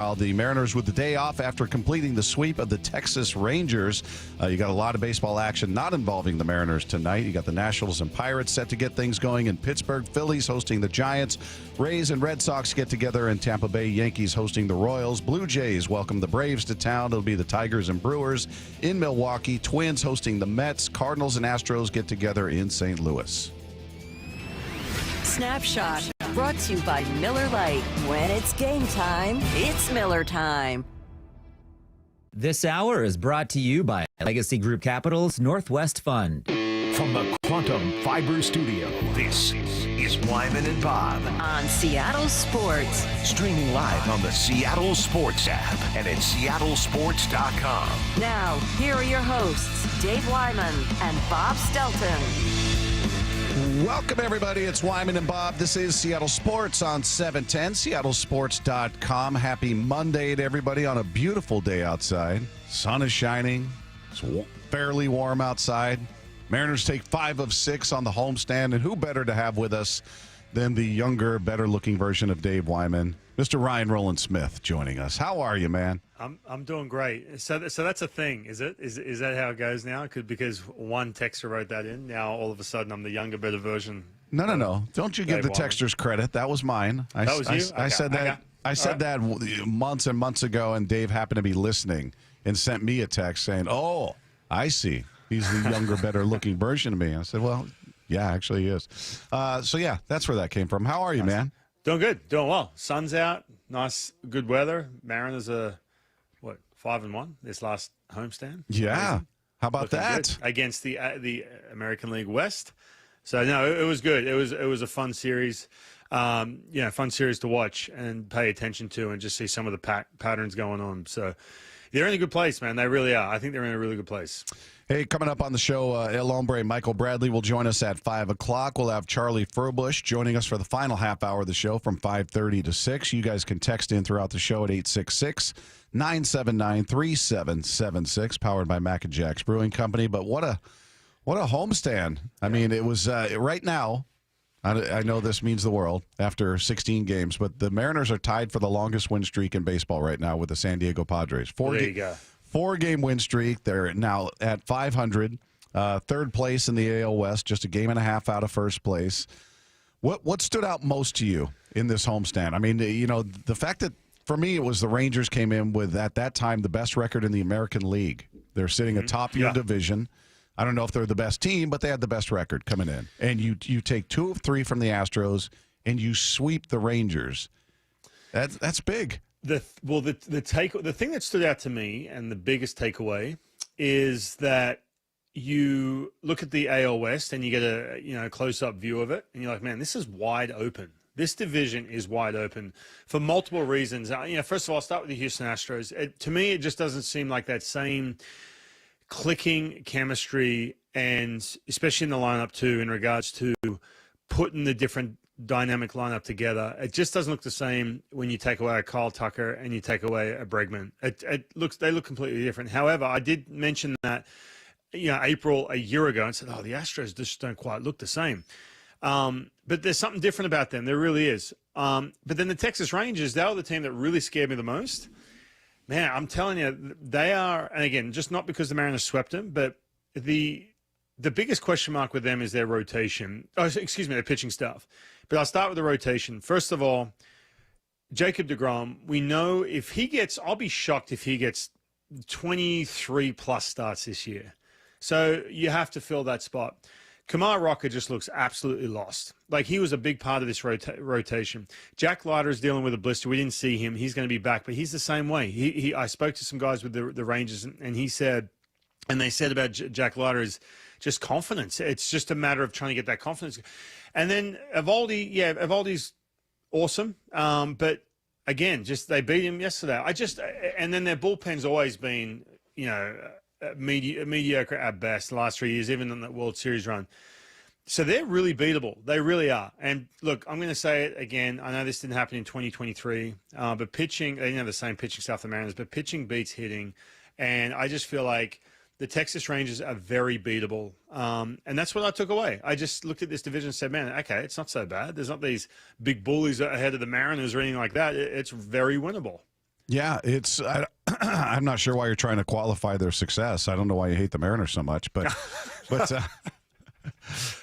The Mariners with the day off after completing the sweep of the Texas Rangers. You got a lot of baseball action not involving the Mariners tonight. You got the Nationals and Pirates set to get things going in Pittsburgh. Phillies hosting the Giants. Rays and Red Sox get together in Tampa Bay. Yankees hosting the Royals. Blue Jays welcome the Braves to town. It'll be the Tigers and Brewers in Milwaukee. Twins hosting the Mets. Cardinals and Astros get together in St. Louis. Snapshot brought to you by Miller Lite. When it's game time, it's Miller time. This hour is brought to you by Legacy Group Capital's Northwest Fund. From the Quantum Fiber Studio, this is Wyman and Bob. On Seattle Sports. Streaming live on the Seattle Sports app and at seattlesports.com. Now, here are your hosts, Dave Wyman and Bob Stelton. Welcome, everybody. It's Wyman and Bob. This is Seattle Sports on 710, seattlesports.com. Happy Monday to everybody on a beautiful day outside. Sun is shining. It's fairly warm outside. Mariners take 5 of 6 on the homestand. And who better to have with us than the younger, better-looking version of Dave Wyman, Mr. Ryan Rowland-Smith, joining us. How are you, man? I'm doing great. So that's a thing, is it? Is that how it goes now? Because one texter wrote that in. Now all of a sudden I'm the younger, better version. No. Don't you give the texters credit? That was mine. That was you? I said that. Okay. I said that months and months ago, and Dave happened to be listening and sent me a text saying, "Oh, I see. He's the younger, better-looking version of me." I said, "Well, yeah, actually he is." So yeah, that's where that came from. How are you, man? Doing good. Doing well. Sun's out. Nice, good weather. Mariners are 5-1 this last homestand. Yeah. Amazing. How about Looking that? good against the American League West? So no, it was good. It was a fun series. Fun series to watch and pay attention to, and just see some of the patterns going on. So they're in a good place, man. They really are. I think they're in a really good place. Hey, coming up on the show, El Hombre, Michael Bradley will join us at 5 o'clock. We'll have Charlie Furbush joining us for the final half hour of the show from 5:30 to 6. You guys can text in throughout the show at 866-979-3776, powered by Mac and Jack's Brewing Company. But what a homestand. I mean, it was right now. I know this means the world after 16 games, but the Mariners are tied for the longest win streak in baseball right now with the San Diego Padres. There you go. 4-game win streak. They're now at 500, third place in the AL West, just a game and a half out of first place. What stood out most to you in this homestand? I mean, the fact that for me it was the Rangers came in with, at that time, the best record in the American League. They're sitting atop your division. I don't know if they're the best team, but they had the best record coming in. And you take 2 of 3 from the Astros, and you sweep the Rangers. That's big. The thing that stood out to me, and the biggest takeaway, is that you look at the AL West and you get a close-up view of it, and you're like, man, this is wide open. This division is wide open for multiple reasons. First of all, I'll start with the Houston Astros. To me, it just doesn't seem like that same clicking chemistry, and especially in the lineup too, in regards to putting the different dynamic lineup together. It just doesn't look the same when you take away a Kyle Tucker and you take away a Bregman. They look completely different. However, I did mention that April a year ago and said, the Astros just don't quite look the same. But there's something different about them. There really is. But then the Texas Rangers, they were the team that really scared me the most. Man, I'm telling you, they are, and again, just not because the Mariners swept them, but the biggest question mark with them is their rotation. Their pitching staff. But I'll start with the rotation. First of all, Jacob deGrom, we know I'll be shocked if he gets 23-plus starts this year. So you have to fill that spot. Kumar Rocker just looks absolutely lost. Like, he was a big part of this rotation. Jack Leiter is dealing with a blister. We didn't see him. He's going to be back, but he's the same way. I spoke to some guys with the Rangers, and they said about Jack Leiter is just confidence. It's just a matter of trying to get that confidence. And then Evaldi's awesome. But again, they beat him yesterday. And then their bullpen's always been, mediocre at best the last 3 years, even in the World Series run. So they're really beatable. They really are. And look, I'm going to say it again. I know this didn't happen in 2023, but pitching, they didn't have the same pitching staff the Mariners, but pitching beats hitting. And I just feel like the Texas Rangers are very beatable. And that's what I took away. I just looked at this division and said, man, okay, it's not so bad. There's not these big bullies ahead of the Mariners or anything like that. It's very winnable. Yeah, I'm not sure why you're trying to qualify their success. I don't know why you hate the Mariners so much, but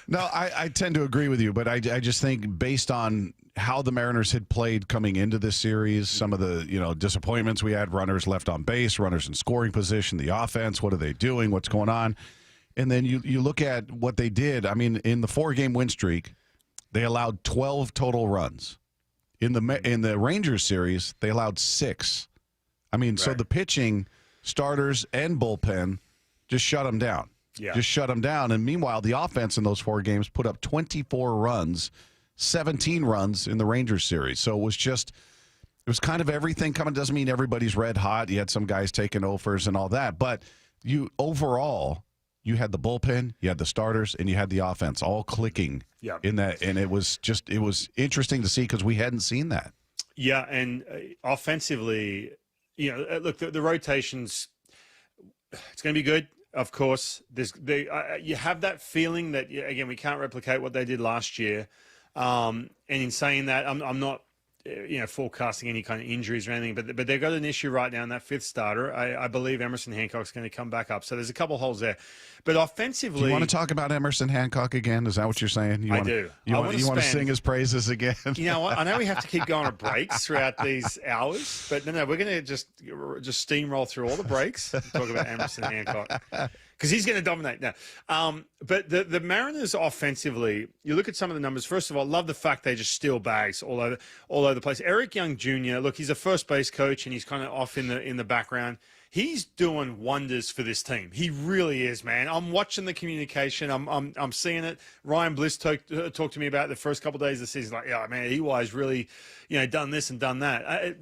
no, I tend to agree with you. But I just think based on how the Mariners had played coming into this series, some of the disappointments we had, runners left on base, runners in scoring position, the offense, what are they doing, what's going on, and then you look at what they did. I mean, in the 4-game win streak, they allowed 12 total runs. In the Rangers series, they allowed 6. I mean, so the pitching, starters, and bullpen just shut them down. Yeah. Just shut them down. And meanwhile, the offense in those 4 games put up 24 runs, 17 runs in the Rangers series. So it was kind of everything coming. Doesn't mean everybody's red hot. You had some guys taking offers and all that. But overall, you had the bullpen, you had the starters, and you had the offense all clicking in that. And it was interesting to see because we hadn't seen that. Yeah, and offensively, look, the rotations, it's going to be good, of course. You have that feeling that, again, we can't replicate what they did last year. And in saying that, I'm not forecasting any kind of injuries or anything, but they've got an issue right now in that 5th starter. I believe Emerson Hancock's going to come back up. So there's a couple holes there. But offensively... Do you want to talk about Emerson Hancock again? Is that what you're saying? I do. You want to sing his praises again? You know what? I know we have to keep going to breaks throughout these hours, but no, we're going to just steamroll through all the breaks and talk about Emerson Hancock. Because he's going to dominate now. But the Mariners offensively, you look at some of the numbers. First of all, love the fact they just steal bags all over the place. Eric Young Jr., look, he's a first base coach, and he's kind of off in the background. He's doing wonders for this team. He really is, man. I'm watching the communication. I'm seeing it. Ryan Bliss talked to me about it the first couple of days of the season. Like, yeah, man, EY's really, done this and done that.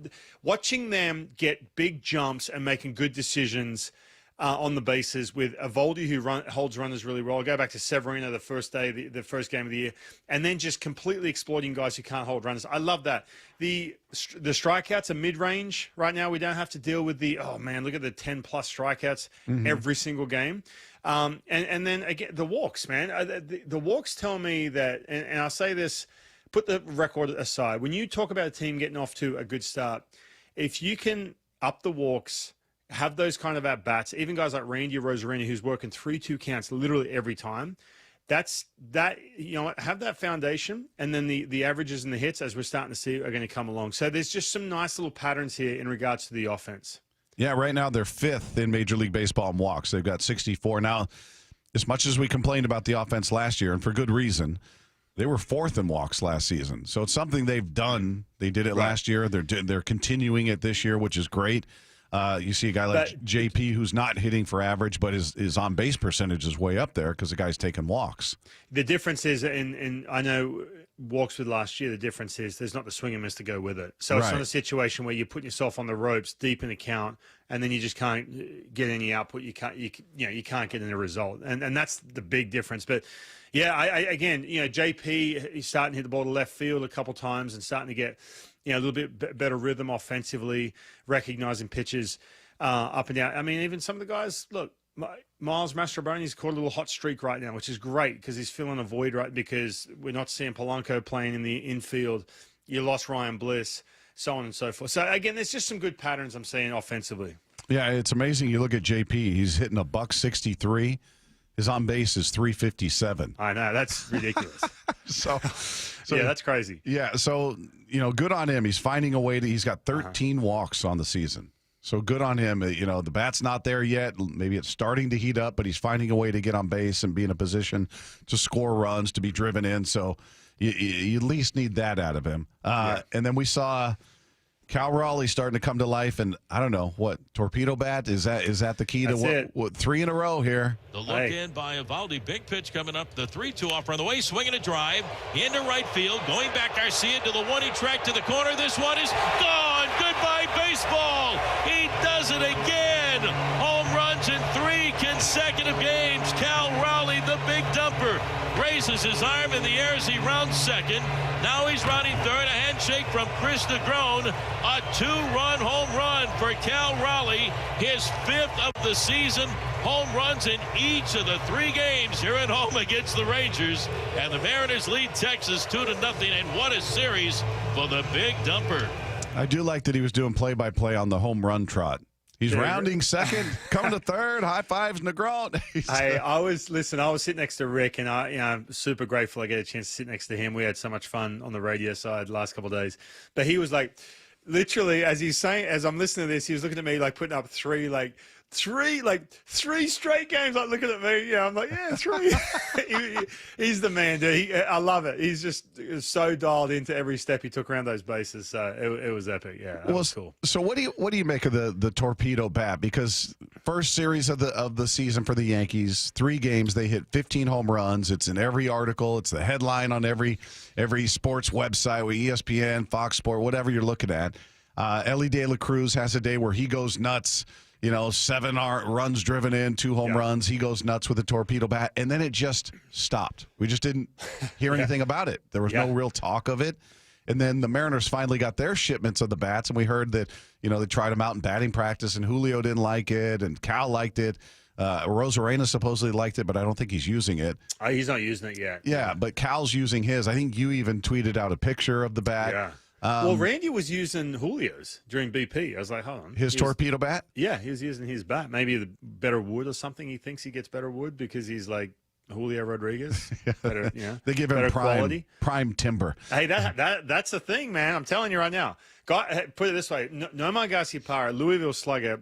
Watching them get big jumps and making good decisions on the bases with Eovaldi, who holds runners really well. I'll go back to Severino the first day, the first game of the year, and then just completely exploiting guys who can't hold runners. I love that. The strikeouts are mid-range right now. We don't have to deal with look at the 10-plus strikeouts every single game. And then, again, the walks, man. The walks tell me that, and I'll say this, put the record aside. When you talk about a team getting off to a good start, if you can up the walks, have those kind of at-bats, even guys like Randy Rosarina, who's working 3-2 counts literally every time, have that foundation, and then the averages and the hits, as we're starting to see, are going to come along. So there's just some nice little patterns here in regards to the offense. Yeah, right now they're 5th in Major League Baseball in walks. They've got 64. Now, as much as we complained about the offense last year, and for good reason, they were 4th in walks last season. So it's something they've done. They did it last year. They're continuing it this year, which is great. You see a guy like JP who's not hitting for average, but his on-base percentage is way up there because the guy's taking walks. The difference is, and I know walks with last year, the difference is there's not the swing and miss to go with it. So it's not a situation where you're putting yourself on the ropes deep in the count and then you just can't get any output. You can't get any result. And that's the big difference. But yeah, again, JP, he's starting to hit the ball to left field a couple times and starting to get a little bit better rhythm offensively, recognizing pitches up and down. I mean, even some of the guys, look, Miles Mastrobuoni's caught a little hot streak right now, which is great because he's filling a void, right? Because we're not seeing Polanco playing in the infield. You lost Ryan Bliss, so on and so forth. So, again, there's just some good patterns I'm seeing offensively. Yeah, it's amazing. You look at JP, he's hitting $163. His on base is 357. I know, that's ridiculous. so yeah, that's crazy. Yeah, so good on him. He's finding a way he's got 13 walks on the season. So good on him. The bat's not there yet. Maybe it's starting to heat up, but he's finding a way to get on base and be in a position to score runs, to be driven in. So you at least need that out of him. And then we saw Cal Raleigh starting to come to life, and I don't know what torpedo bat is that the key to what 3 in a row here? The look in by Eovaldi, big pitch coming up, the 3-2 off on the way, swinging a drive into right field, going back Garcia to the one he tracked to the corner. This one is gone. Goodbye baseball. He does it again. Home runs in 3 consecutive games. Cal Raleigh, the big dumper, raises his arm in the air as he rounds second. Now he's rounding third. A handshake from Chris Negron. A 2-run home run for Cal Raleigh. His 5th of the season. Home runs in each of the 3 games here at home against the Rangers. And the Mariners lead Texas 2-0. And what a series for the big dumper. I do like that he was doing play-by-play on the home run trot. He's rounding second, coming to third. High fives, Negron. I was sitting next to Rick, and I'm super grateful I get a chance to sit next to him. We had so much fun on the radio side the last couple of days. But he was like, literally, as I'm listening to this, he was looking at me like putting up three straight games, like looking at me. Yeah, I'm like, yeah, three. He's the man, dude. I love it. He's just so dialed into every step he took around those bases. So it was epic. Yeah, that was cool. So what do you make of the torpedo bat? Because first series of the season for the Yankees, 3 games, they hit 15 home runs. It's in every article. It's the headline on every sports website, with ESPN, Fox Sport, whatever you're looking at. Ellie De La Cruz has a day where he goes nuts. 7 runs driven in, 2 home runs. He goes nuts with a torpedo bat, and then it just stopped. We just didn't hear anything about it. There was no real talk of it. And then the Mariners finally got their shipments of the bats, and we heard that, they tried them out in batting practice, and Julio didn't like it, and Cal liked it. Rosarena supposedly liked it, but I don't think he's using it. He's not using it yet. Yeah, but Cal's using his. I think you even tweeted out a picture of the bat. Yeah. Well, Randy was using Julio's during BP. I was like, hold on. His torpedo bat? Yeah, he was using his bat. Maybe the better wood or something. He thinks he gets better wood because he's like Julio Rodriguez. Better, they give him prime timber. Hey, that's the thing, man. I'm telling you right now. Put it this way. Nomar Garciaparra, Louisville slugger,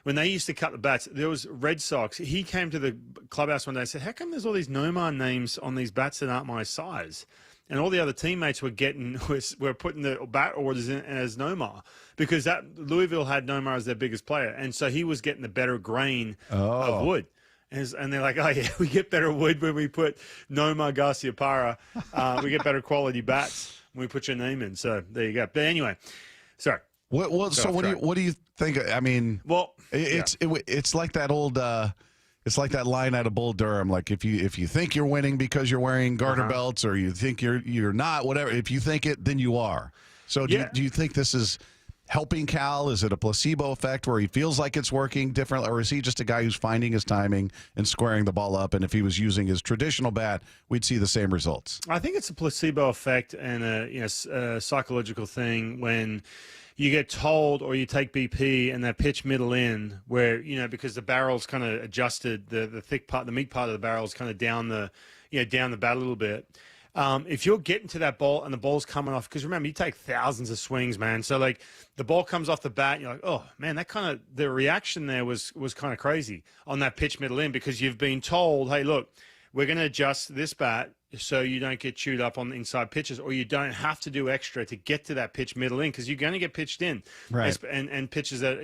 when they used to cut the bats, there was Red Sox. He came to the clubhouse one day and said, how come there's all these Nomar names on these bats that aren't my size? And all the other teammates were putting the bat orders in as Nomar, because that Louisville had Nomar as their biggest player, and so he was getting the better grain of wood. And they're like, oh yeah, we get better wood when we put Nomar Garciaparra. We get better quality bats when we put your name in. So there you go. But anyway, sorry. What do you think? I mean, it's like that old. It's like that line out of Bull Durham. Like if you think you're winning because you're wearing garter belts, or you think you're not, whatever. If you think it, then you are. So do you think this is helping Cal? Is it a placebo effect where he feels like it's working differently, or is he just a guy who's finding his timing and squaring the ball up? And if he was using his traditional bat, we'd see the same results. I think it's a placebo effect and a psychological thing when you get told, or you take BP and that pitch middle in, where because the barrel's kind of adjusted, the thick part, the meat part of the barrel's kind of down the bat a little bit. If you're getting to that ball and the ball's coming off, because remember, you take thousands of swings, man. So like the ball comes off the bat, and you're like, oh man, the reaction there was kind of crazy on that pitch middle in, because you've been told, hey, look, we're going to adjust this bat so you don't get chewed up on the inside pitches, or you don't have to do extra to get to that pitch middle in, because you're going to get pitched in, right? And pitches that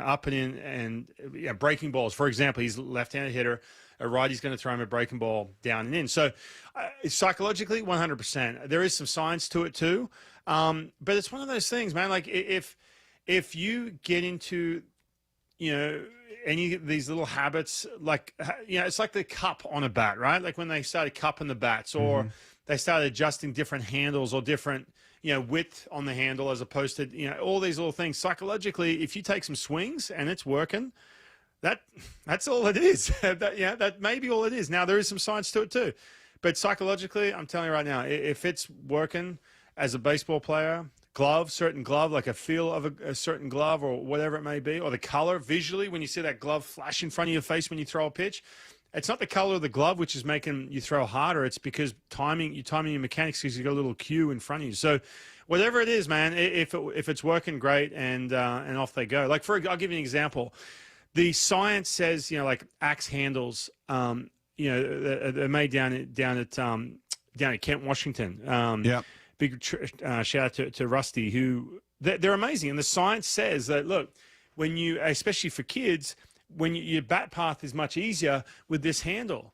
up and in, and breaking balls. For example, he's a left-handed hitter. A righty's going to throw him a breaking ball down and in. So psychologically, 100%. There is some science to it too, but it's one of those things, man. Like if you get into any of these little habits, like, it's like the cup on a bat, right? Like when they started cupping the bats, or they started adjusting different handles or different, width on the handle, as opposed to, all these little things. Psychologically, if you take some swings and it's working, that's all it is. That may be all it is. Now, there is some science to it too. But psychologically, I'm telling you right now, if it's working as a baseball player, certain glove, like a feel of a certain glove or whatever it may be, or the color visually, when you see that glove flash in front of your face when you throw a pitch, it's not the color of the glove which is making you throw harder. It's because you're timing your mechanics, because you've got a little cue in front of you. So whatever it is, man, if it's working, great, and off they go. Like I'll give you an example. The science says, like axe handles, they're made down at Kent, Washington. Big shout out to Rusty, who they're amazing. And the science says that, look, when you, especially for kids, your bat path is much easier with this handle.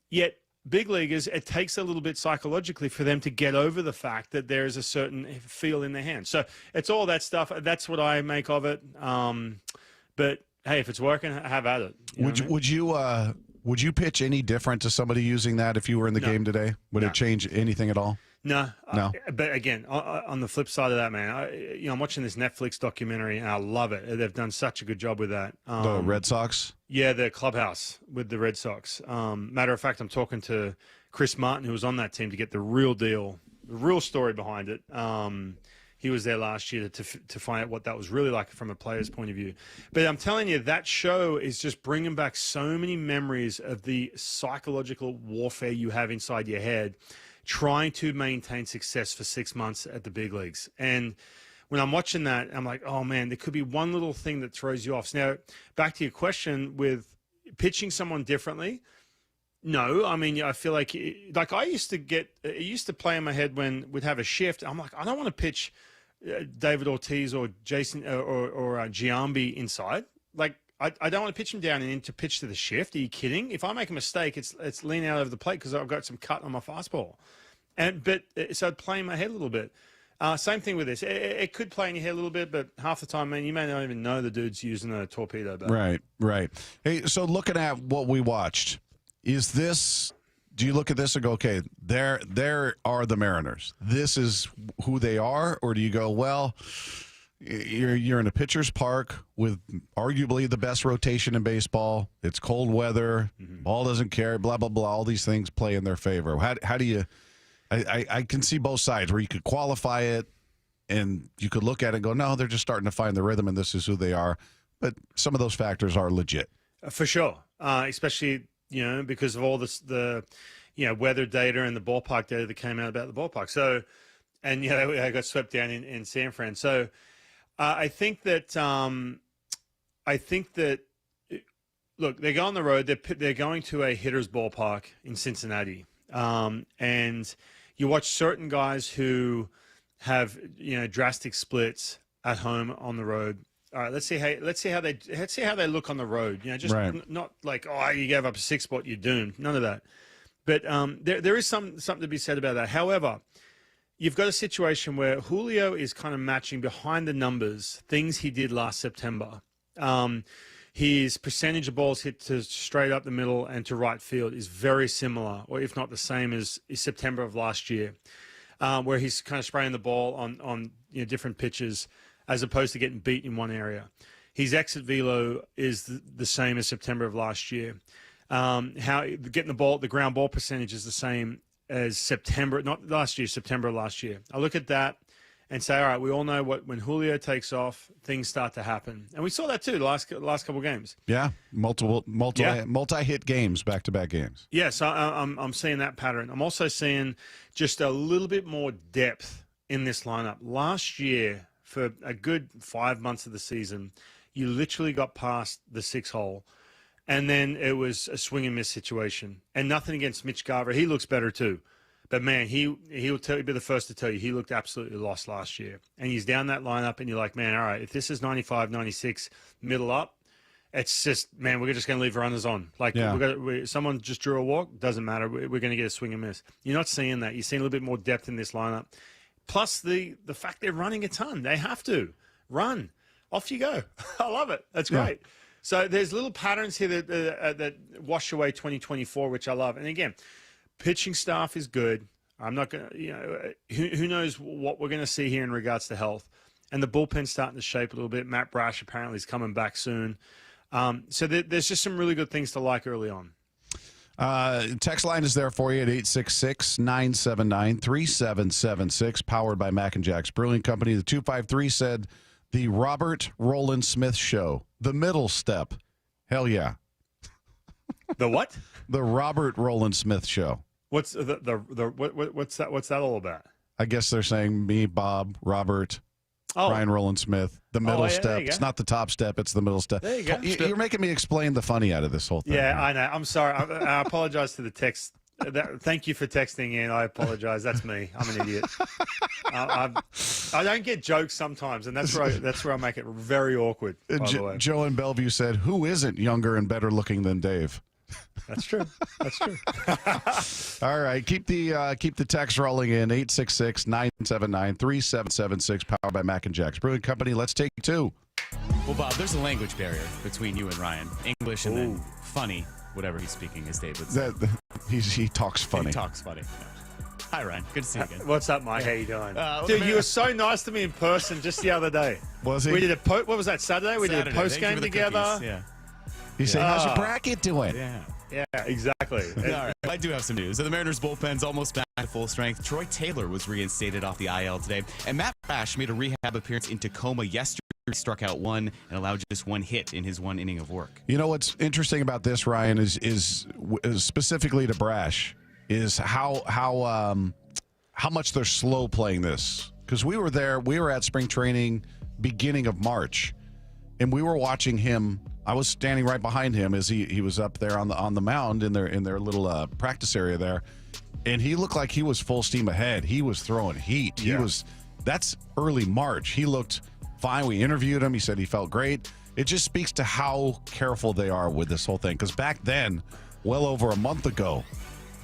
Yet big leaguers, it takes a little bit psychologically for them to get over the fact that there is a certain feel in their hand. So it's all that stuff. That's what I make of it. But hey, if it's working, have at it. Would you pitch any different to somebody using that if you were in the game today? Would it change anything at all? No. No. But again, on the flip side of that, man, I'm watching this Netflix documentary and I love it. They've done such a good job with that. The Red Sox? Yeah, the clubhouse with the Red Sox. Matter of fact, I'm talking to Chris Martin, who was on that team, to get the real deal, the real story behind it. he was there last year to find out what that was really like from a player's point of view. But I'm telling you, that show is just bringing back so many memories of the psychological warfare you have inside your head trying to maintain success for 6 months at the big leagues. And when I'm watching that, I'm like, oh, man, there could be one little thing that throws you off. So now, back to your question with pitching someone differently, no, I mean, I feel like I used to play in my head when we'd have a shift. I'm like, I don't want to pitch David Ortiz or Jason or Giambi inside. Like, I don't want to pitch him down and in to pitch to the shift. Are you kidding? If I make a mistake, it's lean out over the plate because I've got some cut on my fastball. So I'd play in my head a little bit. Same thing with this. It could play in your head a little bit, but half the time, man, you may not even know the dude's using a torpedo bat. Right. Hey, so looking at what we watched, do you look at this and go, okay, there are the Mariners. This is who they are? Or do you go, well, you're in a pitcher's park with arguably the best rotation in baseball. It's cold weather. Ball doesn't carry, blah, blah, blah. All these things play in their favor. How do you – I can see both sides where you could qualify it and you could look at it and go, no, they're just starting to find the rhythm and this is who they are. But some of those factors are legit. For sure, especially – because of all the weather data and the ballpark data that came out about the ballpark. So, and, I got swept down in San Fran. So I think that, look, they go on the road. They're going to a hitter's ballpark in Cincinnati. And you watch certain guys who have, drastic splits at home on the road. All right, let's see how they look on the road. Not like, oh, you gave up a 6 spot, you're doomed. None of that. But there is something to be said about that. However, you've got a situation where Julio is kind of matching behind the numbers things he did last September. His percentage of balls hit to straight up the middle and to right field is very similar, or if not the same as September of last year, where he's kind of spraying the ball on different pitches, as opposed to getting beat in one area. His exit velo is the same as September of last year. How getting the ground ball percentage is the same as September, not last year, September of last year. I look at that and say, all right, we all know when Julio takes off, things start to happen. And we saw that too the last couple of games. Yeah, multi-hit games, back-to-back games. Yes, I'm seeing that pattern. I'm also seeing just a little bit more depth in this lineup. Last year, for a good 5 months of the season, you literally got past the 6-hole, and then it was a swing and miss situation. And nothing against Mitch Garver. He looks better too. But, man, he'll be the first to tell you he looked absolutely lost last year. And he's down that lineup, and you're like, man, all right, if this is 95, 96, middle up, it's just, man, we're just going to leave runners on. Like, someone just drew a walk, doesn't matter. We're going to get a swing and miss. You're not seeing that. You're seeing a little bit more depth in this lineup. Plus the fact they're running a ton. They have to run. Off you go. I love it. That's great. Yeah. So there's little patterns here that wash away 2024, which I love. And again, pitching staff is good. I'm not going to, who knows what we're going to see here in regards to health. And the bullpen's starting to shape a little bit. Matt Brash apparently is coming back soon. So there's just some really good things to like early on. Text line is there for you at 866-979-3776, powered by Mac and Jack's Brewing Company. The 253 said, the Robert Roland Smith Show, the middle step. Hell yeah. The what? The Robert Roland Smith Show. What's what's that all about? I guess they're saying me, Bob, Robert, Brian Roland Smith, the middle step. It's not the top step, it's the middle step. There you go. You're making me explain the funny out of this whole thing. Yeah, I know. I'm sorry. I apologize to the text. Thank you for texting in. I apologize. That's me. I'm an idiot. I don't get jokes sometimes, and that's where I make it very awkward. By the way. Joe in Bellevue said, "Who isn't younger and better looking than Dave?" That's true. That's true. All right. Keep the text rolling in. 866-979-3776, powered by Mac and Jack's Brewing Company. Let's take two. Well, Bob, there's a language barrier between you and Ryan. English and then funny, whatever he's speaking, as Dave would say. He talks funny. He talks funny. Yeah. Hi, Ryan. Good to see you again. What's up, Mike? How you doing? Dude, you were so nice to me in person just the other day. Was he? We did what was that, Saturday? We did a post game together. Yeah. He said, how's your bracket doing? Yeah. Yeah, exactly. All right, I do have some news. So the Mariners bullpen's almost back to full strength. Troy Taylor was reinstated off the IL today, and Matt Brash made a rehab appearance in Tacoma yesterday. He struck out one and allowed just one hit in his one inning of work. You know what's interesting about this, Ryan, is specifically to Brash, is how much they're slow playing this. Because we were at spring training beginning of March, and we were watching him. I was standing right behind him as he was up there on the mound in their little practice area there, and he looked like he was full steam ahead. He was throwing heat. That's early March. He looked fine. We interviewed him. He said he felt great. It just speaks to how careful they are with this whole thing. Because back then, well over a month ago,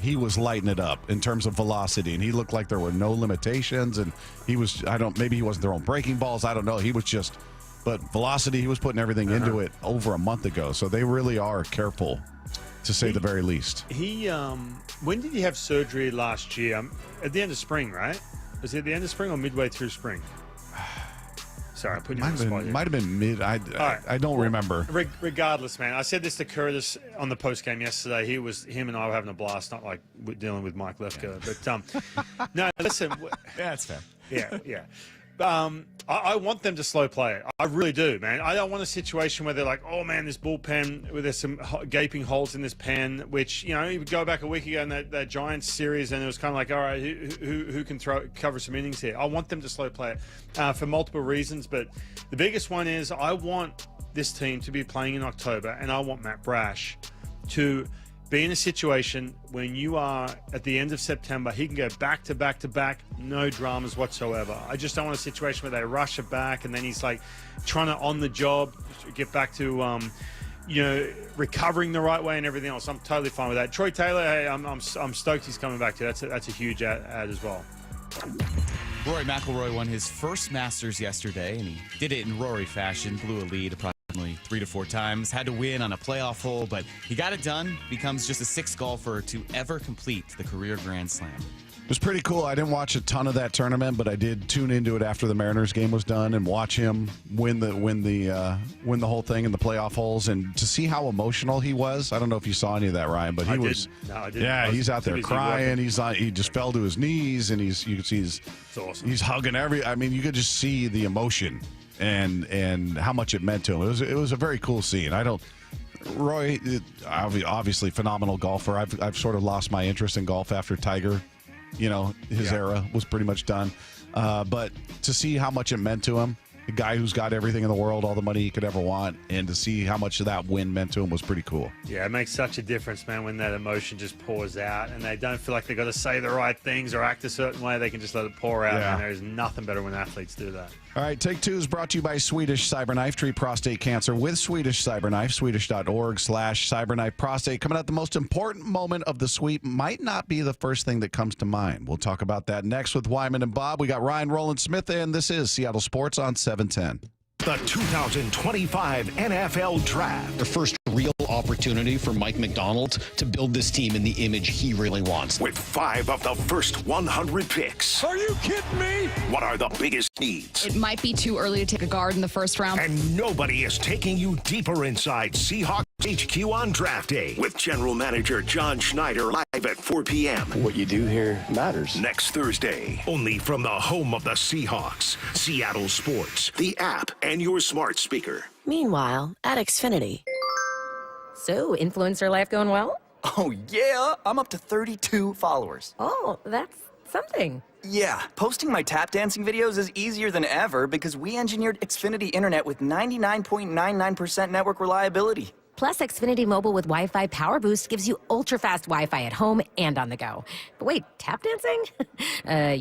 he was lighting it up in terms of velocity, and he looked like there were no limitations. And he was, maybe he wasn't throwing breaking balls. I don't know. He was just, but velocity, he was putting everything into it over a month ago. So they really are careful, to say the very least. When did he have surgery last year? At the end of spring, right? Was it at the end of spring or midway through spring? Sorry, I put you on the spot here. Might have been mid. I don't remember. Regardless, man, I said this to Curtis on the post game yesterday. Him and I were having a blast, not like we're dealing with Mike Lefko. But no, listen. Yeah, that's fair. Yeah. I want them to slow play it. I really do, man. I don't want a situation where they're like, oh, man, this bullpen, where there's some gaping holes in this pen, which, you would go back a week ago in that Giants series, and it was kind of like, all right, who can cover some innings here? I want them to slow play it for multiple reasons, but the biggest one is I want this team to be playing in October, and I want Matt Brash to be in a situation when you are at the end of September, he can go back to back to back, no dramas whatsoever. I just don't want a situation where they rush it back and then he's like trying to on the job get back to recovering the right way and everything else. I'm totally fine with that. Troy Taylor, hey, I'm stoked he's coming back to. That's a huge ad as well. Rory McIlroy won his first Masters yesterday, and he did it in Rory fashion, blew a lead approximately 3 to 4 times, had to win on a playoff hole, but he got it done, becomes just the 6th golfer to ever complete the career Grand Slam. It was pretty cool. I didn't watch a ton of that tournament, but I did tune into it after the Mariners game was done and watch him win the whole thing in the playoff holes, and to see how emotional he was. I don't know if you saw any of that, Ryan, but he was. No, I didn't. Yeah, he's out there crying. He just fell to his knees, and you can see it's awesome. He's hugging you could just see the emotion and how much it meant to him. It was a very cool scene. Roy, obviously phenomenal golfer. I've sort of lost my interest in golf after Tiger. His era was pretty much done. But to see how much it meant to him, a guy who's got everything in the world, all the money he could ever want, and to see how much of that win meant to him was pretty cool. Yeah, it makes such a difference, man, when that emotion just pours out and they don't feel like they've got to say the right things or act a certain way. They can just let it pour out, and there's nothing better when athletes do that. All right, Take Two is brought to you by Swedish Cyberknife. Treat prostate cancer with Swedish Cyberknife. Swedish.org/cyberknife prostate. Coming out, the most important moment of the sweep might not be the first thing that comes to mind. We'll talk about that next with Wyman and Bob. We got Ryan Roland Smith, and this is Seattle Sports on 710. The 2025 NFL Draft. The first real opportunity for Mike McDonald to build this team in the image he really wants. With 5 of the first 100 picks. Are you kidding me? What are the biggest needs? It might be too early to take a guard in the first round. And nobody is taking you deeper inside Seahawks HQ on Draft Day with General Manager John Schneider live at 4 p.m. What you do here matters. Next Thursday, only from the home of the Seahawks, Seattle Sports, the app, and your smart speaker. Meanwhile, at Xfinity. So, influencer life going well? Oh, yeah. I'm up to 32 followers. Oh, that's something. Yeah. Posting my tap dancing videos is easier than ever because we engineered Xfinity Internet with 99.99% network reliability. Plus, Xfinity Mobile with Wi-Fi Power Boost gives you ultra-fast Wi-Fi at home and on the go. But wait, tap dancing?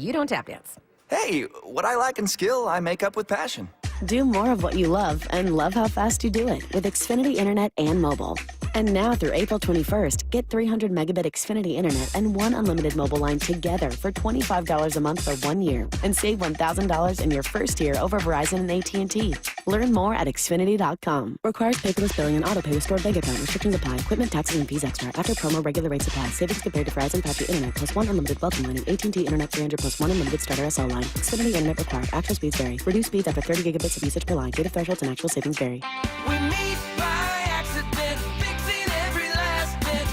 You don't tap dance. Hey, what I lack in skill, I make up with passion. Do more of what you love and love how fast you do it with Xfinity Internet and mobile. And now through April 21st, get 300 megabit Xfinity Internet and 1 unlimited mobile line together for $25 a month for 1 year. And save $1,000 in your first year over Verizon and AT&T. Learn more at Xfinity.com. Requires paperless billing and autopay with stored bank account. Restrictions apply. Equipment, taxes, and fees extra. After promo, regular rates apply. Savings compared to Verizon 5G Internet plus 1 unlimited welcome line and AT&T Internet 300 plus 1 unlimited starter SL line. Xfinity Internet required. Actual speeds vary. Reduced speeds after 30 gigabits of usage per line. Data thresholds and actual savings vary. We meet by accident, fixing every last bit.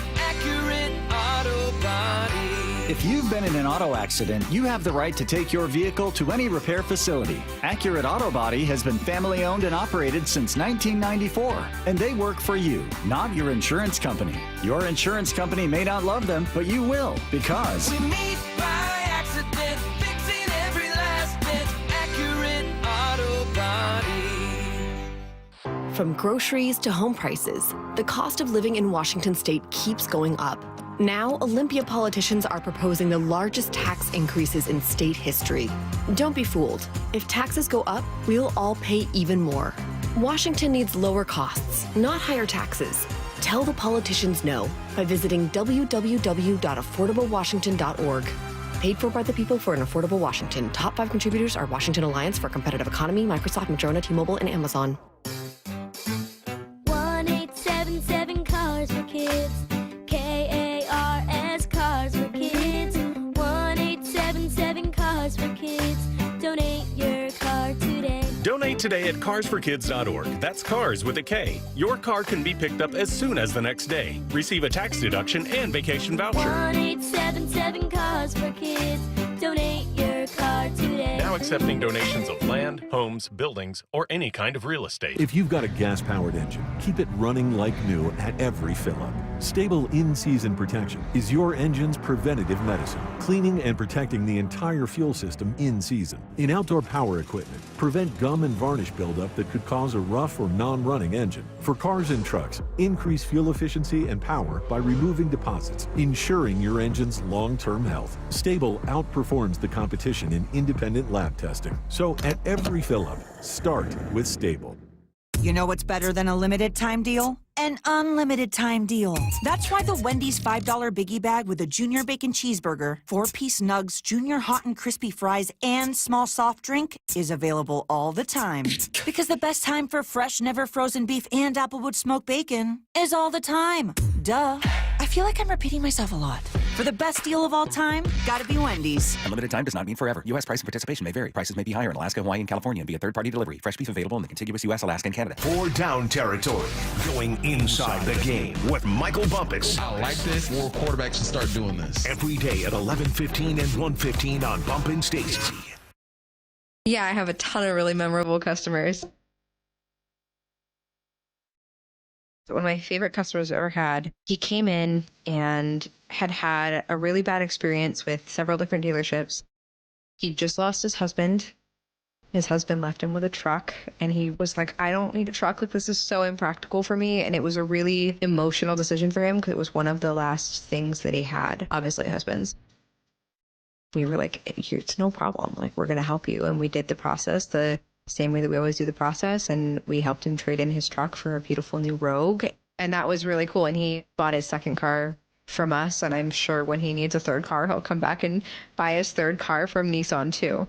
If you've been in an auto accident, you have the right to take your vehicle to any repair facility. Accurate Auto Body has been family owned and operated since 1994, and they work for you, not your insurance company. Your insurance company may not love them, but you will, because we meet by accident, fixing every last bit. Accurate Auto Body. From groceries to home prices, the cost of living in Washington state keeps going up. Now, Olympia politicians are proposing the largest tax increases in state history. Don't be fooled. If taxes go up, we'll all pay even more. Washington needs lower costs, not higher taxes. Tell the politicians no by visiting www.affordablewashington.org. Paid for by the people for an affordable Washington. Top 5 contributors are Washington Alliance for a Competitive Economy, Microsoft, Madrona, T-Mobile, and Amazon. 1877 Cars for Kids. K-A-R-S, Cars for Kids. 1877 Cars for Kids. Donate your car today. Donate today at carsforkids.org. That's cars with a K. Your car can be picked up as soon as the next day. Receive a tax deduction and vacation voucher. 1877 Cars for Kids. Donate your car today. Now accepting donations of land, homes, buildings, or any kind of real estate. If you've got a gas-powered engine, keep it running like new at every fill-up. Stable in-season protection is your engine's preventative medicine, cleaning and protecting the entire fuel system in season. In outdoor power equipment, prevent gum and varnish buildup that could cause a rough or non-running engine. For cars and trucks, increase fuel efficiency and power by removing deposits, ensuring your engine's long-term health. Stable outperforms the competition in independent lab testing. So at every fill-up, start with Stable. You know what's better than a limited time deal? An unlimited time deal. That's why the Wendy's $5 Biggie Bag with a Junior Bacon Cheeseburger, 4-piece nugs, Junior Hot and Crispy Fries, and small soft drink is available all the time. Because the best time for fresh, never frozen beef and Applewood smoked bacon is all the time. Duh. I feel like I'm repeating myself a lot. For the best deal of all time, gotta be Wendy's. Unlimited time does not mean forever. U.S. price and participation may vary. Prices may be higher in Alaska, Hawaii, and California via third-party delivery. Fresh beef available in the contiguous U.S., Alaska, and Canada. 4 down territory. Going inside the game with Michael Bumpus. I like this. More quarterbacks should start doing this. Every day at 11:15 and 1:15 on Bumpin' Stacy. Yeah, I have a ton of really memorable customers. One of my favorite customers I've ever had, he came in and had a really bad experience with several different dealerships. He just lost his husband. His husband left him with a truck, and he was like, I don't need a truck. Like, this is so impractical for me. And it was a really emotional decision for him because it was one of the last things that he had, obviously husbands. We were like, it's no problem. Like, we're going to help you. And we did the process the same way that we always do the process. And we helped him trade in his truck for a beautiful new Rogue. And that was really cool. And he bought his second car from us. And I'm sure when he needs a third car, he'll come back and buy his third car from Nissan too.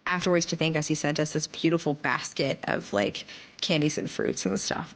Afterwards, to thank us, he sent us this beautiful basket of like candies and fruits and stuff.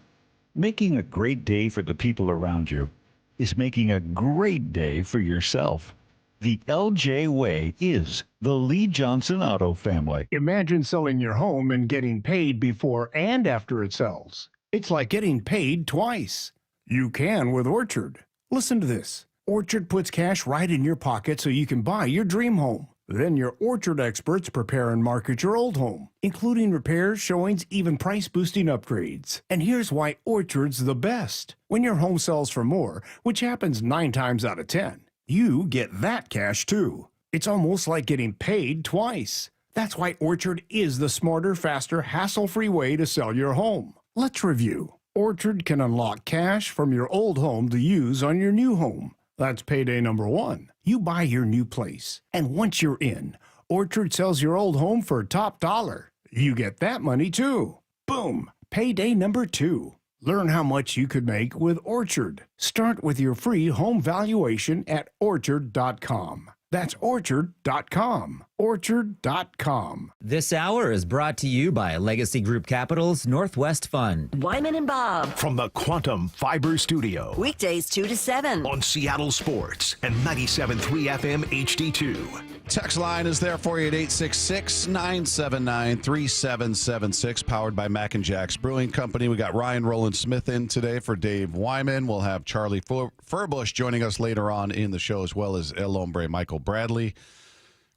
Making a great day for the people around you is making a great day for yourself. The LJ way is the Lee Johnson Auto family. Imagine selling your home and getting paid before and after it sells. It's like getting paid twice. You can with Orchard. Listen to this. Orchard puts cash right in your pocket so you can buy your dream home. Then your Orchard experts prepare and market your old home, including repairs, showings, even price-boosting upgrades. And here's why Orchard's the best. When your home sells for more, which happens 9 times out of 10, you get that cash too. It's almost like getting paid twice. That's why Orchard is the smarter, faster, hassle-free way to sell your home. Let's review. Orchard can unlock cash from your old home to use on your new home. That's payday number 1. You buy your new place, and once you're in, Orchard sells your old home for top dollar. You get that money too. Boom! Payday number 2. Learn how much you could make with Orchard. Start with your free home valuation at Orchard.com. That's Orchard.com. Orchard.com. This hour is brought to you by Legacy Group Capital's Northwest Fund. Wyman and Bob. From the Quantum Fiber Studio. Weekdays 2 to 7. On Seattle Sports and 97.3 FM HD2. Text line is there for you at 866-979-3776, powered by Mac and Jack's Brewing Company. We got Ryan Roland Smith in today for Dave Wyman. We'll have Charlie Furbush joining us later on in the show, as well as El Hombre Michael Bradley.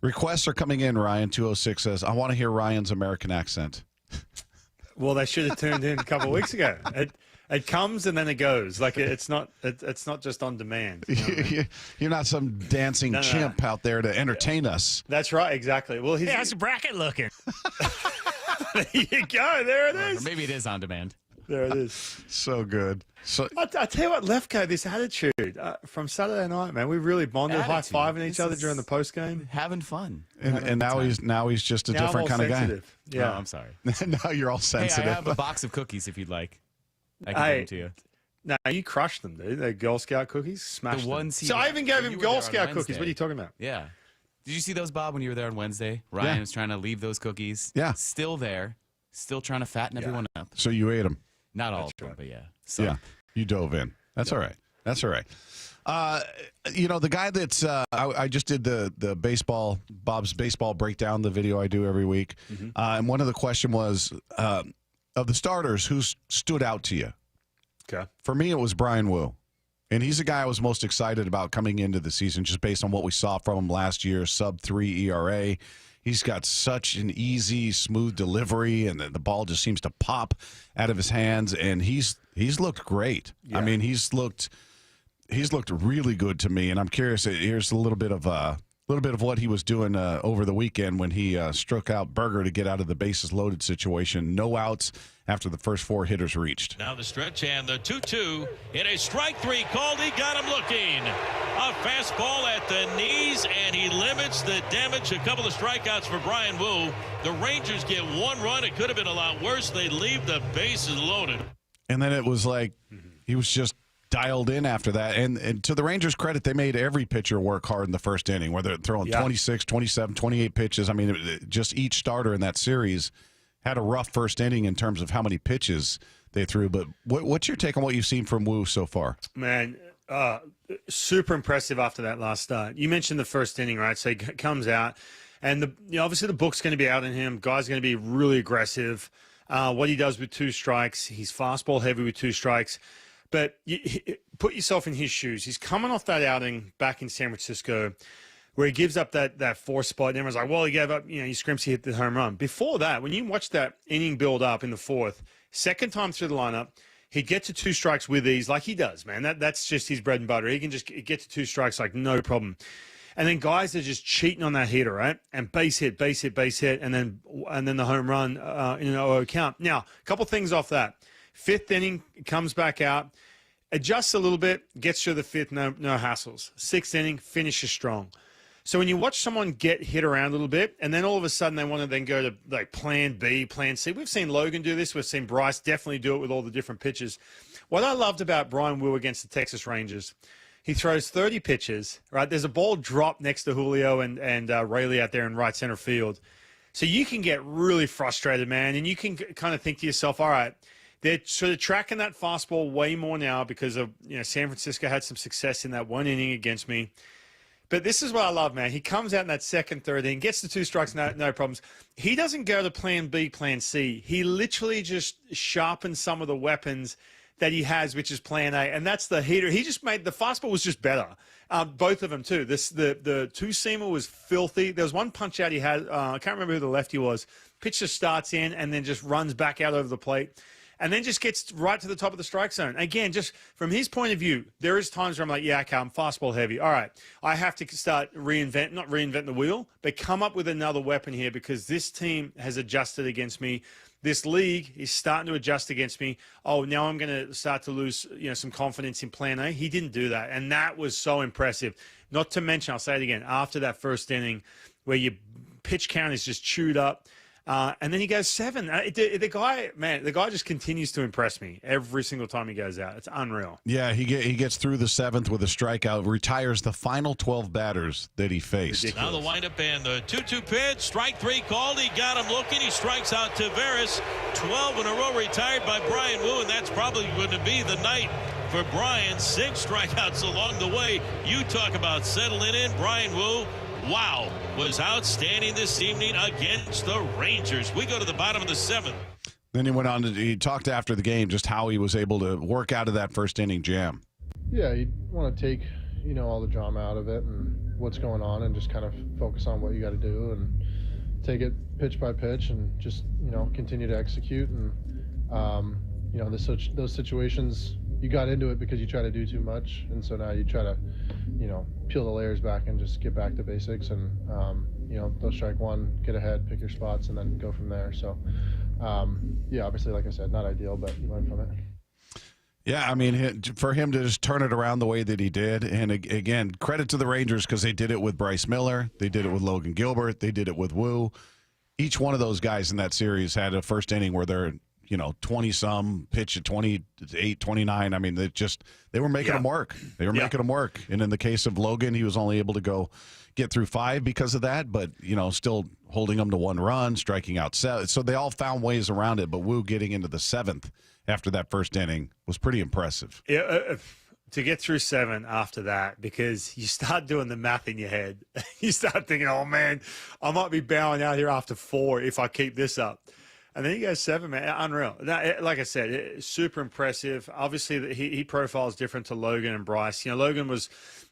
Requests are coming in, Ryan. 206 says, I want to hear Ryan's American accent. Well, they should have turned in a couple of weeks ago. It comes and then it goes. Like it's not just on demand. You know what I mean? You're not some dancing chimp out there to entertain us. That's right, exactly. Well, how's the bracket looking? There you go. There it is. Or maybe it is on demand. There it is. So good. So I tell you what, Lefko, this attitude from Saturday night, man, we really bonded, high-fiving each other during the post-game. Having fun. And now he's just a different kind of guy. Yeah, I'm sorry. Now you're all sensitive. Hey, I have a box of cookies if you'd like. I can give them to you. No, you crushed them, dude. The Girl Scout cookies, smashed The ones them. So I even gave him Girl Scout cookies. What are you talking about? Yeah. Did you see those, Bob, when you were there on Wednesday? Ryan was trying to leave those cookies. Yeah. Still there. Still trying to fatten everyone up. So you ate them. Not all of them, but yeah. So. Yeah. You dove in. That's all right. That's all right. The guy that's I just did the Bob's baseball breakdown, the video I do every week. Mm-hmm. And one of the question was, of the starters, who stood out to you? Okay. For me, it was Brian Wu. And he's the guy I was most excited about coming into the season, just based on what we saw from him last year, sub-3 ERA. He's got such an easy, smooth delivery, and the ball just seems to pop out of his hands. And he's looked great. Yeah. I mean, he's looked really good to me. And I'm curious. Here's a little bit of what he was doing over the weekend when he struck out Berger to get out of the bases loaded situation. No outs after the first 4 hitters reached. Now the stretch and the 2-2 in a strike 3 called. He got him looking. A fastball at the knees, and he limits the damage. A couple of strikeouts for Brian Wu. The Rangers get 1 run. It could have been a lot worse. They leave the bases loaded. And then it was like he was just dialed in after that. And to the Rangers' credit, they made every pitcher work hard in the first inning, whether they're throwing 26, 27, 28 pitches. I mean, just each starter in that series had a rough first inning in terms of how many pitches they threw. But what's your take on what you've seen from Wu so far? Man, super impressive after that last start. You mentioned the first inning, right? So he comes out, and obviously the book's going to be out on him. Guy's going to be really aggressive. What he does with 2 strikes, he's fastball heavy with 2 strikes. But put yourself in his shoes. He's coming off that outing back in San Francisco where he gives up that 4th spot. And everyone's like, well, he gave up, he scrimps, he hit the home run. Before that, when you watch that inning build up in the 4th, second time through the lineup, he'd get to 2 strikes with ease like he does, man. That's just his bread and butter. He can just get to 2 strikes like no problem. And then guys are just cheating on that hitter, right? And base hit, and then the home run in an 0-0 count. Now, a couple things off that. 5th inning, comes back out, adjusts a little bit, gets through the 5th, no hassles. 6th inning, finishes strong. So when you watch someone get hit around a little bit, and then all of a sudden they want to then go to like plan B, plan C. We've seen Logan do this. We've seen Bryce definitely do it with all the different pitches. What I loved about Brian Wu against the Texas Rangers, he throws 30 pitches, right? There's a ball drop next to Julio and Rayleigh out there in right center field. So you can get really frustrated, man, and you can kind of think to yourself, all right, they're sort of tracking that fastball way more now because of, San Francisco had some success in that 1 inning against me. But this is what I love, man. He comes out in that 2nd, 3rd inning, gets the 2 strikes, no problems. He doesn't go to plan B, plan C. He literally just sharpens some of the weapons that he has, which is plan A, and that's the heater. He just made the fastball was just better. Both of them too. The 2-seamer was filthy. There was one punch out he had. I can't remember who the lefty was. Pitcher starts in and then just runs back out over the plate. And then just gets right to the top of the strike zone. Again, just from his point of view, there is times where I'm like, yeah, okay, I'm fastball heavy. All right, I have to start not reinvent the wheel, but come up with another weapon here because this team has adjusted against me. This league is starting to adjust against me. Oh, now I'm going to start to lose, some confidence in plan A. He didn't do that, and that was so impressive. Not to mention, I'll say it again, after that first inning where your pitch count is just chewed up, And then he goes 7. The guy just continues to impress me every single time he goes out. It's unreal. Yeah, he gets through the 7th with a strikeout, retires the final 12 batters that he faced. Now the windup and the 2-2 pitch. Strike 3 called. He got him looking. He strikes out Tavares. 12 in a row retired by Brian Wu, and that's probably going to be the night for Brian. 6 strikeouts along the way. You talk about settling in. Brian Wu, wow, was outstanding this evening against the Rangers. We go to the bottom of the 7th. Then he talked after the game just how he was able to work out of that first inning jam. Yeah, you want to take, all the drama out of it and what's going on and just kind of focus on what you got to do and take it pitch by pitch and just, continue to execute. And, those situations, you got into it because you try to do too much. And so now you try to, peel the layers back and just get back to basics and, they'll strike 1, get ahead, pick your spots, and then go from there. So, obviously, like I said, not ideal, but you learn from it. Yeah, I mean, for him to just turn it around the way that he did, and again, credit to the Rangers because they did it with Bryce Miller, they did it with Logan Gillbert, they did it with Wu. Each one of those guys in that series had a first inning where they're 20-some, pitch at 28, 29. I mean, they were making them work. They were making them work. And in the case of Logan, he was only able to get through 5 because of that, but, still holding them to 1 run, striking out 7. So they all found ways around it, but Wu getting into the 7th after that first inning was pretty impressive. Yeah, to get through 7 after that, because you start doing the math in your head. You start thinking, oh, man, I might be bowing out here after 4 if I keep this up. And then he goes 7, man. Unreal. Like I said, super impressive. Obviously, he profiles different to Logan and Bryce. Logan was,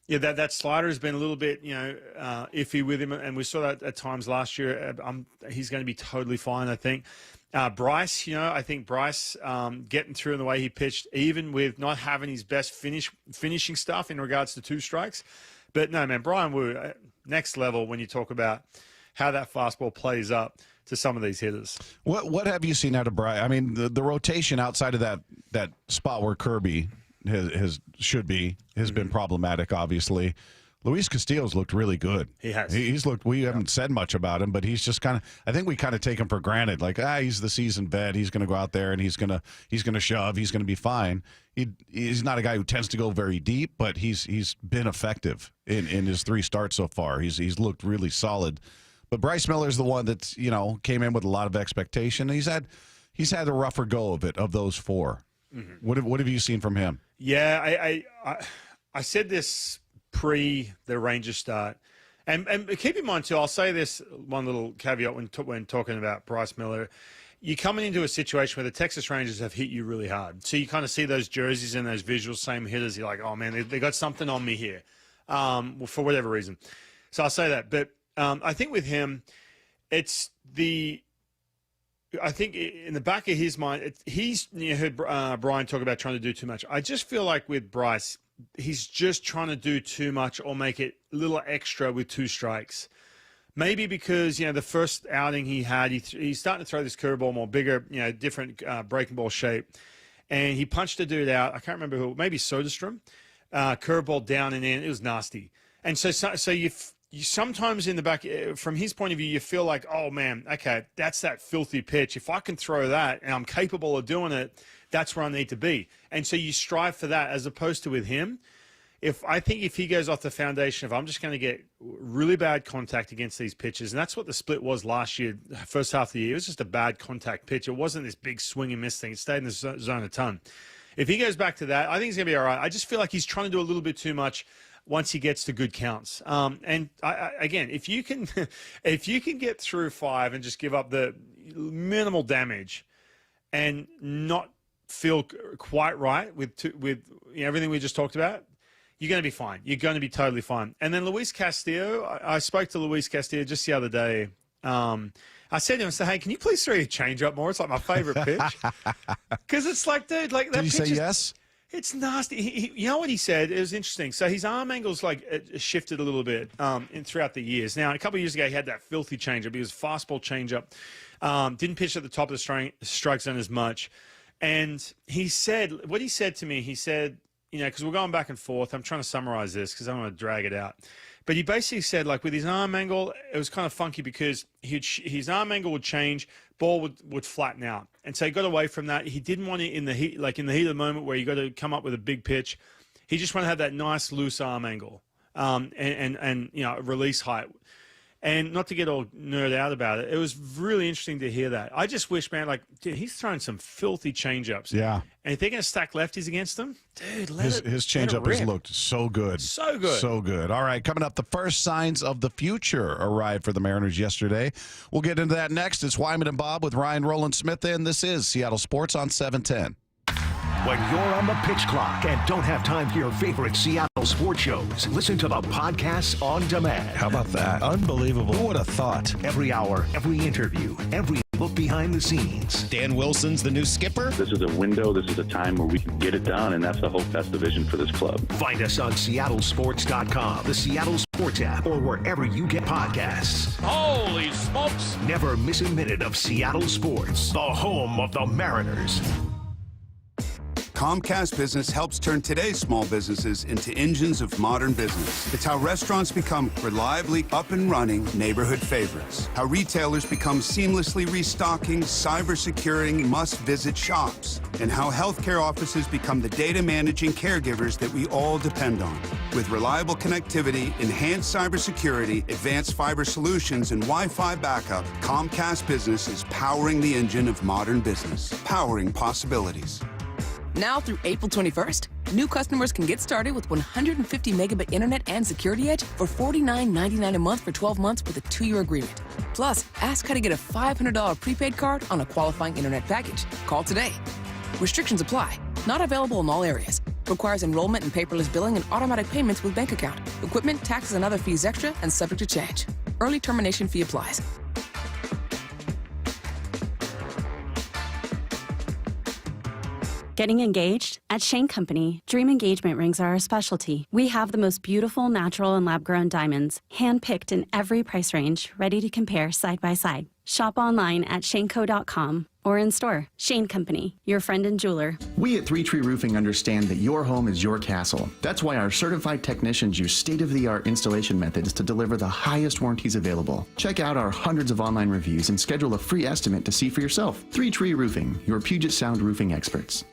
that slider has been a little bit, iffy with him, and we saw that at times last year. He's going to be totally fine, I think. Bryce, I think Bryce getting through in the way he pitched, even with not having his best finishing stuff in regards to 2 strikes. But no, man, Brian Wu, next level when you talk about how that fastball plays up to some of these hitters. What have you seen out of Bryce? I mean, the rotation outside of that spot where Kirby has been problematic, obviously. Luis Castillo's looked really good. He has. He's looked. We haven't said much about him, but he's just kind of. I think we kind of take him for granted. Like, he's the seasoned vet. He's going to go out there and he's going to shove. He's going to be fine. He's not a guy who tends to go very deep, but he's been effective in his 3 starts so far. He's looked really solid. But Bryce Miller's the one that's came in with a lot of expectation. He's had a rougher go of it of those 4. Mm-hmm. What have you seen from him? Yeah, I said this pre the Rangers start, and keep in mind too. I'll say this one little caveat when talking about Bryce Miller. You're coming into a situation where the Texas Rangers have hit you really hard, so you kind of see those jerseys and those visuals, same hitters. You're like, oh man, they got something on me here, for whatever reason. So I'll say that, but. I think with him, I think in the back of his mind, he's heard Brian talk about trying to do too much. I just feel like with Bryce, he's just trying to do too much or make it a little extra with 2 strikes. Maybe because, the first outing he had, he's starting to throw this curveball more bigger, different breaking ball shape. And he punched a dude out. I can't remember who, maybe Soderstrom. Curveball down and in. It was nasty. And so you sometimes in the back, from his point of view, you feel like, oh, man, okay, that's that filthy pitch. If I can throw that and I'm capable of doing it, that's where I need to be. And so you strive for that as opposed to with him. I think if he goes off the foundation of I'm just going to get really bad contact against these pitches, and that's what the split was last year, first half of the year. It was just a bad contact pitch. It wasn't this big swing and miss thing. It stayed in the zone a ton. If he goes back to that, I think he's going to be all right. I just feel like he's trying to do a little bit too much once he gets to good counts. And again, if you can get through 5 and just give up the minimal damage and not feel quite right with everything we just talked about, you're going to be fine. You're going to be totally fine. And then Luis Castillo, I spoke to Luis Castillo just the other day. I said to him, hey, can you please throw your changeup more? It's like my favorite pitch. Because it's like, dude, like that pitch. Did he say yes? It's nasty. You know what he said? It was interesting. So his arm angle's shifted a little bit throughout the years. Now, a couple of years ago, he had that filthy changeup. He was fastball changeup. Didn't pitch at the top of the strike zone as much. And he said, what he said to me, he said, because we're going back and forth. I'm trying to summarize this because I don't want to drag it out. But he basically said, like, with his arm angle, it was kind of funky because his arm angle would change, ball would flatten out. And so he got away from that. He didn't want it in the heat, like in the heat of the moment where you got to come up with a big pitch. He just wanted to have that nice loose arm angle and release height. And not to get all nerd out about it, it was really interesting to hear that. I just wish, man, dude, he's throwing some filthy changeups. Yeah. And if they're going to stack lefties against him, dude, his changeup has looked so good. So good. So good. All right, coming up, the first signs of the future arrived for the Mariners yesterday. We'll get into that next. It's Wyman and Bob with Ryan Roland Smith, and this is Seattle Sports on 710. When you're on the pitch clock and don't have time for your favorite Seattle sports shows, listen to the podcasts on demand. How about that? Unbelievable. Who would have thought? Every hour, every interview, every look behind the scenes. Dan Wilson's the new skipper. This is a window. This is a time where we can get it done, and that's the hope. That's the vision for this club. Find us on SeattleSports.com, the Seattle Sports app, or wherever you get podcasts. Holy smokes! Never miss a minute of Seattle sports, the home of the Mariners. Comcast Business helps turn today's small businesses into engines of modern business. It's how restaurants become reliably up and running neighborhood favorites. How retailers become seamlessly restocking, cyber-securing, must-visit shops. And how healthcare offices become the data-managing caregivers that we all depend on. With reliable connectivity, enhanced cybersecurity, advanced fiber solutions, and Wi-Fi backup, Comcast Business is powering the engine of modern business. Powering possibilities. Now through April 21st, new customers can get started with 150 megabit internet and Security Edge for $49.99 a month for 12 months with a 2-year agreement. Plus, ask how to get a $500 prepaid card on a qualifying internet package. Call today. Restrictions apply. Not available in all areas. Requires enrollment in paperless billing and automatic payments with bank account. Equipment, taxes, and other fees extra and subject to change. Early termination fee applies. Getting engaged? At Shane Company, dream engagement rings are our specialty. We have the most beautiful natural and lab-grown diamonds, hand-picked in every price range, ready to compare side by side. Shop online at shaneco.com or in store. Shane Company, your friend and jeweler. We at 3 Tree Roofing understand that your home is your castle. That's why our certified technicians use state-of-the-art installation methods to deliver the highest warranties available. Check out our hundreds of online reviews and schedule a free estimate to see for yourself. 3 Tree Roofing, your Puget Sound roofing experts.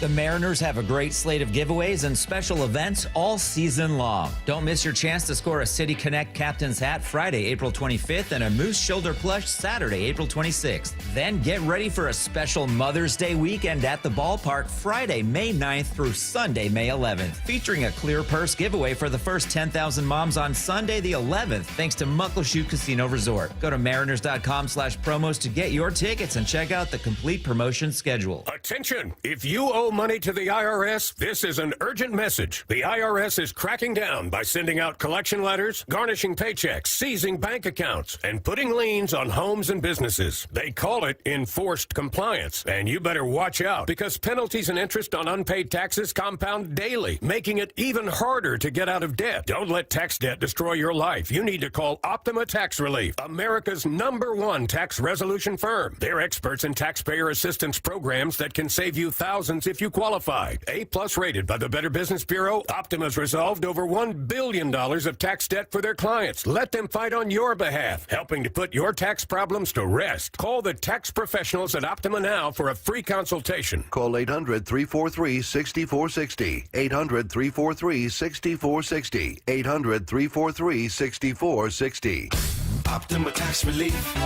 The Mariners have a great slate of giveaways and special events all season long. Don't miss your chance to score a City Connect Captain's Hat Friday, April 25th, and a Moose Shoulder Plush Saturday, April 26th. Then get ready for a special Mother's Day weekend at the ballpark Friday, May 9th through Sunday, May 11th, featuring a clear purse giveaway for the first 10,000 moms on Sunday, the 11th, thanks to Muckleshoot Casino Resort. Go to mariners.com/promos to get your tickets and check out the complete promotion schedule. Attention! If you owe money to the IRS, this is an urgent message. The IRS is cracking down by sending out collection letters, garnishing paychecks, seizing bank accounts, and putting liens on homes and businesses. They call it enforced compliance, and you better watch out because penalties and interest on unpaid taxes compound daily, making it even harder to get out of debt. Don't let tax debt destroy your life. You need to call Optima Tax Relief, America's #1 tax resolution firm. They're experts in taxpayer assistance programs that can save you thousands if you qualify. A+ rated by the Better Business Bureau, Optima's resolved over $1 billion of tax debt for their clients. Let them fight on your behalf, helping to put your tax problems to rest. Call the tax professionals at Optima now for a free consultation. Call 800-343-6460. 800-343-6460. 800-343-6460. Optima Tax Relief.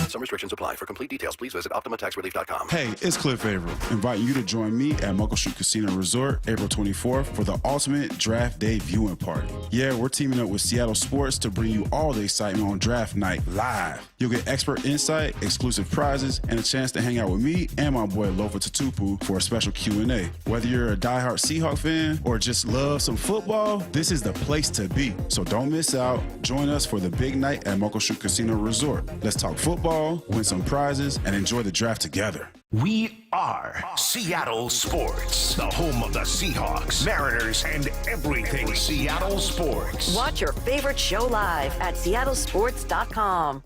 Some restrictions apply. For complete details, please visit OptimaTaxRelief.com. Hey, it's Cliff Averill, inviting you to join me at Muckleshoot Casino Resort April 24th for the ultimate draft day viewing party. Yeah, we're teaming up with Seattle Sports to bring you all the excitement on draft night live. You'll get expert insight, exclusive prizes, and a chance to hang out with me and my boy Lofa Tatupu for a special Q&A. Whether you're a diehard Seahawk fan or just love some football, this is the place to be. So don't miss out. Join us for the big night at Muckleshoot Casino Resort. Let's talk football, win some prizes, and enjoy the draft together. We are Seattle Sports, the home of the Seahawks, Mariners, and everything Seattle sports. Watch your favorite show live at seattlesports.com.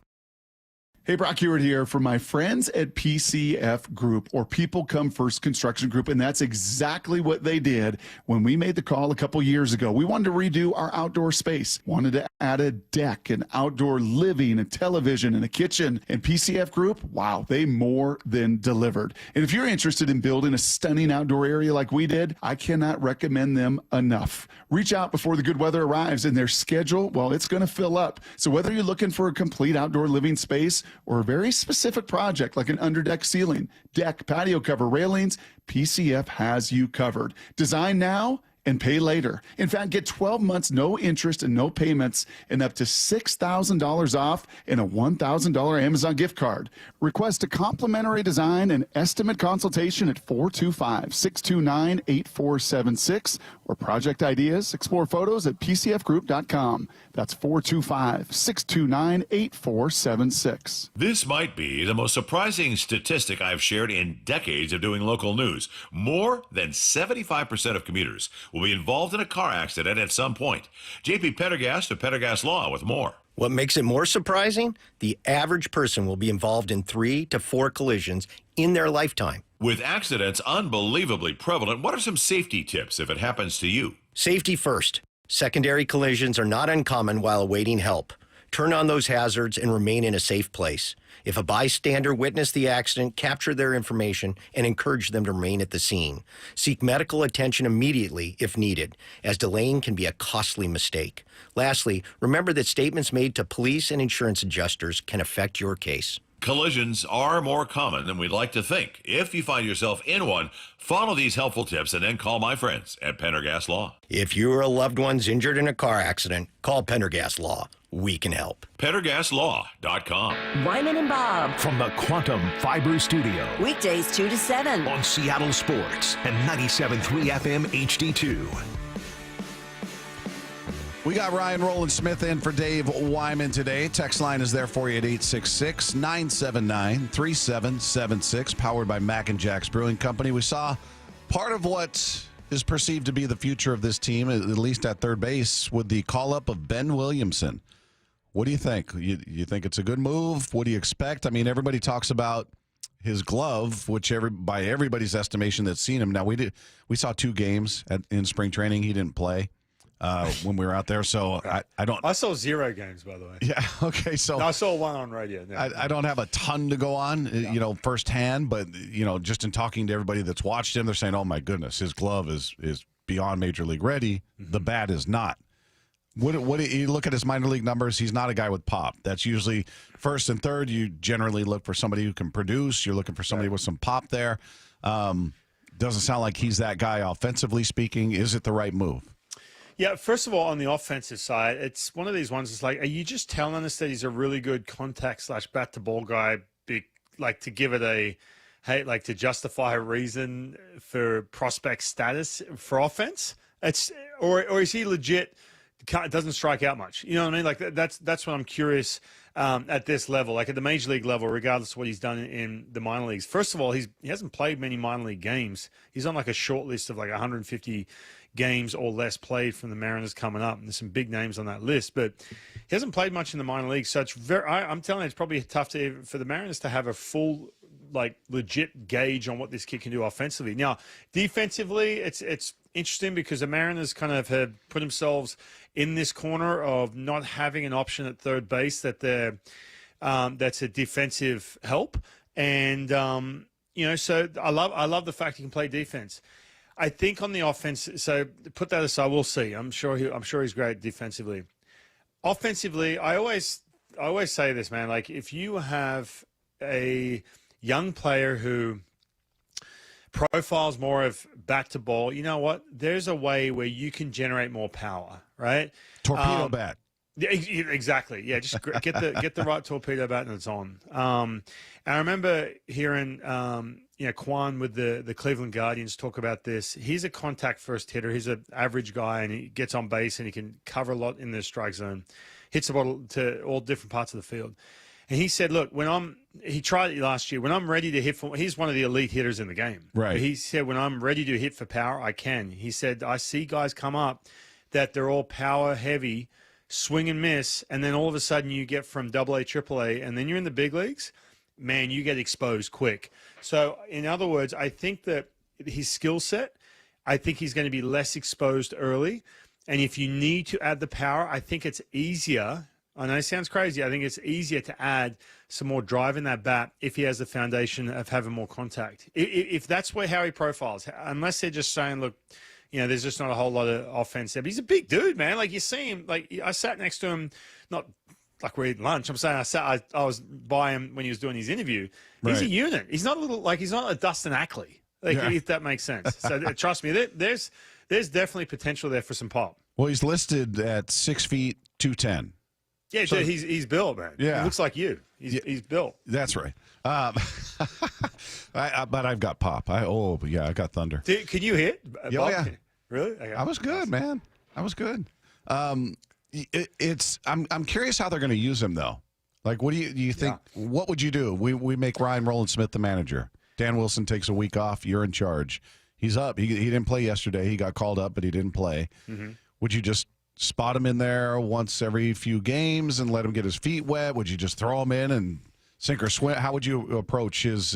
Hey, Brock Hewitt here from my friends at PCF Group, or People Come First Construction Group, and that's exactly what they did when we made the call a couple years ago. We wanted to redo our outdoor space, wanted to add a deck, an outdoor living, a television, and a kitchen. And PCF Group, wow, they more than delivered. And if you're interested in building a stunning outdoor area like we did, I cannot recommend them enough. Reach out before the good weather arrives, and their schedule, well, it's going to fill up. So whether you're looking for a complete outdoor living space or a very specific project like an underdeck ceiling, deck, patio cover, railings, PCF has you covered. Design now and pay later. In fact, get 12 months, no interest and no payments, and up to $6,000 off and a $1,000 Amazon gift card. Request a complimentary design and estimate consultation at 425-629-8476 or project ideas. Explore photos at pcfgroup.com. That's 425-629-8476. This might be the most surprising statistic I've shared in decades of doing local news. More than 75% of commuters will be involved in a car accident at some point. JP Pendergast of Pendergast Law with more. What makes it more surprising? The average person will be involved in 3 to 4 collisions in their lifetime. With accidents unbelievably prevalent, what are some safety tips if it happens to you? Safety first. Secondary collisions are not uncommon while awaiting help. Turn on those hazards and remain in a safe place. If a bystander witnessed the accident, capture their information and encourage them to remain at the scene. Seek medical attention immediately if needed, as delaying can be a costly mistake. Lastly, remember that statements made to police and insurance adjusters can affect your case. Collisions are more common than we'd like to think. If you find yourself in one, follow these helpful tips and then call my friends at Pendergast Law. If you or a loved one's injured in a car accident, call Pendergast Law. We can help. PendergastLaw.com. Wyman and Bob. From the Quantum Fiber Studio. Weekdays 2 to 7. On Seattle Sports and 97.3 FM HD2. We got Ryan Roland Smith in for Dave Wyman today. Text line is there for you at 866-979-3776, powered by Mac and Jack's Brewing Company. We saw part of what is perceived to be the future of this team, at least at third base, with the call-up of Ben Williamson. What do you think? You think it's a good move? What do you expect? I mean, everybody talks about his glove, which by everybody's estimation that's seen him. Now, we saw 2 games in spring training. He didn't play when we were out there, so I saw 0 games, by the way. Yeah, okay. So no, I saw 1 on radio. No. I don't have a ton to go on, firsthand, but just in talking to everybody that's watched him, they're saying, "Oh my goodness, his glove is beyond major league ready. Mm-hmm. The bat is not." What you look at his minor league numbers? He's not a guy with pop. That's usually first and third. You generally look for somebody who can produce. You're looking for somebody with some pop there. Doesn't sound like he's that guy offensively speaking. Is it the right move? Yeah, first of all, on the offensive side, it's one of these ones. It's like, are you just telling us that he's a really good contact / bat to ball guy, to give it to justify a reason for prospect status for offense? Or is he legit? Doesn't strike out much. You know what I mean? Like that's what I'm curious at this level, like at the major league level, regardless of what he's done in the minor leagues. First of all, he hasn't played many minor league games. He's on like a short list of like 150 games or less played from the Mariners coming up. And there's some big names on that list, but he hasn't played much in the minor leagues. So it's I'm telling you, it's probably tough for the Mariners to have a full, legit gauge on what this kid can do offensively. Now, defensively, it's interesting because the Mariners kind of have put themselves in this corner of not having an option at third base that's a defensive help. And, so I love the fact he can play defense. I think on the offense, so put that aside, we'll see. I'm sure he's great defensively. Offensively, I always say this, man, like if you have a young player who profiles more of bat to ball, you know what? There's a way where you can generate more power, right? Torpedo bat. Yeah, exactly. Yeah, just get the right torpedo bat and it's on. And I remember hearing Quan with the Cleveland Guardians talk about this. He's a contact first hitter. He's an average guy and he gets on base and he can cover a lot in the strike zone. Hits the ball to all different parts of the field. And he said, look, he tried it last year. When I'm ready to hit he's one of the elite hitters in the game. Right. But he said, when I'm ready to hit for power, I can. He said, I see guys come up that they're all power heavy swing and miss, and then all of a sudden you get from AA, AAA, and then you're in the big leagues, man, you get exposed quick. So, in other words, I think that his skill set, I think he's going to be less exposed early. And if you need to add the power, I think it's easier. I know it sounds crazy. I think it's easier to add some more drive in that bat if he has the foundation of having more contact. If that's how he profiles, unless they're just saying, look, there's just not a whole lot of offense there. But he's a big dude, man. Like, you see him. Like, I sat next to him, not like we're eating lunch. I'm saying I was by him when he was doing his interview. He's a unit. He's not he's not a Dustin Ackley. If that makes sense. So trust me, there's definitely potential there for some pop. Well, he's listed at 6 feet 210. Yeah, so he's built, man. Yeah, he looks like you. He's built. That's right. But I've got pop. I got thunder. Can you hit? Oh yeah, really? Okay. I was good, man. I was good. I'm curious how they're going to use him though. Like, what do you think? Yeah. What would you do? We make Ryan Roland Smith the manager. Dan Wilson takes a week off. You're in charge. He's up. He didn't play yesterday. He got called up, but he didn't play. Mm-hmm. Would you just spot him in there once every few games and let him get his feet wet? Would you just throw him in and sink or swim? How would you approach his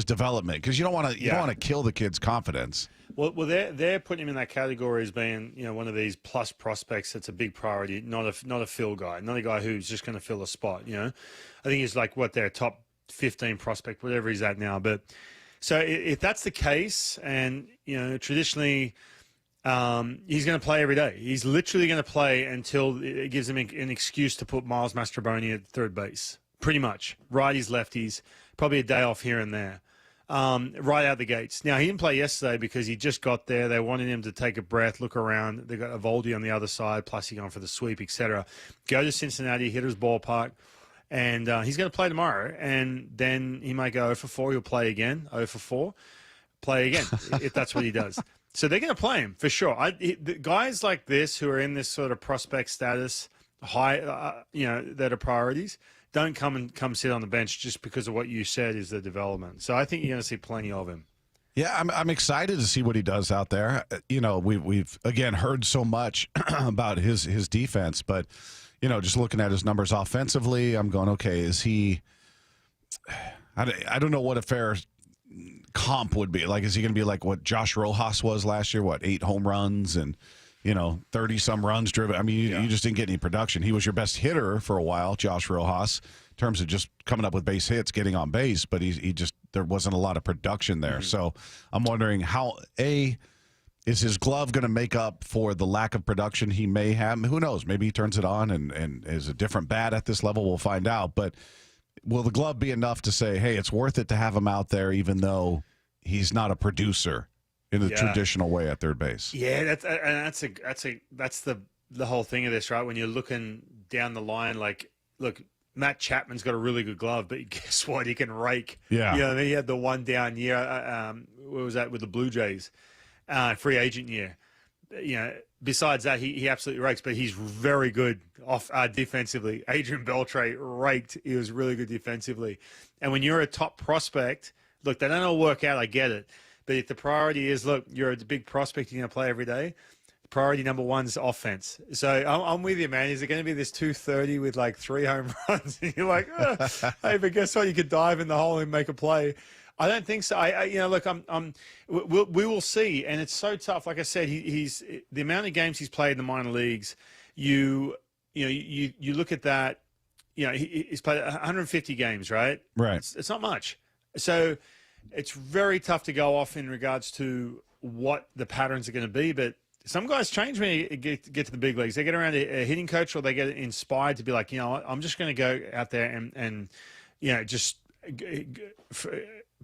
development? Because you don't want to kill the kid's confidence. Well, they're putting him in that category as being one of these plus prospects that's a big priority, not a fill guy, not a guy who's just going to fill a spot. I think he's like their top 15 prospect, whatever he's at now. But so if that's the case, and traditionally. He's going to play every day. He's literally going to play until it gives him an excuse to put Miles Mastrobuoni at third base. Pretty much. Righties, lefties, probably a day off here and there. Right out the gates. Now, he didn't play yesterday because he just got there. They wanted him to take a breath, look around. They got Evaldi on the other side, plus he going for the sweep, etc. Go to Cincinnati, Hitter's Ballpark, and he's going to play tomorrow. And then he might go 0 for 4. He'll play again, 0 for 4. Play again, if that's what he does. So they're going to play him for sure. The guys like this who are in this sort of prospect status, high, that are priorities, don't come sit on the bench just because of what you said is the development. So I think you're going to see plenty of him. Yeah, I'm excited to see what he does out there. We've again heard so much about his defense, but just looking at his numbers offensively, I'm going, okay, is he? I don't know what a fair comp would be like. Is he going to be like what Josh Rojas was last year? 8 home runs and 30 some runs driven? I mean, you just didn't get any production. He was your best hitter for a while, Josh Rojas, in terms of just coming up with base hits, getting on base, but there wasn't a lot of production there. Mm-hmm. So I'm wondering how is his glove going to make up for the lack of production he may have? Who knows? Maybe he turns it on and is a different bat at this level. We'll find out. But will the glove be enough to say, hey, it's worth it to have him out there even though he's not a producer in the traditional way at third base? Yeah, that's the whole thing of this, right? When you're looking down the line, like, look, Matt Chapman's got a really good glove, but guess what? He can rake. Yeah. He had the one down year. Where was that with the Blue Jays? Free agent year. Besides that, he absolutely rakes, but he's very good off defensively. Adrian Beltre raked. He was really good defensively. And when you're a top prospect, look, they don't all work out. I get it. But if the priority is, look, you're a big prospect, you're going to play every day, priority number one is offense. So I'm with you, man. Is it going to be this 230 with 3 home runs? And you're like, hey, but guess what? You could dive in the hole and make a play. I don't think so. Look, we will see, and it's so tough. Like I said, he's the amount of games he's played in the minor leagues. You look at that. He's played 150 games, right? Right. It's not much. So it's very tough to go off in regards to what the patterns are going to be. But some guys change when you get to the big leagues. They get around a hitting coach, or they get inspired to be like, I'm just going to go out there and just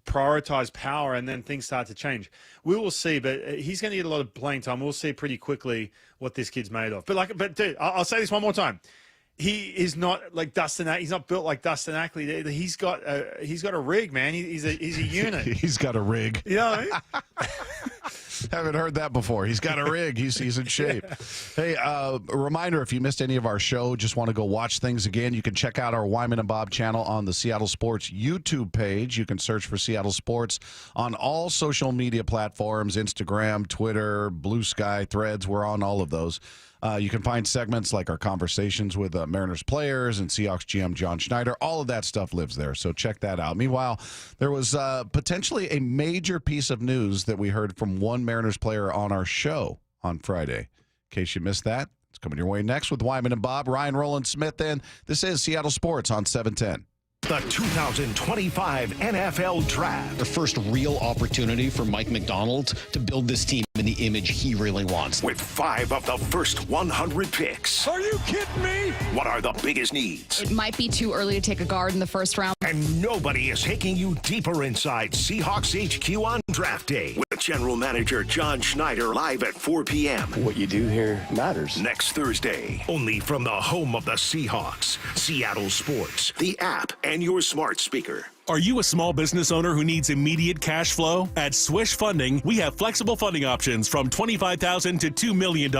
prioritize power, and then things start to change. We will see, but he's going to get a lot of playing time. We'll see pretty quickly what this kid's made of. But dude, I'll say this one more time. He is not like Dustin. He's not built like Dustin Ackley. He's got a rig, man. He's a unit. He's got a rig. You know what I mean? Haven't heard that before. He's got a rig. He's in shape. Yeah. Hey, a reminder, if you missed any of our show, just want to go watch things again, you can check out our Wyman and Bob channel on the Seattle Sports YouTube page. You can search for Seattle Sports on all social media platforms, Instagram, Twitter, Blue Sky, Threads. We're on all of those. You can find segments like our conversations with Mariners players and Seahawks GM John Schneider. All of that stuff lives there, so check that out. Meanwhile, there was potentially a major piece of news that we heard from one Mariners player on our show on Friday. In case you missed that, it's coming your way next with Wyman and Bob, Ryan Rowland-Smith, and this is Seattle Sports on 710. The 2025 NFL Draft. The first real opportunity for Mike McDonald to build this team in the image he really wants. With 5 of the first 100 picks. Are you kidding me? What are the biggest needs? It might be too early to take a guard in the first round. And nobody is taking you deeper inside Seahawks HQ on Draft Day with General Manager John Schneider live at 4 p.m. What you do here matters. Next Thursday, only from the home of the Seahawks, Seattle Sports, the app, and your smart speaker. Are you a small business owner who needs immediate cash flow? At Swish Funding, we have flexible funding options from $25,000 to $2 million.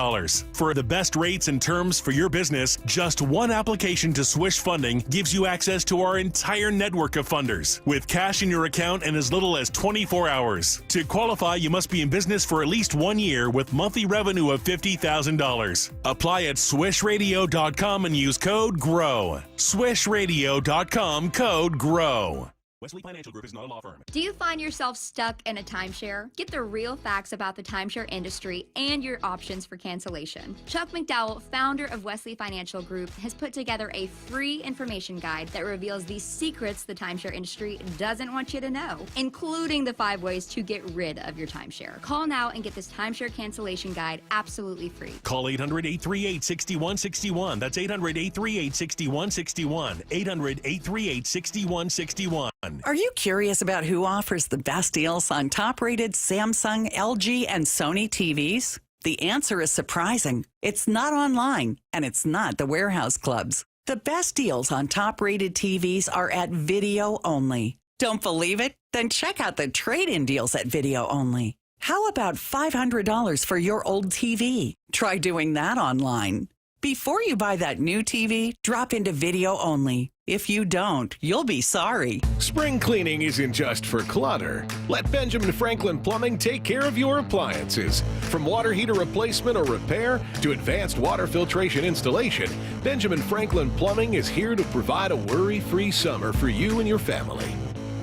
For the best rates and terms for your business, just one application to Swish Funding gives you access to our entire network of funders, with cash in your account in as little as 24 hours. To qualify, you must be in business for at least 1 year with monthly revenue of $50,000. Apply at swishradio.com and use code GROW. Swishradio.com, code GROW. Wesley Financial Group is not a law firm. Do you find yourself stuck in a timeshare? Get the real facts about the timeshare industry and your options for cancellation. Chuck McDowell, founder of Wesley Financial Group, has put together a free information guide that reveals the secrets the timeshare industry doesn't want you to know, including the 5 ways to get rid of your timeshare. Call now and get this timeshare cancellation guide absolutely free. Call 800-838-6161. That's 800-838-6161. 800-838-6161. Are you curious about who offers the best deals on top-rated Samsung, LG, and Sony TVs? The answer is surprising. It's not online, and it's not the warehouse clubs. The best deals on top-rated TVs are at Video Only. Don't believe it? Then check out the trade-in deals at Video Only. How about $500 for your old TV? Try doing that online. Before you buy that new TV, drop into Video Only. If you don't, you'll be sorry. Spring cleaning isn't just for clutter. Let Benjamin Franklin Plumbing take care of your appliances. From water heater replacement or repair to advanced water filtration installation, Benjamin Franklin Plumbing is here to provide a worry-free summer for you and your family.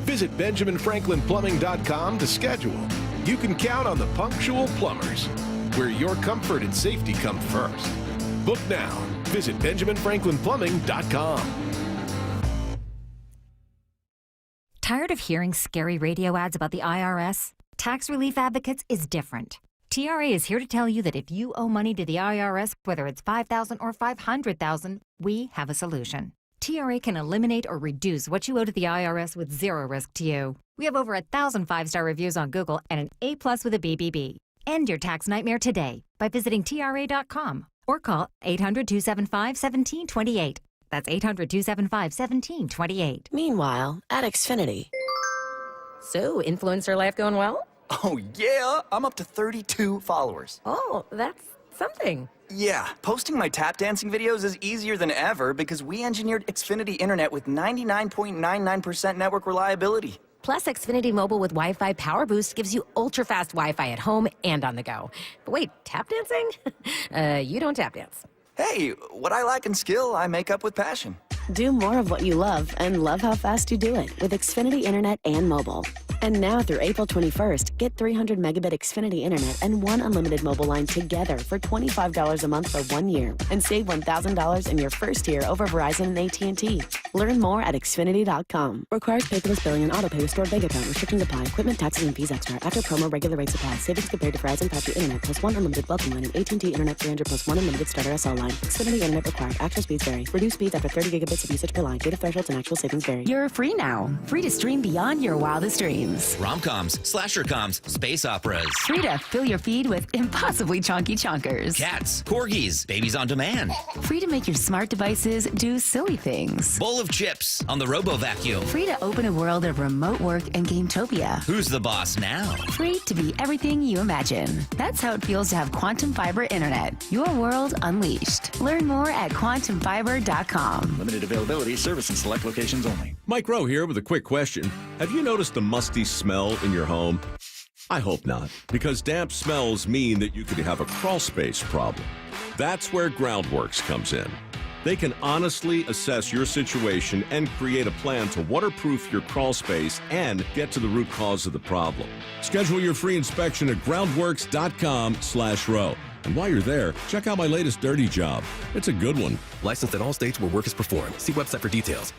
Visit BenjaminFranklinPlumbing.com to schedule. You can count on the punctual plumbers, where your comfort and safety come first. Book now. Visit BenjaminFranklinPlumbing.com. Tired of hearing scary radio ads about the IRS? Tax Relief Advocates is different. TRA is here to tell you that if you owe money to the IRS, whether it's $5,000 or $500,000, we have a solution. TRA can eliminate or reduce what you owe to the IRS with zero risk to you. We have over 1,000 5-star reviews on Google and an A+ with a BBB. End your tax nightmare today by visiting TRA.com or call 800-275-1728. That's 800-275-1728. Meanwhile, at Xfinity. So, influencer life going well? Oh, yeah. I'm up to 32 followers. Oh, that's something. Yeah, posting my tap dancing videos is easier than ever because we engineered Xfinity Internet with 99.99% network reliability. Plus, Xfinity Mobile with Wi-Fi Power Boost gives you ultra-fast Wi-Fi at home and on the go. But wait, tap dancing? You don't tap dance. Hey, what I lack in skill, I make up with passion. Do more of what you love and love how fast you do it with Xfinity Internet and mobile. And now through April 21st, get 300 megabit Xfinity Internet and 1 unlimited mobile line together for $25 a month for 1 year. And save $1,000 in your first year over Verizon and AT&T. Learn more at Xfinity.com. Requires paperless billing and auto pay with stored bank account. Restrictions apply. Equipment, taxes, and fees extra. After promo, regular rates apply. Savings compared to Verizon 5G Internet plus 1 unlimited welcome line and AT&T Internet 300 plus 1 unlimited starter SL line. Xfinity Internet required. Actual speeds vary. Reduced speeds after 30 gigabits of usage per line. Data thresholds and actual savings vary. You're free now. Free to stream beyond your wildest dreams. Rom-coms, slasher-coms, space operas. Free to fill your feed with impossibly chonky chonkers. Cats, corgis, babies on demand. Free to make your smart devices do silly things. Bowl of chips on the Robo-Vacuum. Free to open a world of remote work and Gametopia. Who's the boss now? Free to be everything you imagine. That's how it feels to have Quantum Fiber Internet. Your world unleashed. Learn more at quantumfiber.com. Limited availability, service in select locations only. Mike Rowe here with a quick question. Have you noticed the musty smell in your home? I hope not, because damp smells mean that you could have a crawl space problem. That's where Groundworks comes in. They can honestly assess your situation and create a plan to waterproof your crawl space and get to the root cause of the problem. Schedule your free inspection at groundworks.com/row. And while you're there, check out my latest dirty job. It's a good one. Licensed in all states where work is performed. See website for details.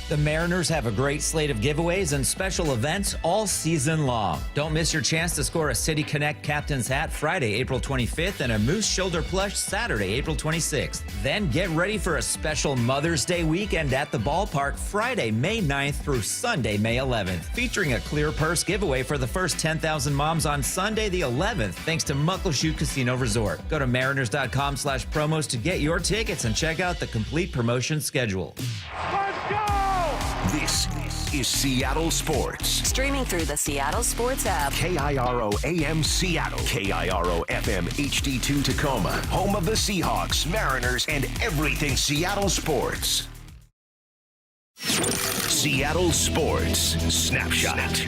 The Mariners have a great slate of giveaways and special events all season long. Don't miss your chance to score a City Connect captain's hat Friday, April 25th, and a Moose shoulder plush Saturday, April 26th. Then get ready for a special Mother's Day weekend at the ballpark Friday, May 9th through Sunday, May 11th, featuring a clear purse giveaway for the first 10,000 moms on Sunday the 11th, thanks to Muckleshoot Casino Resort. Go to mariners.com/promos to get your tickets and check out the complete promotion schedule. This is Seattle Sports. Streaming through the Seattle Sports app. KIRO AM Seattle. KIRO FM HD2 Tacoma. Home of the Seahawks, Mariners, and everything Seattle sports. Seattle Sports Snapshot.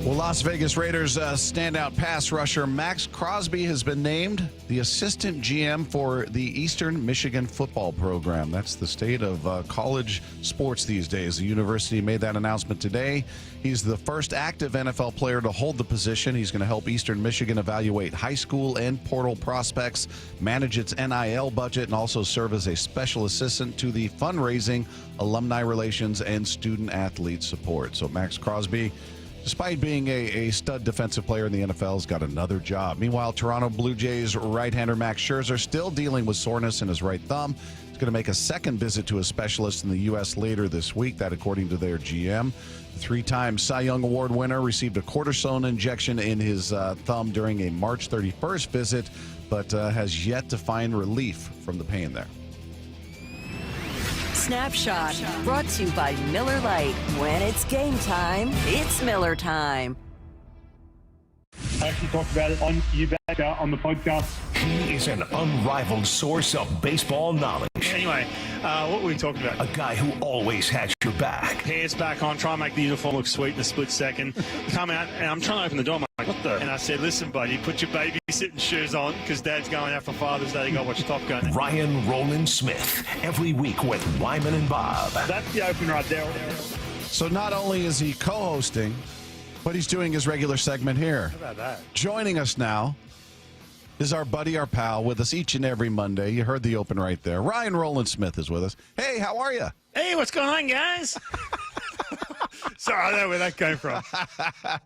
Well, Las Vegas Raiders standout pass rusher Max Crosby has been named the assistant GM for the Eastern Michigan football program. That's the state of college sports these days. The university made that announcement today. He's the first active NFL player to hold the position. He's going to help Eastern Michigan evaluate high school and portal prospects, manage its NIL budget, and also serve as a special assistant to the fundraising, alumni relations, and student-athlete support. So Max Crosby, despite being a stud defensive player in the NFL, has got another job. Meanwhile, Toronto Blue Jays right-hander Max Scherzer still dealing with soreness in his right thumb. He's going to make a second visit to a specialist in the U.S. later this week, that according to their GM. The three-time Cy Young Award winner received a cortisone injection in his thumb during a March 31st visit, but has yet to find relief from the pain there. Snapshot, brought to you by Miller Lite. When it's game time, it's Miller time. I actually talked about it on You Betcha on the podcast. He is an unrivaled source of baseball knowledge. Anyway, what were we talking about? A guy who always has your back. Pants back on, try and make the uniform look sweet in a split second. Come out, and I'm trying to open the door. I'm like, what the? And I said, listen, buddy, put your babysitting shoes on, because Dad's going out for Father's Day. You got to watch Top Gun. Ryan Roland Smith, every week with Wyman and Bob. That's the open right there. So not only is he co-hosting, but he's doing his regular segment here. How about that? Joining us now is our buddy, our pal, with us each and every Monday. You heard the open right there. Ryan Roland Smith is with us. Hey, how are you? Hey, what's going on, guys? Sorry, I don't know where that came from.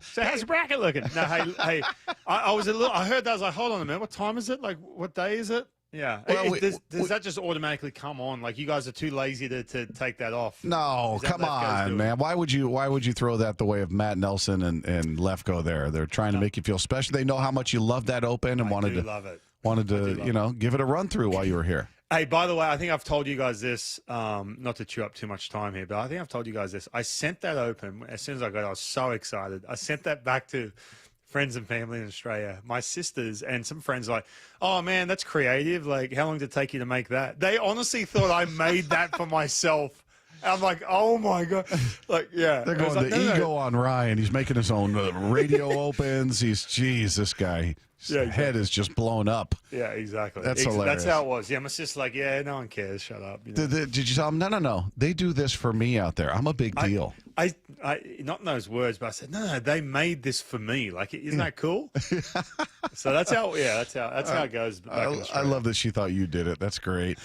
So how's the bracket looking? No, hey, I was a little. I heard that. I was like, hold on a minute. What time is it? Like, what day is it? Yeah. Well, does that just automatically come on? Like, you guys are too lazy to take that off? No, come on, man. Why would you throw that the way of Matt Nelson and Lefko there? They're trying to make you feel special. They know how much you love that open and wanted to give it a run through while you were here. Hey, by the way, I think I've told you guys this, not to chew up too much time here, but I think I've told you guys this. I sent that open as soon as I got it. I was so excited. I sent that back to friends and family in Australia. My sisters and some friends are like, oh, man, that's creative. Like, how long did it take you to make that? They honestly thought I made that for myself. And I'm like, oh, my God. Like, yeah. They're going ego on Ryan. He's making his own radio opens. Geez, this guy. His head is just blown up. Yeah, exactly. That's hilarious. That's how it was. Yeah, my sister's like, yeah, no one cares. Shut up. You know? Did you tell him, no, they do this for me out there. I'm a big deal. I not in those words, but I said, no, they made this for me. Like, isn't that cool? So that's how it goes. I love that she thought you did it. That's great.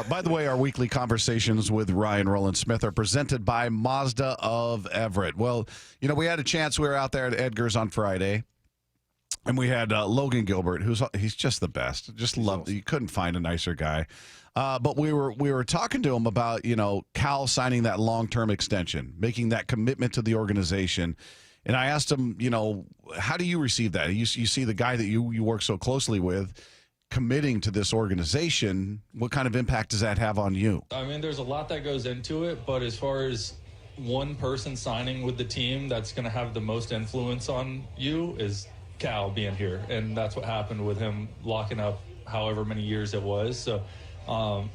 By the way, our weekly conversations with Ryan Roland Smith are presented by Mazda of Everett. Well, we had a chance. We were out there at Edgar's on Friday. And we had Logan Gillbert, he's just the best. Just loved it. You couldn't find a nicer guy. But we were talking to him about, Cal signing that long-term extension, making that commitment to the organization. And I asked him, how do you receive that? You see the guy that you work so closely with committing to this organization. What kind of impact does that have on you? I mean, there's a lot that goes into it, but as far as one person signing with the team that's going to have the most influence on you is Cal being here, and that's what happened with him locking up however many years it was. So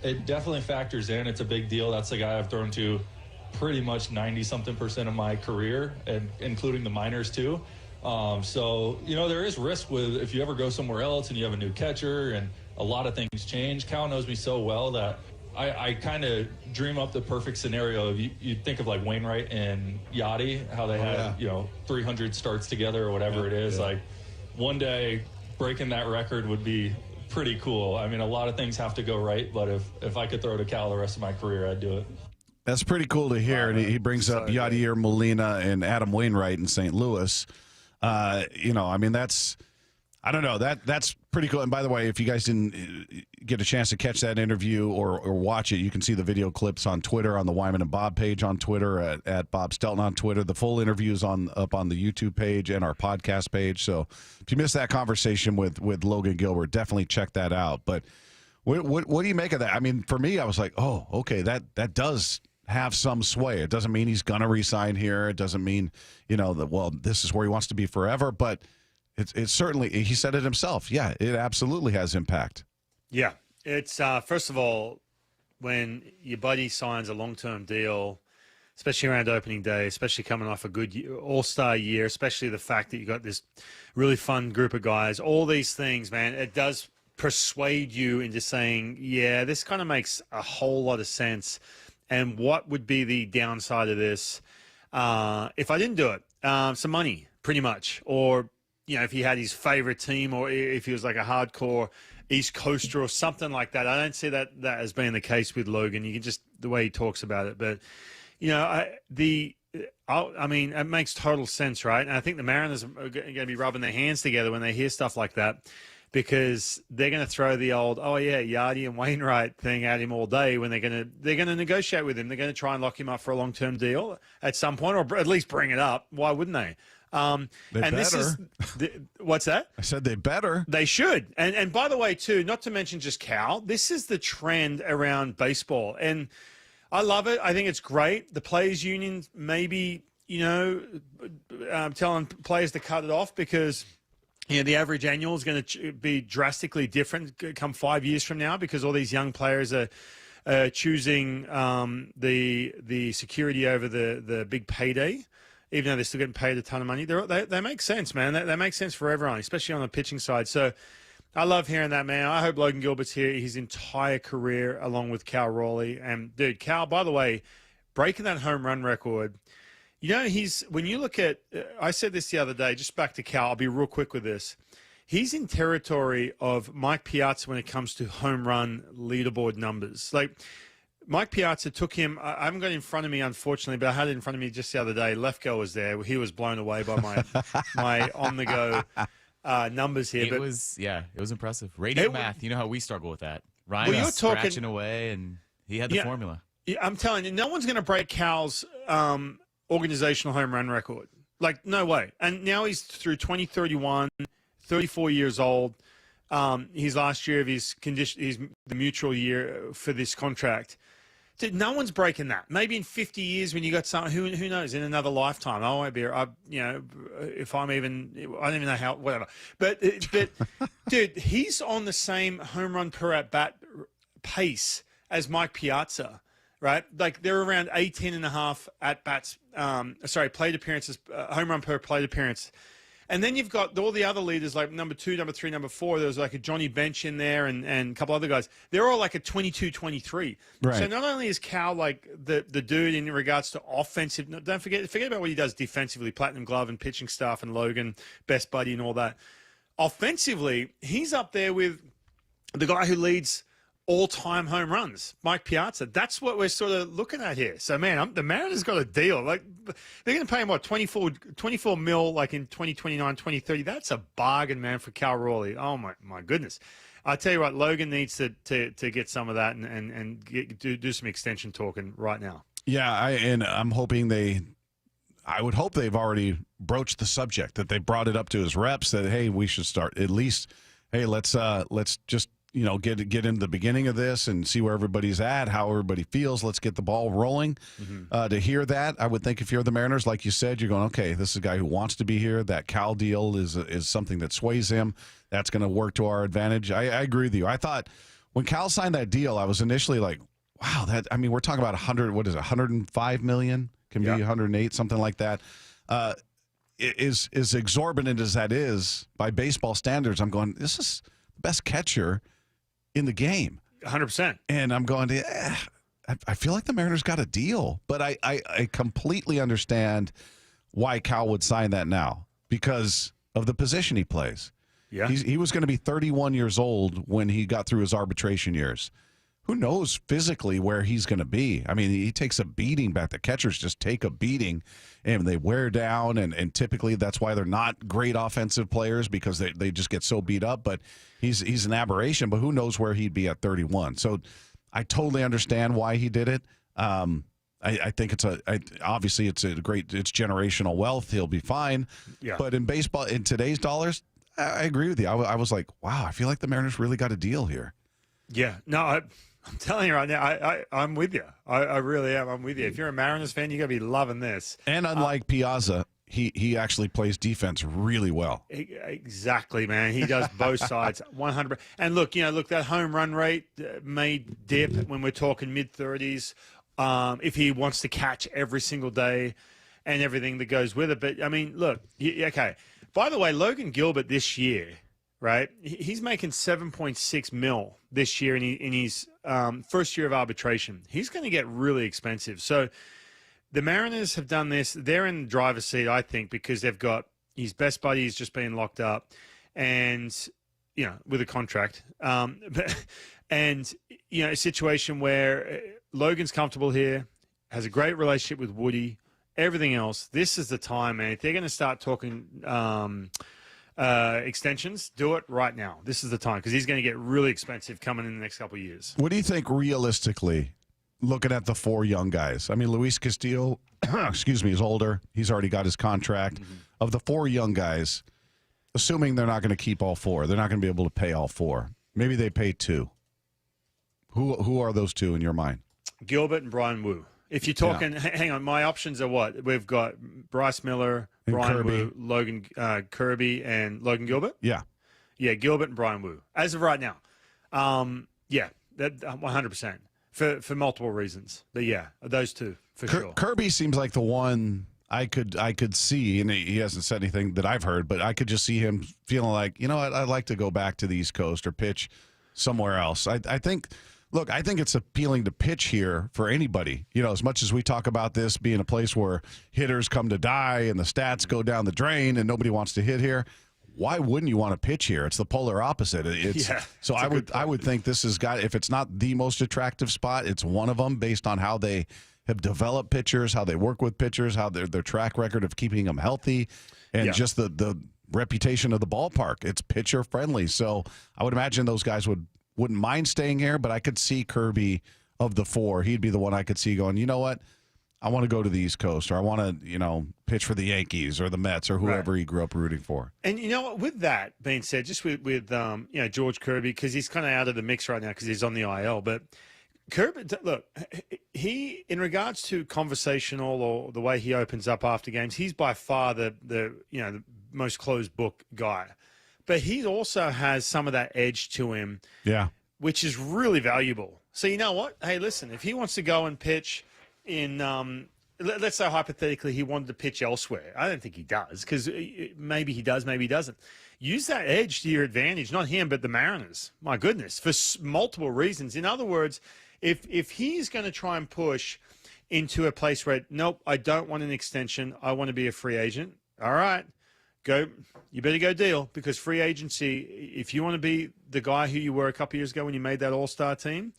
it definitely factors in. It's a big deal. That's the guy I've thrown to pretty much 90-something% of my career, and including the minors too. So there is risk with if you ever go somewhere else and you have a new catcher and a lot of things change. Cal knows me so well that I kind of dream up the perfect scenario of you think of like Wainwright and Yachty, how they had 300 starts together or whatever it is. Like one day breaking that record would be pretty cool. I mean, a lot of things have to go right, but if I could throw to Cal the rest of my career, I'd do it. That's pretty cool to hear. And he brings up Yadier Molina and Adam Wainwright in St. Louis. I mean, I don't know. That's pretty cool. And by the way, if you guys didn't get a chance to catch that interview or watch it, you can see the video clips on Twitter, on the Wyman and Bob page on Twitter, at Bob Stelton on Twitter. The full interview is up on the YouTube page and our podcast page. So if you missed that conversation with Logan Gillbert, definitely check that out. But what do you make of that? I mean, for me, I was like, oh, okay, that does have some sway. It doesn't mean he's going to resign here. It doesn't mean, this is where he wants to be forever. But it's certainly, he said it himself. Yeah, it absolutely has impact. Yeah. It's, first of all, when your buddy signs a long-term deal, especially around opening day, especially coming off a good all-star year, especially the fact that you got this really fun group of guys, all these things, man, it does persuade you into saying, yeah, this kind of makes a whole lot of sense. And what would be the downside of this if I didn't do it? Some money, pretty much. Or, if he had his favorite team, or if he was like a hardcore East Coaster or something like that. I don't see that as being the case with Logan. You can just, the way he talks about it. But, I mean, it makes total sense, right? And I think the Mariners are going to be rubbing their hands together when they hear stuff like that, because they're going to throw the old, Yachty and Wainwright thing at him all day when they're going to negotiate with him. They're going to try and lock him up for a long-term deal at some point, or at least bring it up. Why wouldn't they? They better. What's that? I said they better. They should. And by the way, too, not to mention just Cal, this is the trend around baseball. And I love it. I think it's great. The players' union maybe, telling players to cut it off because the average annual is going to be drastically different come 5 years from now, because all these young players are choosing the security over the big payday, even though they're still getting paid a ton of money. They make sense, man. They make sense for everyone, especially on the pitching side. So I love hearing that, man. I hope Logan Gilbert's here his entire career along with Cal Raleigh. And, dude, Cal, by the way, breaking that home run record, when you look at, I said this the other day, just back to Cal, I'll be real quick with this. He's in territory of Mike Piazza when it comes to home run leaderboard numbers. Like, Mike Piazza took him, I haven't got it in front of me, unfortunately, but I had it in front of me just the other day. Lefko was there. He was blown away by my on-the-go numbers here. It was impressive. Radio math, you know how we struggle with that. Ryan was scratching away, and he had the formula. Yeah, I'm telling you, no one's going to break Cal's organizational home run record. Like, no way. And now he's through 2031, 34 years old. His last year of his the mutual year for this contract. Dude, no one's breaking that. Maybe in 50 years when you got someone, who knows, in another lifetime. I won't be, if I'm even, I don't even know how, whatever. But dude, he's on the same home run per at-bat pace as Mike Piazza, right? Like, they're around 18.5 at-bats, plate appearances, home run per plate appearance. And then you've got all the other leaders like number 2, number 3, number 4. There's like a Johnny Bench in there and a couple other guys. They're all like a 22, 23. Right. So not only is Cal like the dude in regards to offensive, don't forget about what he does defensively, platinum glove and pitching stuff, and Logan, best buddy and all that. Offensively, he's up there with the guy who leads all-time home runs, Mike Piazza. That's what we're sort of looking at here. So, man, the Mariners got a deal. Like, they're going to pay him, 24 mil, like in 2029, 2030. That's a bargain, man, for Cal Raleigh. Oh, my goodness. I tell you what, Logan needs to get some of that and do some extension talking right now. Yeah, I'm hoping I would hope they've already broached the subject, that they brought it up to his reps, that, hey, we should start at least, hey, let's just, get into the beginning of this and see where everybody's at, how everybody feels. Let's get the ball rolling. Mm-hmm. To hear that, I would think if you're the Mariners, like you said, you're going, okay, this is a guy who wants to be here. That Cal deal is something that sways him. That's going to work to our advantage. I agree with you. I thought when Cal signed that deal, I was initially like, wow, we're talking about 105 million, can be 108, something like that. Is exorbitant as that is by baseball standards. I'm going, this is the best catcher in the game. 100%. And I'm going to, I feel like the Mariners got a deal, but I completely understand why Cal would sign that now because of the position he plays. Yeah. He was going to be 31 years old when he got through his arbitration years. Who knows physically where he's going to be? I mean, he takes a beating back. The catchers just take a beating, and they wear down, and typically that's why they're not great offensive players because they just get so beat up. But he's an aberration, but who knows where he'd be at 31. So I totally understand why he did it. I think obviously it's generational wealth. He'll be fine. Yeah. But in baseball, in today's dollars, I agree with you. I was like, wow, I feel like the Mariners really got a deal here. Yeah. No, I'm telling you right now, I'm with you. I really am. I'm with you. If you're a Mariners fan, you got to be loving this. And unlike Piazza, he actually plays defense really well. Exactly, man. He does both sides 100%. And look, that home run rate may dip when we're talking mid-30s if he wants to catch every single day and everything that goes with it. But, I mean, look, okay. By the way, Logan Gillbert this year, right, he's making $7.6 million this year in his first year of arbitration. He's going to get really expensive. So the Mariners have done this. They're in the driver's seat, I think, because they've got his best buddy is just being locked up and, with a contract. And, a situation where Logan's comfortable here, has a great relationship with Woody, everything else. This is the time, man. If they're going to start talking extensions, do it right now. This is the time because he's going to get really expensive coming in the next couple of years. What do you think realistically, looking at the four young guys? I mean, Luis Castillo, is older. He's already got his contract. Mm-hmm. Of the four young guys, assuming they're not going to keep all four, they're not going to be able to pay all four. Maybe they pay two. Who are those two in your mind? Gilbert and Brian Wu. If you're talking, hang on, my options are what? We've got Bryce Miller, and Brian Kirby. Wu, Logan Kirby, and Logan Gilbert? Yeah. Yeah, Gilbert and Brian Wu. As of right now. Yeah, that 100% for multiple reasons. But yeah, those two for sure. Kirby seems like the one I could see, and he hasn't said anything that I've heard, but I could just see him feeling like, I'd like to go back to the East Coast or pitch somewhere else. I think it's appealing to pitch here for anybody. As much as we talk about this being a place where hitters come to die and the stats go down the drain and nobody wants to hit here, why wouldn't you want to pitch here? It's the polar opposite. So I would think this has got, if it's not the most attractive spot, it's one of them based on how they have developed pitchers, how they work with pitchers, how their track record of keeping them healthy, and just the reputation of the ballpark. It's pitcher friendly. So I would imagine those guys wouldn't mind staying here, but I could see Kirby of the four. He'd be the one I could see going, you know what? I want to go to the East Coast, or I want to, pitch for the Yankees or the Mets or whoever he grew up rooting for. And you know what? With that being said, just with George Kirby, because he's kind of out of the mix right now because he's on the IL. But Kirby, look, he in regards to conversational or the way he opens up after games, he's by far the most closed book guy. But he also has some of that edge to him, which is really valuable. So you know what? Hey, listen, if he wants to go and pitch in, let's say hypothetically he wanted to pitch elsewhere. I don't think he does because maybe he does, maybe he doesn't. Use that edge to your advantage, not him, but the Mariners. My goodness, for multiple reasons. In other words, if he's going to try and push into a place where, nope, I don't want an extension, I want to be a free agent, all right. You better go deal because free agency, if you want to be the guy who you were a couple years ago when you made that all-star team,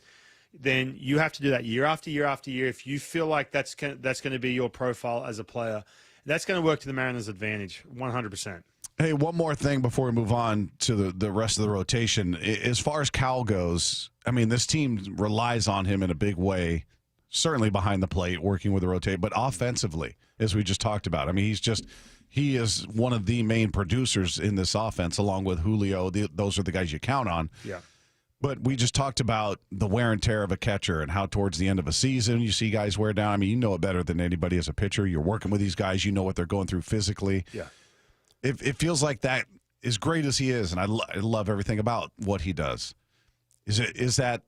then you have to do that year after year after year. If you feel like that's going to be your profile as a player, that's going to work to the Mariners' advantage, 100%. Hey, one more thing before we move on to the rest of the rotation. As far as Cal goes, I mean, this team relies on him in a big way, certainly behind the plate, working with the rotate, but offensively, as we just talked about. I mean, he is one of the main producers in this offense, along with Julio. Those are the guys you count on. Yeah. But we just talked about the wear and tear of a catcher and how towards the end of a season you see guys wear down. I mean, you know it better than anybody as a pitcher. You're working with these guys. You know what they're going through physically. Yeah. It feels like that, as great as he is, and I love everything about what he does, is that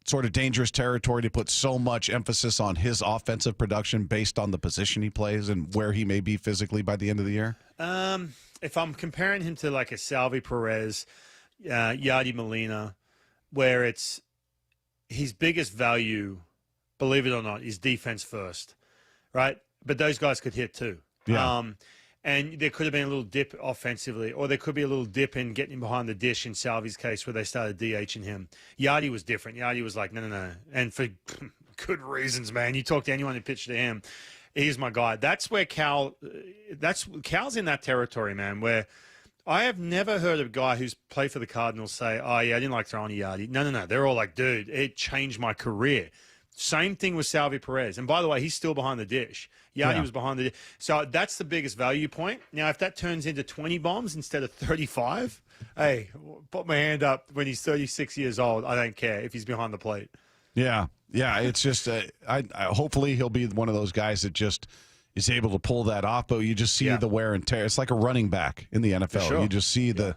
sort of dangerous territory to put so much emphasis on his offensive production based on the position he plays and where he may be physically by the end of the year? If I'm comparing him to like a Salvi Perez, Yadi Molina, where it's his biggest value, believe it or not, is defense first, right? But those guys could hit too. Yeah. And there could have been a little dip offensively, or there could be a little dip in getting him behind the dish in Salvi's case where they started DHing him. Yardy was different. Yardy was like, no. And for good reasons, man. You talk to anyone who pitched to him, he's my guy. That's where Cal's in that territory, man, where I have never heard of a guy who's played for the Cardinals say, oh, yeah, I didn't like throwing a Yardy. No. They're all like, dude, it changed my career. Same thing with Salvi Perez. And by the way, he's still behind the dish. Yardy was behind the dish. So that's the biggest value point. Now, if that turns into 20 bombs instead of 35, hey, put my hand up when he's 36 years old. I don't care if he's behind the plate. Yeah. It's just hopefully he'll be one of those guys that just is able to pull that off, but you just see the wear and tear. It's like a running back in the NFL. Sure. You just see the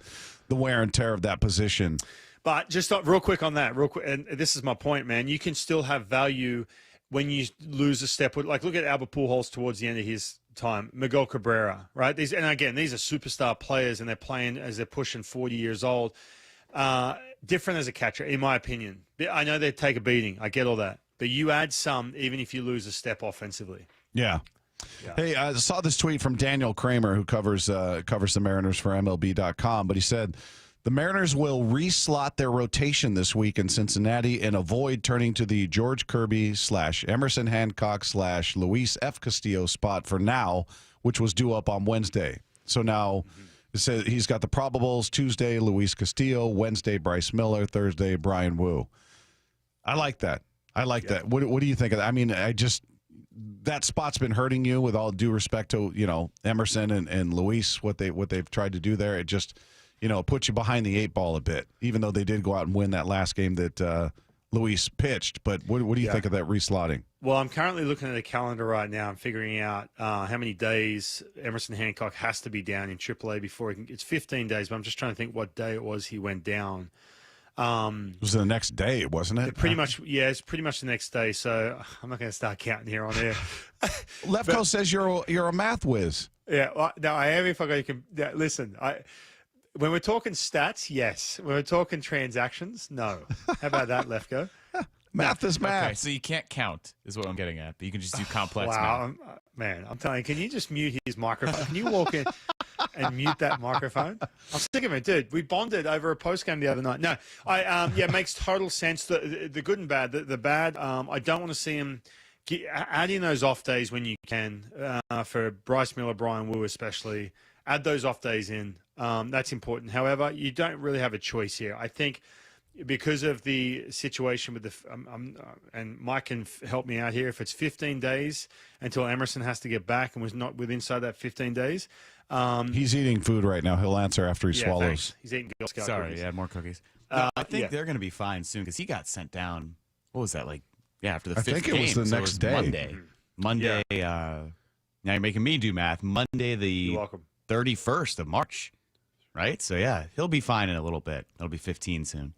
wear and tear of that position. But just real quick on that, and this is my point, man. You can still have value when you lose a step. Like, look at Albert Pujols towards the end of his time. Miguel Cabrera, right? These are superstar players, and they're playing as they're pushing 40 years old. Different as a catcher, in my opinion. I know they take a beating. I get all that. But you add some, even if you lose a step offensively. Yeah. Hey, I saw this tweet from Daniel Kramer, who covers the Mariners for MLB.com, but he said, the Mariners will reslot their rotation this week in Cincinnati and avoid turning to the George Kirby / Emerson Hancock / Luis F. Castillo spot for now, which was due up on Wednesday. So now it says he's got the probables Tuesday, Luis Castillo, Wednesday, Bryce Miller, Thursday, Brian Wu. I like that. That. What do you think of that? I mean, that spot's been hurting you, with all due respect to, Emerson and Luis, what they've tried to do there. It just, put you behind the 8 ball a bit, even though they did go out and win that last game that Luis pitched. But what do you think of that reslotting? Well, I'm currently looking at a calendar right now. I'm figuring out how many days Emerson Hancock has to be down in AAA before he can. It's 15 days, but I'm just trying to think what day it was he went down. It was the next day, wasn't it? Pretty much, yeah. It's pretty much the next day. So I'm not going to start counting here on air. Lefko says you're a math whiz. Yeah, well, no, I am. If I can, listen. When we're talking stats, yes. When we're talking transactions, no. How about that, Lefko? Math is math. Okay, so you can't count, is what I'm getting at. But you can just do complex math. Wow, man, I'm telling you, can you just mute his microphone? Can you walk in and mute that microphone? I'm sick of it, dude. We bonded over a postgame the other night. No, it makes total sense. The good and bad. The bad, I don't want to see him add in those off days when you can, for Bryce Miller, Brian Wu especially. Add those off days in. That's important. However, you don't really have a choice here. I think because of the situation with and Mike can help me out here, if it's 15 days until Emerson has to get back and was not inside that 15 days. He's eating food right now. He'll answer after he swallows. Thanks. He's eating Girl Scout Sorry, cookies. yeah, more cookies. No, I think they're going to be fine soon because he got sent down. What was that, after the 5th game? I think it was the next day. Monday. Now you're making me do math. Monday, the 31st of March, right? So, yeah, he'll be fine in a little bit. It'll be 15 soon.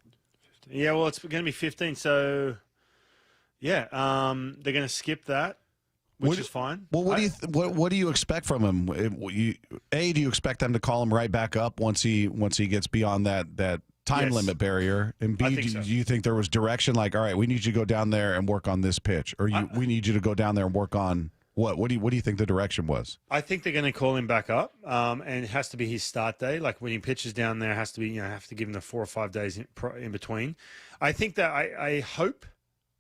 Yeah, well, it's going to be 15. So, yeah, they're going to skip that, which is fine. Well, what do you expect from him? Do you expect them to call him right back up once he gets beyond that time limit barrier? And B, do you think there was direction like, all right, we need you to go down there and work on this pitch, or we need you to go down there and work on what? What do you think the direction was? I think they're going to call him back up, and it has to be his start day. Like when he pitches down there, it has to be have to give him the 4 or 5 days in between. I think that I hope.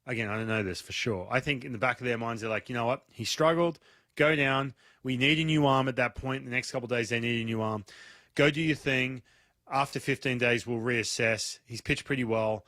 Again, I don't know this for sure. I think in the back of their minds, they're like, you know what? He struggled. Go down. We need a new arm at that point. In the next couple of days, they need a new arm. Go do your thing. After 15 days, we'll reassess. He's pitched pretty well.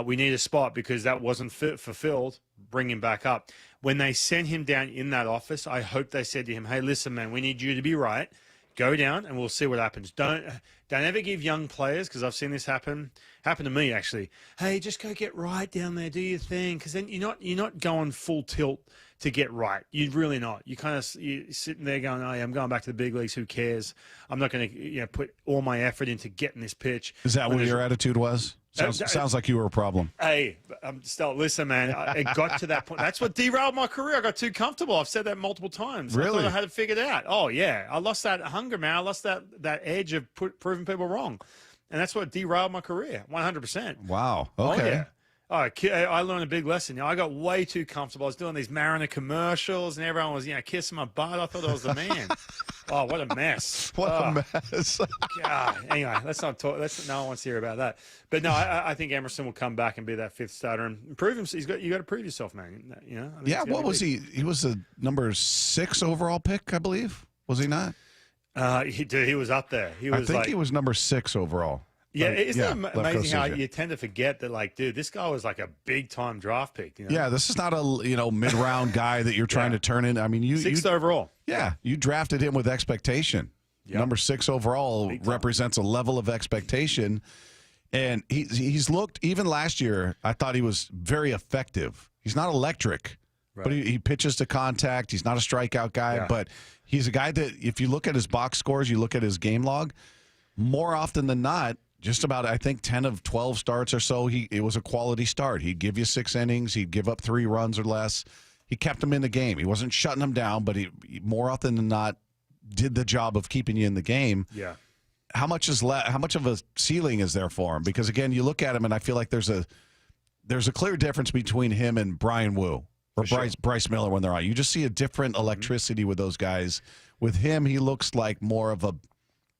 We need a spot because that wasn't fulfilled. Bring him back up. When they sent him down in that office, I hope they said to him, hey, listen, man, we need you to be right. Go down and we'll see what happens. Don't ever give young players, because I've seen this happen to me actually. Hey, just go get right down there, do your thing, because then you're not going full tilt to get right. You're really not. You're sitting there going, oh, yeah, I'm going back to the big leagues. Who cares? I'm not going to put all my effort into getting this pitch. Is that what your attitude was? Sounds like you were a problem. Hey, listen, man. It got to that point. That's what derailed my career. I got too comfortable. I've said that multiple times. Really? I thought I had it figured out. Oh, yeah. I lost that hunger, man. I lost that edge of proving people wrong. And that's what derailed my career, 100%. Wow. Oh, Okay. yeah. I learned a big lesson. You know, I got way too comfortable. I was doing these Mariner commercials, and everyone was, kissing my butt. I thought I was the man. Oh, what a mess! What a mess! God. Anyway, let's not talk. No one wants to hear about that. But no, I think Emerson will come back and be that fifth starter and prove himself. You got to prove yourself, man. You know. Yeah. What was he? He was the number 6 overall pick, I believe. Was he not? He was up there. I think he was number 6 overall. Yeah, isn't it amazing how you you tend to forget that, like, dude, this guy was like a big-time draft pick. You know? Yeah, this is not a mid-round guy that you're trying to turn in. I mean, sixth overall. Yeah, you drafted him with expectation. Yep. Number 6 overall represents a level of expectation, and he's looked, even last year, I thought he was very effective. He's not electric, but he pitches to contact. He's not a strikeout guy, but he's a guy that, if you look at his box scores, you look at his game log, more often than not, just about, I think, 10 of 12 starts or so, it was a quality start. He'd give you 6 innings. He'd give up 3 runs or less. He kept them in the game. He wasn't shutting them down, but he more often than not did the job of keeping you in the game. Yeah. How much of a ceiling is there for him? Because, again, you look at him, and I feel like there's a clear difference between him and Brian Wu or Bryce Miller when they're on. You just see a different electricity with those guys. With him, he looks like more of a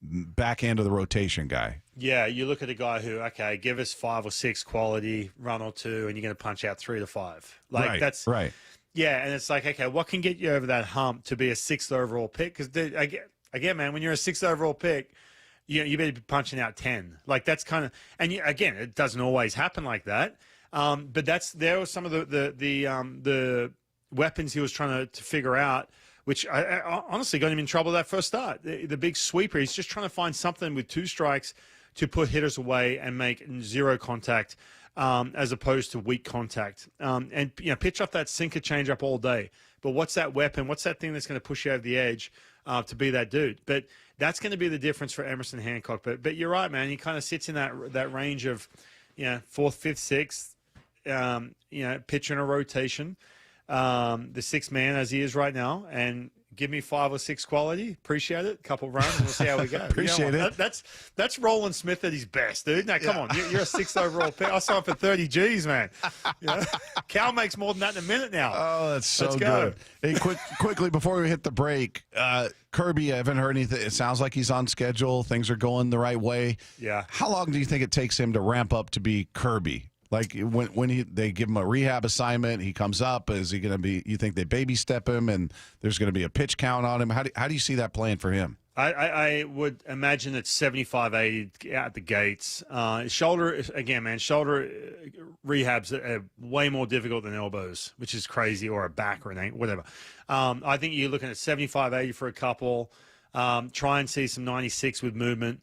back end of the rotation guy. Yeah, you look at a guy who, give us 5 or 6 quality, run or 2, and you're going to punch out 3 to 5. Like that's right. Yeah, and it's like, okay, what can get you over that hump to be a 6th overall pick? Because again, man, when you're a 6th overall pick, you better be punching out 10. Like that's kind of, and again, it doesn't always happen like that. But there were some of the weapons he was trying to figure out, which I honestly got him in trouble that first start. The big sweeper, he's just trying to find something with 2 strikes to put hitters away and make 0 contact, as opposed to weak contact. And pitch off that sinker changeup all day. But what's that weapon? What's that thing that's going to push you over the edge to be that dude? But that's going to be the difference for Emerson Hancock. But you're right, man. He kind of sits in that range of 4th, 5th, 6th. Pitcher in a rotation. The 6th man as he is right now, and give me 5 or 6 quality. Appreciate it. A couple runs, and we'll see how we go. Appreciate it. That's Roland Smith at his best, dude. Now, come on. You're a 6th overall pick. I signed for 30 G's, man. Cal makes more than that in a minute now. Oh, that's so Let's good. go. Hey, quickly before we hit the break, Kirby, I haven't heard anything. It sounds like he's on schedule. Things are going the right way. Yeah. How long do you think it takes him to ramp up to be Kirby? Like when they give him a rehab assignment, he comes up. Is he going to be? You think they baby step him, and there's going to be a pitch count on him? How do you see that playing for him? I would imagine it's 75, 80 out the gates. Shoulder again, man. Shoulder rehabs are way more difficult than elbows, which is crazy, or a back or an ankle, whatever. I think you're looking at 75, 80 for a couple. Try and see some 96 with movement.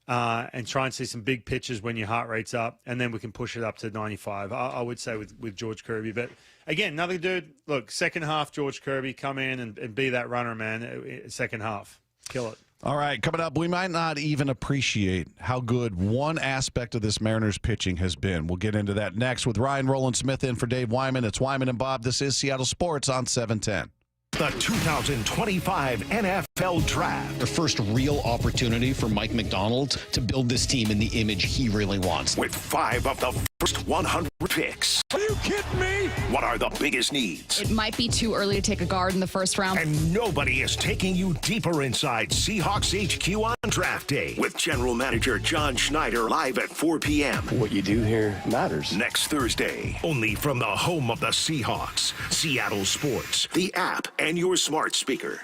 And try and see some big pitches when your heart rate's up, and then we can push it up to 95. I would say with George Kirby. But again, another dude, look, second half, George Kirby, come in and be that runner, man. Second half. Kill it. All right, coming up, we might not even appreciate how good one aspect of this Mariners pitching has been. We'll get into that next with Ryan Roland Smith in for Dave Wyman. It's Wyman and Bob. This is Seattle Sports on 710. The 2025 NFL Draft. The first real opportunity for Mike McDonald to build this team in the image he really wants. With 5 of the first 100 picks. Are you kidding me? What are the biggest needs? It might be too early to take a guard in the first round. And nobody is taking you deeper inside Seahawks HQ on Draft Day with General Manager John Schneider live at 4 p.m. What you do here matters. Next Thursday, only from the home of the Seahawks, Seattle Sports, the app, and your smart speaker.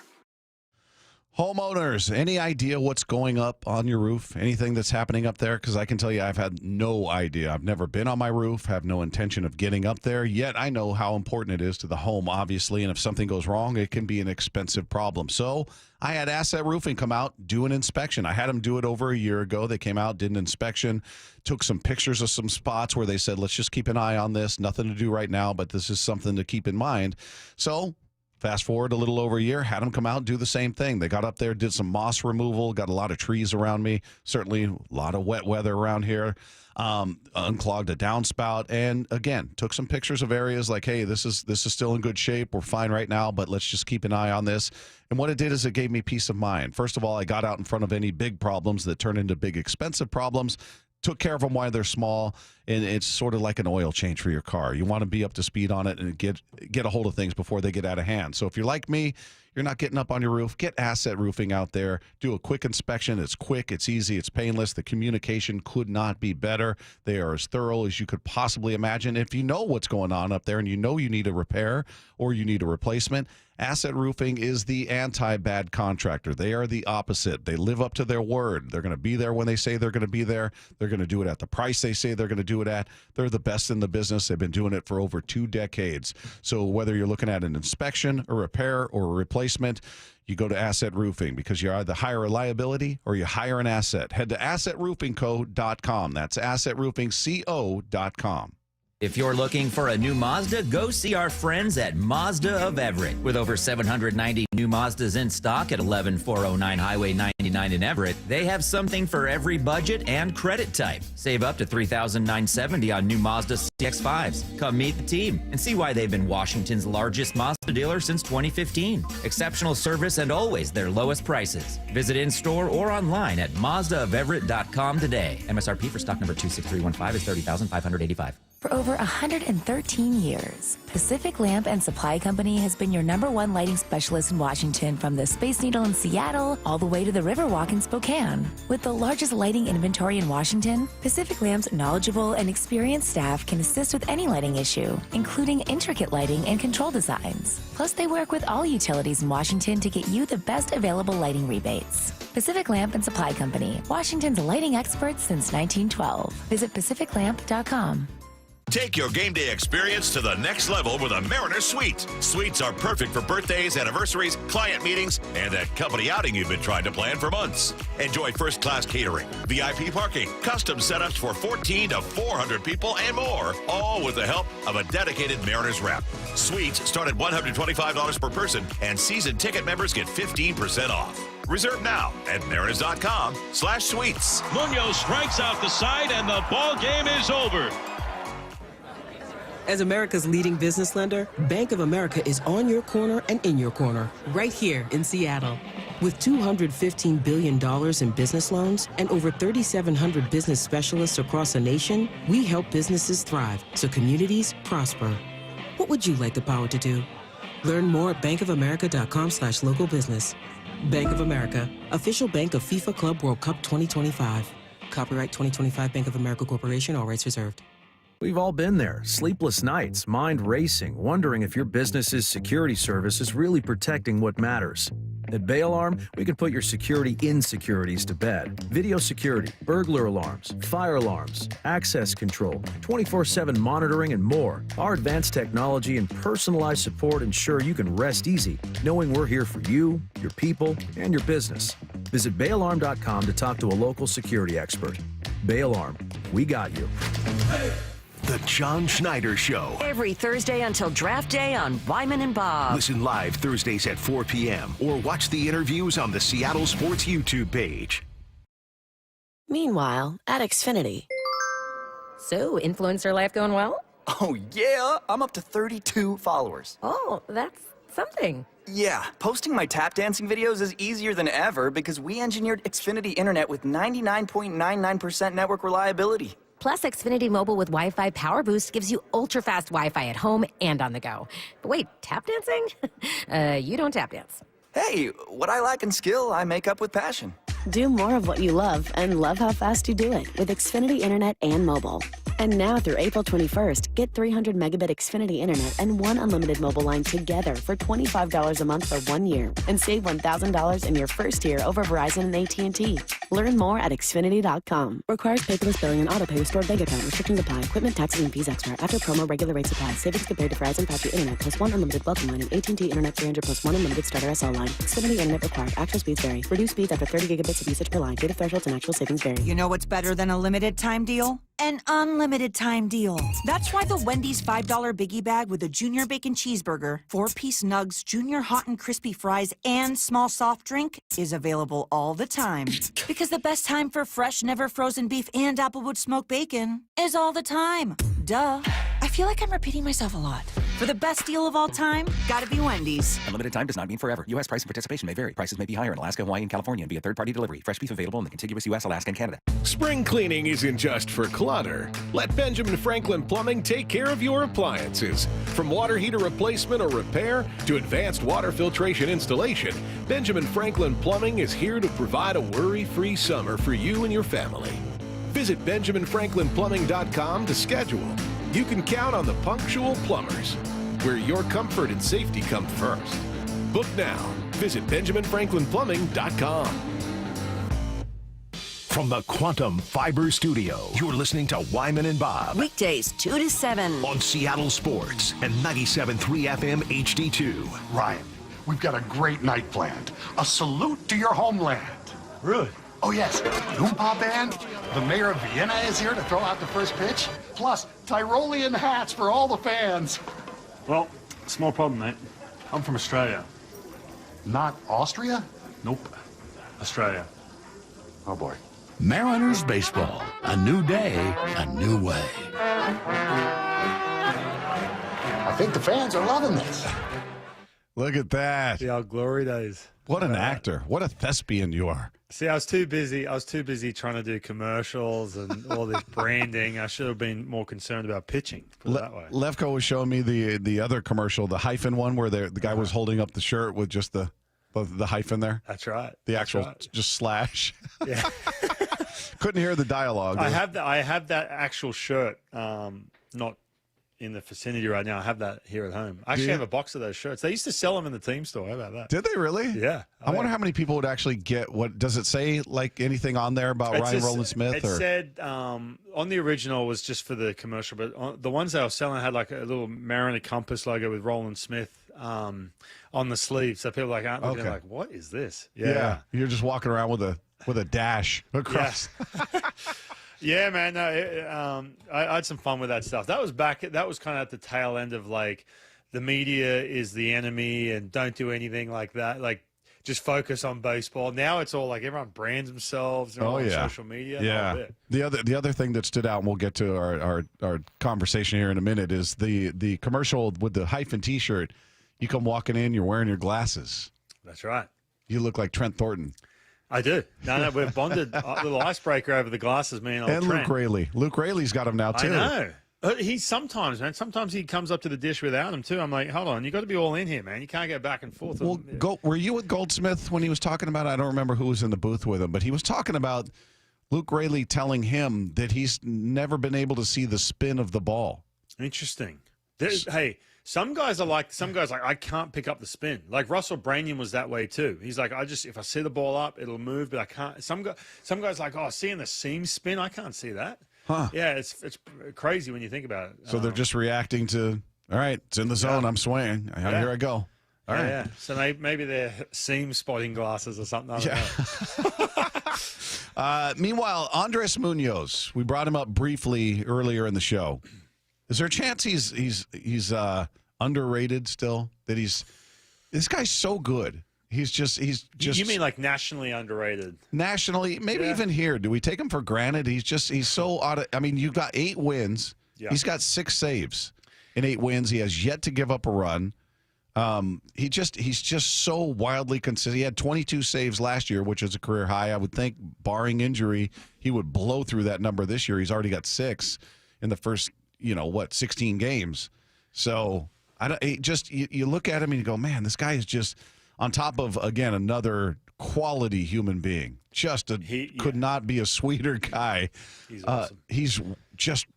Homeowners, any idea what's going up on your roof? Anything that's happening up there? Because I can tell you I've had no idea. I've never been on my roof, have no intention of getting up there, yet I know how important it is to the home, obviously, and if something goes wrong, it can be an expensive problem. So I had Asset Roofing come out, do an inspection. I had them do it over a year ago. They came out, did an inspection, took some pictures of some spots where they said, let's just keep an eye on this. Nothing to do right now, but this is something to keep in mind. So Fast forward a little over a year, had them come out and do the same thing. They got up there, did some moss removal, got a lot of trees around me, certainly a lot of wet weather around here, unclogged a downspout, and again, took some pictures of areas like, hey, this is still in good shape. We're fine right now, but let's just keep an eye on this. And what it did is it gave me peace of mind. First of all, I got out in front of any big problems that turn into big expensive problems. Took care of them while they're small, and it's sort of like an oil change for your car. You want to be up to speed on it and get a hold of things before they get out of hand. So if you're like me, you're not getting up on your roof, get Asset Roofing out there. Do a quick inspection. It's quick, it's easy, it's painless. The communication could not be better. They are as thorough as you could possibly imagine. If you know what's going on up there and you know you need a repair or you need a replacement, Asset Roofing is the anti-bad contractor. They are the opposite. They live up to their word. They're going to be there when they say they're going to be there. They're going to do it at the price they say they're going to do it at. They're the best in the business. They've been doing it for over 2 decades. So whether you're looking at an inspection, a repair, or a replacement, you go to Asset Roofing because you either hire reliability or you hire an asset. Head to assetroofingco.com. That's assetroofingco.com. If you're looking for a new Mazda, go see our friends at Mazda of Everett. With over 790 new Mazdas in stock at 11409 Highway 99 in Everett, they have something for every budget and credit type. Save up to $3,970 on new Mazda CX-5s. Come meet the team and see why they've been Washington's largest Mazda dealer since 2015. Exceptional service and always their lowest prices. Visit in-store or online at MazdaofEverett.com today. MSRP for stock number 26315 is $30,585. For over 113 years, Pacific Lamp and Supply Company has been your #1 lighting specialist in Washington, from the Space Needle in Seattle all the way to the Riverwalk in Spokane. With the largest lighting inventory in Washington, Pacific Lamp's knowledgeable and experienced staff can assist with any lighting issue, including intricate lighting and control designs. Plus, they work with all utilities in Washington to get you the best available lighting rebates. Pacific Lamp and Supply Company, Washington's lighting experts since 1912. Visit pacificlamp.com. Take your game day experience to the next level with a Mariner Suite. Suites are perfect for birthdays, anniversaries, client meetings, and that company outing you've been trying to plan for months. Enjoy first-class catering, VIP parking, custom setups for 14 to 400 people, and more, all with the help of a dedicated Mariners rep. Suites start at $125 per person, and season ticket members get 15% off. Reserve now at mariners.com/suites. Munoz strikes out the side, and the ball game is over. As America's leading business lender, Bank of America is on your corner and in your corner, right here in Seattle. With $215 billion in business loans and over 3,700 business specialists across the nation, we help businesses thrive so communities prosper. What would you like the power to do? Learn more at bankofamerica.com/local business. Bank of America, official bank of FIFA Club World Cup 2025. Copyright 2025 Bank of America Corporation, all rights reserved. We've all been there. Sleepless nights, mind racing, wondering if your business's security service is really protecting what matters. At Bay Alarm, we can put your security insecurities to bed. Video security, burglar alarms, fire alarms, access control, 24/7 monitoring, and more. Our advanced technology and personalized support ensure you can rest easy, knowing we're here for you, your people, and your business. Visit bayalarm.com to talk to a local security expert. Bay Alarm, we got you. The John Schneider Show. Every Thursday until draft day on Wyman and Bob. Listen live Thursdays at 4 p.m. or watch the interviews on the Seattle Sports YouTube page. Meanwhile, at Xfinity. So, influencer life going well? Oh, yeah. I'm up to 32 followers. Oh, that's something. Yeah, posting my tap dancing videos is easier than ever because we engineered Xfinity Internet with 99.99% network reliability. Plus, Xfinity Mobile with Wi-Fi Power Boost gives you ultra-fast Wi-Fi at home and on the go. But wait, tap dancing? You don't tap dance. Hey, what I lack in skill, I make up with passion. Do more of what you love and love how fast you do it with Xfinity Internet and mobile. And now through April 21st, get 300 megabit Xfinity Internet and 1 unlimited mobile line together for $25 a month for 1 year and save $1,000 in your first year over Verizon and AT&T. Learn more at Xfinity.com. Requires paperless billing and autopay with stored bank account. Restrictions apply. Equipment, taxes, and fees extra. After promo, regular rates apply. Savings compared to Verizon 5G Internet plus 1 unlimited welcome line and AT&T Internet 300 plus 1 unlimited starter SL line. Xfinity Internet required. Actual speeds vary. Reduced speeds after 30 gigabits of usage per line. Data thresholds and actual savings vary. You know what's better than a limited time deal? an unlimited time deal. That's why the Wendy's $5 Biggie Bag with a Junior Bacon Cheeseburger, 4-piece nugs, Junior Hot and Crispy Fries, and small soft drink is available all the time. Because the best time for fresh, never frozen beef and Applewood smoked bacon is all the time. Duh. I feel like I'm repeating myself a lot. For the best deal of all time, gotta be Wendy's. Unlimited time does not mean forever. U.S. price and participation may vary. Prices may be higher in Alaska, Hawaii, and California and via third-party delivery. Fresh beef available in the contiguous U.S., Alaska, and Canada. Spring cleaning isn't just for clutter. Let Benjamin Franklin Plumbing take care of your appliances. From water heater replacement or repair to advanced water filtration installation, Benjamin Franklin Plumbing is here to provide a worry-free summer for you and your family. Visit BenjaminFranklinPlumbing.com to schedule. You can count on the punctual plumbers, where your comfort and safety come first. Book now. Visit BenjaminFranklinPlumbing.com. From the Quantum Fiber Studio, you're listening to Wyman and Bob. Weekdays, 2 to 7. On Seattle Sports and 97.3 FM HD2. Ryan, we've got a great night planned. A salute to your homeland. Really? Oh, yes. Oompa Band. The mayor of Vienna is here to throw out the first pitch. Plus, Tyrolean hats for all the fans. Well, small problem, mate. I'm from Australia. Not Austria? Nope. Australia. Oh, boy. Mariners baseball. A new day, a new way. I think the fans are loving this. Look at that. The old glory days. What an actor. What a thespian you are. See, I was too busy trying to do commercials and all this branding. I should have been more concerned about pitching, put it that way. Lefko was showing me the other commercial, the hyphen one, where the guy was holding up the shirt with just the hyphen there. That's right. The actual just slash. Yeah. Couldn't hear the dialogue. I have that actual shirt, not in the vicinity right now. I have that here at home. I actually have a box of those shirts. They used to sell them in the team store. How about that? Did they really? Yeah. I wonder how many people would actually get what. Does it say like anything on there about Ryan Rowland-Smith? It said on the original was just for the commercial, but the ones they were selling had like a little Mariner Compass logo with Rowland-Smith on the sleeve. So people aren't looking like, what is this? Yeah. You're just walking around with a dash across. Yeah. Yeah, man. No, I had some fun with that stuff. That was kind of at the tail end of like the media is the enemy and don't do anything like that. Like just focus on baseball. Now it's all like everyone brands themselves. They're all on social media. Yeah. The other thing that stood out, and we'll get to our conversation here in a minute, is the commercial with the hyphen T-shirt. You come walking in, you're wearing your glasses. That's right. You look like Trent Thornton. I do. No, we've bonded a little icebreaker over the glasses, me and old Trent. Luke Raley. Luke Raley's got them now, too. I know. Sometimes he comes up to the dish without them, too. I'm like, hold on, you got to be all in here, man. You can't go back and forth. Well, were you with Goldsmith when he was talking about it? I don't remember who was in the booth with him, but he was talking about Luke Raley telling him that he's never been able to see the spin of the ball. Interesting. Some guys are like, I can't pick up the spin. Like Russell Branyan was that way too. He's like, if I see the ball up, it'll move, but I can't. Some guys like, seeing the seam spin, I can't see that. Huh. Yeah, it's crazy when you think about it. So they're just reacting to, all right, it's in the zone, I'm swinging. Here I go. All right. Yeah. So maybe they're seam spotting glasses or something. I don't know. Meanwhile, Andres Munoz, we brought him up briefly earlier in the show. Is there a chance he's underrated still? That this guy's so good. He's just. You mean like nationally underrated? Nationally, maybe even here. Do we take him for granted? He's so out of. I mean, you've got 8 wins. Yeah. He's got 6 saves in 8 wins. He has yet to give up a run. He's just so wildly consistent. He had 22 saves last year, which is a career high. I would think, barring injury, he would blow through that number this year. He's already got 6 in the first. 16 games. So you look at him and you go, man, this guy is just on top of, again, another quality human being. Could not be a sweeter guy. He's awesome. He's just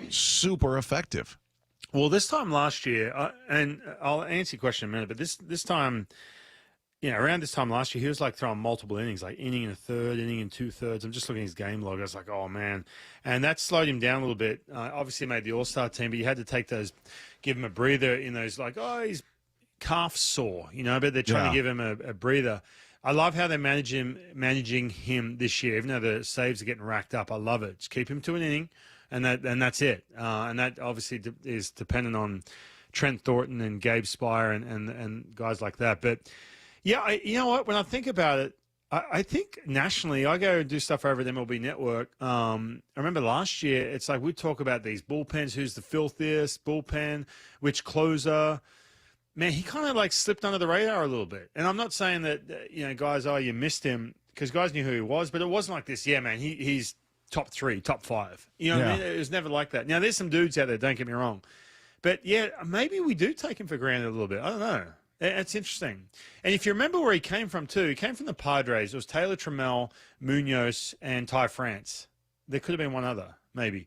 super effective. Well, this time last year, and I'll answer your question in a minute, but this time, around this time last year, he was like throwing multiple innings, like inning and a third, inning and 2/3. I'm just looking at his game log. I was like, oh, man. And that slowed him down a little bit. Obviously made the All-Star team, but you had to give him a breather in those, like, he's calf sore, but they're trying to give him a breather. I love how they're managing him this year, even though the saves are getting racked up. I love it. Just keep him to an inning and that's it. And that obviously is dependent on Trent Thornton and Gabe Spire and guys like that. But yeah, you know what? When I think about it, I think nationally, I go and do stuff over at MLB Network. I remember last year, it's like we talk about these bullpens, who's the filthiest bullpen, which closer. Man, he kind of like slipped under the radar a little bit. And I'm not saying that, guys, you missed him, because guys knew who he was, but it wasn't like this. Yeah, man, he's top 3, top 5. You know what I mean? It was never like that. Now, there's some dudes out there, don't get me wrong. But yeah, maybe we do take him for granted a little bit. I don't know. It's interesting. And if you remember where he came from, too, he came from the Padres. It was Taylor Trammell, Munoz, and Ty France. There could have been one other, maybe.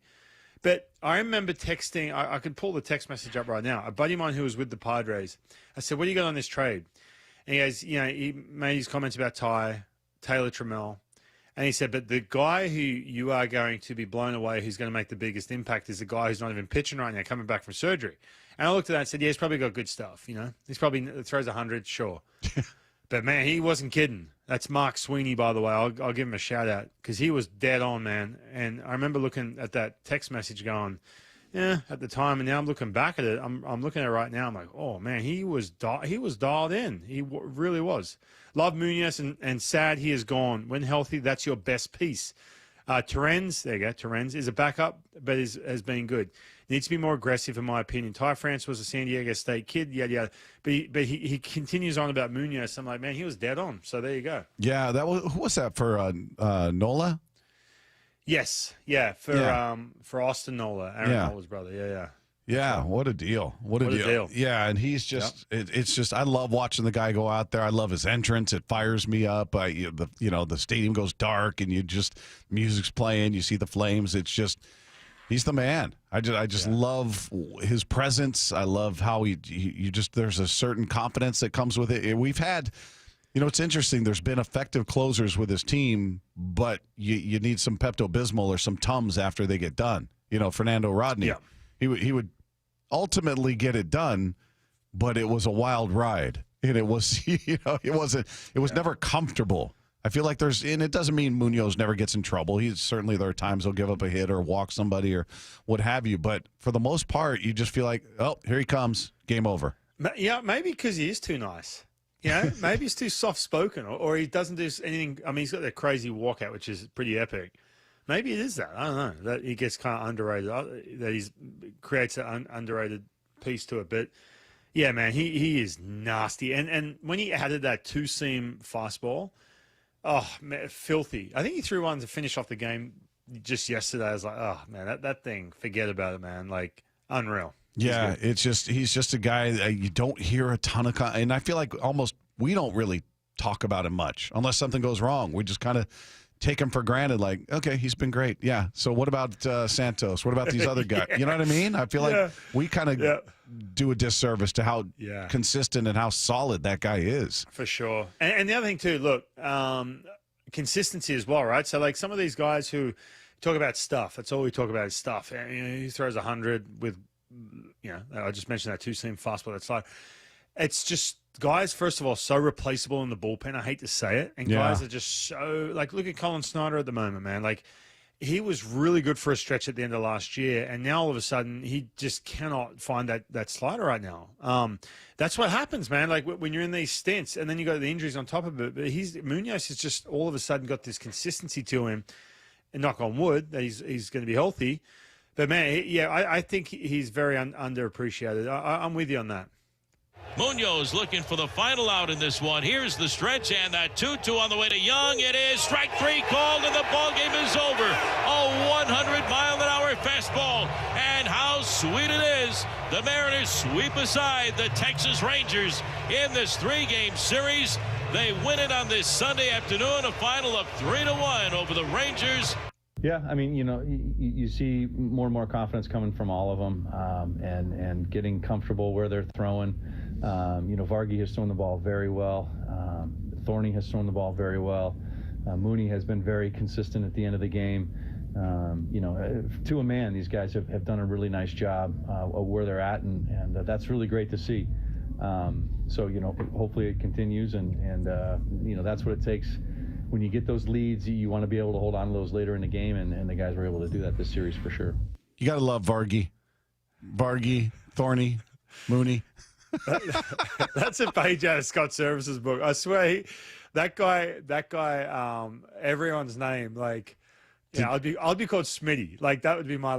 But I remember texting, I could pull the text message up right now, a buddy of mine who was with the Padres. I said, what do you got on this trade? And he goes, he made his comments about Taylor Trammell. And he said, but the guy who you are going to be blown away, who's going to make the biggest impact, is the guy who's not even pitching right now, coming back from surgery. And I looked at that and said, yeah, he's probably got good stuff, He's probably throws 100, sure. But, man, he wasn't kidding. That's Mark Sweeney, by the way. I'll give him a shout-out because he was dead on, man. And I remember looking at that text message going, yeah, at the time, and now I'm looking back at it. I'm looking at it right now. I'm like, oh, man, he was dialed in. He really was. Love Munoz, and sad he is gone. When healthy, that's your best piece. Terrence, there you go. Terrence is a backup, but has been good. Needs to be more aggressive, in my opinion. Ty France was a San Diego State kid, yada. But he continues on about Munoz. I'm like, man, he was dead on. So there you go. Yeah, who was that for Nola? Yes, yeah, for Austin Nola, Aaron Nola's brother. Yeah. Yeah, what a deal. What a deal. Yeah, and he's just it's just I love watching the guy go out there. I love his entrance. It fires me up. The stadium goes dark and music's playing, you see the flames. It's just he's the man. I just love his presence. I love how he there's a certain confidence that comes with it. We've had it's interesting. There's been effective closers with his team, but you need some Pepto-Bismol or some Tums after they get done. Fernando Rodney. Yeah. He would ultimately get it done, but it was a wild ride, and it was it was never comfortable. I feel like and it doesn't mean Munoz never gets in trouble. Certainly there are times he'll give up a hit or walk somebody or what have you, but for the most part, you just feel like, oh, here he comes, game over. Yeah, maybe because he is too nice. Maybe he's too soft-spoken, or he doesn't do anything. I mean, he's got that crazy walkout, which is pretty epic. Maybe it is that. I don't know. That he gets kind of underrated. That he creates an underrated piece to it. But, yeah, man, he is nasty. And when he added that two-seam fastball, oh, man, filthy. I think he threw one to finish off the game just yesterday. I was like, oh, man, that thing, forget about it, man. Like, unreal. Yeah, he's just a guy that you don't hear a ton of, and I feel like almost we don't really talk about him much unless something goes wrong. We just kind of take him for granted, like, okay, he's been great. Yeah. So what about Santos? What about these other guys? You know what I mean? I feel like we kind of do a disservice to how consistent and how solid that guy is. For sure. And the other thing too, look, consistency as well, right? So like some of these guys who talk about stuff, that's all we talk about is stuff. And, he throws 100 with, I just mentioned that two-seam fastball. That's like, it's just guys, first of all, so replaceable in the bullpen. I hate to say it. And guys are just so, like, look at Colin Snyder at the moment, man. Like, he was really good for a stretch at the end of last year. And now all of a sudden, he just cannot find that slider right now. That's what happens, man. Like, when you're in these stints and then you got the injuries on top of it. But Munoz has just all of a sudden got this consistency to him. And knock on wood that he's going to be healthy. But, man, I think he's very underappreciated. I'm with you on that. Munoz looking for the final out in this one. Here's the stretch, and that 2-2 on the way to Young. It is strike 3 called, and the ball game is over. A 100-mile-an-hour fastball, and how sweet it is. The Mariners sweep aside the Texas Rangers in this 3-game series. They win it on this Sunday afternoon, a final of 3-1 over the Rangers. Yeah, I mean, you see more and more confidence coming from all of them, and getting comfortable where they're throwing. Vargy has thrown the ball very well. Thorny has thrown the ball very well. Mooney has been very consistent at the end of the game. To a man, these guys have done a really nice job of where they're at, and that's really great to see. So hopefully it continues, and that's what it takes when you get those leads, you want to be able to hold on to those later in the game, and the guys were able to do that this series for sure. You got to love Vargy, Thorny, Mooney. That's a page out of Scott Service's book. I swear, that guy, everyone's name, like, yeah, I'd be called Smitty. Like that'd be my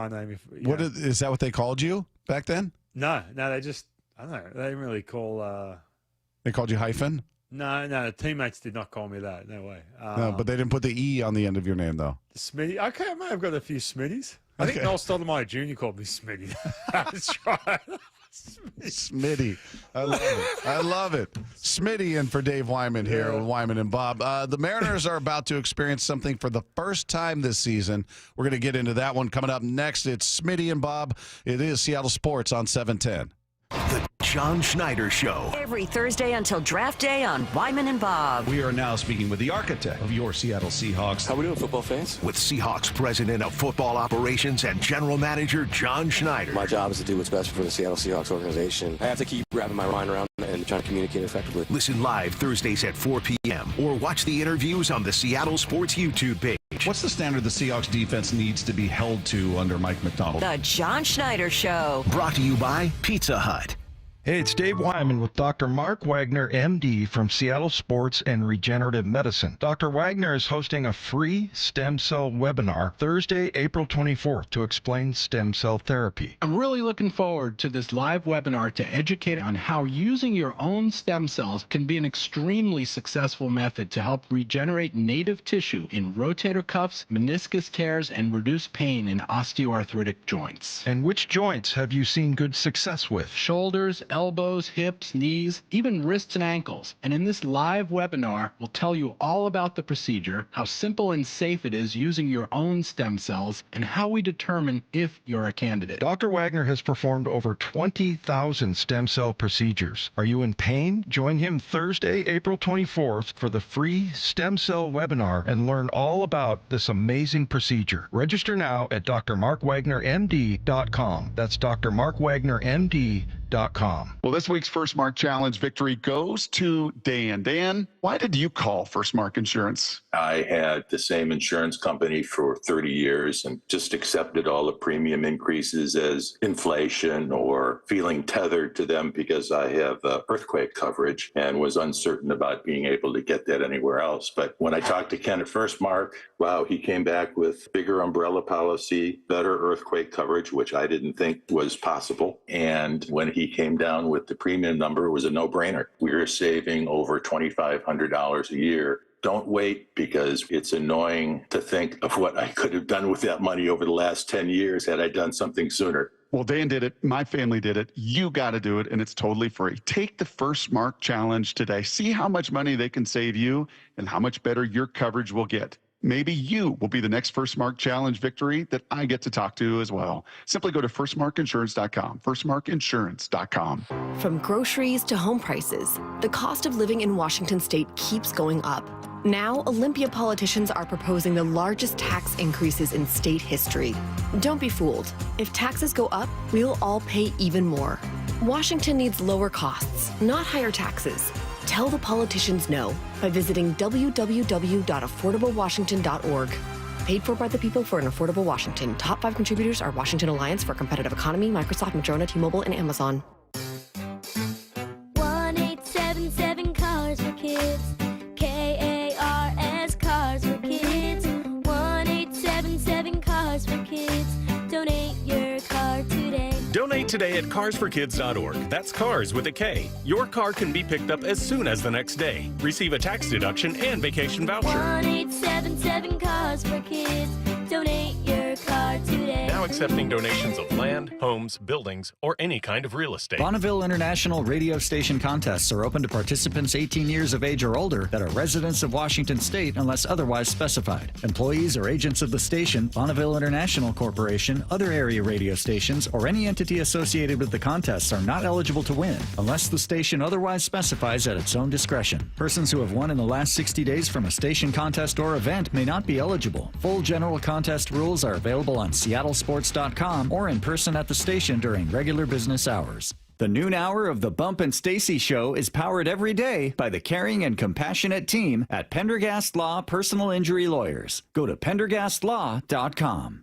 name. If Is that what they called you back then? No, they just, I don't know. They didn't really call. They called you Hyphen? No, the teammates did not call me that. No way. No, but they didn't put the E on the end of your name though. Smitty. Okay, I may have got a few Smitties. I think Noel Stottlemyre Jr. called me Smitty. That's right. Smitty. I love it. Smitty in for Dave Wyman here with Wyman and Bob. The Mariners are about to experience something for the first time this season. We're going to get into that one coming up next. It's Smitty and Bob. It is Seattle Sports on 710. The John Schneider Show. Every Thursday until draft day on Wyman and Bob. We are now speaking with the architect of your Seattle Seahawks. How we doing, football fans? With Seahawks President of Football Operations and General Manager John Schneider. My job is to do what's best for the Seattle Seahawks organization. I have to keep wrapping my mind around and trying to communicate effectively. Listen live Thursdays at 4 p.m. or watch the interviews on the Seattle Sports YouTube page. What's the standard the Seahawks defense needs to be held to under Mike McDonald? The John Schneider Show. Brought to you by Pizza Hut. Hey, it's Dave Wyman with Dr. Mark Wagner, MD, from Seattle Sports and Regenerative Medicine. Dr. Wagner is hosting a free stem cell webinar Thursday, April 24th to explain stem cell therapy. I'm really looking forward to this live webinar to educate on how using your own stem cells can be an extremely successful method to help regenerate native tissue in rotator cuffs, meniscus tears, and reduce pain in osteoarthritic joints. And which joints have you seen good success with? Shoulders, elbows, hips, knees, even wrists and ankles. And in this live webinar, we'll tell you all about the procedure, how simple and safe it is using your own stem cells, and how we determine if you're a candidate. Dr. Wagner has performed over 20,000 stem cell procedures. Are you in pain? Join him Thursday, April 24th for the free stem cell webinar and learn all about this amazing procedure. Register now at drmarkwagnermd.com. That's drmarkwagnermd.com. Well, this week's First Mark Challenge victory goes to Dan. Dan, why did you call First Mark Insurance? I had the same insurance company for 30 years and just accepted all the premium increases as inflation or feeling tethered to them because I have earthquake coverage and was uncertain about being able to get that anywhere else. But when I talked to Ken at First Mark, wow, he came back with bigger umbrella policy, better earthquake coverage, which I didn't think was possible. And when he came down with the premium number, it was a no-brainer. We were saving over $2,500 a year. Don't wait, because it's annoying to think of what I could have done with that money over the last 10 years had I done something sooner. Well, Dan did it. My family did it. You got to do it, and it's totally free. Take the First Mark Challenge today. See how much money they can save you and how much better your coverage will get. Maybe you will be the next First Mark Challenge victory that I get to talk to as well. Simply go to firstmarkinsurance.com, firstmarkinsurance.com. From groceries to home prices, the cost of living in Washington state keeps going up. Now, Olympia politicians are proposing the largest tax increases in state history. Don't be fooled. If taxes go up, we'll all pay even more. Washington needs lower costs, not higher taxes. Tell the politicians no by visiting www.affordablewashington.org. Paid for by the people for an affordable Washington. Top 5 contributors are Washington Alliance for a Competitive Economy, Microsoft, Madrona, T-Mobile, and Amazon. 1877 Cars for Kids. KARS Cars for Kids. 1877 Cars for Kids. Donate your car today. Donate today at carsforkids.org. That's cars with a K. Your car can be picked up as soon as the next day. Receive a tax deduction and vacation voucher. 1877 Cars for Kids. Donate your car today. Now accepting donations of land, homes, buildings, or any kind of real estate. Bonneville International radio station contests are open to participants 18 years of age or older that are residents of Washington State unless otherwise specified. Employees or agents of the station, Bonneville International Corporation, other area radio stations, or any entity associated with the contests are not eligible to win unless the station otherwise specifies at its own discretion. Persons who have won in the last 60 days from a station contest or event may not be eligible. Full general contest rules are available on seattlesports.com or in person at the station during regular business hours. The noon hour of the Bump and Stacy Show is powered every day by the caring and compassionate team at Pendergast Law Personal Injury Lawyers. Go to pendergastlaw.com.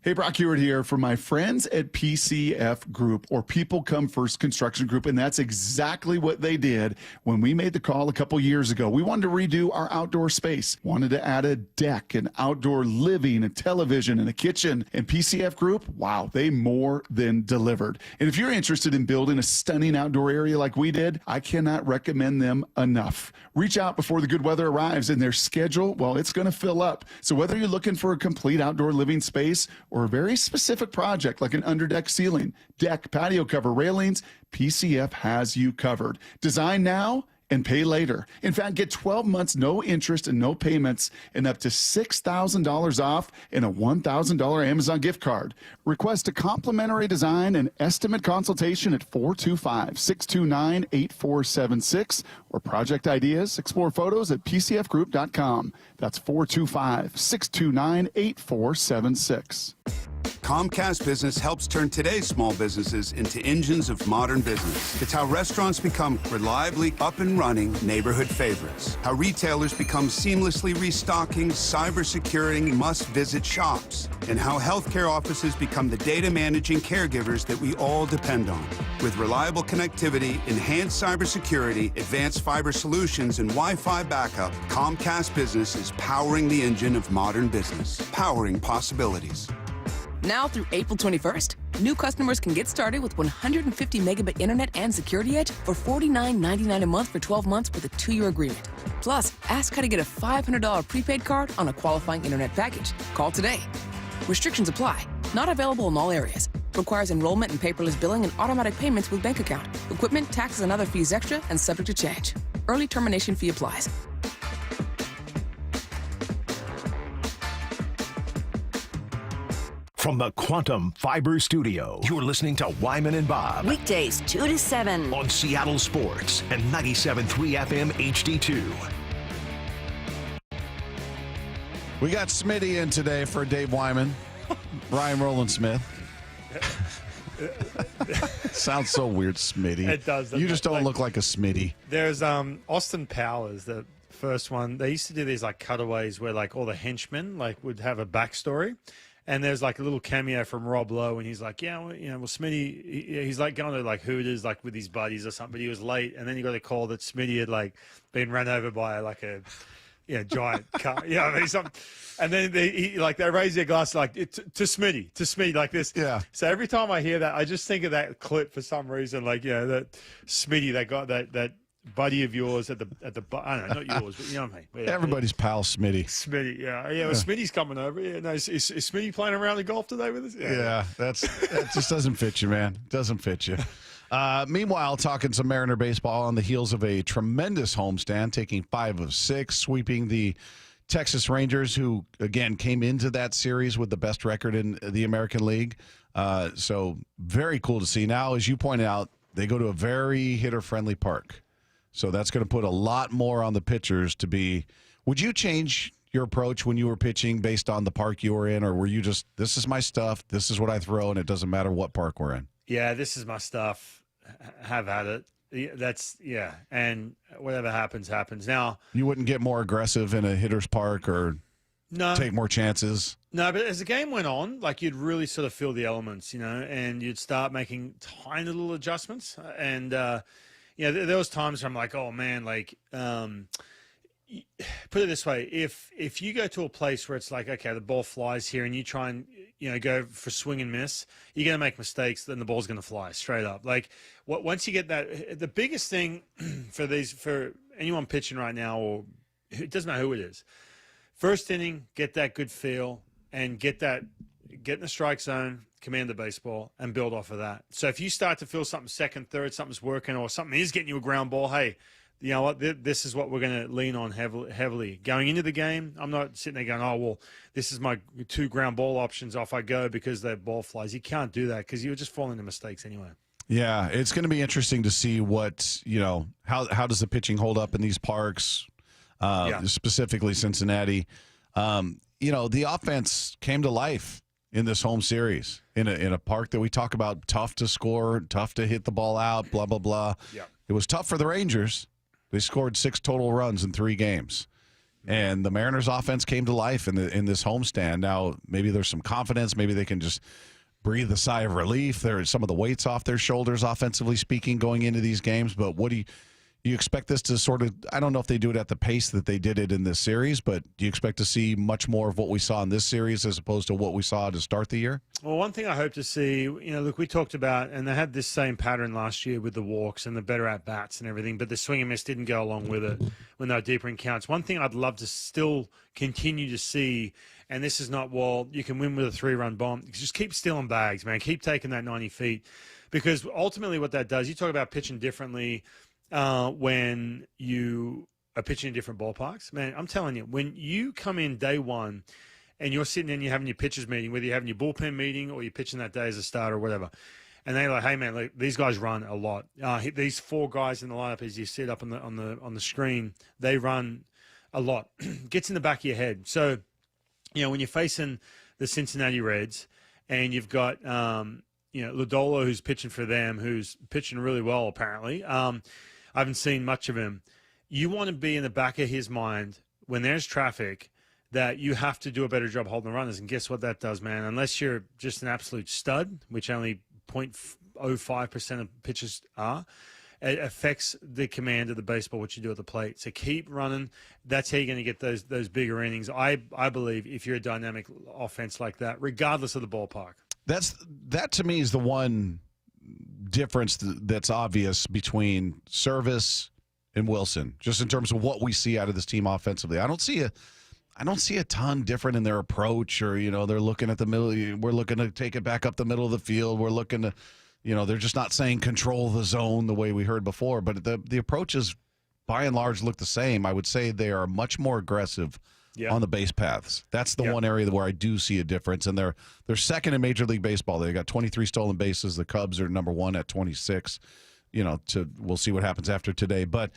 Hey, Brock Hewitt here for my friends at PCF Group, or People Come First Construction Group, and that's exactly what they did when we made the call a couple years ago. We wanted to redo our outdoor space, wanted to add a deck, an outdoor living, a television, and a kitchen, and PCF Group, wow, they more than delivered. And if you're interested in building a stunning outdoor area like we did, I cannot recommend them enough. Reach out before the good weather arrives, and their schedule, well, it's going to fill up. So whether you're looking for a complete outdoor living space or a very specific project like an underdeck ceiling, deck, patio cover, railings, PCF has you covered. Design now and pay later. In fact, get 12 months, no interest and no payments, and up to $6,000 off and a $1,000 Amazon gift card. Request a complimentary design and estimate consultation at 425-629-8476 or project ideas. Explore photos at pcfgroup.com. That's 425-629-8476. Comcast Business helps turn today's small businesses into engines of modern business. It's how restaurants become reliably up and running neighborhood favorites. How retailers become seamlessly restocking, cyber-securing, must-visit shops. And how healthcare offices become the data-managing caregivers that we all depend on. With reliable connectivity, enhanced cybersecurity, advanced fiber solutions, and Wi-Fi backup, Comcast Business is powering the engine of modern business. Powering possibilities. Now through April 21st, new customers can get started with 150 megabit internet and Security Edge for $49.99 a month for 12 months with a 2-year agreement. Plus, ask how to get a $500 prepaid card on a qualifying internet package. Call today. Restrictions apply. Not available in all areas. Requires enrollment and paperless billing and automatic payments with bank account. Equipment, taxes, and other fees extra and subject to change. Early termination fee applies. From the Quantum Fiber Studio, you're listening to Wyman and Bob. Weekdays 2 to 7 on Seattle Sports and 97.3 FM HD2. We got Smitty in today for Dave Wyman, Ryan Rowland-Smith. Sounds so weird, Smitty. It does. You just don't look like a Smitty. There's Austin Powers, the first one. They used to do these like cutaways where like all the henchmen like would have a backstory. And there's like a little cameo from Rob Lowe, and he's like, yeah, well, Smitty, he's like going to like Hooters, like with his buddies or something, but he was late. And then he got a call that Smitty had like been run over by like a giant car. Yeah, I mean, something. And then they raise their glass like to Smitty, like this. Yeah. So every time I hear that, I just think of that clip for some reason, like, that Smitty, that guy, that buddy of yours at the I don't know, not yours, but you know what I mean. Yeah, everybody's pal, Smitty. Smitty, yeah. Well, Smitty's coming over. Yeah, no, is Smitty playing around the golf today with us? Yeah, that just doesn't fit you, man. Doesn't fit you. Meanwhile, talking some Mariner baseball on the heels of a tremendous homestand, taking 5 of 6, sweeping the Texas Rangers, who, again, came into that series with the best record in the American League. So very cool to see. Now, as you pointed out, they go to a very hitter-friendly park. So that's going to put a lot more on the pitchers to be. Would you change your approach when you were pitching based on the park you were in, or were you just, this is my stuff, this is what I throw, and it doesn't matter what park we're in? Yeah, this is my stuff. Have at it. And whatever happens, happens. Now, you wouldn't get more aggressive in a hitter's park or take more chances? No, but as the game went on, like you'd really sort of feel the elements, and you'd start making tiny little adjustments. And, there was times where I'm like, oh, man, like, put it this way. If you go to a place where it's like, okay, the ball flies here and you try and, go for swing and miss, you're going to make mistakes, then the ball's going to fly straight up. Like once you get that, the biggest thing for anyone pitching right now, or it doesn't matter who it is, first inning, get that good feel and get in the strike zone, command the baseball, and build off of that. So if you start to feel something second, third, something's working, or something is getting you a ground ball, hey, you know what, this is what we're going to lean on heavily. Going into the game, I'm not sitting there going, oh, well, this is my 2 ground ball options, off I go because that ball flies. You can't do that because you're just falling into mistakes anyway. Yeah, it's going to be interesting to see what, how does the pitching hold up in these parks, specifically Cincinnati. The offense came to life in this home series in a park that we talk about tough to score, tough to hit the ball out, blah, blah, blah. Yeah. It was tough for the Rangers. They scored 6 total runs in 3 games. And the Mariners' offense came to life in this homestand. Now, maybe there's some confidence. Maybe they can just breathe a sigh of relief. There's some of the weights off their shoulders, offensively speaking, going into these games. But what do you expect this to sort of, I don't know if they do it at the pace that they did it in this series, but do you expect to see much more of what we saw in this series as opposed to what we saw to start the year? Well, one thing I hope to see, look, we talked about, and they had this same pattern last year with the walks and the better at-bats and everything, but the swing and miss didn't go along with it when they were deeper in counts. One thing I'd love to still continue to see, and this is not, well, you can win with a 3-run bomb. Just keep stealing bags, man. Keep taking that 90 feet. Because ultimately what that does, you talk about pitching differently when you are pitching in different ballparks. Man, I'm telling you, when you come in day one and you're sitting in, you're having your pitchers meeting, whether you're having your bullpen meeting or you're pitching that day as a starter or whatever, and they're like, hey, man, look, these guys run a lot. These 4 guys in the lineup, as you see it up on the screen, they run a lot. Gets in the back of your head. So, when you're facing the Cincinnati Reds and you've got, Lodolo, who's pitching for them, who's pitching really well, apparently. I haven't seen much of him. You want to be in the back of his mind when there's traffic that you have to do a better job holding the runners. And guess what that does, man? Unless you're just an absolute stud, which only 0.05% of pitchers are, it affects the command of the baseball, what you do at the plate. So keep running. That's how you're going to get those bigger innings. I believe if you're a dynamic offense like that, regardless of the ballpark. That to me is the one difference that's obvious between Service and Wilson, just in terms of what we see out of this team offensively. I don't see a ton different in their approach, or they're looking at the middle. We're looking to take it back up the middle of the field. We're looking to, they're just not saying control the zone the way we heard before. But the approaches, by and large, look the same. I would say they are much more aggressive on the base paths. That's the one area where I do see a difference. And they're second in Major League Baseball. They got 23 stolen bases. The Cubs are number 1 at 26. We'll see what happens after today. But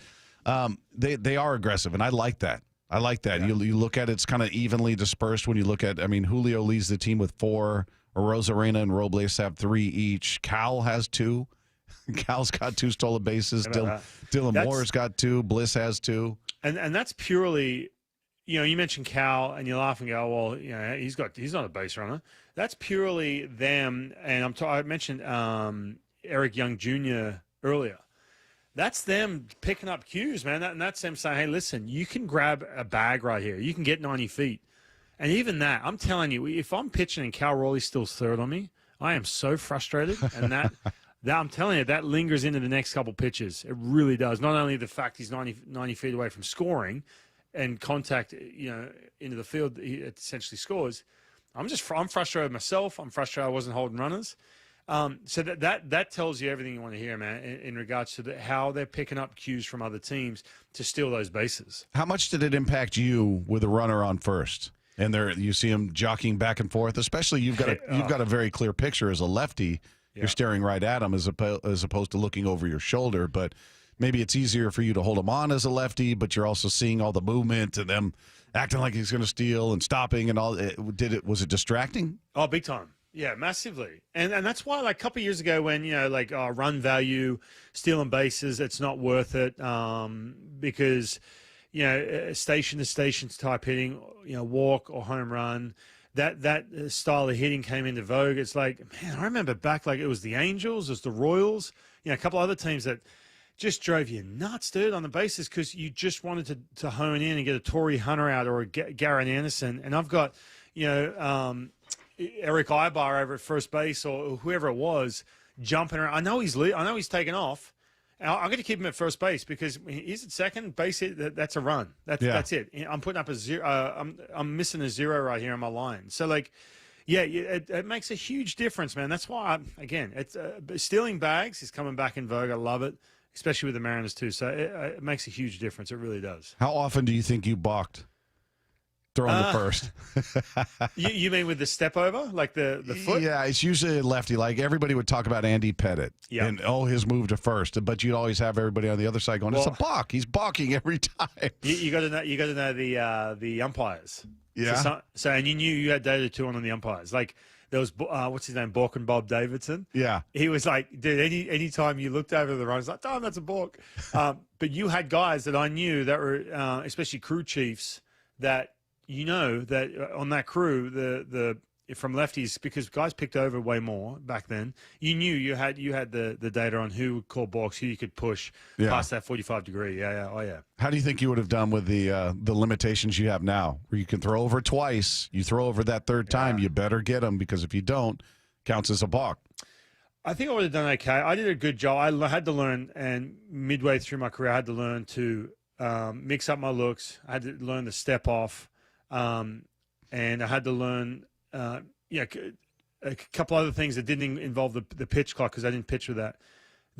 they are aggressive, and I like that. Yeah. You look at it, it's kind of evenly dispersed when you look at, Julio leads the team with 4. Rosarena and Robles have 3 each. Cal has 2. Cal's got 2 stolen bases. Dylan Moore's got 2. Bliss has 2. And that's purely, you mentioned Cal, and you laugh and go, well, he's not a base runner. That's purely them. And I mentioned Eric Young Jr. earlier. That's them picking up cues, man. And that's them saying, hey, listen, you can grab a bag right here. You can get 90 feet. And even that, I'm telling you, if I'm pitching and Cal Raleigh's still third on me, I am so frustrated. And that I'm telling you, that lingers into the next couple pitches. It really does. Not only the fact he's 90 feet away from scoring and contact, into the field, he essentially scores. I'm frustrated myself. I'm frustrated I wasn't holding runners. So that tells you everything you want to hear, man, in regards to how they're picking up cues from other teams to steal those bases. How much did it impact you with a runner on first? And you see him jockeying back and forth. Especially you've got a very clear picture as a lefty. Yeah. You're staring right at him as opposed to looking over your shoulder. But maybe it's easier for you to hold him on as a lefty. But you're also seeing all the movement and them acting like he's going to steal and stopping and all. Was it distracting? Oh, big time. Yeah, massively. And that's why, like, a couple of years ago when, run value, stealing bases, it's not worth it because, station to station type hitting, walk or home run, that style of hitting came into vogue. It's like, man, I remember back, like, it was the Angels, it was the Royals, a couple other teams that just drove you nuts, dude, on the bases because you just wanted to hone in and get a Torrey Hunter out or a Garrett Anderson. And I've got, Eric Ibar over at first base or whoever it was jumping around. I know he's taken off. I'm going to keep him at first base because he's at second base. That's a run. That's it. I'm putting up a 0. I'm missing a 0 right here on my line. So it makes a huge difference, man. That's why it's stealing bags is coming back in vogue. I love it, especially with the Mariners too. So it makes a huge difference. It really does. How often do you think you balked? throwing the first. You mean with the step over, like the foot? Yeah, it's usually a lefty. Like everybody would talk about Andy Pettit and his move to first, but you'd always have everybody on the other side going, "It's a balk. He's balking every time." You got to know. You got to know the umpires. Yeah. So and you knew you had data too on the umpires. Like there was what's his name, Williamson Bob Davidson. Yeah. He was like, dude, any time you looked over the run, it's like, oh, that's a balk. But you had guys that I knew that were, especially crew chiefs, that that on that crew, the from lefties, because guys picked over way more back then. You knew you had the data on who would call balks, who you could push past that 45 degree. Yeah. How do you think you would have done with the limitations you have now, where you can throw over twice? You throw over that third time, you better get them, because if you don't, counts as a balk. I think I would have done okay. I did a good job. I had to learn, and midway through my career, I had to learn to mix up my looks. I had to learn to step off, and I had to learn, a couple other things that didn't involve the pitch clock, because I didn't pitch with that,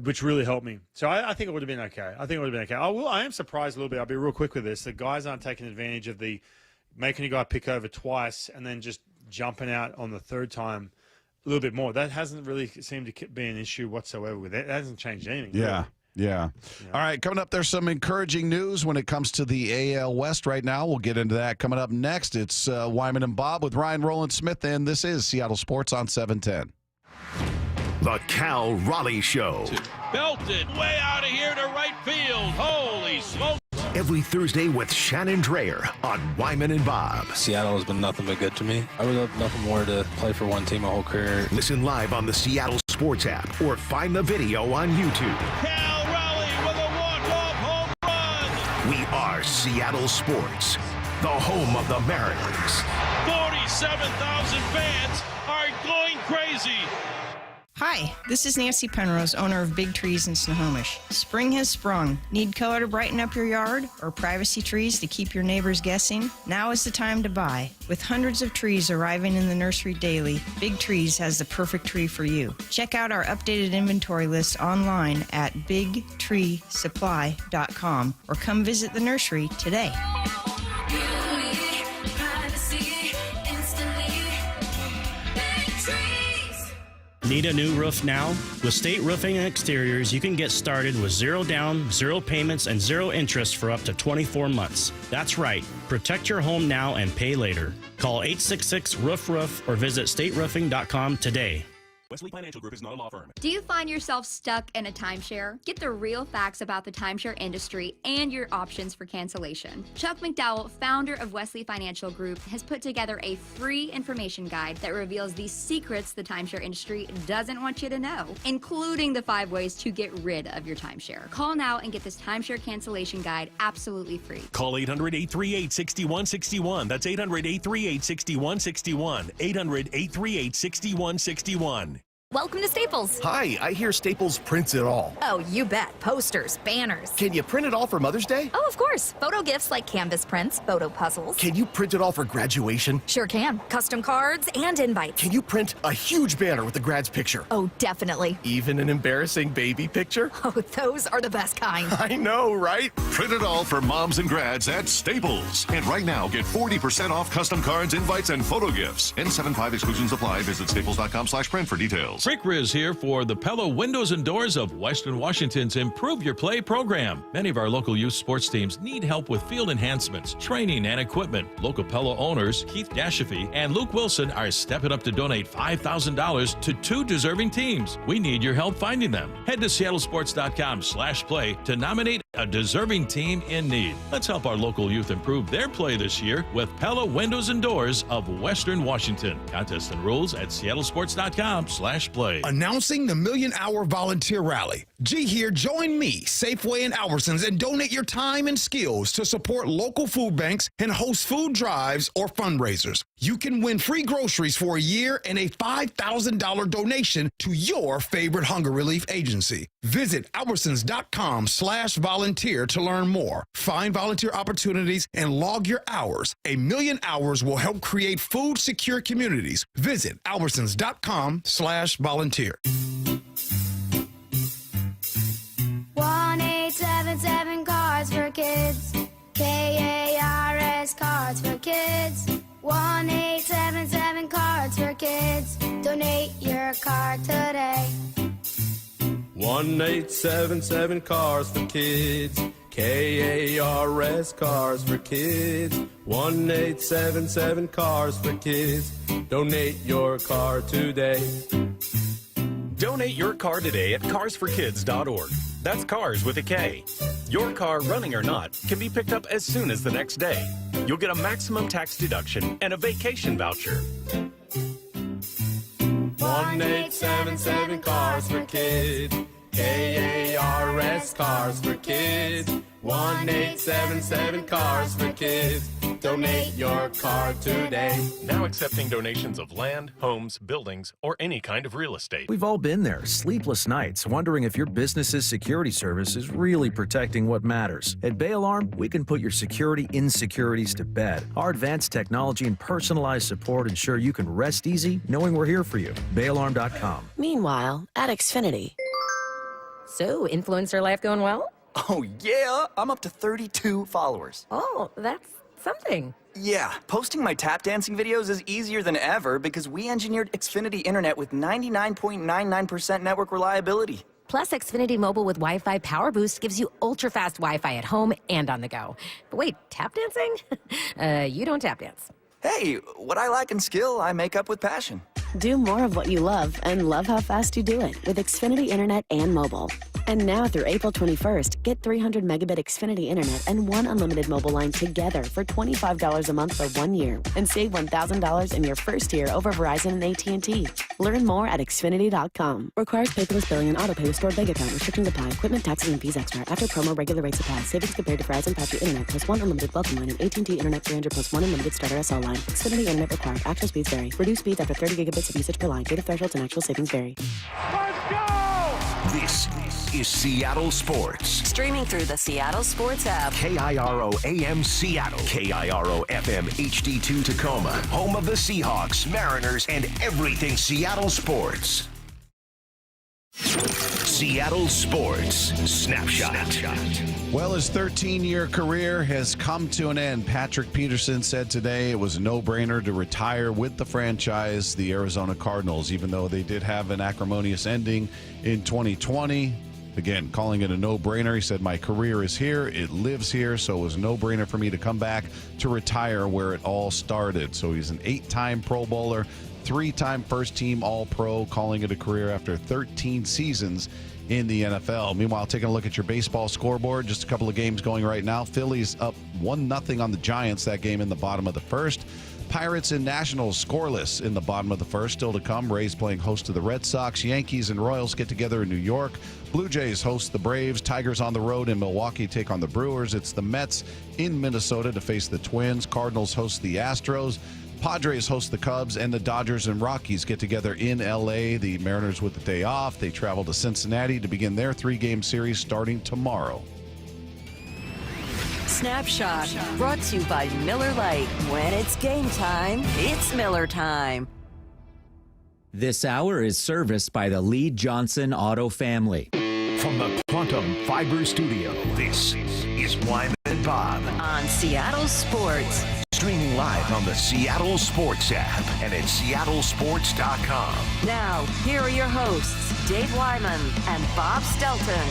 which really helped me. So I think it would have been okay. I am surprised a little bit. I'll be real quick with this. The guys aren't taking advantage of making a guy pick over twice and then just jumping out on the third time a little bit more. That hasn't really seemed to be an issue whatsoever with it. It hasn't changed anything. Yeah. Really. Yeah. All right, coming up, there's some encouraging news when it comes to the AL West right now. We'll get into that coming up next. It's Wyman and Bob with Ryan Roland Smith, and this is Seattle Sports on 710. The Cal Raleigh Show. Belted way out of here to right field. Holy smoke. Every Thursday with Shannon Dreyer on Wyman and Bob. Seattle has been nothing but good to me. I would love nothing more to play for one team my whole career. Listen live on the Seattle Sports app or find the video on YouTube. Cal Raleigh with a walk-off home run. We are Seattle Sports, the home of the Mariners. 47,000 fans are going crazy. Hi, this is Nancy Penrose, owner of Big Trees in Snohomish. Spring has sprung. Need color to brighten up your yard or privacy trees to keep your neighbors guessing? Now is the time to buy. With hundreds of trees arriving in the nursery daily, Big Trees has the perfect tree for you. Check out our updated inventory list online at bigtreesupply.com or come visit the nursery today. Need a new roof now? With State Roofing and Exteriors, you can get started with 0 down, 0 payments, and 0 interest for up to 24 months. That's right. Protect your home now and pay later. Call 866-ROOF-ROOF or visit stateroofing.com today. Wesley Financial Group is not a law firm. Do you find yourself stuck in a timeshare? Get the real facts about the timeshare industry and your options for cancellation. Chuck McDowell, founder of Wesley Financial Group, has put together a free information guide that reveals the secrets the timeshare industry doesn't want you to know, including the 5 ways to get rid of your timeshare. Call now and get this timeshare cancellation guide absolutely free. Call 800-838-6161. That's 800-838-6161. 800-838-6161. Welcome to Staples. Hi, I hear Staples prints it all. Oh, you bet. Posters, banners. Can you print it all for Mother's Day? Oh, of course. Photo gifts like canvas prints, photo puzzles. Can you print it all for graduation? Sure can. Custom cards and invites. Can you print a huge banner with the grad's picture? Oh, definitely. Even an embarrassing baby picture? Oh, those are the best kind. I know, right? Print it all for moms and grads at Staples. And right now, get 40% off custom cards, invites, and photo gifts. N75 exclusions apply. Visit staples.com/print for details. Rick Riz here for the Pella Windows and Doors of Western Washington's Improve Your Play program. Many of our local youth sports teams need help with field enhancements, training, and equipment. Local Pella owners Keith Dashafy and Luke Wilson are stepping up to donate $5,000 to 2 deserving teams. We need your help finding them. Head to seattlesports.com/play to nominate a deserving team in need. Let's help our local youth improve their play this year with Pella Windows and Doors of Western Washington. Contest and rules at seattlesports.com/play. Announcing the Million Hour Volunteer Rally. G here, join me, Safeway and Albertsons, and donate your time and skills to support local food banks and host food drives or fundraisers. You can win free groceries for a year and a $5,000 donation to your favorite hunger relief agency. Visit albertsons.com/volunteer to learn more. Find volunteer opportunities and log your hours. 1 million hours will help create food secure communities. Visit albertsons.com/volunteer. 1-877 Cards for Kids. KARS Cards for Kids. Donate your car today. 1877 Cars for Kids. KARS Cars for Kids. 1877 Cars for Kids. Donate your car today. Donate your car today at carsforkids.org. That's cars with a K. Your car, running or not, can be picked up as soon as the next day. You'll get a maximum tax deduction and a vacation voucher. 1877 Cars for Kids. KARS Cars for Kids. 1877 Cars for Kids. Donate your car today. Now accepting donations of land, homes, buildings, or any kind of real estate. We've all been there, sleepless nights, wondering if your business's security service is really protecting what matters. At Bay Alarm, we can put your security insecurities to bed. Our advanced technology and personalized support ensure you can rest easy knowing we're here for you. BayAlarm.com. Meanwhile, at Xfinity. So, influencer life going well? Oh, yeah. I'm up to 32 followers. Oh, that's something. Yeah, posting my tap dancing videos is easier than ever because we engineered Xfinity Internet with 99.99% network reliability. Plus, Xfinity Mobile with Wi-Fi Power Boost gives you ultra-fast Wi-Fi at home and on the go. But wait, tap dancing? You don't tap dance. Hey, what I lack in skill, I make up with passion. Do more of what you love and love how fast you do it with Xfinity Internet and mobile. And now through April 21st, get 300 megabit Xfinity Internet and one unlimited mobile line together for $25 a month for 1 year and save $1,000 in your first year over Verizon and AT&T. Learn more at Xfinity.com. Requires paperless billing and autopay with stored bank account. Restrictions apply. Equipment, taxes, and fees extra. After promo, regular rates apply. Savings compared to Verizon 5G Internet plus one unlimited welcome line and AT&T Internet 300 plus one unlimited starter SL line. Xfinity Internet required. Actual speeds vary. Reduced speeds after 30 gigabits of usage per line. Data thresholds and actual savings vary. This is Seattle Sports. Streaming through the Seattle Sports app. KIRO AM Seattle. KIRO FM HD2 Tacoma. Home of the Seahawks, Mariners, and everything Seattle sports. Seattle Sports Snapshot. Well, his 13-year career has come to an end. Patrick Peterson said today it was a no-brainer to retire with the franchise, the Arizona Cardinals, even though they did have an acrimonious ending in 2020. Again, calling it a no-brainer. He said, my career is here. It lives here. So it was a no-brainer for me to come back to retire where it all started. So he's an 8-time Pro Bowler, 3-time first-team All-Pro, calling it a career after 13 seasons in the NFL. Meanwhile, taking a look at your baseball scoreboard, just a couple of games going right now. Phillies up 1-0 on the Giants, that game in the bottom of the first. Pirates and Nationals scoreless in the bottom of the first. Still to come, Rays playing host to the Red Sox. Yankees and Royals get together in New York. Blue Jays host the Braves. Tigers on the road in Milwaukee take on the Brewers. It's the Mets in Minnesota to face the Twins. Cardinals host the Astros. Padres host the Cubs, and the Dodgers and Rockies get together in L.A. The Mariners with the day off. They travel to Cincinnati to begin their 3-game series starting tomorrow. Snapshot, brought to you by Miller Lite. When it's game time, it's Miller time. This hour is serviced by the Lee Johnson Auto family. From the Quantum Fiber Studio, this is Wyman Bob. On Seattle Sports. Streaming live on the Seattle Sports app and at seattlesports.com. Now, here are your hosts, Dave Wyman and Bob Stelton.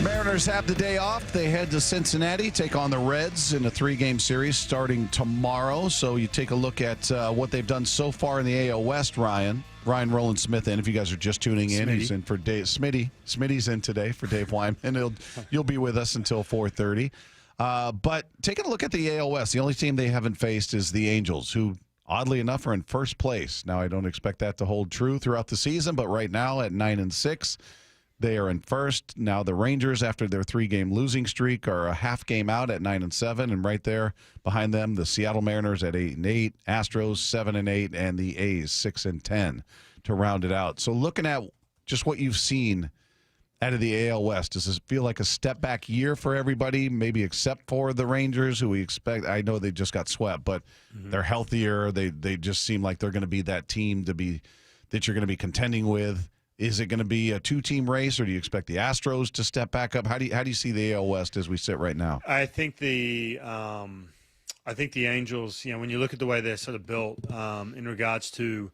Mariners have the day off. They head to Cincinnati, take on the Reds in a 3-game series starting tomorrow. So you take a look at what they've done so far in the AL West, Ryan Roland Smith in. If you guys are just tuning in, he's in for Dave. Smitty's in today for Dave Wyman. You'll be with us until 4:30. But taking a look at the AL West, the only team they haven't faced is the Angels, who, oddly enough, are in first place. Now, I don't expect that to hold true throughout the season, but right now at 9-6, they are in first. Now, the Rangers, after their 3-game losing streak, are a half game out at 9-7, and right there behind them, the Seattle Mariners at 8-8, Astros 7-8, and the A's 6-10 to round it out. So looking at just what you've seen out of the AL West, does this feel like a step-back year for everybody, maybe except for the Rangers, who we expect? I know they just got swept, but they're healthier. They just seem like they're going to be that team that you're going to be contending with. Is it going to be a 2-team race, or do you expect the Astros to step back up? How do you see the AL West as we sit right now? I think the Angels, when you look at the way they're sort of built in regards to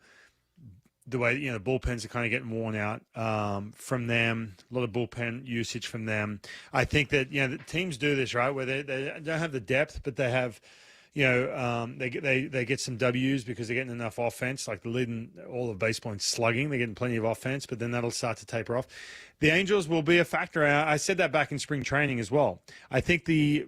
the way, the bullpens are kind of getting worn out from them, a lot of bullpen usage from them. I think that, the teams do this, right, where they don't have the depth, but they have, they get some W's because they're getting enough offense, like they're leading all of baseball in slugging. They're getting plenty of offense, but then that'll start to taper off. The Angels will be a factor. I said that back in spring training as well. I think the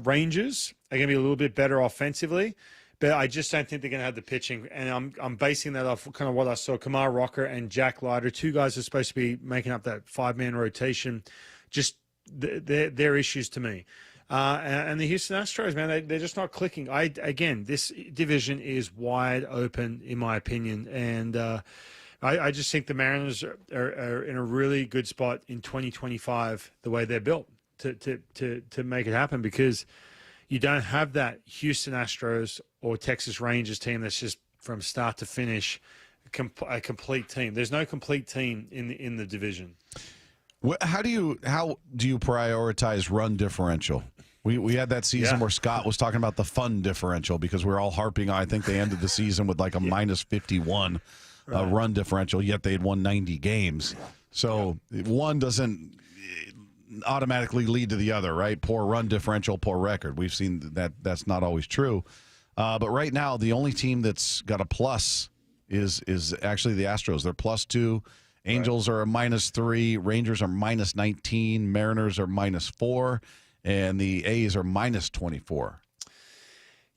Rangers are going to be a little bit better offensively, but I just don't think they're going to have the pitching. And I'm basing that off kind of what I saw. Kumar Rocker and Jack Leiter, two guys are supposed to be making up that 5-man rotation. Just their issues to me. And the Houston Astros, man, they're just not clicking. Again, this division is wide open, in my opinion. And I just think the Mariners are in a really good spot in 2025, the way they're built to make it happen, because you don't have that Houston Astros or Texas Rangers team that's just from start to finish a complete team. There's no complete team in the division. How do you prioritize run differential? We had that season where Scott was talking about the fun differential, because we're all harping on, I think they ended the season with like a minus 51 run differential, yet they had won 90 games. So one doesn't automatically lead to the other, right? Poor run differential, poor record. We've seen that's not always true. But right now, the only team that's got a plus is actually the Astros. They're +2. Angels are a -3. Rangers are -19. Mariners are -4. And the A's are -24.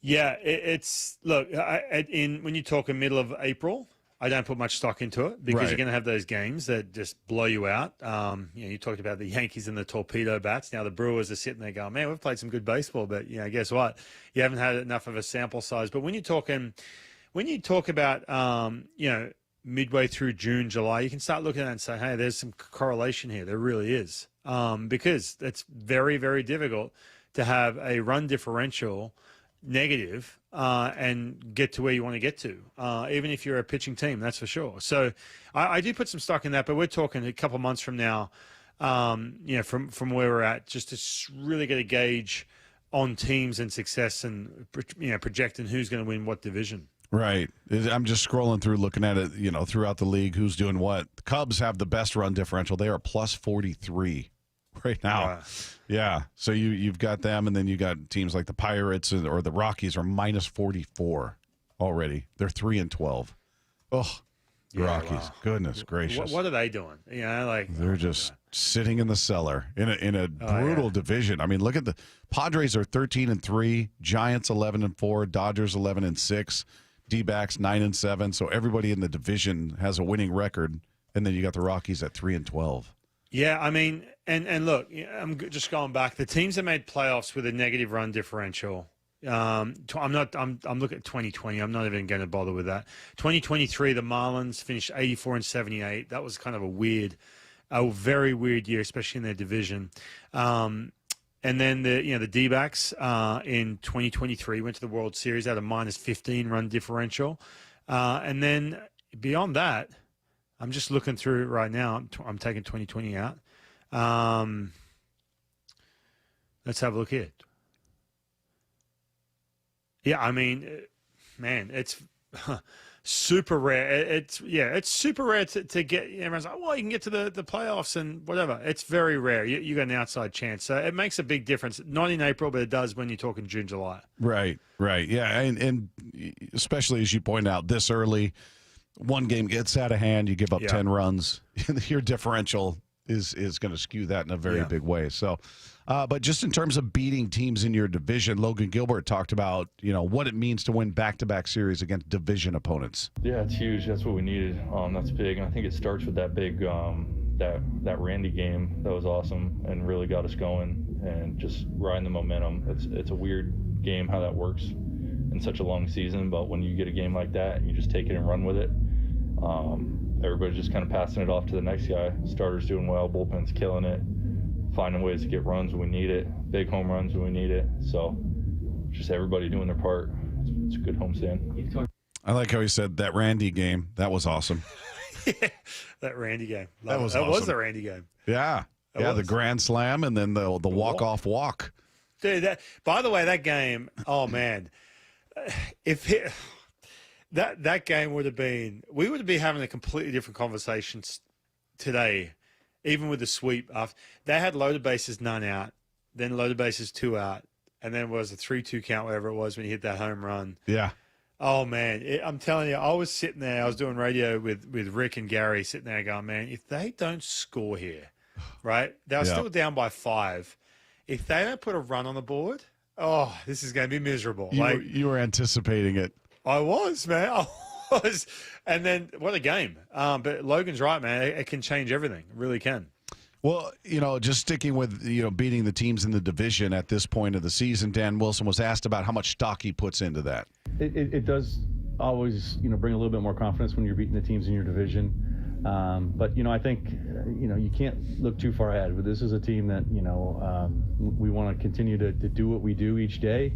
Yeah, it's look, when you talk in middle of April, I don't put much stock into it, because you're going to have those games that just blow you out. You talked about the Yankees and the torpedo bats. Now the Brewers are sitting there going, man, we've played some good baseball, but guess what? You haven't had enough of a sample size. But when you talk about midway through June, July, you can start looking at it and say, hey, there's some correlation here. There really is. Because it's very, very difficult to have a run differential negative and get to where you want to get to, even if you're a pitching team, that's for sure. So I do put some stock in that, but we're talking a couple of months from now, from where we're at, just to really get a gauge on teams and success and, projecting who's going to win what division. Right. I'm just scrolling through, looking at it, throughout the league, who's doing what. The Cubs have the best run differential. They are +43 right now. Yeah. So you've got them, and then you got teams like the Pirates or the Rockies are -44 already. They're 3-12. Oh, Rockies. Wow. Goodness gracious. What are they doing? They're just sitting in the cellar in a brutal division. I mean, look at the Padres are 13-3, Giants 11-4, Dodgers 11-6. D-backs 9-7, so everybody in the division has a winning record, and then you got the Rockies at 3-12. Yeah, I mean, and look, I'm just going back. The teams that made playoffs with a negative run differential. I'm looking at 2020. I'm not even going to bother with that. 2023, the Marlins finished 84-78. That was kind of a very weird year, especially in their division. And then the D-backs in 2023 went to the World Series at a -15 run differential. And then beyond that, I'm just looking through it right now. I'm taking 2020 out. Let's have a look here. Yeah, I mean, man, it's super rare. It's super rare to get. Everyone's like, well, you can get to the playoffs and whatever. It's very rare. You got an outside chance, so it makes a big difference. Not in April, but it does when you're talking June, July. Right. Yeah, and especially as you point out, this early, one game gets out of hand, you give up 10 runs, your differential is going to skew that in a very big way. So, but just in terms of beating teams in your division, Logan Gillbert talked about what it means to win back-to-back series against division opponents. Yeah, it's huge. That's what we needed. That's big, and I think it starts with that big that Randy game. That was awesome and really got us going and just riding the momentum. It's a weird game how that works in such a long season, but when you get a game like that and you just take it and run with it, everybody's just kind of passing it off to the next guy. Starters doing well, bullpen's killing it, finding ways to get runs when we need it, big home runs when we need it. So just everybody doing their part. It's a good homestand. I like how he said that Randy game. That was awesome. That Randy game. That was the Randy game. Yeah. The grand slam and then the walk-off walk. Dude, by the way, that game, oh, man. That game we would be having a completely different conversation today, even with the sweep. After they had loaded bases, none out, then loaded bases, 2 out, and then was a 3-2 count, whatever it was, when he hit that home run. Yeah. Oh man, I'm telling you, I was sitting there. I was doing radio with Rick and Gary, sitting there going, man, if they don't score here, right? They were still down by 5. If they don't put a run on the board, oh, this is going to be miserable. You were anticipating it. I was, man. I was. And then what a game. But Logan's right, man. It can change everything. It really can. Well, just sticking with, beating the teams in the division at this point of the season, Dan Wilson was asked about how much stock he puts into that. It does always, bring a little bit more confidence when you're beating the teams in your division. But, I think, you can't look too far ahead. But this is a team that, we want to continue to do what we do each day.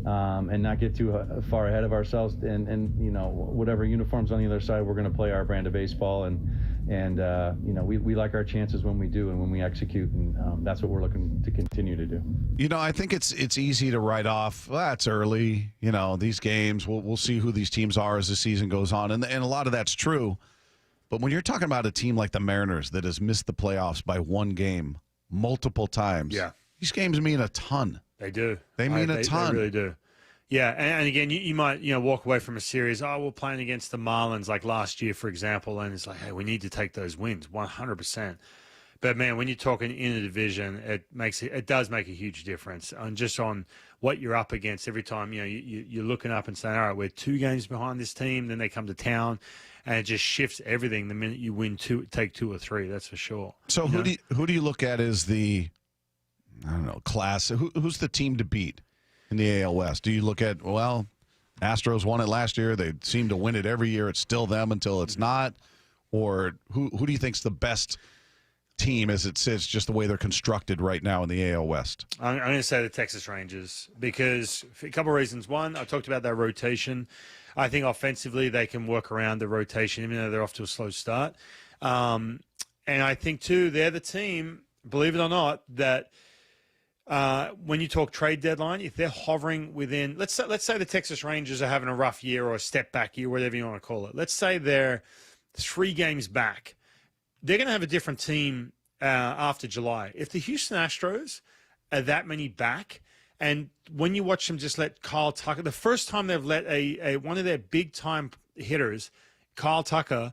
And not get too far ahead of ourselves, and whatever uniforms on the other side, we're going to play our brand of baseball, and we like our chances when we do and when we execute, and that's what we're looking to continue to do. I think it's easy to write off. Well, that's early. These games. We'll see who these teams are as the season goes on, and a lot of that's true. But when you're talking about a team like the Mariners that has missed the playoffs by 1 game multiple times, these games mean a ton. They do. They mean a ton. They really do. Yeah, and again, you might walk away from a series. Oh, we're playing against the Marlins like last year, for example, and it's like, hey, we need to take those wins, 100%. But man, when you're talking in a division, it does make a huge difference, and just on what you're up against every time. You're looking up and saying, all right, we're 2 games behind this team. Then they come to town, and it just shifts everything the minute you take 2 or 3. That's for sure. So who do you look at as the class? Who's the team to beat in the AL West? Do you look at, Astros won it last year. They seem to win it every year. It's still them until it's not. Or who do you think's the best team as it sits, just the way they're constructed right now in the AL West? I'm going to say the Texas Rangers, because for a couple of reasons. One, I talked about their rotation. I think offensively they can work around the rotation, even though they're off to a slow start. And I think, too, they're the team, believe it or not, that when you talk trade deadline, if they're hovering within, let's say the Texas Rangers are having a rough year or a step back year, whatever you want to call it. Let's say they're 3 games back. They're going to have a different team after July. If the Houston Astros are that many back, and when you watch them just let Kyle Tucker, the first time they've let one of their big time hitters, Kyle Tucker,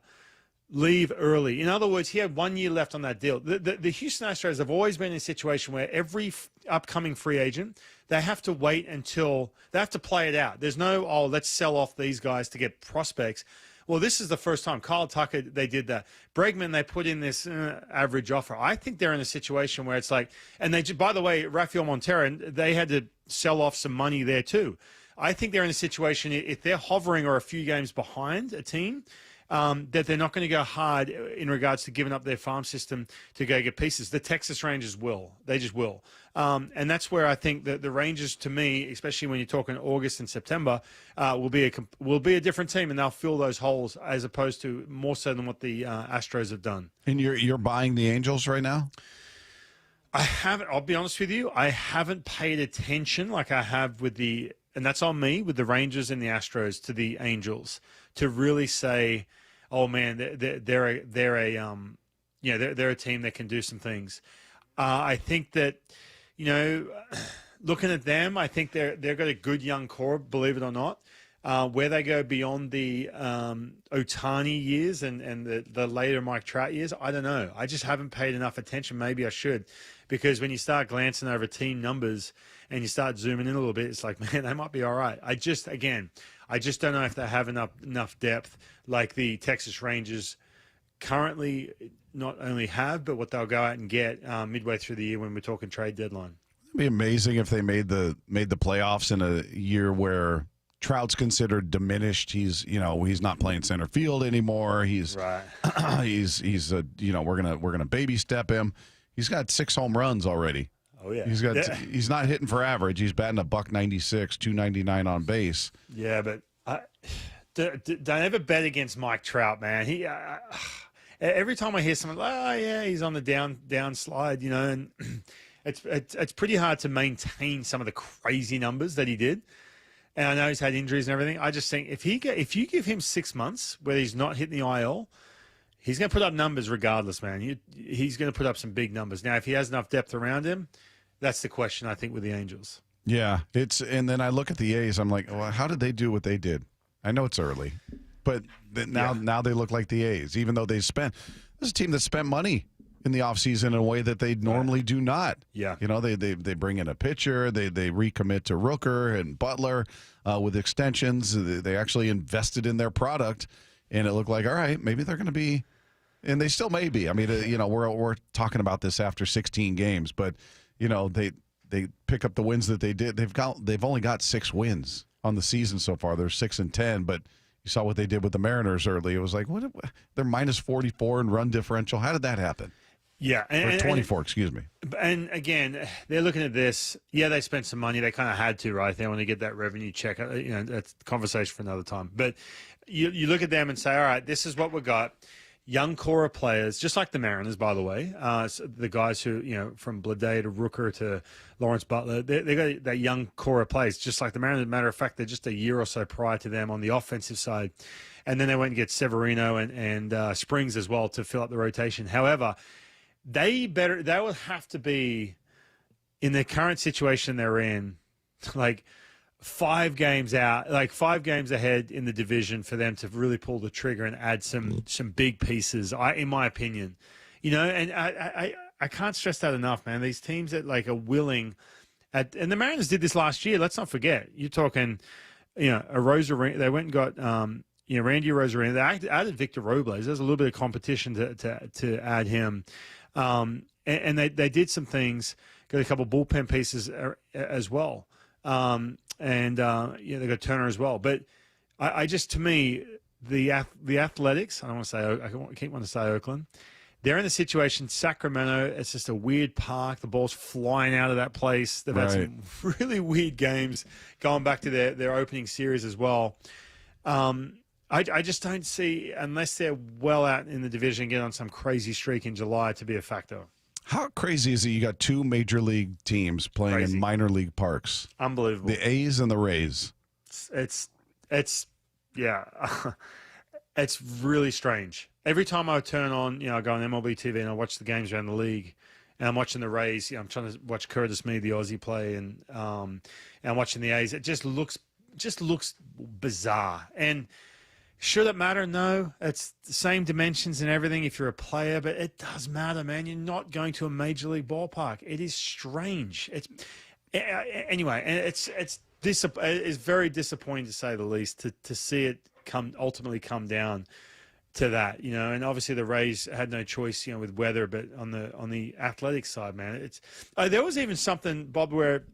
leave early. In other words, he had 1 year left on that deal. The Houston Astros have always been in a situation where every upcoming free agent, they have to wait until they have to play it out. There's no, let's sell off these guys to get prospects. Well, this is the first time. Kyle Tucker, they did that. Bregman, they put in this average offer. I think they're in a situation where it's like, and by the way, Rafael Montero, they had to sell off some money there too. I think they're in a situation, if they're hovering or a few games behind a team, that they're not going to go hard in regards to giving up their farm system to go get pieces. The Texas Rangers will. They just will. And that's where I think that the Rangers, to me, especially when you're talking August and September, will be a different team, and they'll fill those holes as opposed to more so than what the Astros have done. And you're buying the Angels right now? I haven't. I'll be honest with you. I haven't paid attention like I have with and that's on me, with the Rangers and the Astros, to the Angels, to really say, oh man, they're a team that can do some things. I think that, looking at them, I think they've got a good young core, believe it or not. Where they go beyond the Ohtani years and the later Mike Trout years, I don't know. I just haven't paid enough attention. Maybe I should, because when you start glancing over team numbers and you start zooming in a little bit, it's like, man, they might be all right. I just don't know if they have enough depth like the Texas Rangers currently not only have, but what they'll go out and get midway through the year when we're talking trade deadline. It'd be amazing if they made the playoffs in a year where Trout's considered diminished. He's not playing center field anymore. He's right. We're gonna baby step him. He's got 6 home runs already. Oh yeah. He's not hitting for average. He's batting $196, 299 on base. Yeah, but don't ever bet against Mike Trout, man. He every time I hear someone, oh yeah, he's on the down slide, and it's pretty hard to maintain some of the crazy numbers that he did. And I know he's had injuries and everything. I just think if you give him 6 months where he's not hitting the IL, he's going to put up numbers regardless, man. He's going to put up some big numbers. Now, if he has enough depth around him, that's the question, I think, with the Angels. Yeah, and then I look at the A's. I'm like, well, how did they do what they did? I know it's early, but now they look like the A's, even though this is a team that spent money in the offseason in a way that they normally do not. Yeah. They bring in a pitcher, they recommit to Rooker and Butler with extensions. They actually invested in their product, and it looked like, all right, maybe they're going to be, and they still may be. I mean, we're talking about this after 16 games, but they pick up the wins that they did. They've only got 6 wins on the season so far. They're 6-10, but you saw what they did with the Mariners early. It was like, what? They're minus 44 in run differential. How did that happen? Yeah. Or 24, excuse me. And again, they're looking at this. Yeah, they spent some money. They kind of had to, right? They want to get that revenue check. That's a conversation for another time. But you look at them and say, all right, this is what we got. Young core of players, just like the Mariners, by the way. So the guys who, from Blade to Rooker to Lawrence Butler, they got that young core of players, just like the Mariners. As a matter of fact, they're just a year or so prior to them on the offensive side. And then they went and get Severino and Springs as well to fill up the rotation. However, they would have to be, in the current situation they're in, like 5 games out, like 5 games ahead in the division for them to really pull the trigger and add some big pieces, in my opinion. And I can't stress that enough, man. These teams that are willing, and the Mariners did this last year. Let's not forget. You're talking, a Rosarino. They went and got Randy Rosarino. They added Victor Robles. There's a little bit of competition to add him. And they did some things, got a couple bullpen pieces as well. They got Turner as well. But I just, to me, the Athletics, I keep wanting to say Oakland, they're in the situation, Sacramento, it's just a weird park. The ball's flying out of that place. They've had some really weird games going back to their opening series as well. I just don't see, unless they're well out in the division, get on some crazy streak in July, to be a factor. How crazy is it you got 2 major league teams playing in minor league parks? Unbelievable. The A's and the Rays. It's really strange. Every time I turn on, I go on MLB TV and I watch the games around the league, and I'm watching the Rays. I'm trying to watch Curtis Mead, the Aussie, play, and I'm watching the A's. It just looks bizarre. And should it matter? No. It's the same dimensions and everything if you're a player, but it does matter, man. You're not going to a major league ballpark. It is strange. Anyway, and it's very disappointing, to say the least, to see it ultimately come down to that, and obviously the Rays had no choice, with weather, but on the athletic side, man, there was even something, Bob, where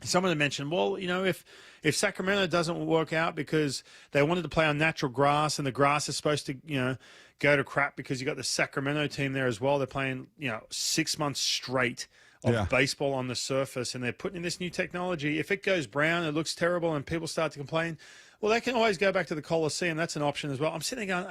someone had mentioned, well, if Sacramento doesn't work out because they wanted to play on natural grass, and the grass is supposed to, go to crap because you got the Sacramento team there as well. They're playing, 6 months straight of baseball on the surface, and they're putting in this new technology. If it goes brown, it looks terrible, and people start to complain. Well, they can always go back to the Coliseum. That's an option as well. I'm sitting there going,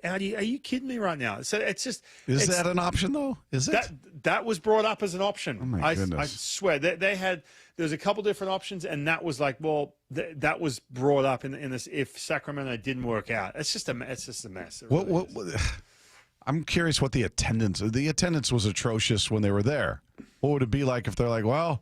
are you kidding me right now? So it's just. Is that an option though? Is it? That was brought up as an option. Oh my goodness. I swear there was a couple different options, and that was like, well, that was brought up in this. If Sacramento didn't work out, it's just a mess. What? I'm curious what the attendance was atrocious when they were there. What would it be like if they're like, well,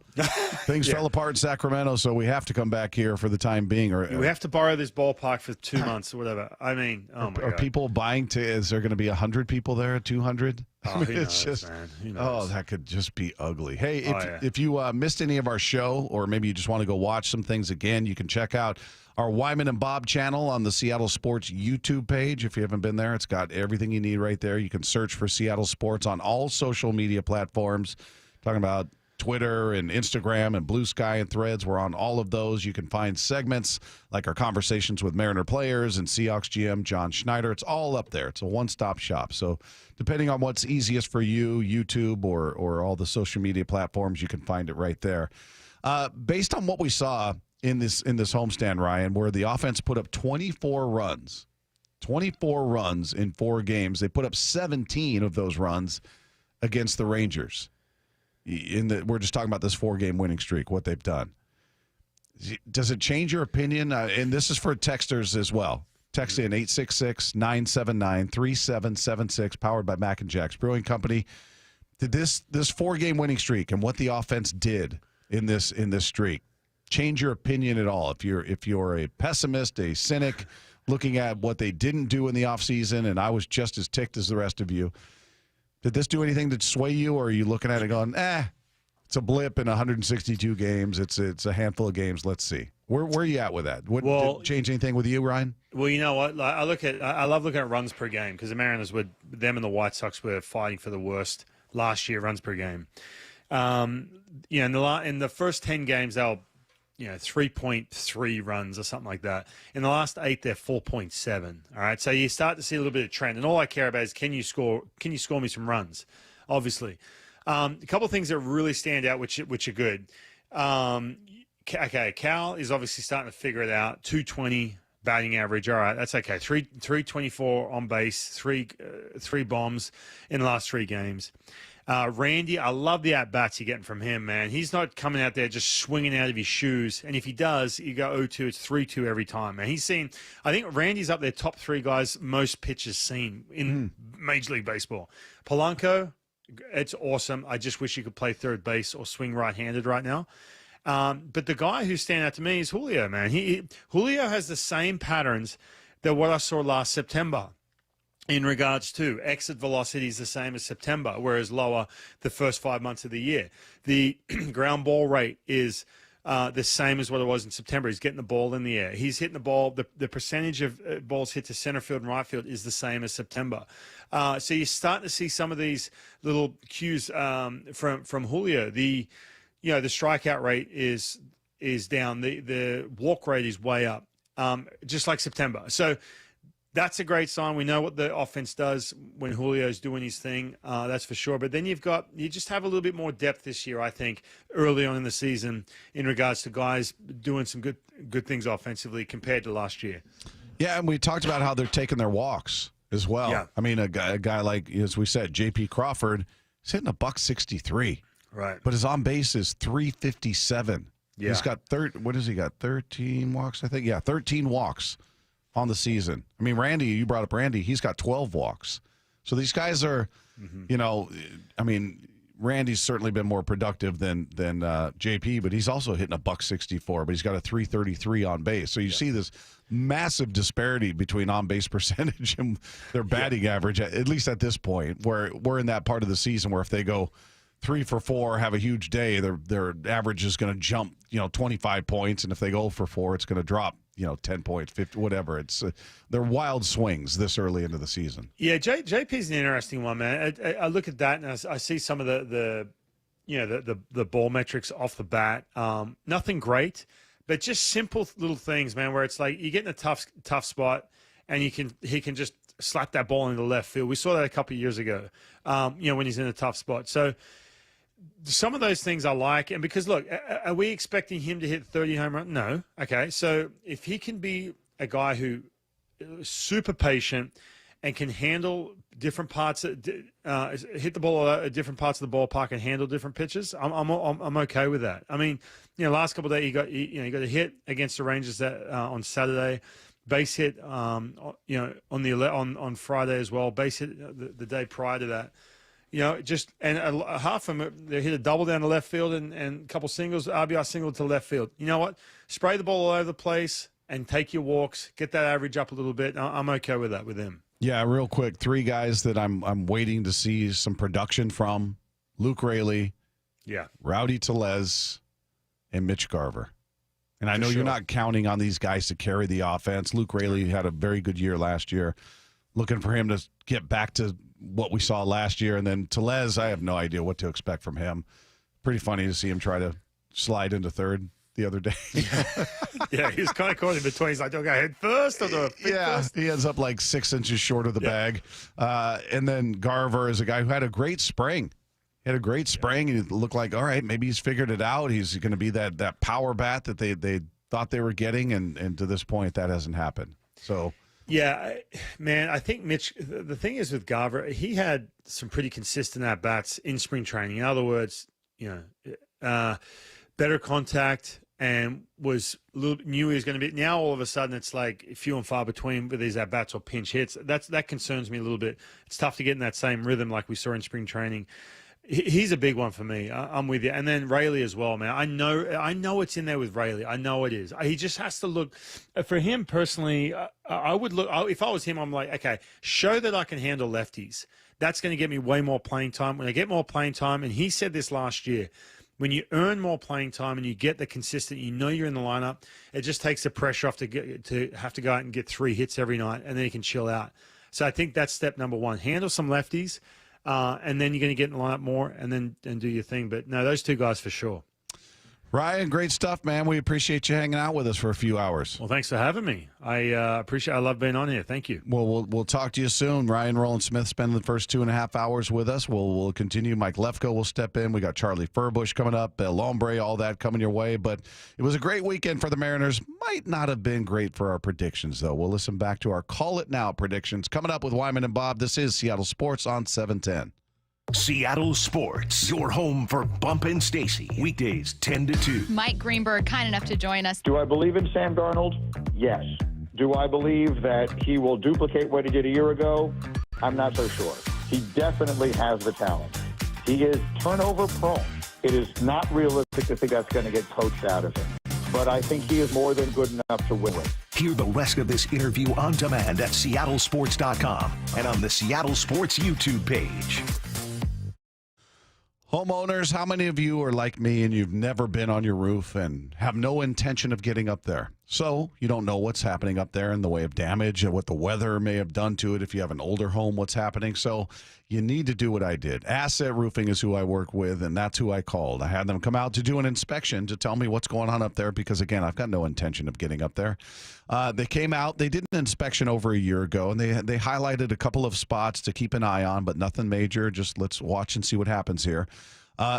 things fell apart in Sacramento, so we have to come back here for the time being, or we have to borrow this ballpark for 2 months or whatever. I mean, oh my God. Are people buying is there going to be 100 people there, 200? Oh, who knows, man. Who knows? Oh, that could just be ugly. Hey, if you missed any of our show, or maybe you just want to go watch some things again, you can check out our Wyman and Bob channel on the Seattle Sports YouTube page. If you haven't been there, it's got everything you need right there. You can search for Seattle Sports on all social media platforms. Talking about Twitter and Instagram and Blue Sky and Threads. We're on all of those. You can find segments like our conversations with Mariner players and Seahawks GM John Schneider. It's all up there. It's a one-stop shop. So depending on what's easiest for you, YouTube or all the social media platforms, you can find it right there. Based on what we saw in this homestand, Ryan, where the offense put up 24 runs in 4 games. They put up 17 of those runs against the Rangers. We're just talking about this 4-game winning streak, what they've done. Does it change your opinion? And this is for texters as well. Text in 866-979-3776, powered by Mac and Jack's Brewing Company. Did this 4-game winning streak and what the offense did in this streak change your opinion at all? If you're a pessimist, a cynic, looking at what they didn't do in the offseason, and I was just as ticked as the rest of you, did this do anything to sway you, or are you looking at it going, it's a blip in 162 games. It's a handful of games. Let's see. Where are you at with that? Did it change anything with you, Ryan? Well, you know what? I love looking at runs per game because the Mariners them and the White Sox were fighting for the worst last year runs per game. In the first 10 games they were 3.3 runs or something like that. In the last 8 they're 4.7. All right, so you start to see a little bit of trend, and all I care about is can you score me some runs? Obviously. A couple of things that really stand out, which are good. Okay, Cal is obviously starting to figure it out. 220 batting average. All right, that's okay. 324 on base, three bombs in the last 3 games. Randy, I love the at-bats you're getting from him, man. He's not coming out there just swinging out of his shoes. And if he does, you go 0-2, it's 3-2 every time, man. I think Randy's up there, top 3 guys most pitches seen in Major League Baseball. Polanco, it's awesome. I just wish he could play third base or swing right-handed right now. But the guy who's standing out to me is Julio, man. Julio has the same patterns that what I saw last September in regards to exit velocity is the same as September, whereas lower the first 5 months of the year. The ground ball rate is the same as what it was in September. He's getting the ball in the air. He's hitting the ball. The percentage of balls hit to center field and right field is the same as September. So you're starting to see some of these little cues from Julio. The strikeout rate is down. The walk rate is way up, just like September. So that's a great sign. We know what the offense does when Julio's doing his thing. That's for sure. But then you just have a little bit more depth this year, I think, early on in the season in regards to guys doing some good things offensively compared to last year. Yeah, and we talked about how they're taking their walks as well. Yeah. I mean, a guy like, as we said, J.P. Crawford is hitting $163. Right. But his on base is 357. Yeah. He's got 13 walks, I think. Yeah, 13 walks on the season. I mean, Randy, you brought up Randy. He's got 12 walks. So these guys are, Randy's certainly been more productive than JP, but he's also hitting $164, but he's got a 333 on base. So you see this massive disparity between on-base percentage and their batting average, at least at this point, where we're in that part of the season where if they go 3 for 4, have a huge day, their average is going to jump, 25 points, and if they go 0 for 4, it's going to drop, 10 points, 50, whatever. It's they're wild swings this early into the season. Yeah, JP's an interesting one, man. I look at that and I see some of the ball metrics off the bat. Nothing great, but just simple little things, man. Where it's like you get in a tough spot, and he can just slap that ball into left field. We saw that a couple of years ago. When he's in a tough spot. So some of those things I like, and because look, are we expecting him to hit 30 home runs? No. Okay, so if he can be a guy who is super patient and can handle different parts, hit the ball at different parts of the ballpark and handle different pitches, I'm okay with that. I mean, last couple of days he got a hit against the Rangers on Saturday, base hit on Friday as well, base hit the day prior to that. Half of them, they hit a double down the left field and a couple singles, RBI single to left field. You know what? Spray the ball all over the place and take your walks, get that average up a little bit. I'm okay with that with him. Yeah, real quick, 3 guys that I'm waiting to see some production from: Luke Raley, Rowdy Tellez, and Mitch Garver. And I know you're not counting on these guys to carry the offense. Luke Raley had a very good year last year. Looking for him to get back to what we saw last year. And then Tellez, I have no idea what to expect from him. Pretty funny to see him try to slide into third the other day. Yeah, he was kind of caught in between. He's like, do I go head first or do I pick first? He ends up like 6 inches short of the bag. And then Garver is a guy who had a great spring. He had a great spring, and it looked like, all right, maybe he's figured it out. He's going to be that power bat that they thought they were getting, and to this point, that hasn't happened. So... Yeah, man, I think Mitch, the thing is with Garver, he had some pretty consistent at-bats in spring training. In other words, better contact and knew he was going to be. Now all of a sudden it's like few and far between with these at-bats or pinch hits. That concerns me a little bit. It's tough to get in that same rhythm like we saw in spring training. He's a big one for me. I'm with you. And then Rayleigh as well, man. I know it's in there with Rayleigh. I know it is. He just has to look. For him personally, I would look. If I was him, I'm like, okay, show that I can handle lefties. That's going to get me way more playing time. When I get more playing time, and he said this last year, when you earn more playing time and you get the consistent, you're in the lineup, it just takes the pressure off to have to go out and get 3 hits every night, and then you can chill out. So I think that's step number 1. Handle some lefties. And then you're going to get in the lineup more and do your thing. But no, those 2 guys for sure. Ryan, great stuff, man. We appreciate you hanging out with us for a few hours. Well, thanks for having me. I love being on here. Thank you. Well, we'll talk to you soon. Ryan Rowland-Smith spending the first 2.5 hours with us. We'll continue. Mike Lefko will step in. We got Charlie Furbush coming up, Hombre, all that coming your way. But it was a great weekend for the Mariners. Might not have been great for our predictions, though. We'll listen back to our Call It Now predictions coming up with Wyman and Bob. This is Seattle Sports on 710. Seattle Sports, your home for Bump and Stacy. Weekdays 10 to 2. Mike Greenberg, kind enough to join us. Do I believe in Sam Darnold? Yes. Do I believe that he will duplicate what he did a year ago? I'm not so sure. He definitely has the talent. He is turnover prone. It is not realistic to think that's going to get coached out of him. But I think he is more than good enough to win with. Hear the rest of this interview on demand at seattlesports.com and on the Seattle Sports YouTube page. Homeowners, how many of you are like me and you've never been on your roof and have no intention of getting up there? So you don't know what's happening up there in the way of damage and what the weather may have done to it if you have an older home, what's happening. So you need to do what I did. Asset Roofing is who I work with, and that's who I called. I had them come out to do an inspection to tell me what's going on up there because, again, I've got no intention of getting up there. They came out. They did an inspection over a year ago, and they highlighted a couple of spots to keep an eye on, but nothing major. Just let's watch and see what happens here.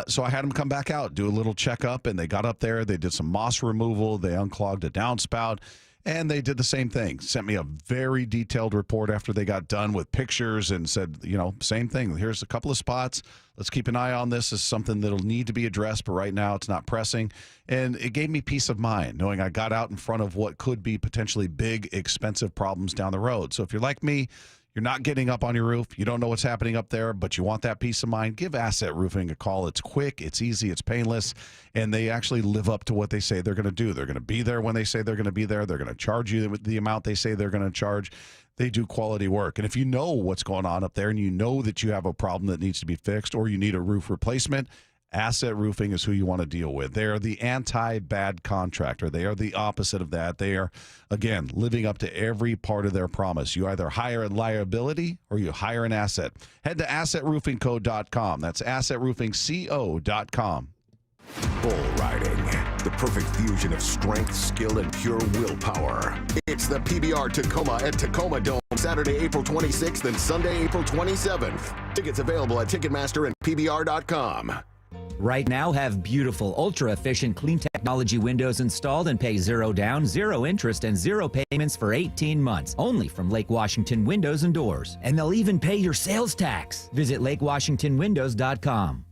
So I had them come back out, do a little checkup, and they got up there. They did some moss removal. They unclogged a downspout, and they did the same thing. Sent me a very detailed report after they got done with pictures and said, same thing. Here's a couple of spots. Let's keep an eye on this. This is something that'll need to be addressed, but right now it's not pressing. And it gave me peace of mind knowing I got out in front of what could be potentially big, expensive problems down the road. So if you're like me, you're not getting up on your roof, you don't know what's happening up there, but you want that peace of mind, give Asset Roofing a call. It's quick, it's easy, it's painless, and they actually live up to what they say they're going to do. They're going to be there when they say they're going to be there. They're going to charge you the amount they say they're going to charge. They do quality work. And if you know what's going on up there and you know that you have a problem that needs to be fixed or you need a roof replacement, Asset Roofing is who you want to deal with. They are the anti-bad contractor. They are the opposite of that. They are, again, living up to every part of their promise. You either hire a liability or you hire an asset. Head to assetroofingco.com. That's assetroofingco.com. Bull riding, the perfect fusion of strength, skill, and pure willpower. It's the PBR Tacoma at Tacoma Dome, Saturday, April 26th and Sunday, April 27th. Tickets available at Ticketmaster and PBR.com. Right now, have beautiful, ultra-efficient, clean technology windows installed and pay 0 down, 0 interest, and 0 payments for 18 months. Only from Lake Washington Windows and Doors. And they'll even pay your sales tax. Visit LakeWashingtonWindows.com.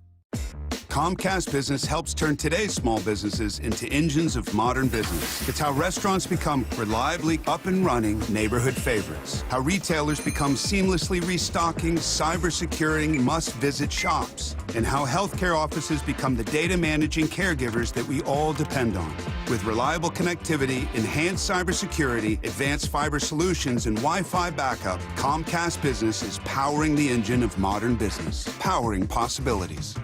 Comcast Business helps turn today's small businesses into engines of modern business. It's how restaurants become reliably up and running neighborhood favorites. How retailers become seamlessly restocking, cyber-securing, must-visit shops. And how healthcare offices become the data managing caregivers that we all depend on. With reliable connectivity, enhanced cybersecurity, advanced fiber solutions, and Wi-Fi backup, Comcast Business is powering the engine of modern business. Powering possibilities.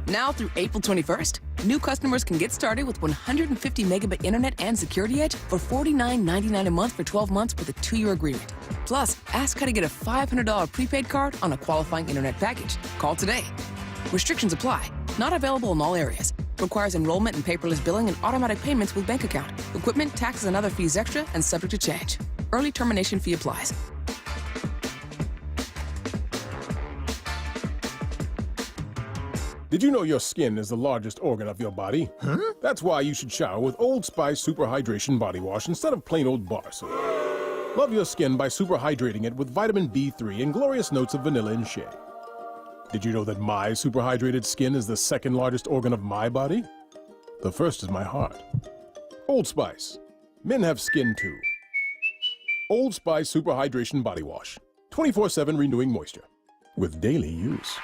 Now through April 21st, new customers can get started with 150 megabit internet and security edge for $49.99 a month for 12 months with a 2-year agreement. Plus, ask how to get a $500 prepaid card on a qualifying internet package. Call today. Restrictions apply. Not available in all areas. Requires enrollment in paperless billing and automatic payments with bank account. Equipment, taxes, and other fees extra and subject to change. Early termination fee applies. Did you know your skin is the largest organ of your body? Huh? That's why you should shower with Old Spice Super Hydration Body Wash instead of plain old bar soap. Love your skin by super hydrating it with vitamin B3 and glorious notes of vanilla and shea. Did you know that my super hydrated skin is the second largest organ of my body? The first is my heart. Old Spice. Men have skin too. Old Spice Super Hydration Body Wash. 24/7 renewing moisture. With daily use.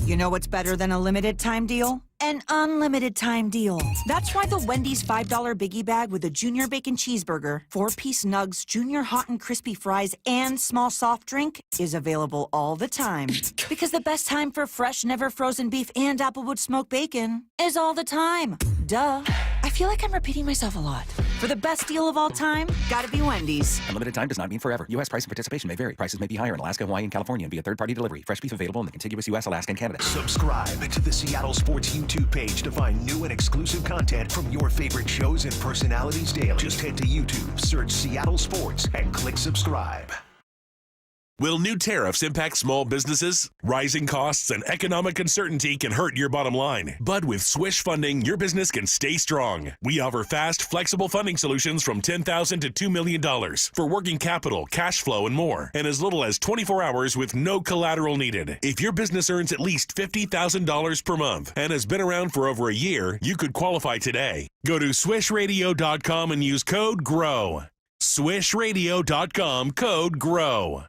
You know what's better than a limited time deal? An unlimited time deal. That's why the Wendy's $5 Biggie Bag with a Junior Bacon Cheeseburger, 4-piece nugs, Junior Hot and Crispy Fries, and small soft drink is available all the time. Because the best time for fresh, never frozen beef and Applewood smoked bacon is all the time. Duh. I feel like I'm repeating myself a lot. For the best deal of all time, gotta be Wendy's. Unlimited time does not mean forever. U.S. price and participation may vary. Prices may be higher in Alaska, Hawaii, and California and via third-party delivery. Fresh beef available in the contiguous U.S., Alaska, and Canada. Subscribe to the Seattle Sports YouTube page to find new and exclusive content from your favorite shows and personalities daily. Just head to YouTube, search Seattle Sports, and click subscribe. Will new tariffs impact small businesses? Rising costs and economic uncertainty can hurt your bottom line. But with Swish Funding, your business can stay strong. We offer fast, flexible funding solutions from $10,000 to $2 million for working capital, cash flow, and more, and as little as 24 hours with no collateral needed. If your business earns at least $50,000 per month and has been around for over a year, you could qualify today. Go to swishradio.com and use code GROW. swishradio.com, code GROW.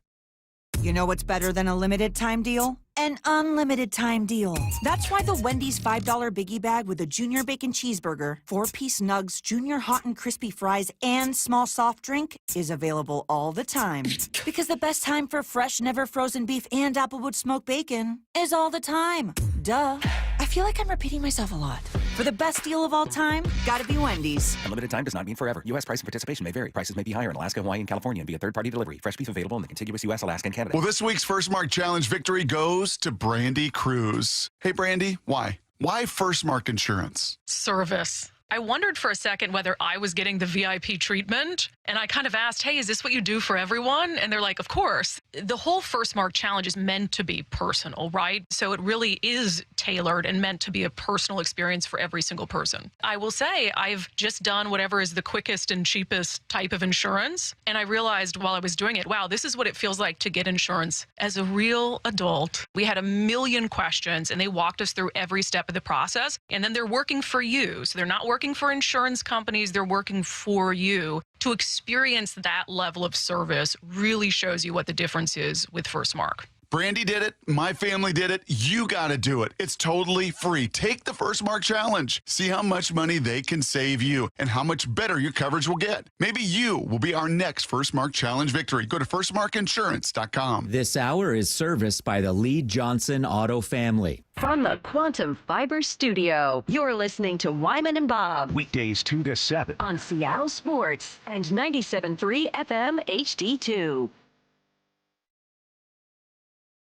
You know what's better than a limited time deal? An unlimited time deal. That's why the Wendy's $5 Biggie Bag with a Junior Bacon Cheeseburger, 4-piece nugs, Junior Hot and Crispy Fries, and small soft drink is available all the time. Because the best time for fresh, never frozen beef and Applewood smoked bacon is all the time. Duh. I feel like I'm repeating myself a lot. For the best deal of all time, gotta be Wendy's. Unlimited time does not mean forever. U.S. price and participation may vary. Prices may be higher in Alaska, Hawaii, and California and via third-party delivery. Fresh beef available in the contiguous U.S., Alaska, and Canada. Well, this week's First Mark Challenge victory goes to Brandy Cruz. Hey, Brandy, why? Why First Mark Insurance? Service. I wondered for a second whether I was getting the VIP treatment, and I kind of asked, hey, is this what you do for everyone? And they're like, of course. The whole First Mark Challenge is meant to be personal, right? So it really is tailored and meant to be a personal experience for every single person. I will say I've just done whatever is the quickest and cheapest type of insurance, and I realized while I was doing it, wow, this is what it feels like to get insurance as a real adult. We had a million questions, and they walked us through every step of the process, and then they're working for you. So they're not working for insurance companies, they're working for you. To experience that level of service really shows you what the difference is with First Mark. Brandy did it. My family did it. You got to do it. It's totally free. Take the First Mark Challenge. See how much money they can save you and how much better your coverage will get. Maybe you will be our next First Mark Challenge victory. Go to firstmarkinsurance.com. This hour is serviced by the Lee Johnson Auto family. From the Quantum Fiber Studio, you're listening to Wyman and Bob. Weekdays 2 to 7. On Seattle Sports and 97.3 FM HD2.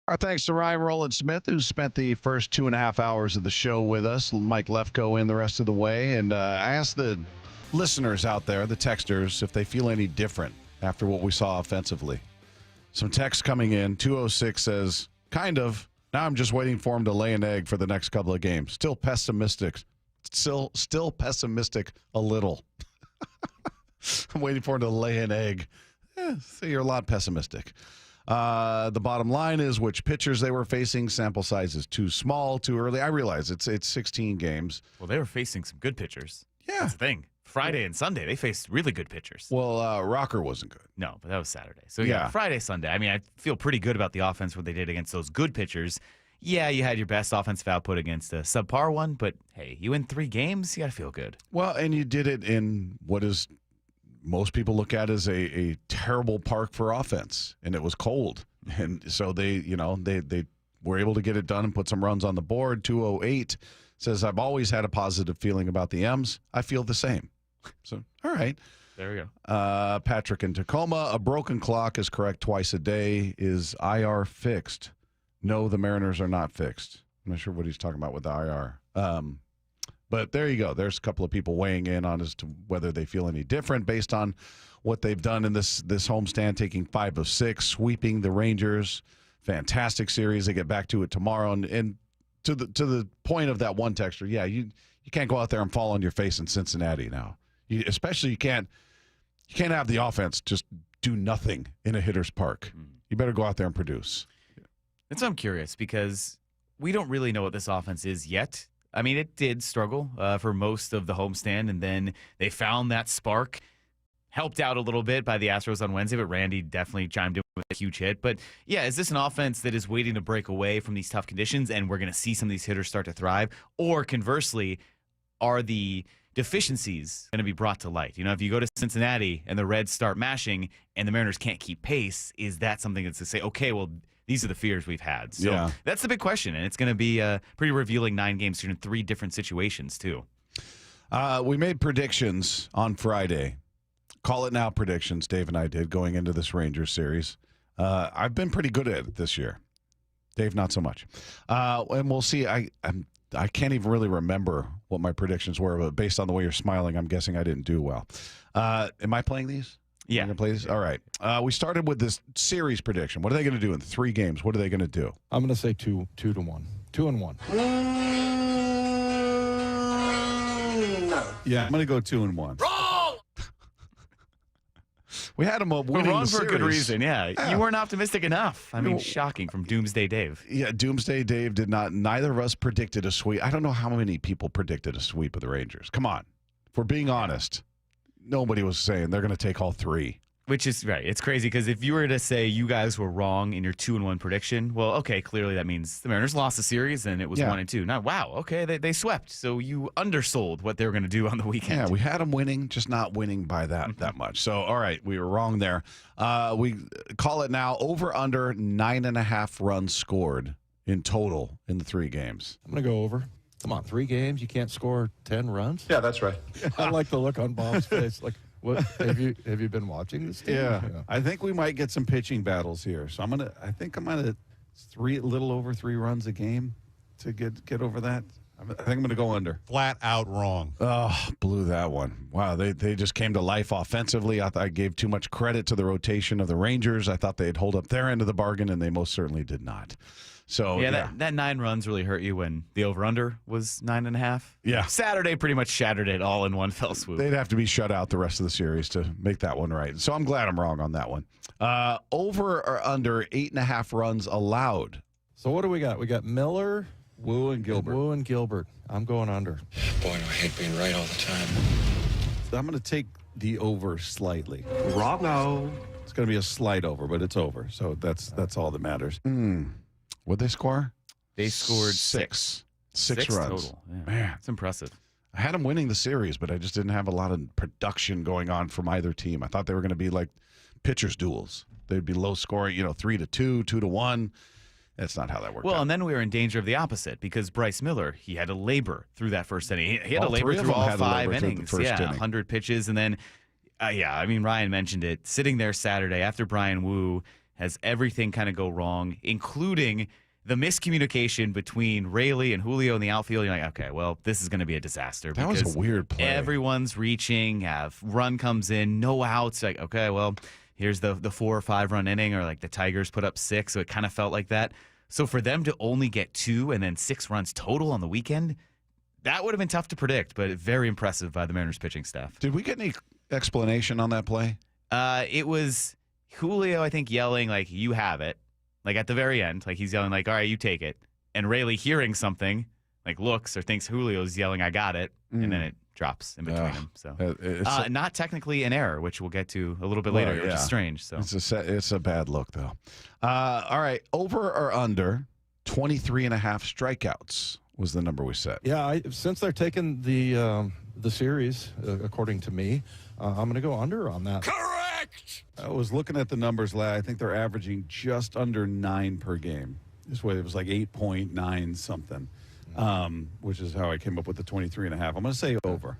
Our thanks to Ryan Roland Smith, who spent the first 2.5 hours of the show with us. Mike Lefko in the rest of the way. And I asked the listeners out there, the texters, if they feel any different after what we saw offensively. Some text coming in. 206 says, kind of. Now I'm just waiting for him to lay an egg for the next couple of games. Still pessimistic. Still pessimistic a little. I'm waiting for him to lay an egg. So you're a lot pessimistic. The bottom line is which pitchers they were facing. Sample size is too small, too early. I realize it's 16 games. Well, they were facing some good pitchers. Yeah. That's the thing. Friday and Sunday, they faced really good pitchers. Well, Rocker wasn't good. No, but that was Saturday. So, yeah, Friday, Sunday. I mean, I feel pretty good about the offense, what they did against those good pitchers. Yeah, you had your best offensive output against a subpar one, but, hey, you win 3 games, you got to feel good. Well, and you did it in what is most people look at as a terrible park for offense, and it was cold. And so they were able to get it done and put some runs on the board. 208 says, I've always had a positive feeling about the M's. I feel the same. So, all right. There we go. Patrick in Tacoma, a broken clock is correct twice a day. Is IR fixed? No, the Mariners are not fixed. I'm not sure what he's talking about with the IR. But there you go. There's a couple of people weighing in on as to whether they feel any different based on what they've done in this homestand, taking 5 of 6, sweeping the Rangers. Fantastic series. They get back to it tomorrow. And to the point of that one texter, yeah, you can't go out there and fall on your face in Cincinnati now. Especially you can't have the offense just do nothing in a hitter's park. You better go out there and produce. That's why I'm curious, because we don't really know what this offense is yet. I mean, it did struggle for most of the homestand, and then they found that spark. Helped out a little bit by the Astros on Wednesday, but Randy definitely chimed in with a huge hit. But, yeah, is this an offense that is waiting to break away from these tough conditions and we're going to see some of these hitters start to thrive? Or, conversely, are the deficiencies going to be brought to light? You know, if you go to Cincinnati and the Reds start mashing and the Mariners can't keep pace, is that something that's to say, okay, well, these are the fears we've had? So that's the big question, and it's going to be a pretty revealing 9 games here in 3 different situations, too. We made predictions on Friday. Call it now predictions, Dave and I did, going into this Rangers series. I've been pretty good at it this year. Dave, not so much. And we'll see. I can't even really remember what my predictions were, but based on the way you're smiling, I'm guessing I didn't do well. Am I playing these? Yeah. Am I gonna play these? All right. We started with this series prediction. What are they going to do in 3 games? What are they going to do? I'm going to say 2-1. 2-1. No. Yeah, I'm going to go 2-1. Wrong! We had them winning wrong the for series. a good reason, yeah. You weren't optimistic enough. I mean, shocking from Doomsday Dave. Yeah, Doomsday Dave did not. Neither of us predicted a sweep. I don't know how many people predicted a sweep of the Rangers. Come on. If we're being honest, nobody was saying they're going to take all 3. Which is right. It's crazy because if you were to say you guys were wrong in your 2-1 prediction, well, okay, clearly that means the Mariners lost the series and it was 1-2. Now, wow, okay, they swept. So you undersold what they were going to do on the weekend. Yeah, we had them winning, just not winning by that much. So, all right, we were wrong there. We call it now over under 9.5 runs scored in total in the 3 games. I'm going to go over. Come on, 3 games, you can't score 10 runs? Yeah, that's right. I like the look on Bob's face. Like, what have you been watching this team? Yeah. I think we might get some pitching battles here. So I think I'm gonna a little over 3 runs a game to get over that. I think I'm gonna go under. Flat out wrong. Oh, blew that one. Wow, they just came to life offensively. I gave too much credit to the rotation of the Rangers. I thought they'd hold up their end of the bargain, and they most certainly did not. So that 9 runs really hurt you when the over-under was 9.5. Yeah. Saturday pretty much shattered it all in one fell swoop. They'd have to be shut out the rest of the series to make that one right. So I'm glad I'm wrong on that one. Over or under 8.5 runs allowed. So what do we got? We got Miller, Wu, and Gilbert. I'm going under. Boy, do I hate being right all the time. So I'm going to take the over slightly. Wrong. No. It's going to be a slight over, but it's over. So that's all that matters. What'd they score? They scored 6 runs total. Yeah. Man, it's impressive. I had them winning the series, but I just didn't have a lot of production going on from either team. I thought they were going to be like pitchers' duels. They'd be low scoring, 3-2, 2-1. That's not how that worked out. And then we were in danger of the opposite because Bryce Miller, he had to labor through that first inning. He had to labor through all 5 innings. 100 pitches. And then, Ryan mentioned it. Sitting there Saturday after Brian Wu has everything kind of go wrong, including the miscommunication between Rayleigh and Julio in the outfield. You're like, okay, well, this is going to be a disaster. That was a weird play. Everyone's reaching, run comes in, no outs. Like, okay, well, here's the 4 or 5 run inning, or like the Tigers put up 6, so it kind of felt like that. So for them to only get 2 and then 6 runs total on the weekend, that would have been tough to predict, but very impressive by the Mariners pitching staff. Did we get any explanation on that play? It was Julio, I think, yelling, like, you have it. Like, at the very end, like, he's yelling, like, all right, you take it. And Rayleigh hearing something, like, looks or thinks Julio's yelling, I got it. And then it drops in between them. So not technically an error, which we'll get to a little bit later, which is strange. So it's a bad look, though. All right, over or under 23.5 strikeouts was the number we set. Yeah, since they're taking the series, according to me, I'm going to go under on that. Correct! I was looking at the numbers. I think they're averaging just under 9 per game. This way it was like 8.9 something, which is how I came up with the 23.5. I'm going to say over.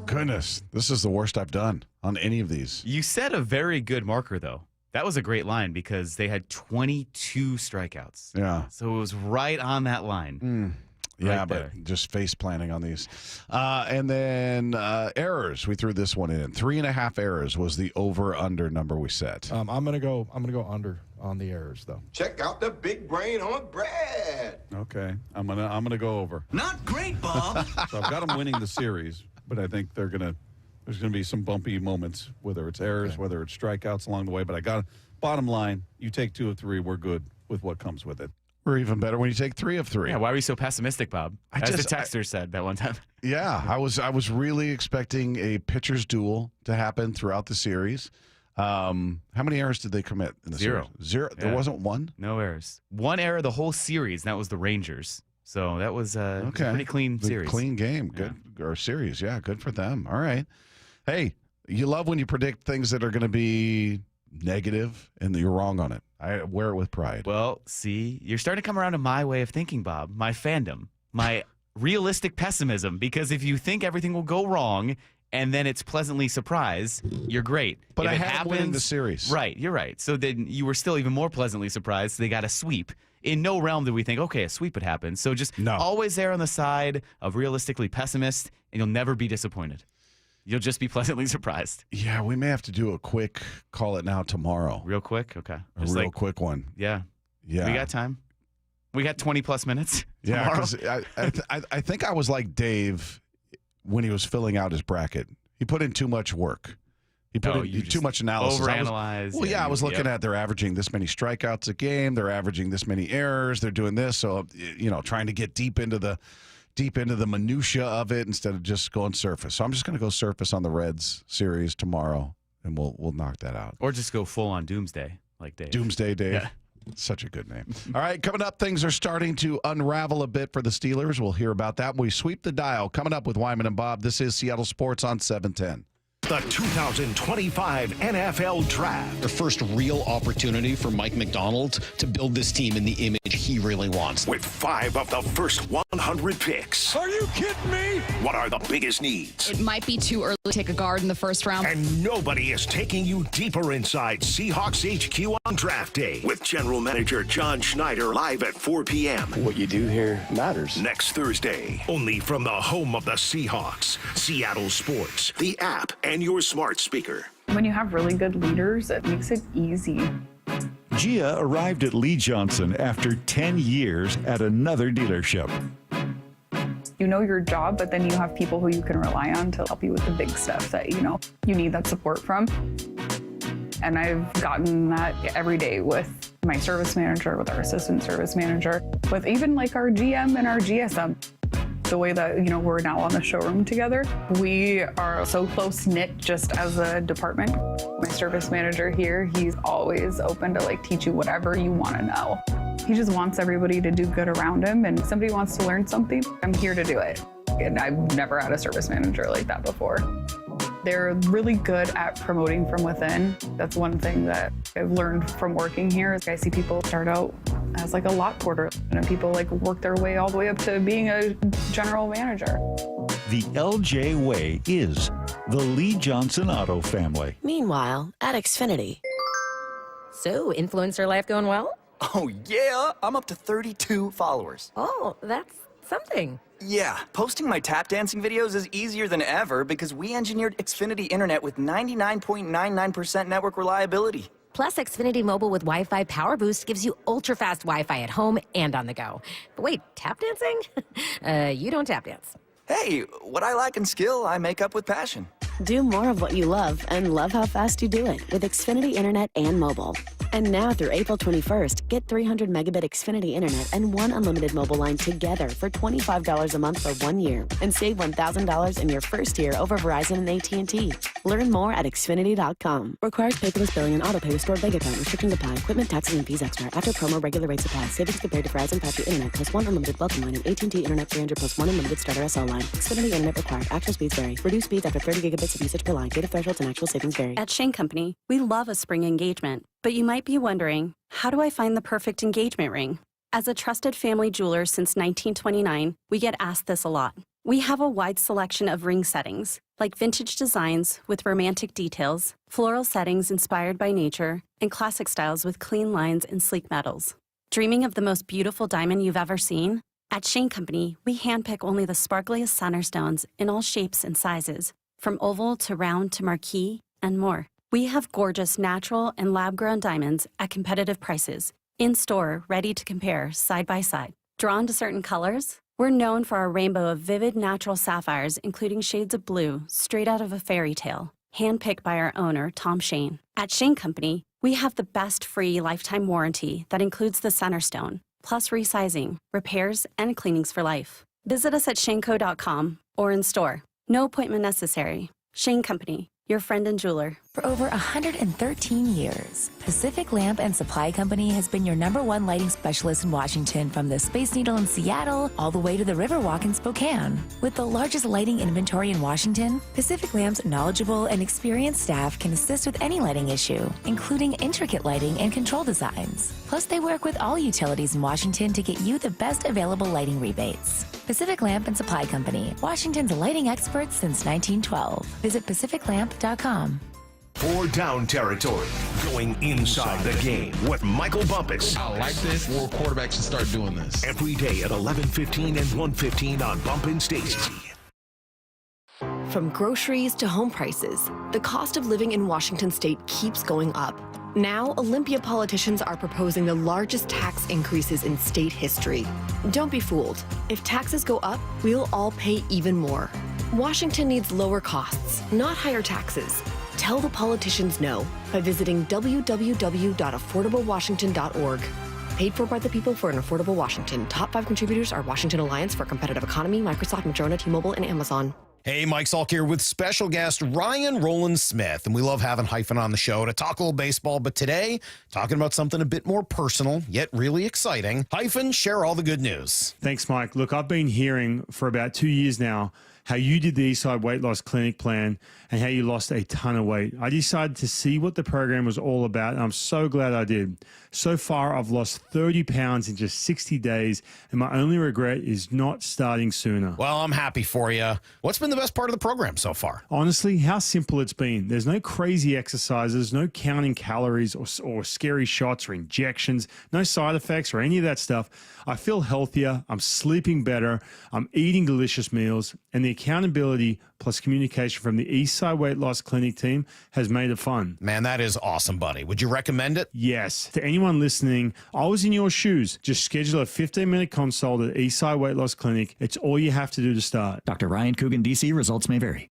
Goodness, this is the worst I've done on any of these. You set a very good marker, though. That was a great line because they had 22 strikeouts. Yeah. So it was right on that line. Yeah, right but just face planting on these. And then errors. We threw this one in. 3.5 errors was the over/under number we set. I'm gonna go under on the errors, though. Check out the big brain on Brad. Okay, I'm gonna go over. Not great, Bob. So I've got them winning the series, but I think there's gonna be some bumpy moments, whether it's errors, whether it's strikeouts along the way. But I got bottom line. You take 2 of 3, we're good with what comes with it. Or even better when you take 3 of 3. Yeah, why were you so pessimistic, Bob? As the texter said that one time. Yeah, I was really expecting a pitcher's duel to happen throughout the series. How many errors did they commit in the 0. series? 0. Yeah. There wasn't one? No errors. 1 error the whole series, and that was the Rangers. So that was a pretty clean series. Clean game. Good. Or series. Yeah, good for them. All right. Hey, you love when you predict things that are going to be negative and you're wrong on it. I wear it with pride. Well, see, you're starting to come around to my way of thinking, Bob, my fandom, my realistic pessimism, because if you think everything will go wrong and then it's pleasantly surprised, you're great. But if I it had winning the series. Right, you're right. So then you were still even more pleasantly surprised. They got a sweep. In no realm did we think, okay, a sweep would happen. So just always err on the side of realistically pessimist, and you'll never be disappointed. You'll just be pleasantly surprised. Yeah, we may have to do a quick call it now tomorrow. Real quick? Okay. A real quick one. Yeah. Yeah. We got time. We got 20 plus minutes. Yeah, tomorrow. because I think I was like Dave when he was filling out his bracket. He put in too much work. He put in too much analysis. Overanalyze. I was looking at they're averaging this many strikeouts a game. They're averaging this many errors. They're doing this. So, trying to get deep into the minutia of it instead of just going surface. So I'm just going to go surface on the Reds series tomorrow, and we'll knock that out. Or just go full on Doomsday, like Dave. Doomsday Dave. Yeah. Such a good name. All right, coming up, things are starting to unravel a bit for the Steelers. We'll hear about that when we sweep the dial. Coming up with Wyman and Bob, this is Seattle Sports on 710. The 2025 NFL Draft. The first real opportunity for Mike McDonald to build this team in the image he really wants. With 5 of the first 100 picks. Are you kidding me? What are the biggest needs? It might be too early to take a guard in the first round. And nobody is taking you deeper inside Seahawks HQ on draft day with General Manager John Schneider live at 4 p.m. What you do here matters. Next Thursday, only from the home of the Seahawks, Seattle Sports, the app, and your smart speaker. When you have really good leaders, it makes it easy. Gia arrived at Lee Johnson after 10 years at another dealership. You know your job, but then you have people who you can rely on to help you with the big stuff that, you need that support from. And I've gotten that every day with my service manager, with our assistant service manager, with even like our GM and our GSM. The way that, we're now on the showroom together, we are so close-knit just as a department. My service manager here, he's always open to teach you whatever you want to know. He just wants everybody to do good around him, and if somebody wants to learn something, I'm here to do it. And I've never had a service manager like that before. They're really good at promoting from within. That's one thing that I've learned from working here. I see people start out as a lot porter, and people work their way all the way up to being a general manager. The LJ way is the Lee Johnson Auto family. Meanwhile, at Xfinity. So, influencer life going well? Oh, yeah. I'm up to 32 followers. Oh, that's something. Yeah, posting my tap dancing videos is easier than ever because we engineered Xfinity Internet with 99.99% network reliability. Plus, Xfinity Mobile with Wi-Fi Power Boost gives you ultra-fast Wi-Fi at home and on the go. But wait, tap dancing? You don't tap dance. Hey, what I lack in skill, I make up with passion. Do more of what you love and love how fast you do it with Xfinity Internet and mobile. And now through April 21st, get 300 megabit Xfinity Internet and 1 unlimited mobile line together for $25 a month for 1 year and save $1,000 in your first year over Verizon and AT&T. Learn more at Xfinity.com. Requires paperless billing and autopay with stored bank account. Restrictions apply. Equipment, taxes, and fees extra. After promo, regular rates apply. Savings compared to Verizon 5G Internet plus 1 unlimited welcome line and AT&T Internet 300 plus 1 unlimited starter SL line. Xfinity Internet required. Actual speeds vary. Reduced speeds after 30 gigabits of usage per line. Data thresholds and actual savings vary. At Shane Company, we love a spring engagement. But you might be wondering, how do I find the perfect engagement ring? As a trusted family jeweler since 1929, we get asked this a lot. We have a wide selection of ring settings, like vintage designs with romantic details, floral settings inspired by nature, and classic styles with clean lines and sleek metals. Dreaming of the most beautiful diamond you've ever seen? At Shane Company, we handpick only the sparkliest center stones in all shapes and sizes, from oval to round to marquise, and more. We have gorgeous natural and lab-grown diamonds at competitive prices, in-store, ready to compare, side by side. Drawn to certain colors? We're known for our rainbow of vivid natural sapphires, including shades of blue, straight out of a fairy tale, handpicked by our owner, Tom Shane. At Shane Company, we have the best free lifetime warranty that includes the center stone, plus resizing, repairs, and cleanings for life. Visit us at shaneco.com or in store. No appointment necessary. Shane Company, your friend and jeweler. For over 113 years, Pacific Lamp and Supply Company has been your #1 lighting specialist in Washington, from the Space Needle in Seattle all the way to the Riverwalk in Spokane. With the largest lighting inventory in Washington, Pacific Lamp's knowledgeable and experienced staff can assist with any lighting issue, including intricate lighting and control designs. Plus, they work with all utilities in Washington to get you the best available lighting rebates. Pacific Lamp and Supply Company, Washington's lighting experts since 1912. Visit pacificlamp.com. For Down Territory, going inside the game with Michael Bumpus. I like this. More quarterbacks should start doing this. Every day at 11:15 and 1:15 on Bump and Stacy. From groceries to home prices, the cost of living in Washington state keeps going up. Now, Olympia politicians are proposing the largest tax increases in state history. Don't be fooled. If taxes go up, we'll all pay even more. Washington needs lower costs, not higher taxes. Tell the politicians no by visiting www.affordablewashington.org. Paid for by the people for an affordable Washington. Top 5 contributors are Washington Alliance for a Competitive Economy, Microsoft, Madrona, T-Mobile, and Amazon. Hey, Mike Salk here with special guest Ryan Roland Smith. And we love having Hyphen on the show to talk a little baseball. But today, talking about something a bit more personal, yet really exciting. Hyphen, share all the good news. Thanks, Mike. Look, I've been hearing for about 2 years now how you did the Eastside Weight Loss Clinic plan and how you lost a ton of weight. I decided to see what the program was all about, and I'm so glad I did. So far, I've lost 30 pounds in just 60 days, and my only regret is not starting sooner. Well, I'm happy for you. What's been the best part of the program so far? Honestly, how simple it's been. There's no crazy exercises, no counting calories or scary shots or injections, no side effects or any of that stuff. I feel healthier, I'm sleeping better, I'm eating delicious meals, and the accountability plus communication from the Eastside Weight Loss Clinic team has made it fun. Man, that is awesome, buddy. Would you recommend it? Yes. To anyone listening, I was in your shoes. Just schedule a 15-minute consult at Eastside Weight Loss Clinic. It's all you have to do to start. Dr. Ryan Coogan, D.C. Results may vary.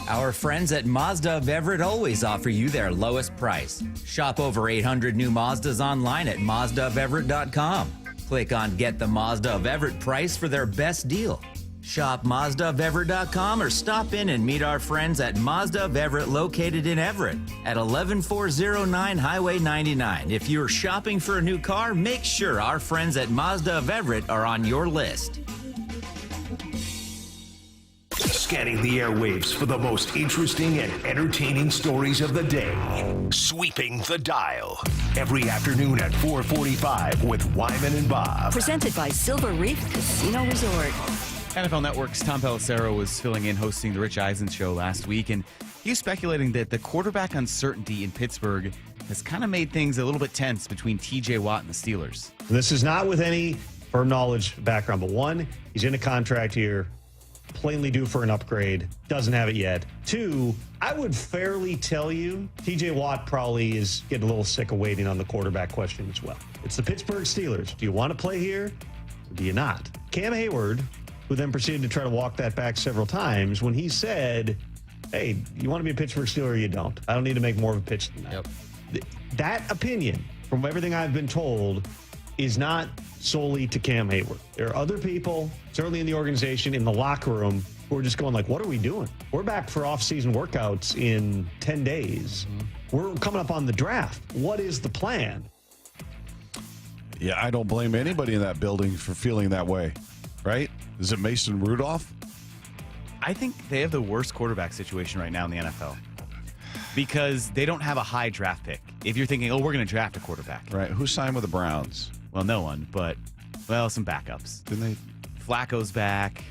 Our friends at Mazda of Everett always offer you their lowest price. Shop over 800 new Mazdas online at MazdaofEverett.com. Click on Get the Mazda of Everett price for their best deal. Shop MazdaofEverett.com or stop in and meet our friends at Mazda of Everett, located in Everett at 11409 Highway 99. If you're shopping for a new car, make sure our friends at Mazda of Everett are on your list. Scanning the airwaves for the most interesting and entertaining stories of the day. Sweeping the dial. Every afternoon at 4:45 with Wyman and Bob. Presented by Silver Reef Casino Resort. NFL Network's Tom Pelissero was filling in hosting the Rich Eisen show last week, and he was speculating that the quarterback uncertainty in Pittsburgh has kind of made things a little bit tense between TJ Watt and the Steelers. This is not with any firm knowledge background, but one, he's in a contract year, plainly due for an upgrade, doesn't have it yet. Two, I would fairly tell you TJ Watt probably is getting a little sick of waiting on the quarterback question as well. It's the Pittsburgh Steelers. Do you want to play here or do you not? Cam Hayward, who then proceeded to try to walk that back several times when he said, hey, you want to be a Pittsburgh Steeler or you don't? I don't need to make more of a pitch than that. Yep. That opinion, from everything I've been told, is not solely to Cam Hayward. There are other people, certainly in the organization, in the locker room, who are just going like, what are we doing? We're back for off-season workouts in 10 days. We're coming up on the draft. What is the plan? Yeah, I don't blame anybody in that building for feeling that way, right? Is it Mason Rudolph? I think they have the worst quarterback situation right now in the NFL because they don't have a high draft pick. If you're thinking, oh, we're going to draft a quarterback. Right. Who signed with the Browns? Well, no one, but, well, some backups. Didn't they? Flacco's back,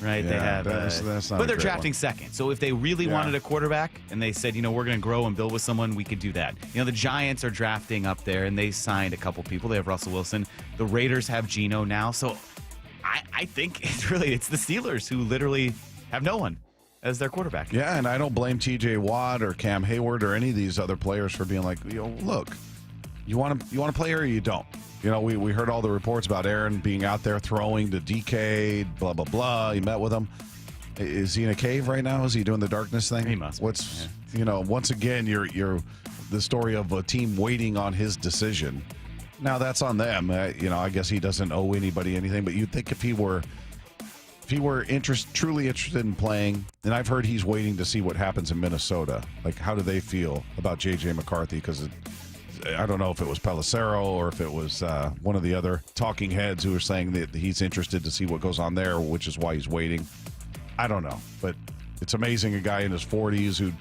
right? Yeah, they have, that's not but a they're great drafting one. second. So if they really wanted a quarterback and they said, we're going to grow and build with someone, we could do that. The Giants are drafting up there and they signed a couple people. They have Russell Wilson. The Raiders have Geno now. So I think it's the Steelers who literally have no one as their quarterback. Yeah, and I don't blame TJ Watt or Cam Hayward or any of these other players for being like, look, you want to play here or you don't. We heard all the reports about Aaron being out there throwing to DK, blah, blah, blah. He met with him. Is he in a cave right now? Is he doing the darkness thing? He must. Once again, you're the story of a team waiting on his decision. Now that's on them. I guess he doesn't owe anybody anything, but you'd think if he were truly interested in playing, and I've heard he's waiting to see what happens in Minnesota. Like, how do they feel about J.J. McCarthy? Because I don't know if it was Pelissero or if it was one of the other talking heads who were saying that he's interested to see what goes on there, which is why he's waiting. I don't know, but it's amazing a guy in his 40s who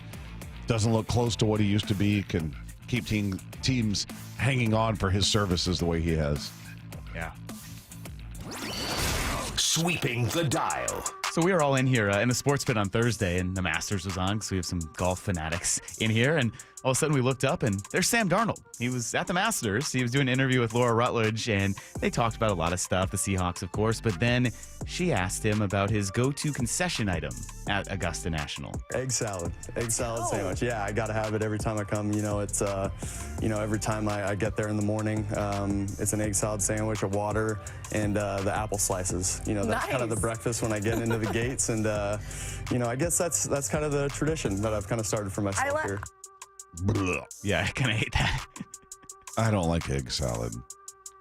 doesn't look close to what he used to be can keep teams hanging on for his services the way he has. Yeah. Sweeping the dial. So we were all in here in the sports pit on Thursday, and the Masters was on because we have some golf fanatics in here. And all of a sudden we looked up, and there's Sam Darnold. He was at the Masters. He was doing an interview with Laura Rutledge, and they talked about a lot of stuff, the Seahawks, of course. But then she asked him about his go-to concession item at Augusta National. Egg salad sandwich. Yeah, I got to have it every time I come. It's, every time I get there in the morning, it's an egg salad sandwich, a water, and the apple slices. That's kind of the breakfast when I get into the gates. And, I guess that's kind of the tradition that I've kind of started for myself here. Yeah, I kind of hate that. I don't like egg salad.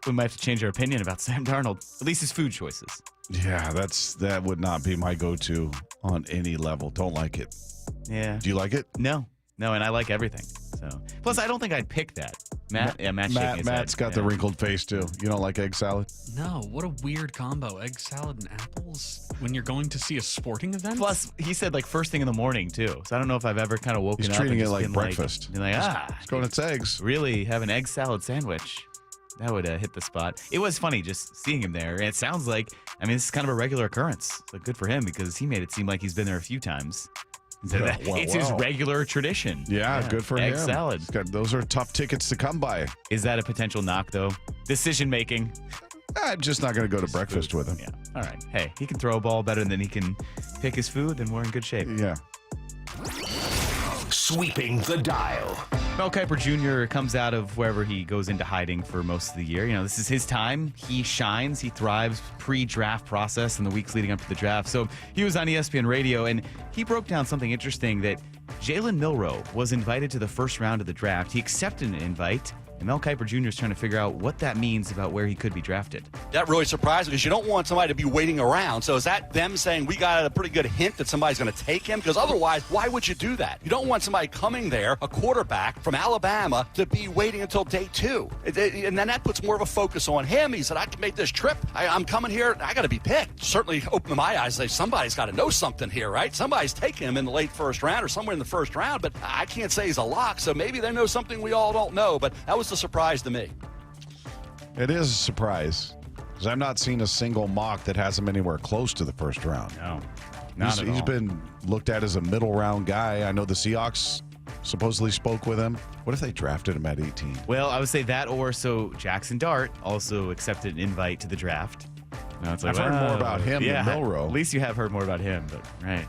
We might have to change our opinion about Sam Darnold, at least his food choices. Yeah, that would not be my go-to on any level. Don't like it. Yeah. Do you like it? No, and I like everything. So, plus, I don't think I'd pick that. Matt's shaking his Matt's head. got the wrinkled face too. You don't like egg salad? No, what a weird combo. Egg salad and apples when you're going to see a sporting event? Plus, he said like first thing in the morning too. So I don't know if I've ever kind of woken He's up treating and it just like been breakfast. It's going to eggs. Really have an egg salad sandwich. That would hit the spot. It was funny just seeing him there. And it sounds like, this is kind of a regular occurrence. So good for him because he made it seem like he's been there a few times. So it's his regular tradition. Yeah, good for him. Egg salad. Those are tough tickets to come by. Is that a potential knock, though? Decision making. I'm just not going to go to breakfast with him. Yeah. All right. Hey, he can throw a ball better than he can pick his food, then we're in good shape. Yeah. Sweeping the dial. Mel Kiper Jr. comes out of wherever he goes into hiding for most of the year. This is his time. He shines. He thrives pre-draft process in the weeks leading up to the draft. So he was on ESPN Radio, and he broke down something interesting that Jalen Milroe was invited to the first round of the draft. He accepted an invite, and Mel Kiper Jr. is trying to figure out what that means about where he could be drafted. That really surprised me because you don't want somebody to be waiting around. So is that them saying we got a pretty good hint that somebody's going to take him? Because otherwise, why would you do that? You don't want somebody coming there, a quarterback from Alabama, to be waiting until day 2. And then that puts more of a focus on him. He said, I can make this trip. I'm coming here. I got to be picked. Certainly open my eyes and say, somebody's got to know something here, right? Somebody's taking him in the late first round or somewhere in the first round, but I can't say he's a lock. So maybe they know something we all don't know. But that was the surprise to me. It is a surprise because I've not seen a single mock that has him anywhere close to the first round. No, not at all. He's been looked at as a middle round guy. I know the Seahawks supposedly spoke with him. What if they drafted him at 18? Well, I would say that, or so Jackson Dart also accepted an invite to the draft. Now it's like, I've heard more about him than Milroe. At least you have heard more about him, but right.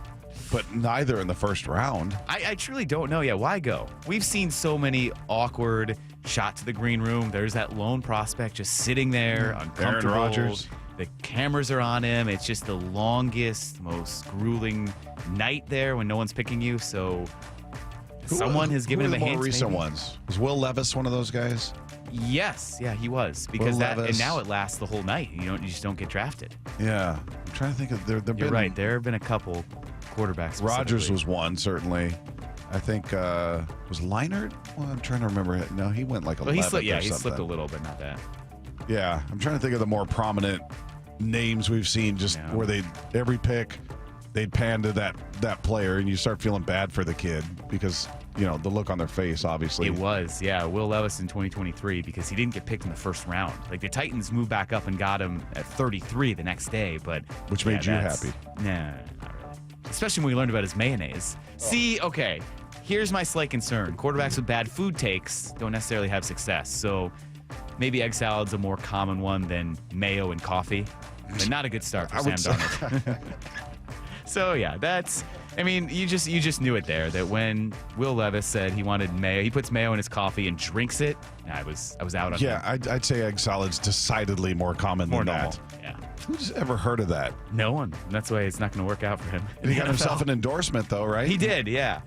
But neither in the first round. I truly don't know. Yeah, why go? We've seen so many awkward shot to the green room. There's that lone prospect just sitting there, uncomfortable. Aaron Rodgers. The cameras are on him. It's just the longest, most grueling night there when no one's picking you. So someone has given him a hint. More recent maybe? ones. Was Will Levis one of those guys? Yes, yeah, he was because and now it lasts the whole night. You just don't get drafted. Yeah, I'm trying to think of You're right. There have been a couple quarterbacks. Rodgers was one certainly. I think was Leinart. Well, I'm trying to remember it. No, he went like 11. He slipped. Yeah, he slipped a little, but not that. Yeah, I'm trying to think of the more prominent names we've seen. Just where every pick they'd pan to that player, and you start feeling bad for the kid because the look on their face. Obviously, it was Will Levis in 2023 because he didn't get picked in the first round. Like the Titans moved back up and got him at 33 the next day, but which made you happy? Nah, not really. Especially when we learned about his mayonnaise. See, okay. Here's my slight concern. Quarterbacks with bad food takes don't necessarily have success. So maybe egg salad's a more common one than mayo and coffee. But not a good start for Sam Darnold. So yeah, you just knew it there that when Will Levis said he wanted mayo, he puts mayo in his coffee and drinks it. I was out on him. Yeah, I'd say egg salad's decidedly more common than that. Yeah. Who's ever heard of that? No one. That's why it's not going to work out for him. And he got himself an endorsement though, right? He did, yeah.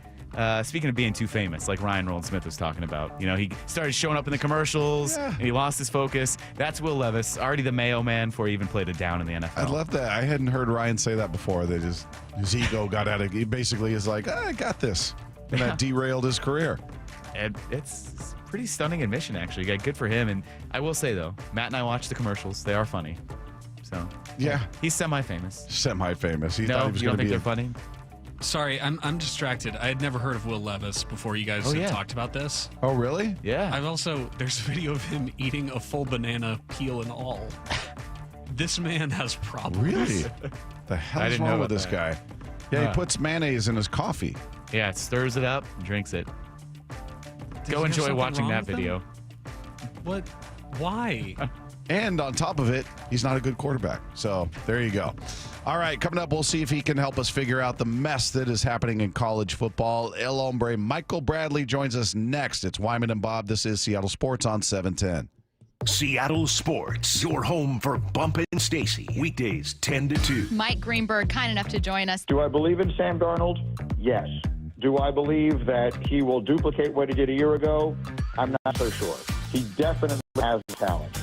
Speaking of being too famous, like Ryan Roland Smith was talking about, he started showing up in the commercials and he lost his focus. That's Will Levis, already the Mayo man before he even played a down in the NFL. I love that. I hadn't heard Ryan say that before. That his ego got out of. He basically is like, I got this, and that derailed his career. And it's a pretty stunning admission, actually. Yeah, good for him. And I will say, though, Matt and I watched the commercials. They are funny. So yeah, he's semi-famous. Semi-famous. No, thought he was you don't gonna think be they're funny? Sorry, I'm distracted. I had never heard of Will Levis before you guys had talked about this. Oh, really? Yeah. There's a video of him eating a full banana, peel and all. This man has problems. Really? The hell's wrong with this guy? Yeah, he puts mayonnaise in his coffee. Yeah, stirs it up and drinks it. Go enjoy watching that video. What? Why? And on top of it, he's not a good quarterback. So there you go. All right, coming up, we'll see if he can help us figure out the mess that is happening in college football. El Hombre Michael Bradley joins us next. It's Wyman and Bob. This is Seattle Sports on 710. Seattle Sports, your home for Bump and Stacy. Weekdays 10 to 2. Mike Greenberg, kind enough to join us. Do I believe in Sam Darnold? Yes. Do I believe that he will duplicate what he did a year ago? I'm not so sure. He definitely has the talent.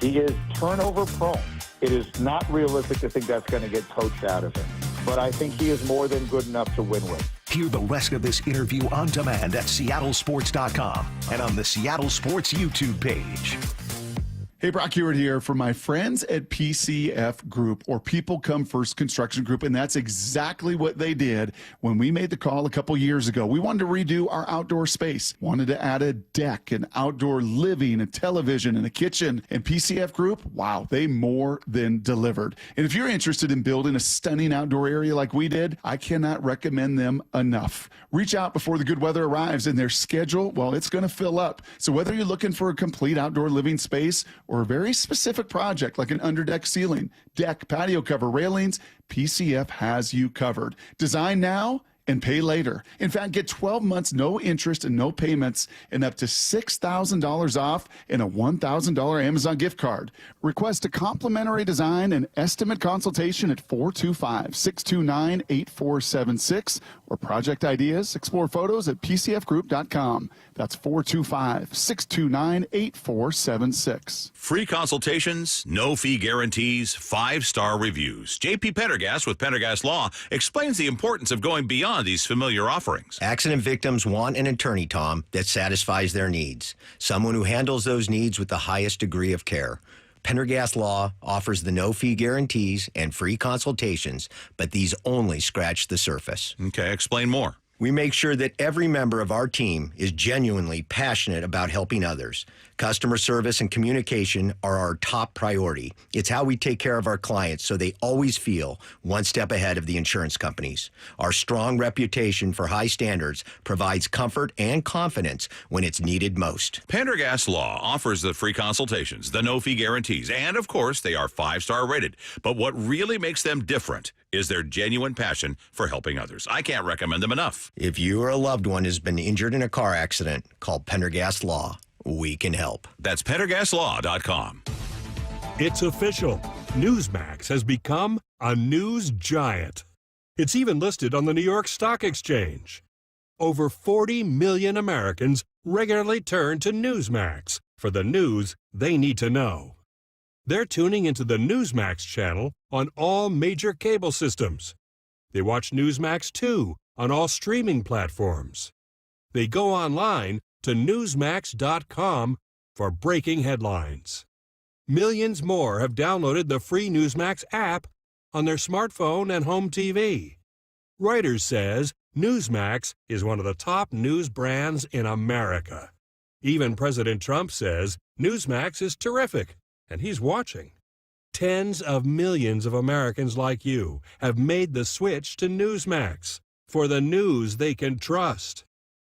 He is turnover prone. It is not realistic to think that's going to get poached out of him. But I think he is more than good enough to win with. Hear the rest of this interview on demand at seattlesports.com and on the Seattle Sports YouTube page. Hey, Brock Hewitt here for my friends at PCF Group, or People Come First Construction Group, and that's exactly what they did when we made the call a couple years ago. We wanted to redo our outdoor space, wanted to add a deck, an outdoor living, a television, and a kitchen, and PCF Group, wow, they more than delivered. And if you're interested in building a stunning outdoor area like we did, I cannot recommend them enough. Reach out before the good weather arrives, and their schedule, well, it's going to fill up. So whether you're looking for a complete outdoor living space or a very specific project like an underdeck ceiling, deck, patio cover, railings, PCF has you covered. Design now and pay later. In fact, get 12 months, no interest and no payments, and up to $6,000 off and a $1,000 Amazon gift card. Request a complimentary design and estimate consultation at 425-629-8476 or project ideas. Explore photos at pcfgroup.com. That's 425-629-8476. Free consultations, no fee guarantees, 5-star reviews. JP Pendergast with Pendergast Law explains the importance of going beyond these familiar offerings. Accident victims want an attorney, Tom, that satisfies their needs. Someone who handles those needs with the highest degree of care. Pendergast Law offers the no-fee guarantees and free consultations, but these only scratch the surface. Okay, explain more. We make sure that every member of our team is genuinely passionate about helping others. Customer service and communication are our top priority. It's how we take care of our clients so they always feel one step ahead of the insurance companies. Our strong reputation for high standards provides comfort and confidence when it's needed most. Pendergast Law offers the free consultations, the no-fee guarantees, and of course, they are 5-star rated. But what really makes them different is their genuine passion for helping others. I can't recommend them enough. If you or a loved one has been injured in a car accident, call Pendergast Law. We can help. That's PendergastLaw.com. It's official. Newsmax has become a news giant. It's even listed on the New York Stock Exchange. Over 40 million Americans regularly turn to Newsmax for the news they need to know. They're tuning into the Newsmax channel on all major cable systems. They watch Newsmax 2 on all streaming platforms. They go online to Newsmax.com for breaking headlines. Millions more have downloaded the free Newsmax app on their smartphone and home TV. Reuters says Newsmax is one of the top news brands in America. Even President Trump says Newsmax is terrific, and he's watching. Tens of millions of Americans like you have made the switch to Newsmax for the news they can trust.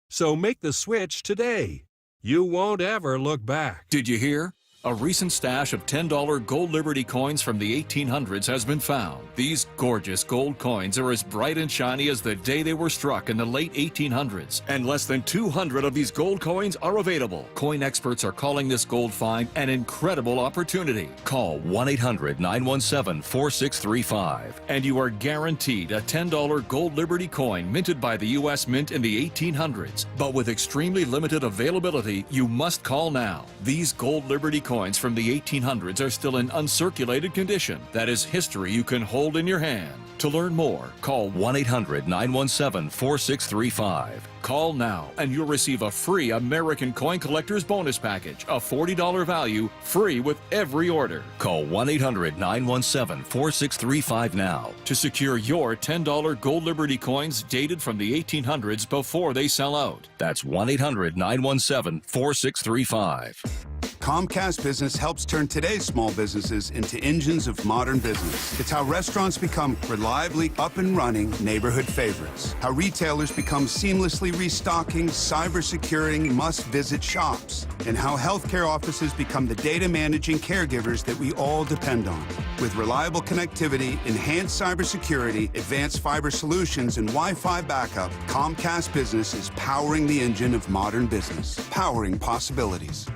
So make the switch today. You won't ever look back. Did you hear? A recent stash of $10 gold Liberty coins from the 1800s has been found. These gorgeous gold coins are as bright and shiny as the day they were struck in the late 1800s, and less than 200 of these gold coins are available. Coin experts are calling this gold find an incredible opportunity. Call 1-800-917-4635, and you are guaranteed a $10 gold Liberty coin minted by the U.S. Mint in the 1800s. But with extremely limited availability, you must call now. These gold Liberty coins from the 1800s are still in uncirculated condition. That is history you can hold in your hand. To learn more, call 1-800-917-4635. Call now and you'll receive a free American Coin Collector's Bonus Package, a $40 value, free with every order. Call 1-800-917-4635 now to secure your $10 gold Liberty coins dated from the 1800s before they sell out. That's 1-800-917-4635. Comcast Business helps turn today's small businesses into engines of modern business. It's how restaurants become reliably up and running neighborhood favorites. How retailers become seamlessly restocking, cyber-securing, must-visit shops. And how healthcare offices become the data managing caregivers that we all depend on. With reliable connectivity, enhanced cybersecurity, advanced fiber solutions, and Wi-Fi backup, Comcast Business is powering the engine of modern business, powering possibilities.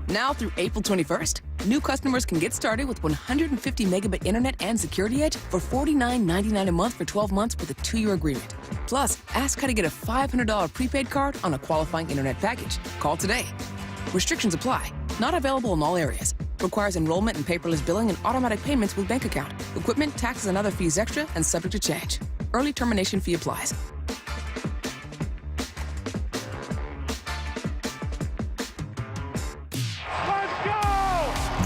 Now through April 21st, new customers can get started with 150 megabit internet and Security Edge for $49.99 a month for 12 months with a 2-year agreement. Plus, ask how to get a $500 prepaid card on a qualifying internet package. Call today. Restrictions apply. Not available in all areas. Requires enrollment and paperless billing and automatic payments with bank account. Equipment, taxes, and other fees extra and subject to change. Early termination fee applies.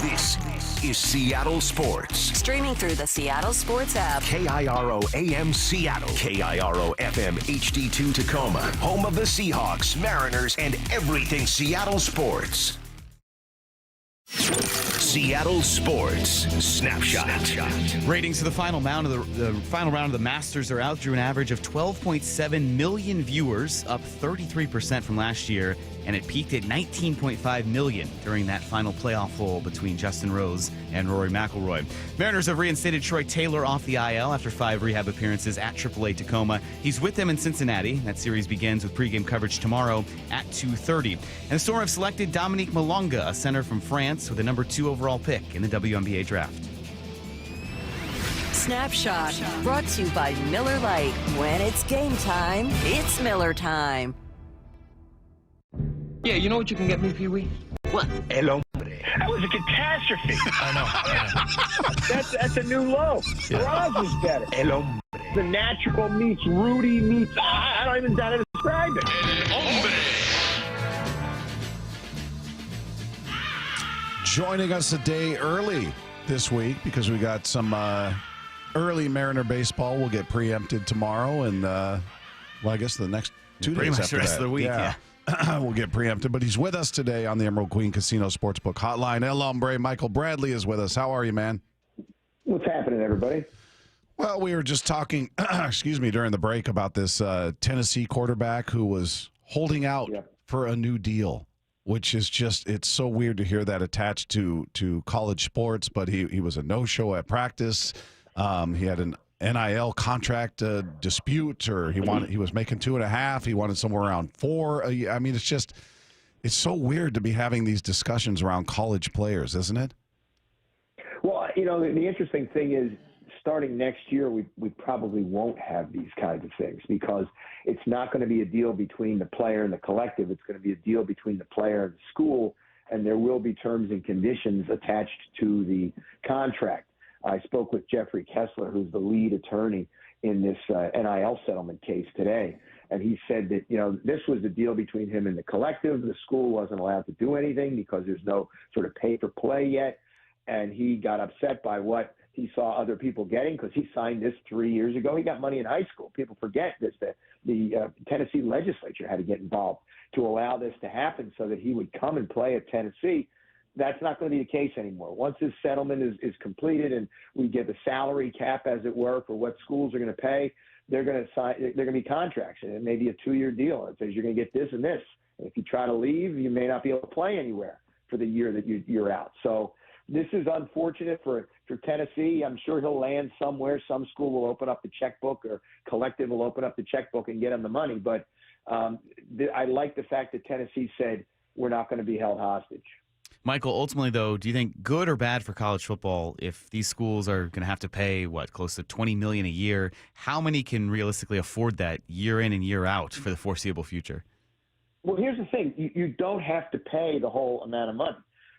This is Seattle Sports. Streaming through the Seattle Sports app. KIRO AM Seattle. KIRO FM HD2 Tacoma. Home of the Seahawks, Mariners, and everything Seattle sports. Seattle Sports Snapshot. Ratings for the final round of the Masters are out. Drew an average of 12.7 million viewers, up 33% from last year, and it peaked at 19.5 million during that final playoff hole between Justin Rose and Rory McIlroy. Mariners have reinstated Troy Taylor off the IL after 5 rehab appearances at AAA Tacoma. He's with them in Cincinnati. That series begins with pregame coverage tomorrow at 2:30. And the Storm have selected Dominique Malonga, a center from France, with the number 2 overall pick in the WNBA draft. Snapshot, brought to you by Miller Lite. When it's game time, it's Miller time. Yeah, you know what you can get me, Pee-wee? What? El Hombre. That was a catastrophe. I know. That's a new low. Roz is better. El Hombre. The natural meets Rudy meets... I don't even know how to describe it. El Hombre. Joining us a day early this week because we got some early Mariner baseball. We'll get preempted tomorrow and, well, I guess the next 2 Pretty days much after the rest that. of the week, yeah. We'll get preempted, but he's with us today on the Emerald Queen Casino Sportsbook Hotline. El Hombre, Michael Bradley is with us. How are you, man? What's happening, everybody? Well, we were just talking, during the break about this Tennessee quarterback who was holding out for a new deal, which is just, it's so weird to hear that attached to college sports, but he was a no-show at practice. He had an NIL contract dispute, or he was making 2.5. He wanted somewhere around 4. I mean, it's so weird to be having these discussions around college players, isn't it? Well, the interesting thing is, starting next year, we probably won't have these kinds of things because it's not going to be a deal between the player and the collective. It's going to be a deal between the player and the school, and there will be terms and conditions attached to the contract. I spoke with Jeffrey Kessler, who's the lead attorney in this NIL settlement case today, and he said that, this was the deal between him and the collective. The school wasn't allowed to do anything because there's no sort of pay-for-play yet, and he got upset by what he saw other people getting because he signed this 3 years ago. He got money in high school. People forget this, that the Tennessee legislature had to get involved to allow this to happen so that he would come and play at Tennessee. That's not going to be the case anymore. Once this settlement is completed and we get the salary cap, as it were, for what schools are going to pay, they're going to be contracts, and it may be a 2-year deal. It says you're going to get this and this. And if you try to leave, you may not be able to play anywhere. for the year that you're out. So this is unfortunate for Tennessee. I'm sure he'll land somewhere. Some school will open up the checkbook, or collective will open up the checkbook and get him the money. But I like the fact that Tennessee said we're not going to be held hostage. Michael, ultimately, though, do you think good or bad for college football if these schools are going to have to pay, close to $20 million a year? How many can realistically afford that year in and year out for the foreseeable future? Well, here's the thing. You don't have to pay the whole amount of money.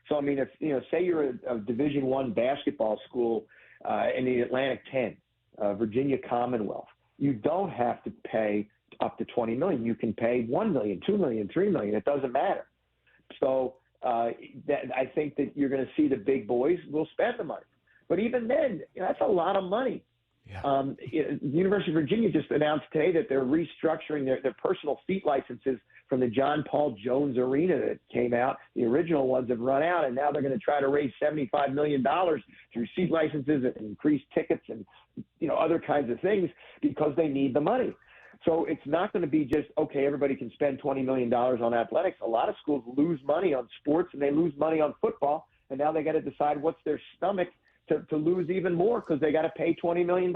So, I mean, if say you're a Division I basketball school in the Atlantic 10, Virginia Commonwealth, you don't have to pay up to $20 million. You can pay $1 million, $2 million, $3 million. It doesn't matter. So I think that you're going to see the big boys will spend the money. But even then, that's a lot of money. Yeah. The University of Virginia just announced today that they're restructuring their personal seat licenses from the John Paul Jones Arena that came out. The original ones have run out, and now they're going to try to raise $75 million through seat licenses and increased tickets and other kinds of things because they need the money. So it's not going to be just, okay, everybody can spend $20 million on athletics. A lot of schools lose money on sports, and they lose money on football, and now they got to decide what's their stomach to lose even more because they got to pay $20 million.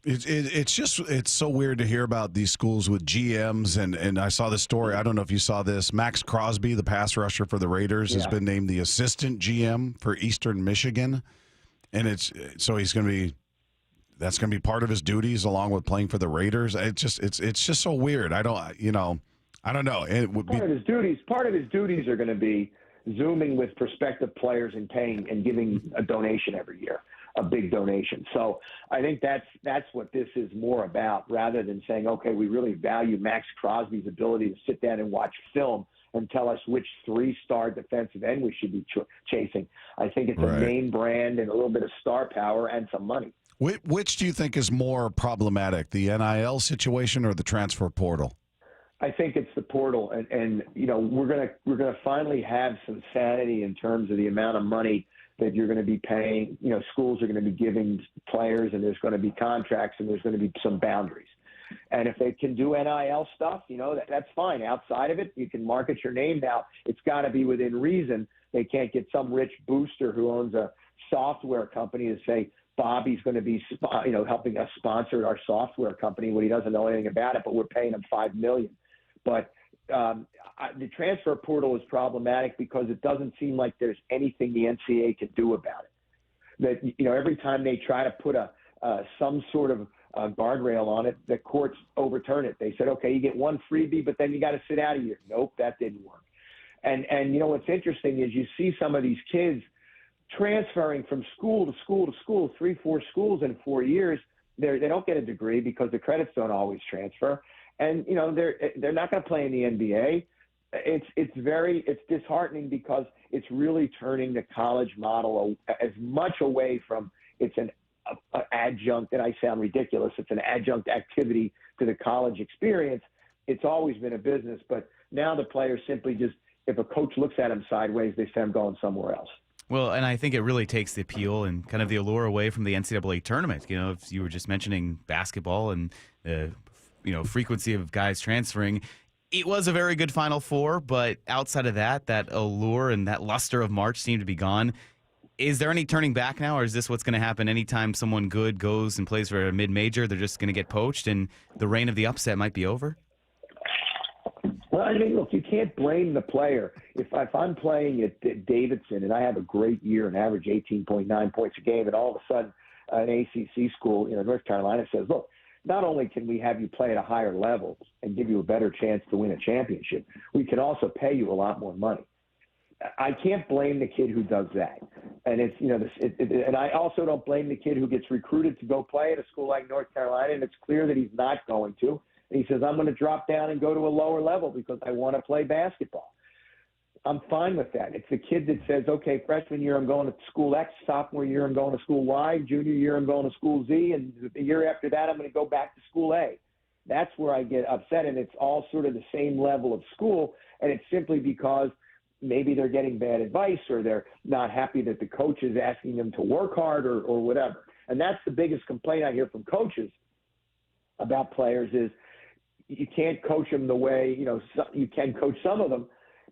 It's so weird to hear about these schools with GMs, and I saw this story. I don't know if you saw this. Max Crosby, the pass rusher for the Raiders, has been named the assistant GM for Eastern Michigan, and that's going to be part of his duties along with playing for the Raiders. It's just so weird. I don't know. It would part of his duties are going to be Zooming with prospective players and paying and giving a donation every year, a big donation. So I think that's what this is more about, rather than saying, okay, we really value Max Crosby's ability to sit down and watch film and tell us which 3-star defensive end we should be chasing. I think it's a name brand and a little bit of star power and some money. Which do you think is more problematic, the NIL situation or the transfer portal? I think it's the portal, and we're gonna finally have some sanity in terms of the amount of money that you're going to be paying. Schools are going to be giving players, and there's going to be contracts, and there's going to be some boundaries. And if they can do NIL stuff, that's fine. Outside of it, you can market your name. Now, it's got to be within reason. They can't get some rich booster who owns a software company to say, Bobby's going to be, helping us sponsor our software company when he doesn't know anything about it, but we're paying him $5 million. But the transfer portal is problematic because it doesn't seem like there's anything the NCAA can do about it. That every time they try to put some sort of guardrail on it, the courts overturn it. They said, okay, you get one freebie, but then you got to sit out a year. Nope, that didn't work. And what's interesting is you see some of these kids transferring from school to school to school, 3-4 schools in 4 years. They don't get a degree because the credits don't always transfer. And, they're not going to play in the NBA. It's disheartening because it's really turning the college model as much away from it's an adjunct, and I sound ridiculous, it's an adjunct activity to the college experience. It's always been a business, but now the players simply just, if a coach looks at them sideways, they say, I'm going somewhere else. Well, and I think it really takes the appeal and kind of the allure away from the NCAA tournament. If you were just mentioning basketball and the frequency of guys transferring, it was a very good Final Four, but outside of that allure and that luster of March seemed to be gone. Is there any turning back now, or is this what's going to happen anytime someone good goes and plays for a mid-major? They're just going to get poached, and the reign of the upset might be over? Well, I mean, look, you can't blame the player. If I'm playing at Davidson and I have a great year and average 18.9 points a game, and all of a sudden an ACC school, North Carolina says, look, not only can we have you play at a higher level and give you a better chance to win a championship, we can also pay you a lot more money. I can't blame the kid who does that. And and I also don't blame the kid who gets recruited to go play at a school like North Carolina, and it's clear that he's not going to. And he says, I'm going to drop down and go to a lower level because I want to play basketball. I'm fine with that. It's the kid that says, okay, freshman year I'm going to school X, sophomore year I'm going to school Y, junior year I'm going to school Z, and the year after that I'm going to go back to school A. That's where I get upset, and it's all sort of the same level of school, and it's simply because maybe they're getting bad advice or they're not happy that the coach is asking them to work hard or whatever. And that's the biggest complaint I hear from coaches about players is you can't coach them the way, you can coach some of them,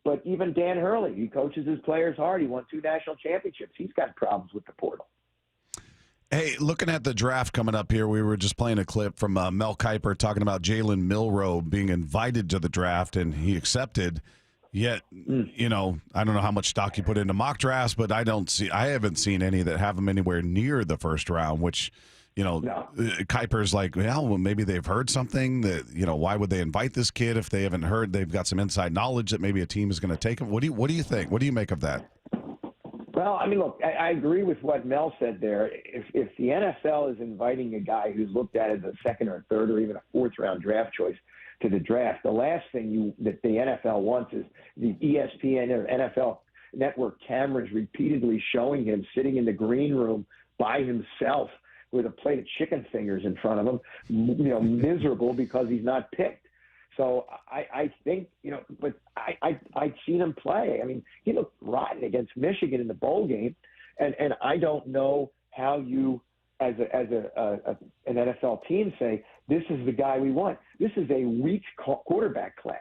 But even Dan Hurley, he coaches his players hard. He won 2 national championships. He's got problems with the portal. Hey, looking at the draft coming up here, we were just playing a clip from Mel Kiper talking about Jalen Milroe being invited to the draft, and he accepted. Yet, you know, I don't know how much stock you put into mock drafts, but I haven't seen any that have him anywhere near the first round, which, you know, Kiper's like, well, maybe they've heard something that, you know, why would they invite this kid if they haven't heard? They've got some inside knowledge that maybe a team is going to take him. What do you think? What do you make of that? Well, I mean, look, I agree with what Mel said there. If the NFL is inviting a guy who's looked at as a second or third or even a fourth round draft choice to the draft, the last thing that the NFL wants is the ESPN or NFL network cameras repeatedly showing him sitting in the green room by himself with a plate of chicken fingers in front of him, you know, miserable because he's not picked. So I think, you know, but I've seen him play. I mean, he looked rotten against Michigan in the bowl game, and I don't know how you, as an NFL team, say this is the guy we want. This is a weak quarterback class.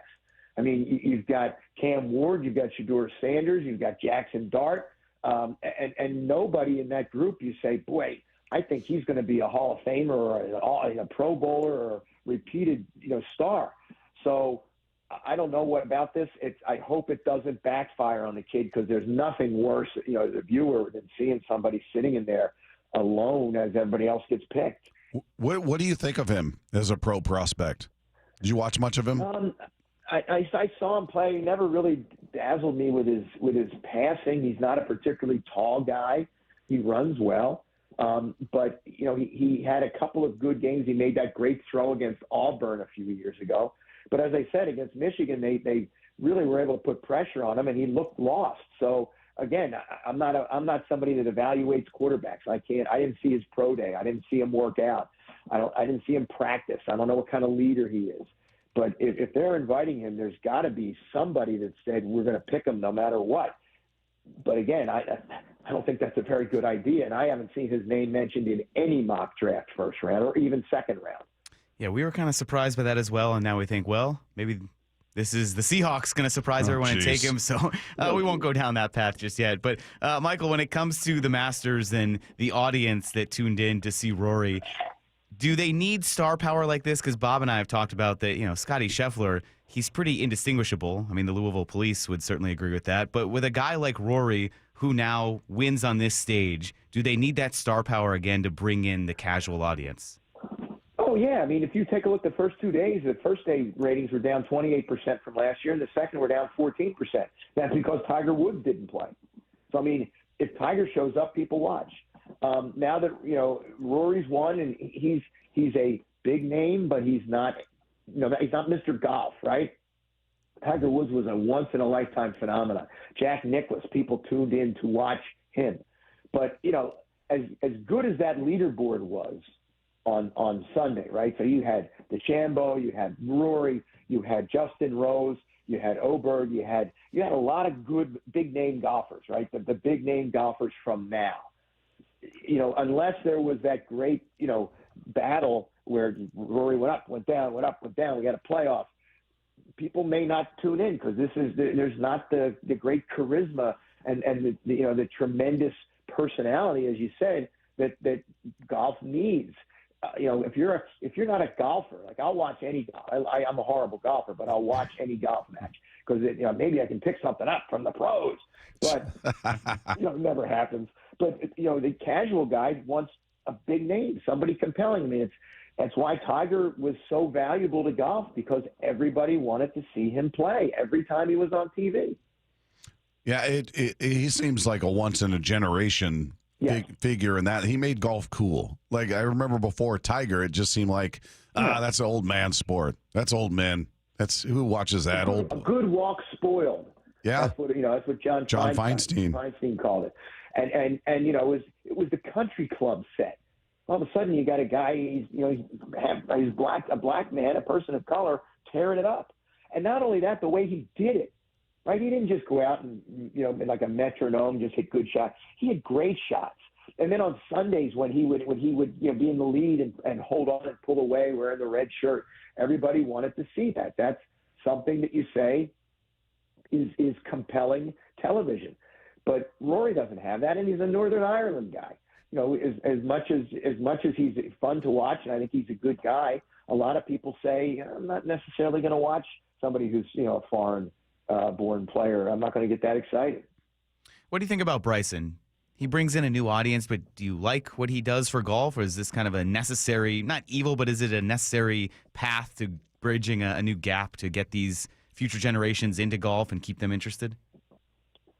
I mean, you've got Cam Ward, you've got Shedeur Sanders, you've got Jackson Dart, and nobody in that group you say, boy, I think he's going to be a Hall of Famer or a Pro Bowler or a repeated, you know, star. So I don't know what about this. I hope it doesn't backfire on the kid, because there's nothing worse, you know, as a viewer, than seeing somebody sitting in there alone as everybody else gets picked. What do you think of him as a pro prospect? Did you watch much of him? I saw him play. He never really dazzled me with his passing. He's not a particularly tall guy. He runs well. But, you know, he had a couple of good games. He made that great throw against Auburn a few years ago. But as I said, against Michigan, they really were able to put pressure on him, and he looked lost. So, again, I'm not somebody that evaluates quarterbacks. I didn't see his pro day. I didn't see him work out. I didn't see him practice. I don't know what kind of leader he is. But if they're inviting him, there's got to be somebody that said we're going to pick him no matter what. But again, I don't think that's a very good idea, and I haven't seen his name mentioned in any mock draft first round or even second round. Yeah, we were kind of surprised by that as well, and now we think, well, maybe this is the Seahawks going to surprise everyone and take him, so we won't go down that path just yet. But, Michael, when it comes to the Masters and the audience that tuned in to see Rory, do they need star power like this? Because Bob and I have talked about that, you know, Scotty Scheffler, he's pretty indistinguishable. I mean, the Louisville police would certainly agree with that. But with a guy like Rory, who now wins on this stage, do they need that star power again to bring in the casual audience? Oh, yeah. I mean, if you take a look at the first 2 days, the first day ratings were down 28% from last year, and the second were down 14%. That's because Tiger Woods didn't play. So, I mean, if Tiger shows up, people watch. Now that, you know, Rory's won, and he's a big name, but he's not, you know, he's not Mr. Golf, right? Tiger Woods was a once-in-a-lifetime phenomenon. Jack Nicklaus, people tuned in to watch him. But, you know, as good as that leaderboard was on Sunday, right? So you had DeChambeau, you had Rory, you had Justin Rose, you had Oberg, you had a lot of good big-name golfers, right? The big-name golfers from now. You know, unless there was that great, you know, battle where Rory went up, went down, went up, went down, we had a playoff, people may not tune in because there's not the great charisma and the you know, the tremendous personality, as you said, that golf needs. You know, if you're not a golfer, like, I'll watch any golf. I'm a horrible golfer, but I'll watch any golf match because, you know, maybe I can pick something up from the pros, but you know, it never happens. But, you know, the casual guy wants a big name, somebody compelling. I mean, that's why Tiger was so valuable to golf, because everybody wanted to see him play every time he was on TV. Yeah, he seems like a once-in-a-generation figure in that. He made golf cool. Like, I remember before Tiger, it just seemed like, that's an old man sport. That's old men. That's who watches that? A good walk spoiled. Yeah. That's what, you know, that's what John Feinstein called it. And you know, it was the country club set. All of a sudden, you got a guy, he's a black man, a person of color, tearing it up. And not only that, the way he did it, right? He didn't just go out and, you know, like a metronome, just hit good shots. He had great shots. And then on Sundays, when he would you know, be in the lead and hold on and pull away wearing the red shirt, everybody wanted to see that. That's something that you say is compelling television. But Rory doesn't have that, and he's a Northern Ireland guy. You know, as much as he's fun to watch, and I think he's a good guy, a lot of people say, I'm not necessarily going to watch somebody who's, you know, a foreign born player. I'm not going to get that excited. What do you think about Bryson? He brings in a new audience, but do you like what he does for golf, or is this kind of a necessary, not evil, but is it a necessary path to bridging a new gap to get these future generations into golf and keep them interested?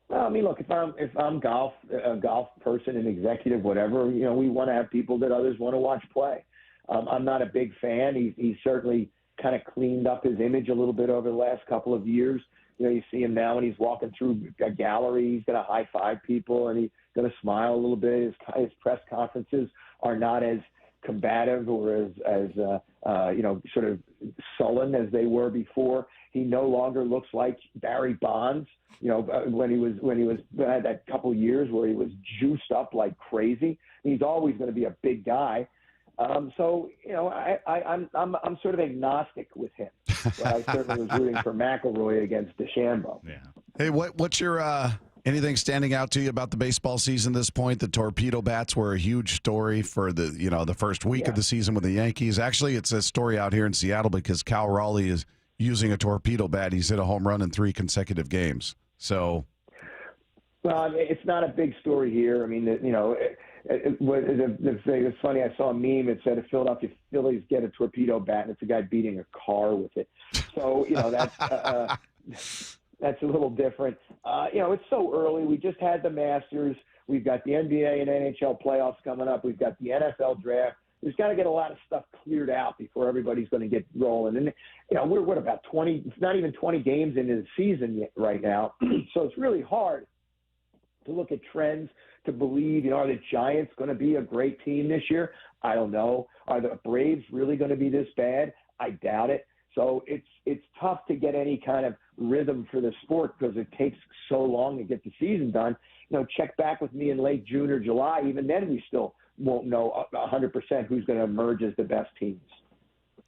Well, I mean, look, if I'm a golf person, an executive, whatever, you know, we want to have people that others want to watch play. I'm not a big fan. He's certainly kind of cleaned up his image a little bit over the last couple of years. You know, you see him now when he's walking through a gallery, he's going to high five people and he's going to smile a little bit. His press conferences are not as combative or as you know, sort of sullen as they were before. He no longer looks like Barry Bonds, you know, when he was had that couple years where he was juiced up like crazy. He's always going to be a big guy. So, you know, I'm sort of agnostic with him. But I certainly was rooting for McIlroy against DeChambeau. Yeah. Hey, what's your anything standing out to you about the baseball season at this point? The torpedo bats were a huge story for the first week of the season with the Yankees. Actually, it's a story out here in Seattle because Cal Raleigh is using a torpedo bat. He's hit a home run in 3 consecutive games. So, well, it's not a big story here. I mean, you know. It's funny. I saw a meme that said if Philadelphia Phillies get a torpedo bat, and it's a guy beating a car with it. So you know that's a little different. You know, it's so early. We just had the Masters. We've got the NBA and NHL playoffs coming up. We've got the NFL draft. We've got to get a lot of stuff cleared out before everybody's going to get rolling. And you know, we're about 20, not even 20 games into the season yet right now. So it's really hard to look at trends, to believe, you know, are the Giants going to be a great team this year? I don't know. Are the Braves really going to be this bad? I doubt it. So it's tough to get any kind of rhythm for the sport because it takes so long to get the season done. You know, check back with me in late June or July. Even then, we still won't know 100% who's going to emerge as the best teams.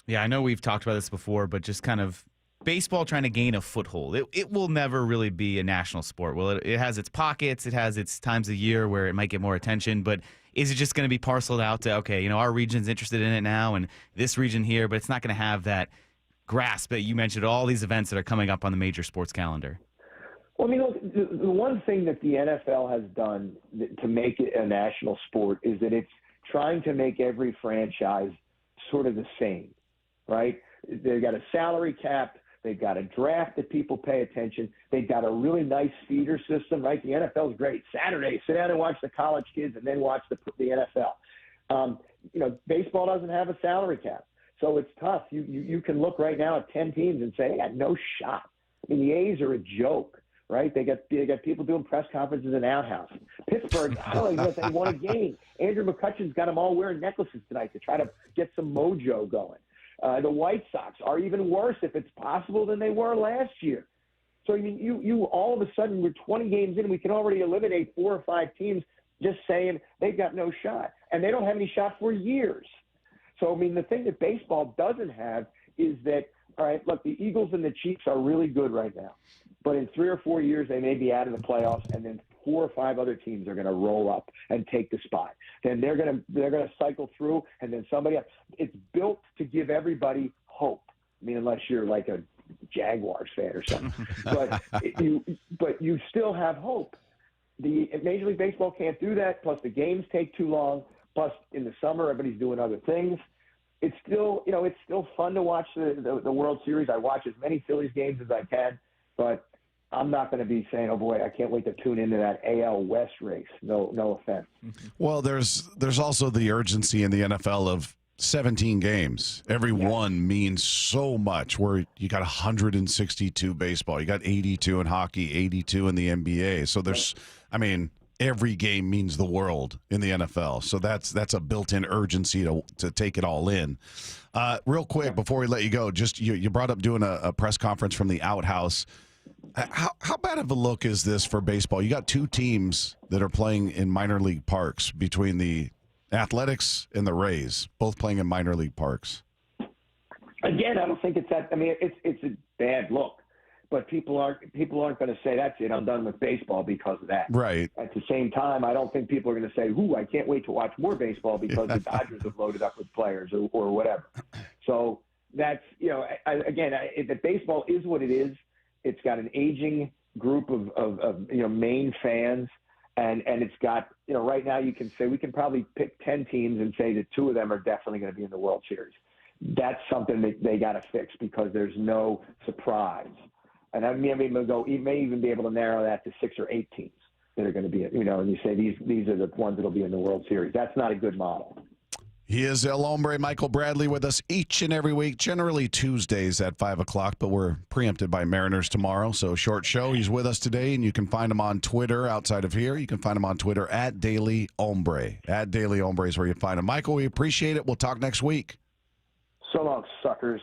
Yeah, I know we've talked about this before, but just kind of baseball trying to gain a foothold. It will never really be a national sport. Well, it has its pockets. It has its times of year where it might get more attention. But is it just going to be parceled out to, okay, you know, our region's interested in it now and this region here, but it's not going to have that grasp that you mentioned, all these events that are coming up on the major sports calendar? Well, I mean, look, the one thing that the NFL has done to make it a national sport is that it's trying to make every franchise sort of the same, right? They've got a salary cap. They've got a draft that people pay attention. They've got a really nice feeder system, right? The NFL is great. Saturday, sit down and watch the college kids and then watch the NFL. You know, baseball doesn't have a salary cap, so it's tough. You can look right now at 10 teams and say they got no shot. I mean, the A's are a joke, right? They got people doing press conferences in outhouse. Pittsburgh, I don't even know if they won a game. Andrew McCutcheon's got them all wearing necklaces tonight to try to get some mojo going. The White Sox are even worse, if it's possible, than they were last year. So I mean, you all of a sudden, we're 20 games in, we can already eliminate 4 or 5 teams just saying they've got no shot. And they don't have any shot for years. So, I mean, the thing that baseball doesn't have is that, all right, look, the Eagles and the Chiefs are really good right now. But in 3 or 4 years, they may be out of the playoffs, and then 4 or 5 other teams are going to roll up and take the spot. Then they're going to cycle through, and then somebody else. It's built to give everybody hope. I mean, unless you're like a Jaguars fan or something, but you still have hope. The Major League Baseball can't do that. Plus, the games take too long. Plus, in the summer, everybody's doing other things. It's still, you know, it's still fun to watch the World Series. I watch as many Phillies games as I can, but I'm not going to be saying, oh, boy, I can't wait to tune into that AL West race. No offense. Well, there's also the urgency in the NFL of 17 games. Every one means so much, where you got 162 baseball. You got 82 in hockey, 82 in the NBA. So there's, I mean, every game means the world in the NFL. So that's a built-in urgency to take it all in. Real quick, before we let you go, just you brought up doing a press conference from the outhouse. How bad of a look is this for baseball? You got 2 teams that are playing in minor league parks, between the Athletics and the Rays, both playing in minor league parks. Again, I don't think it's that. I mean, it's a bad look, but people aren't going to say, that's it, I'm done with baseball because of that. Right. At the same time, I don't think people are going to say, ooh, I can't wait to watch more baseball because the Dodgers have loaded up with players or whatever. So that's, if baseball is what it is, it's got an aging group of main fans. And it's got, right now you can say we can probably pick 10 teams and say that 2 of them are definitely going to be in the World Series. That's something that they got to fix because there's no surprise. And I mean, you may even be able to narrow that to 6 or 8 teams that are going to be, and you say these are the ones that will be in the World Series. That's not a good model. He is El Hombre, Michael Bradley, with us each and every week, generally Tuesdays at 5 o'clock, but we're preempted by Mariners tomorrow, so short show. He's with us today, and you can find him on Twitter outside of here. You can find him on Twitter at Daily Hombre. At Daily Hombre is where you find him. Michael, we appreciate it. We'll talk next week. So long, suckers.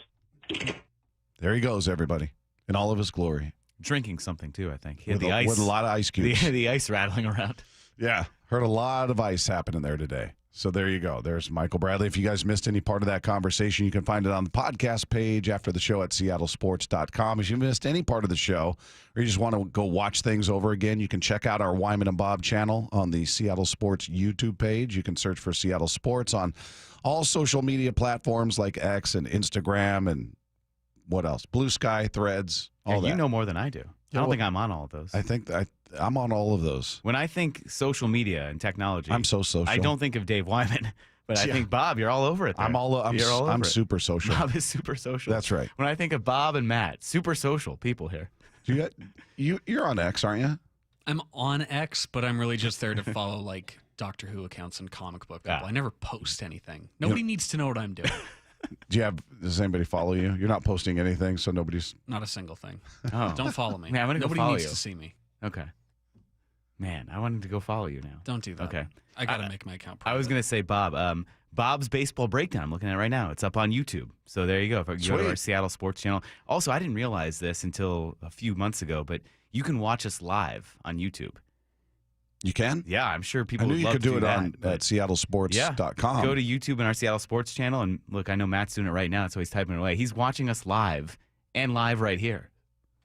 There he goes, everybody, in all of his glory. Drinking something, too, I think. He had With the ice. With a lot of ice cubes. The ice rattling around. Yeah, heard a lot of ice happening there today. So there you go. There's Michael Bradley. If you guys missed any part of that conversation, you can find it on the podcast page after the show at seattlesports.com. If you missed any part of the show or you just want to go watch things over again, you can check out our Wyman and Bob channel on the Seattle Sports YouTube page. You can search for Seattle Sports on all social media platforms like X and Instagram and what else? Blue Sky, Threads, all that. You know more than I do. I don't think I'm on all of those. I think I'm on all of those. When I think social media and technology, I'm so social. I don't think of Dave Wyman, but I think Bob, you're all over it there. I'm super social. Bob is super social. That's right. When I think of Bob and Matt, super social people here. You're on X, aren't you? I'm on X, but I'm really just there to follow like Doctor Who accounts and comic book people. I never post anything. Nobody needs to know what I'm doing. Does anybody follow you? You're not posting anything, so nobody's... Not a single thing. Oh. Don't follow me. Man, I'm gonna go Nobody follow needs you. to see me. Okay. Man, I wanted to go follow you now. Don't do that. Okay. I got to make my account private. I was going to say, Bob, Bob's Baseball Breakdown, I'm looking at it right now. It's up on YouTube. So there you go. If you go to our Seattle Sports channel. Also, I didn't realize this until a few months ago, but you can watch us live on YouTube. You can? Yeah, I'm sure people I knew would you love could to do it that, at seattlesports.com. Go to YouTube and our Seattle Sports channel, and look, I know Matt's doing it right now, so he's typing it away. He's watching us live and live right here.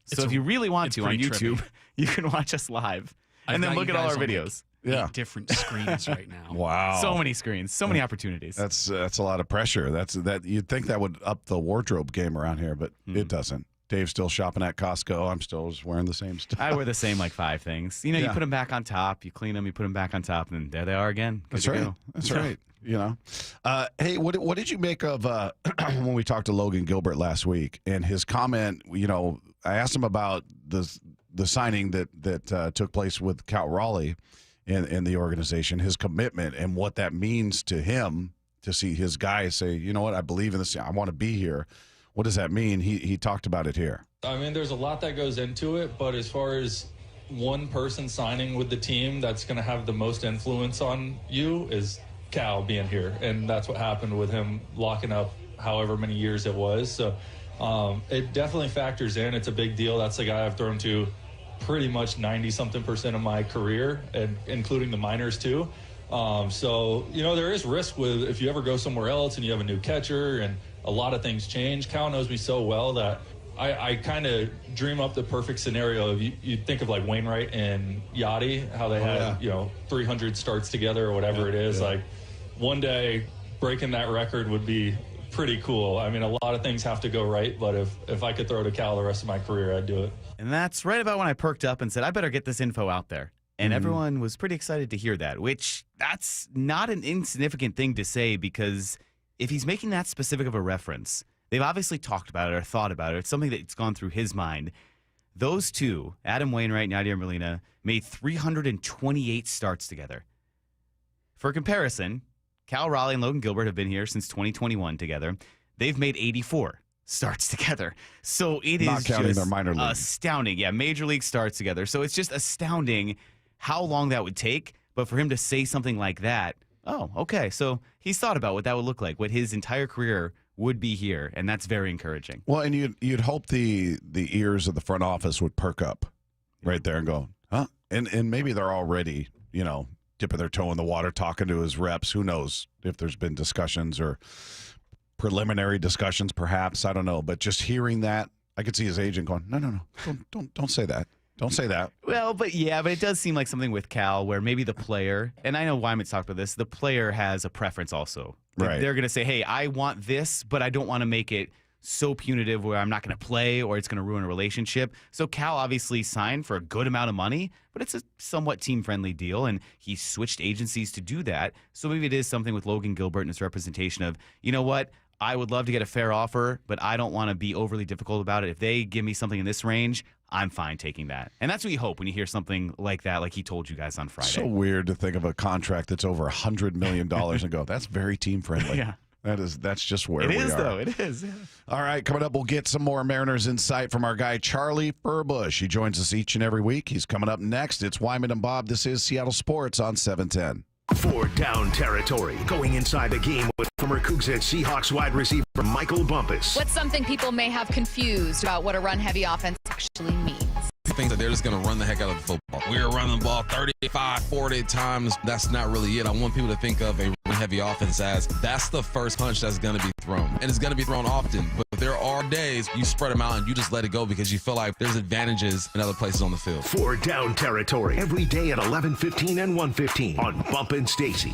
So if you really want to on YouTube, you can watch us live and then look at all our videos. Eight different screens right now. Wow. So many screens, so many opportunities. That's a lot of pressure. You'd think that would up the wardrobe game around here, but it doesn't. Dave's still shopping at Costco. I'm still just wearing the same stuff. I wear the same like 5 things. You put them back on top, you clean them, you put them back on top, and there they are again. That's right. That's right. Hey, what did you make of when we talked to Logan Gillbert last week and his comment? I asked him about the signing that took place with Cal Raleigh in the organization, his commitment, and what that means to him to see his guys say, you know what, I believe in this. I want to be here. What does that mean? He talked about it here. I mean, there's a lot that goes into it, but as far as one person signing with the team that's going to have the most influence on you is Cal being here. And that's what happened with him locking up however many years it was. So it definitely factors in. It's a big deal. That's the guy I've thrown to pretty much 90-something% of my career, and including the minors too. So, there is risk with if you ever go somewhere else and you have a new catcher and a lot of things change. Cal knows me so well that I kind of dream up the perfect scenario of you think of like Wainwright and Yachty, how they had 300 starts together or whatever it is. Like one day breaking that record would be pretty cool. I mean, a lot of things have to go right, but if I could throw to Cal the rest of my career, I'd do it. And that's right about when I perked up and said, I better get this info out there. And everyone was pretty excited to hear that, which that's not an insignificant thing to say, because if he's making that specific of a reference, they've obviously talked about it or thought about it. It's something that's gone through his mind. Those two, Adam Wainwright and Yadier Molina, made 328 starts together. For comparison, Cal Raleigh and Logan Gillbert have been here since 2021 together. They've made 84 starts together. So it is not counting just their minor league. Astounding. Yeah, major league starts together. So it's just astounding how long that would take. But for him to say something like that, oh, okay. So he's thought about what that would look like, what his entire career would be here, and that's very encouraging. Well, and you'd hope the ears of the front office would perk up right there and go, huh? And maybe they're already, dipping their toe in the water, talking to his reps. Who knows if there's been discussions or preliminary discussions, perhaps. I don't know. But just hearing that I could see his agent going, no, don't say that. Don't say that. Well, but it does seem like something with Cal where maybe the player, and I know Wyman's talked about this, the player has a preference also. Right. They're going to say, hey, I want this, but I don't want to make it so punitive where I'm not going to play or it's going to ruin a relationship. So Cal obviously signed for a good amount of money, but it's a somewhat team-friendly deal, and he switched agencies to do that. So maybe it is something with Logan Gillbert and his representation of, you know what, I would love to get a fair offer, but I don't want to be overly difficult about it. If they give me something in this range, I'm fine taking that. And that's what you hope when you hear something like that, like he told you guys on Friday. So weird to think of a contract that's over $100 million and go, that's very team-friendly. Yeah. That's just where we are. It is, though. It is. Yeah. All right, coming up, we'll get some more Mariners insight from our guy, Charlie Furbush. He joins us each and every week. He's coming up next. It's Wyman and Bob. This is Seattle Sports on 710. For Down Territory, going inside the game with former Cougs and Seahawks wide receiver Michael Bumpus. What's something people may have confused about what a run-heavy offense actually means? Think that they're just going to run the heck out of the football. We're running the ball 35, 40 times. That's not really it. I want people to think of a run-heavy offense as that's the first punch that's going to be thrown. And it's going to be thrown often. But there are days you spread them out and you just let it go because you feel like there's advantages in other places on the field. For Down Territory, every day at 11:15 and 1:15 on Bump and Stacy.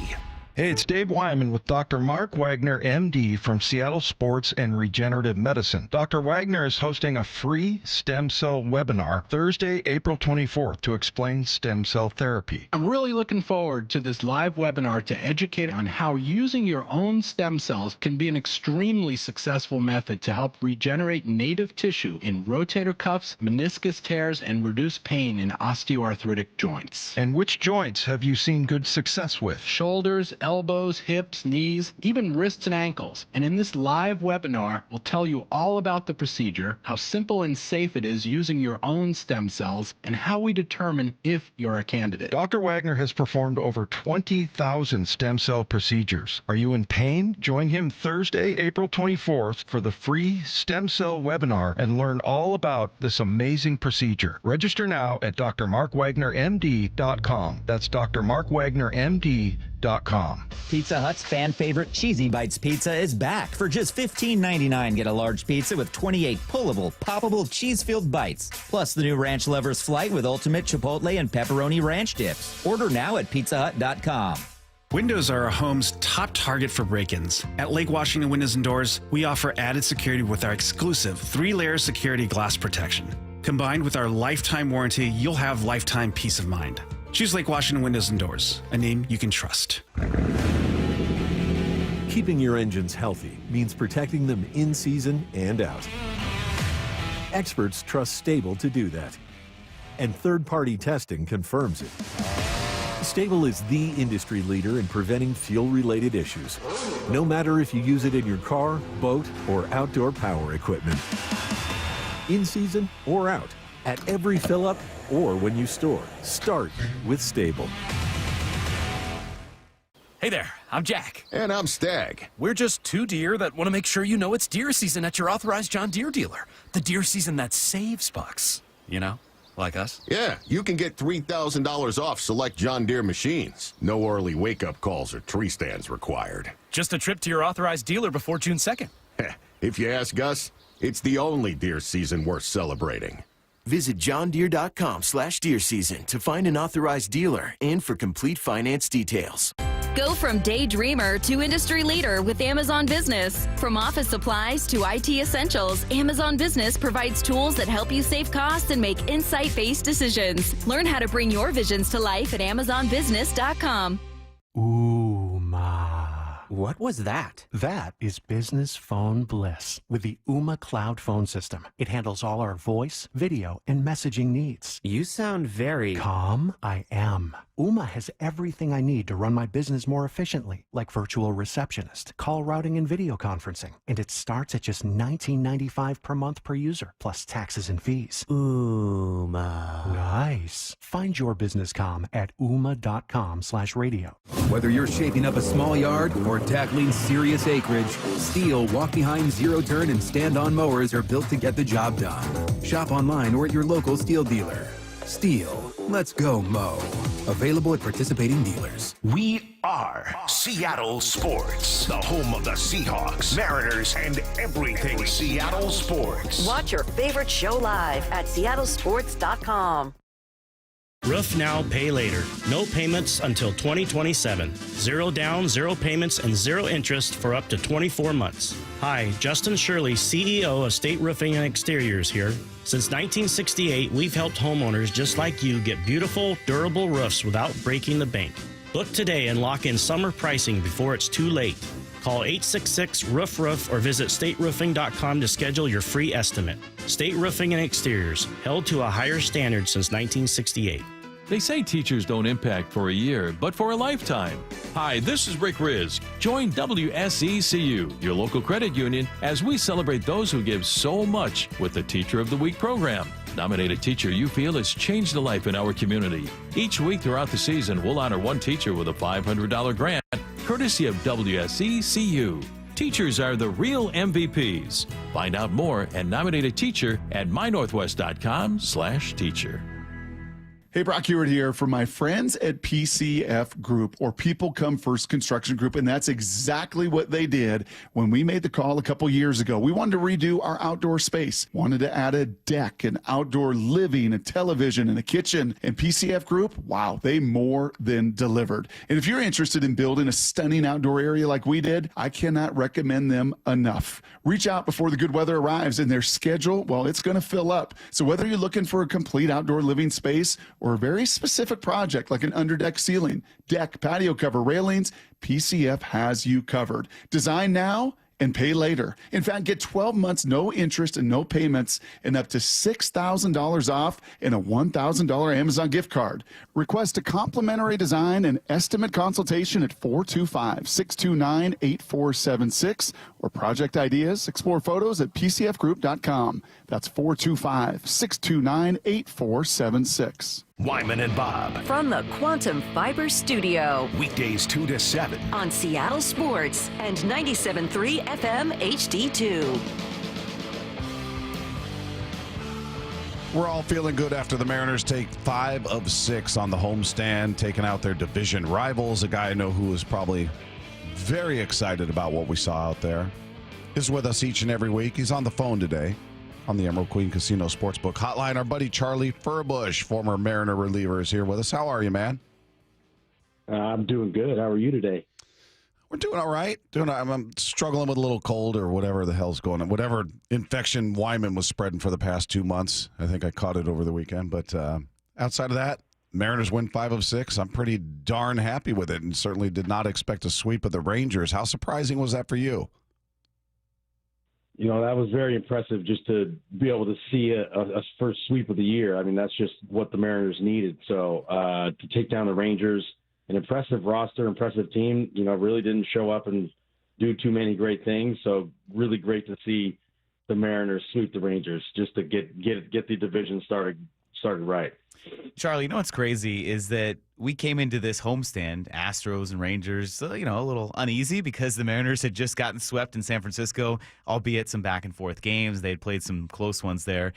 Hey, it's Dave Wyman with Dr. Mark Wagner, MD, from Seattle Sports and Regenerative Medicine. Dr. Wagner is hosting a free stem cell webinar Thursday, April 24th to explain stem cell therapy. I'm really looking forward to this live webinar to educate on how using your own stem cells can be an extremely successful method to help regenerate native tissue in rotator cuffs, meniscus tears, and reduce pain in osteoarthritic joints. And which joints have you seen good success with? Shoulders, elbows, hips, knees, even wrists and ankles. And in this live webinar, we'll tell you all about the procedure, how simple and safe it is using your own stem cells, and how we determine if you're a candidate. Dr. Wagner has performed over 20,000 stem cell procedures. Are you in pain? Join him Thursday, April 24th for the free stem cell webinar and learn all about this amazing procedure. Register now at drmarkwagnermd.com. That's drmarkwagnermd.com. Pizza Hut's fan favorite Cheesy Bites pizza is back. For just $15.99, get a large pizza with 28 pullable, poppable, cheese-filled bites. Plus the new Ranch Lovers Flight with ultimate chipotle and pepperoni ranch dips. Order now at pizzahut.com. Windows are a home's top target for break-ins. At Lake Washington Windows and Doors, we offer added security with our exclusive 3-layer security glass protection. Combined with our lifetime warranty, you'll have lifetime peace of mind. Choose Lake Washington Windows and Doors, a name you can trust. Keeping your engines healthy means protecting them in season and out. Experts trust Stable to do that, and third-party testing confirms it. Stable is the industry leader in preventing fuel-related issues, no matter if you use it in your car, boat, or outdoor power equipment. In season or out, at every fill-up or when you store, start with Stable. Hey there, I'm Jack. And I'm Stag. We're just two deer that want to make sure you know it's deer season at your authorized John Deere dealer. The deer season that saves bucks. You know, like us. Yeah, you can get $3,000 off select John Deere machines. No early wake-up calls or tree stands required. Just a trip to your authorized dealer before June 2nd. If you ask us, it's the only deer season worth celebrating. Visit johndeere.com/deer season to find an authorized dealer and for complete finance details. Go from daydreamer to industry leader with Amazon Business. From office supplies to IT essentials, Amazon Business provides tools that help you save costs and make insight-based decisions. Learn how to bring your visions to life at amazonbusiness.com. What was that? That is business phone bliss with the Ooma Cloud phone system. It handles all our voice, video, and messaging needs. You sound very... Calm? I am. Ooma has everything I need to run my business more efficiently, like virtual receptionist, call routing, and video conferencing. And it starts at just $19.95 per month per user, plus taxes and fees. Ooma. Nice. Find your business comm at ooma.com/radio. Whether you're shaping up a small yard or tackling serious acreage, Steel walk-behind, zero-turn, and stand-on mowers are built to get the job done. Shop online or at your local Steel dealer. Steel, let's go mow. Available at participating dealers. We are Seattle Sports, the home of the Seahawks, Mariners, and everything Seattle sports. Watch your favorite show live at seattlesports.com. Roof now, pay later. No payments until 2027. 0 down, 0 payments, and 0 interest for up to 24 months. Hi, Justin Shirley, CEO of State Roofing and Exteriors here. Since 1968, we've helped homeowners just like you get beautiful, durable roofs without breaking the bank. Book today and lock in summer pricing before it's too late. Call 866-ROOF-ROOF or visit stateroofing.com to schedule your free estimate. State Roofing and Exteriors, held to a higher standard since 1968. They say teachers don't impact for a year, but for a lifetime. Hi, this is Rick Riz. Join WSECU, your local credit union, as we celebrate those who give so much with the Teacher of the Week program. Nominate a teacher you feel has changed a life in our community. Each week throughout the season, we'll honor one teacher with a $500 grant, courtesy of WSECU. Teachers are the real MVPs. Find out more and nominate a teacher at mynorthwest.com/teacher. Hey, Brock Hewitt here for my friends at PCF Group, or People Come First Construction Group, and that's exactly what they did when we made the call a couple years ago. We wanted to redo our outdoor space, wanted to add a deck, an outdoor living, a television, and a kitchen, and PCF Group, wow, they more than delivered. And if you're interested in building a stunning outdoor area like we did, I cannot recommend them enough. Reach out before the good weather arrives, and their schedule, well, it's going to fill up. So whether you're looking for a complete outdoor living space or a very specific project like an underdeck ceiling, deck, patio cover, railings, PCF has you covered. Design now and pay later. In fact, get 12 months, no interest and no payments, and up to $6,000 off and a $1,000 Amazon gift card. Request a complimentary design and estimate consultation at 425-629-8476 or project ideas. Explore photos at pcfgroup.com. That's 425-629-8476. Wyman and Bob. From the Quantum Fiber Studio. Weekdays 2 to 7. On Seattle Sports and 97.3 FM HD2. We're all feeling good after the Mariners take 5 of 6 on the homestand, taking out their division rivals. A guy I know who is probably very excited about what we saw out there is with us each and every week. He's on the phone today on the Emerald Queen Casino Sportsbook Hotline. Our buddy Charlie Furbush, former Mariner reliever, is here with us. How are you, man? I'm doing good. How are you today? We're doing all right. I'm struggling with a little cold or whatever the hell's going on. Whatever infection Wyman was spreading for the past 2 months. I think I caught it over the weekend. But outside of that, Mariners win 5 of 6. I'm pretty darn happy with it and certainly did not expect a sweep of the Rangers. How surprising was that for you? You know, that was very impressive just to be able to see a first sweep of the year. I mean, that's just what the Mariners needed. So to take down the Rangers, an impressive roster, impressive team, you know, really didn't show up and do too many great things. So really great to see the Mariners sweep the Rangers just to get the division started right. Charlie, you know what's crazy is that we came into this homestand, Astros and Rangers, a little uneasy because the Mariners had just gotten swept in San Francisco, albeit some back-and-forth games. They had played some close ones there.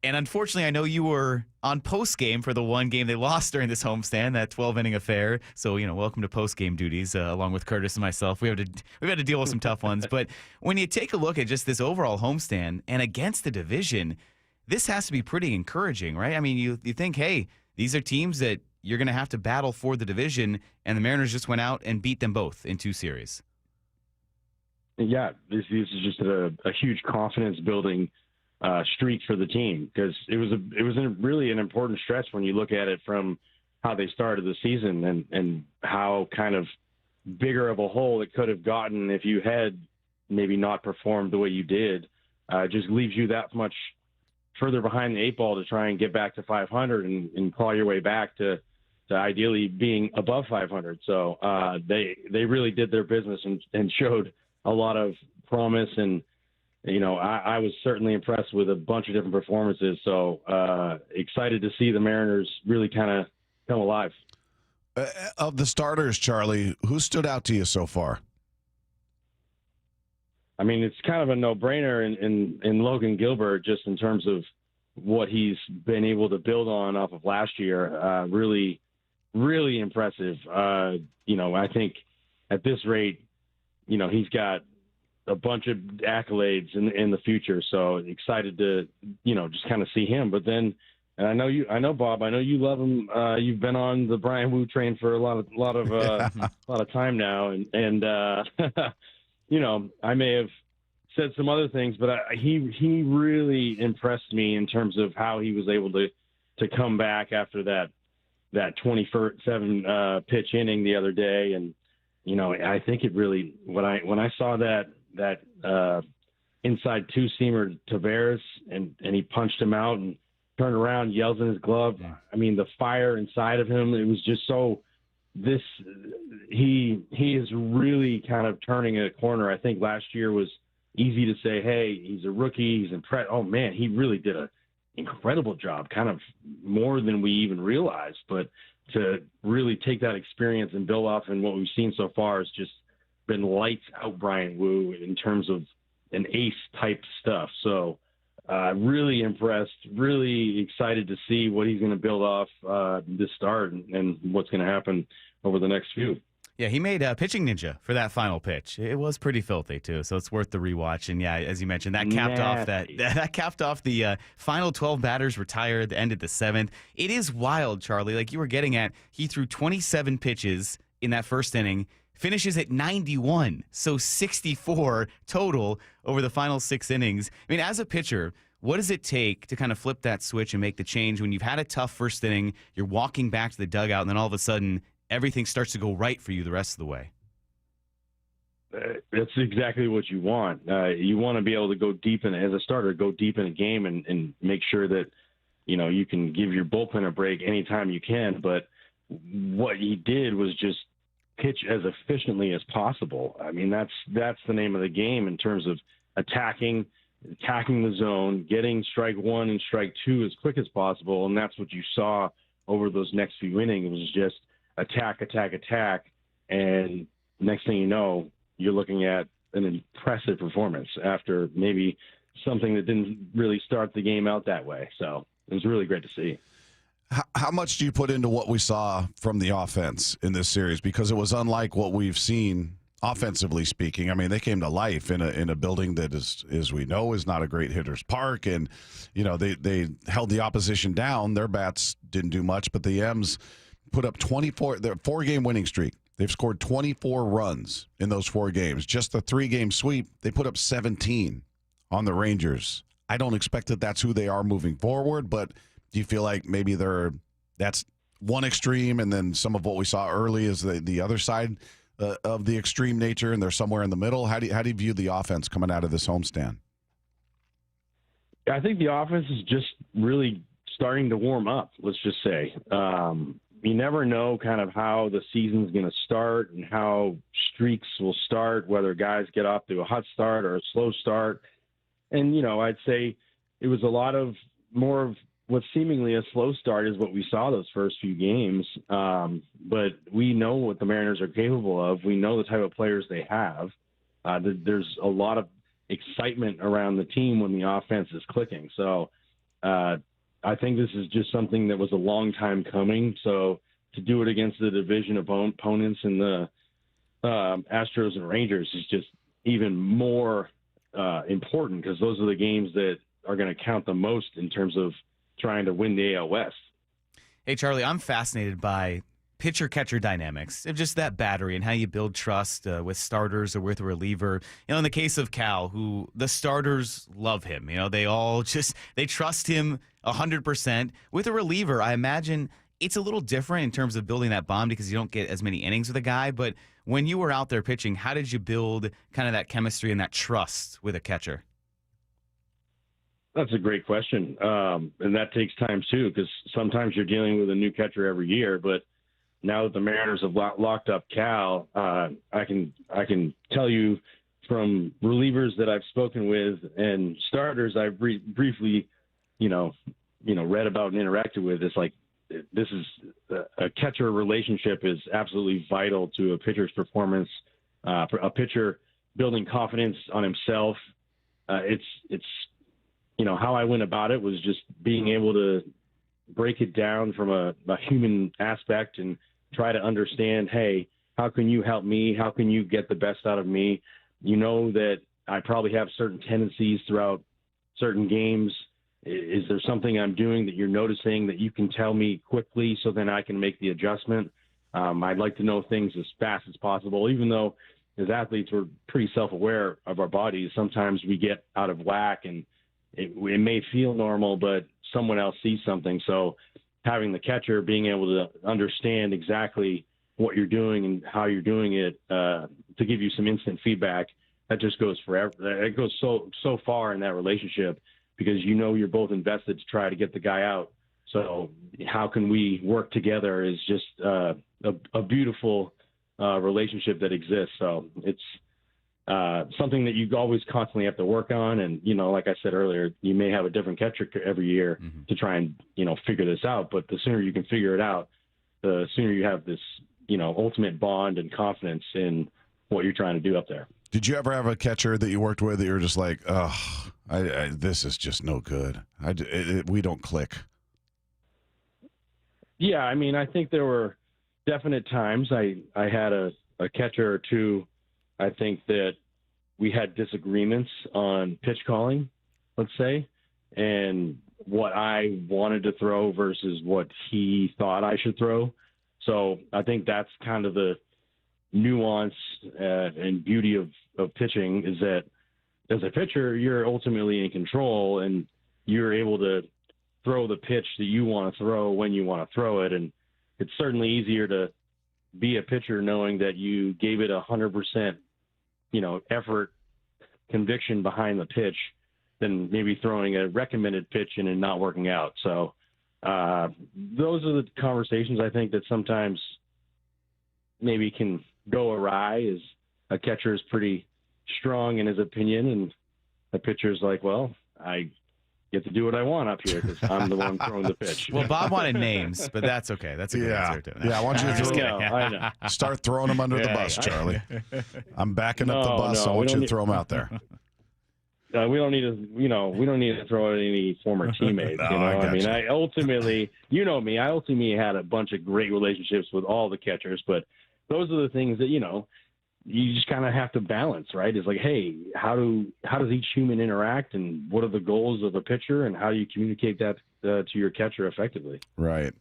And unfortunately, I know you were on post-game for the one game they lost during this homestand, that 12-inning affair. So, welcome to post-game duties, along with Curtis and myself. We've had to deal with some tough ones. But when you take a look at just this overall homestand and against the division, this has to be pretty encouraging, right? I mean, you think, hey, these are teams that you're going to have to battle for the division, and the Mariners just went out and beat them both in 2 series. Yeah, this is just a huge confidence-building streak for the team because it was really an important stretch when you look at it from how they started the season and how kind of bigger of a hole it could have gotten if you had maybe not performed the way you did. Just leaves you that much further behind the 8 ball to try and get back to 500 and claw your way back to ideally being above 500. So they really did their business and showed a lot of promise. And, I was certainly impressed with a bunch of different performances. So excited to see the Mariners really kind of come alive. Of the starters, Charlie, who stood out to you so far? I mean, it's kind of a no-brainer in Logan Gillbert just in terms of what he's been able to build on off of last year. Really really impressive. I think at this rate, he's got a bunch of accolades in the future. So excited to, just kind of see him. But then, and I know Bob, I know you love him. You've been on the Brian Wu train for a lot of time now. And I may have said some other things, but he really impressed me in terms of how he was able to come back after that 27 pitch inning the other day. And, I think it really, when I saw that inside two-seamer Tavares and he punched him out and turned around, yells in his glove. I mean, the fire inside of him, it was just so he is really kind of turning a corner. I think last year was easy to say, hey, he's a rookie, he's impressed. Oh man, he really did an incredible job, kind of more than we even realized. But to really take that experience and build off, and what we've seen so far has just been lights out Brian Wu in terms of an ace type stuff. So really impressed, really excited to see what he's going to build off this start and what's going to happen over the next few. Yeah, he made Pitching Ninja for that final pitch. It was pretty filthy too, so it's worth the rewatch. And yeah, as you mentioned, that capped off the final 12 batters retired. Ended the 7th. It is wild, Charlie. Like you were getting at, he threw 27 pitches in that first inning. Finishes at 91, so 64 total over the final 6 innings. I mean, as a pitcher, what does it take to kind of flip that switch and make the change when you've had a tough first inning, you're walking back to the dugout, and then all of a sudden everything starts to go right for you the rest of the way? That's exactly what you want. You want to be able to go deep as a starter, go deep in a game and make sure that, you can give your bullpen a break anytime you can. But what he did was just pitch as efficiently as possible. I mean, that's the name of the game in terms of attacking the zone, getting strike 1 and strike 2 as quick as possible. And that's what you saw over those next few innings. It was just attack. And next thing you know, you're looking at an impressive performance after maybe something that didn't really start the game out that way. So it was really great to see. How much do you put into what we saw from the offense in this series? Because it was unlike what we've seen offensively speaking. I mean, they came to life in a building that is, as we know, is not a great hitter's park. And, they held the opposition down. Their bats didn't do much, but the M's put up 24, their 4-game winning streak. They've scored 24 runs in those 4 games. Just the 3-game sweep, they put up 17 on the Rangers. I don't expect that that's who they are moving forward, but do you feel like maybe that's one extreme, and then some of what we saw early is the other side of the extreme nature, and they're somewhere in the middle? How do you view the offense coming out of this homestand? I think the offense is just really starting to warm up, let's just say. You never know kind of how the season's going to start and how streaks will start, whether guys get off to a hot start or a slow start. And, I'd say it was a lot of more of what seemingly a slow start is what we saw those first few games. But we know what the Mariners are capable of. We know the type of players they have. There's a lot of excitement around the team when the offense is clicking. So I think this is just something that was a long time coming. So to do it against the division opponents in the Astros and Rangers is just even more important, because those are the games that are going to count the most in terms of trying to win the AL West. Hey, Charlie, I'm fascinated by pitcher-catcher dynamics of just that battery and how you build trust with starters or with a reliever. In the case of Cal, who the starters love him. They trust him 100%. With a reliever, I imagine it's a little different in terms of building that bond because you don't get as many innings with a guy. But when you were out there pitching, how did you build kind of that chemistry and that trust with a catcher? That's a great question. And that takes time too, because sometimes you're dealing with a new catcher every year, but now that the Mariners have locked up Cal, I can tell you from relievers that I've spoken with and starters I've briefly, read about and interacted with. It's like this is a catcher relationship is absolutely vital to a pitcher's performance. For a pitcher building confidence on himself, it's how I went about it was just being able to break it down from a human aspect and try to understand, hey, how can you help me? How can you get the best out of me? You know that I probably have certain tendencies throughout certain games. Is there something I'm doing that you're noticing that you can tell me quickly so then I can make the adjustment? I'd like to know things as fast as possible, even though as athletes we're pretty self-aware of our bodies. Sometimes we get out of whack and it may feel normal, but someone else sees something. So having the catcher being able to understand exactly what you're doing and how you're doing it to give you some instant feedback, that just goes forever. It goes so far in that relationship because you know you're both invested to try to get the guy out. So how can we work together is just a beautiful relationship that exists. So it's something that you always constantly have to work on. And, you know, like I said earlier, you may have a different catcher every year to try and, you know, figure this out. But the sooner you can figure it out, the sooner you have this, you know, ultimate bond and confidence in what you're trying to do up there. Did you ever have a catcher that you worked with that you were just like, oh, this is just no good. We don't click. Yeah, I mean, I think there were definite times I had a catcher or two. I think that we had disagreements on pitch calling, let's say, and what I wanted to throw versus what he thought I should throw. So I think that's kind of the nuance and beauty of pitching, is that as a pitcher, you're ultimately in control and you're able to throw the pitch that you want to throw when you want to throw it. And it's certainly easier to be a pitcher knowing that you gave it 100%, you know, effort, conviction behind the pitch than maybe throwing a recommended pitch in and not working out. So those are the conversations I think that sometimes maybe can go awry, as a catcher is pretty strong in his opinion and the pitcher's like, well, I get to do what I want up here because I'm the one throwing the pitch. Well, Bob wanted names, but that's okay. That's a good answer to it. Yeah, I want you to Just kidding. start throwing them under the bus, Charlie. I'm backing up the bus. I want you to throw them out there. We don't need to, you know, we don't need to throw out any former teammates. No, you know, I mean, gotcha. I ultimately, you know me, I ultimately had a bunch of great relationships with all the catchers, but those are the things that, you know, you just kind of have to balance, right? It's like, hey, how does each human interact, and what are the goals of a pitcher, and how do you communicate that to your catcher effectively? Right.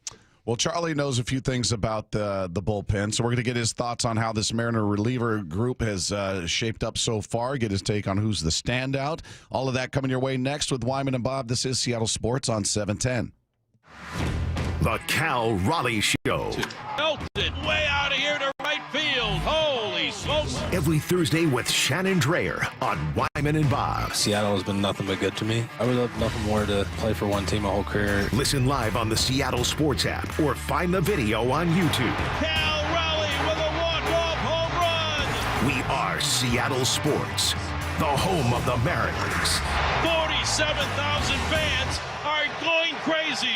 Well, Charlie knows a few things about the bullpen, so we're going to get his thoughts on how this Mariner reliever group has shaped up so far, get his take on who's the standout. All of that coming your way next with Wyman and Bob. This is Seattle Sports on 710. The Cal Raleigh Show. Belted way out of here to right field. Holy smokes. Every Thursday with Shannon Dreyer on Wyman and Bob. Seattle has been nothing but good to me. I would love nothing more to play for one team my whole career. Listen live on the Seattle Sports app or find the video on YouTube. Cal Raleigh with a walk-off home run. We are Seattle Sports, the home of the Mariners. 47,000 fans are going crazy.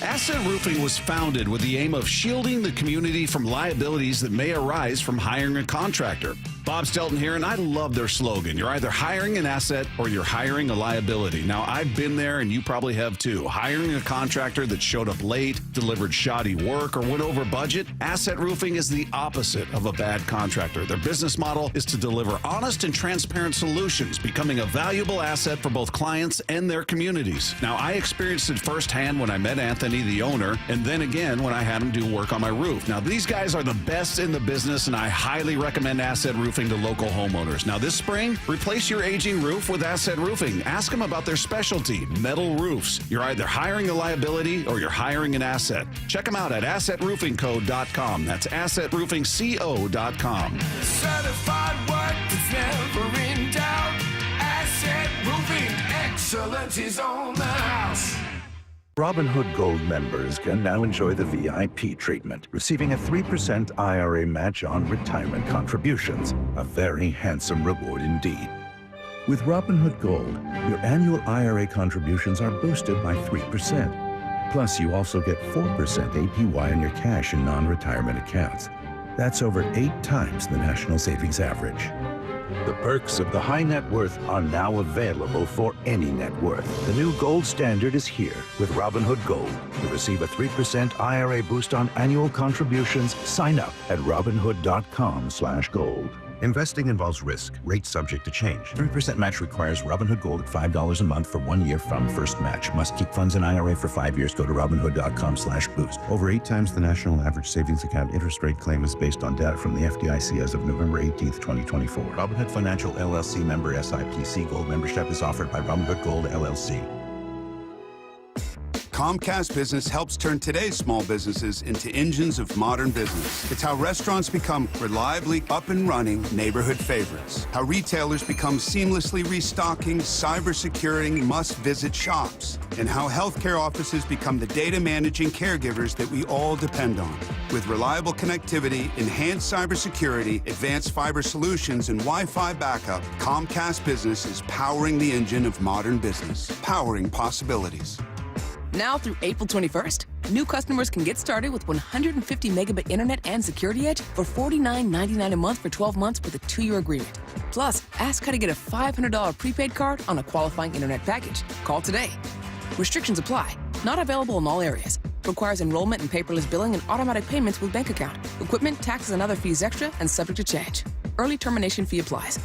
Ascent Roofing was founded with the aim of shielding the community from liabilities that may arise from hiring a contractor. Bob Stelton here, and I love their slogan. You're either hiring an asset or you're hiring a liability. Now, I've been there, and you probably have too. Hiring a contractor that showed up late, delivered shoddy work, or went over budget. Ascent Roofing is the opposite of a bad contractor. Their business model is to deliver honest and transparent solutions, becoming a valuable asset for both clients and their communities. Now, I experienced it firsthand when I met Anthony, the owner, and then again when I had him do work on my roof. Now, these guys are the best in the business, and I highly recommend Ascent Roofing to local homeowners. Now, this spring, replace your aging roof with Ascent Roofing. Ask them about their specialty, metal roofs. You're either hiring a liability or you're hiring an asset. Check them out at assetroofingco.com. That's assetroofingco.com. Certified work that's never in doubt. Asset Roofing, excellence is on the house. Robinhood Gold members can now enjoy the VIP treatment, receiving a 3% IRA match on retirement contributions, a very handsome reward indeed. With Robinhood Gold, your annual IRA contributions are boosted by 3%. Plus, you also get 4% APY on your cash and non-retirement accounts. That's over 8 times the national savings average. The perks of the high net worth are now available for any net worth. The new gold standard is here with Robinhood Gold. To receive a 3% IRA boost on annual contributions, sign up at Robinhood.com/gold. Investing involves risk. Rates subject to change. 3% match requires Robinhood Gold at $5 a month for 1 year from first match. Must keep funds in IRA for 5 years. Go to Robinhood.com/boost. Over 8 times the national average savings account interest rate claim is based on data from the FDIC as of November 18th, 2024. Robinhood Financial LLC member SIPC. Gold membership is offered by Robinhood Gold LLC. Comcast Business helps turn today's small businesses into engines of modern business. It's how restaurants become reliably up and running neighborhood favorites. How retailers become seamlessly restocking, cybersecurity must-visit shops. And how healthcare offices become the data managing caregivers that we all depend on. With reliable connectivity, enhanced cybersecurity, advanced fiber solutions, and Wi-Fi backup, Comcast Business is powering the engine of modern business, powering possibilities. Now through April 21st, new customers can get started with 150 megabit internet and security edge for $49.99 a month for 12 months with a 2-year agreement. Plus, ask how to get a $500 prepaid card on a qualifying internet package. Call today. Restrictions apply. Not available in all areas. Requires enrollment in paperless billing and automatic payments with bank account. Equipment, taxes, and other fees extra and subject to change. Early termination fee applies.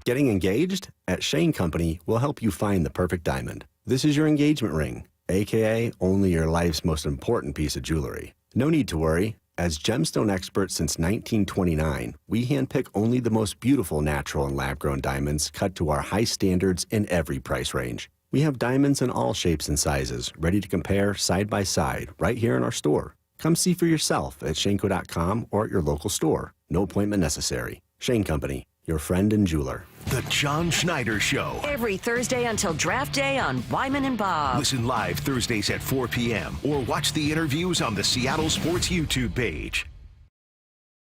Getting engaged? At Shane Company, we'll help you find the perfect diamond. This is your engagement ring, aka only your life's most important piece of jewelry. No need to worry. As gemstone experts since 1929, we handpick only the most beautiful natural and lab-grown diamonds cut to our high standards in every price range. We have diamonds in all shapes and sizes, ready to compare side by side right here in our store. Come see for yourself at shaneco.com or at your local store. No appointment necessary. Shane Company, your friend and jeweler. The John Schneider Show. Every Thursday until draft day on Wyman and Bob. Listen live Thursdays at 4 p.m. or watch the interviews on the Seattle Sports YouTube page.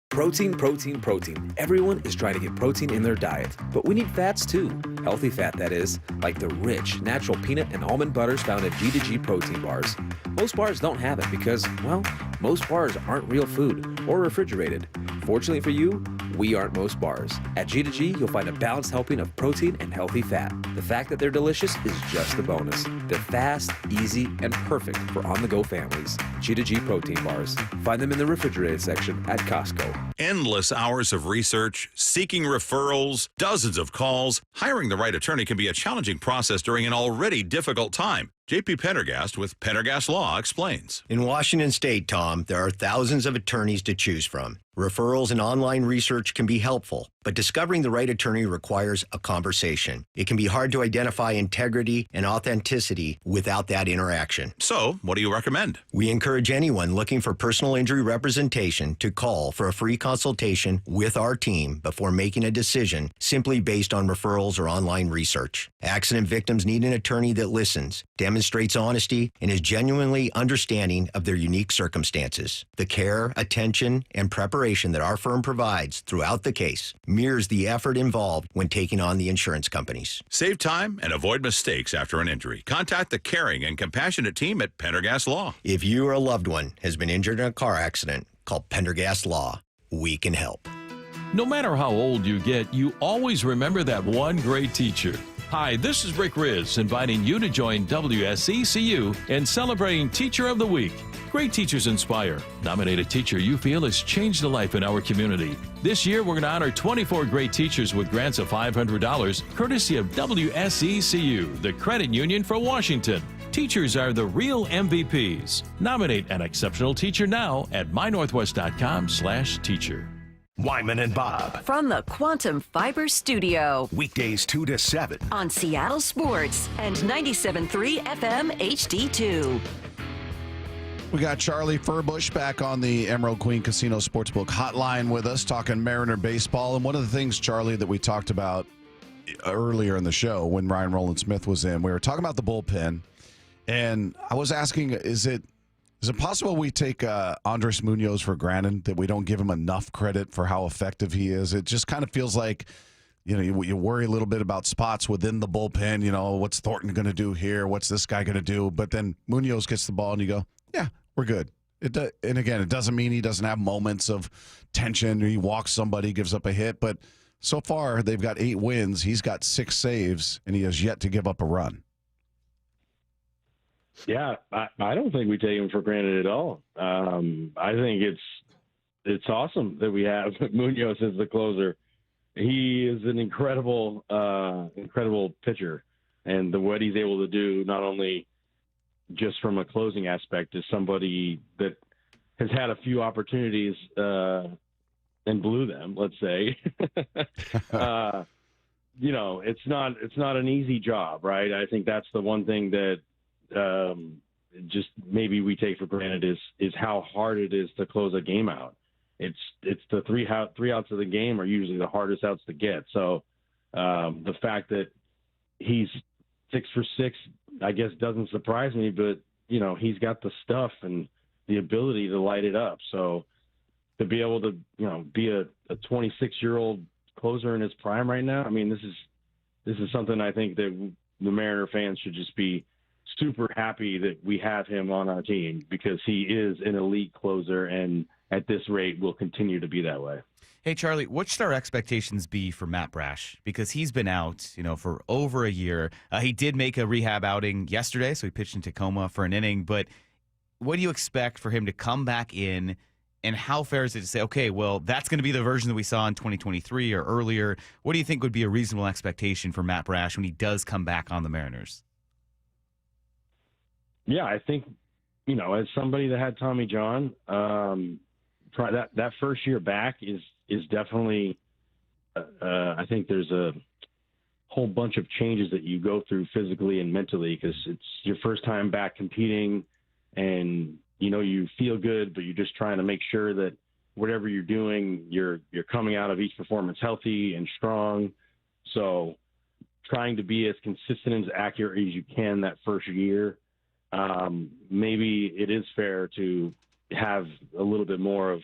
Protein, protein, protein. Everyone is trying to get protein in their diet, but we need fats too. Healthy fat, that is, like the rich, natural peanut and almond butters found at G2G protein bars. Most bars don't have it because, well, most bars aren't real food or refrigerated. Fortunately for you, we aren't most bars. At G2G, you'll find a balanced helping of protein and healthy fat. The fact that they're delicious is just the bonus. They're fast, easy, and perfect for on-the-go families. G2G protein bars. Find them in the refrigerated section at Costco. Endless hours of research, seeking referrals, dozens of calls. Hiring the right attorney can be a challenging process during an already difficult time. J.P. Pendergast with Pendergast Law explains. In Washington State, Tom, there are thousands of attorneys to choose from. Referrals and online research can be helpful, but discovering the right attorney requires a conversation. It can be hard to identify integrity and authenticity without that interaction. So, what do you recommend? We encourage anyone looking for personal injury representation to call for a free consultation with our team before making a decision simply based on referrals or online research. Accident victims need an attorney that listens, demonstrates honesty, and is genuinely understanding of their unique circumstances. The care, attention, and preparation that our firm provides throughout the case mirrors the effort involved when taking on the insurance companies. Save time and avoid mistakes after an injury. Contact the caring and compassionate team at Pendergast Law. If you or a loved one has been injured in a car accident, call Pendergast Law. We can help. No matter how old you get, you always remember that one great teacher. Hi, this is Rick Riz, inviting you to join WSECU in celebrating Teacher of the Week. Great teachers inspire. Nominate a teacher you feel has changed a life in our community. This year, we're going to honor 24 great teachers with grants of $500, courtesy of WSECU, the credit union for Washington. Teachers are the real MVPs. Nominate an exceptional teacher now at mynorthwest.com/teacher. Wyman and Bob. From the Quantum Fiber Studio. Weekdays 2 to 7. On Seattle Sports and 97.3 FM HD2. We got Charlie Furbush back on the Emerald Queen Casino Sportsbook hotline with us, talking Mariner baseball. And one of the things, Charlie, that we talked about earlier in the show when Ryan Rowland-Smith was in, we were talking about the bullpen. And I was asking, is it possible we take Andres Munoz for granted, that we don't give him enough credit for how effective he is? It just kind of feels like, you worry a little bit about spots within the bullpen. What's Thornton going to do here? What's this guy going to do? But then Munoz gets the ball and you go, yeah, we're good. And again, it doesn't mean he doesn't have moments of tension or he walks somebody, gives up a hit. But so far, they've got 8 wins. He's got 6 saves, and he has yet to give up a run. Yeah, I don't think we take him for granted at all. I think it's awesome that we have Munoz as the closer. He is an incredible pitcher, and what he's able to do, not only just from a closing aspect, is somebody that has had a few opportunities and blew them, let's say. It's not an easy job, right? I think that's the one thing that just maybe we take for granted is how hard it is to close a game out. It's the three outs of the game are usually the hardest outs to get. So the fact that he's 6 for 6, I guess, doesn't surprise me, but he's got the stuff and the ability to light it up. So to be able to, be a 26-year-old closer in his prime right now, I mean, this is something I think that the Mariner fans should just be super happy that we have him on our team, because he is an elite closer, and at this rate will continue to be that way. Hey, Charlie, what should our expectations be for Matt Brash? Because he's been out, for over a year. He did make a rehab outing yesterday, so he pitched in Tacoma for an inning. But what do you expect for him to come back in, and how fair is it to say, okay, well, that's going to be the version that we saw in 2023 or earlier? What do you think would be a reasonable expectation for Matt Brash when he does come back on the Mariners? Yeah, I think, as somebody that had Tommy John, try that first year back is definitely, I think there's a whole bunch of changes that you go through physically and mentally, because it's your first time back competing, and, you feel good, but you're just trying to make sure that whatever you're doing, you're coming out of each performance healthy and strong. So trying to be as consistent and as accurate as you can that first year. Maybe it is fair to have a little bit more of,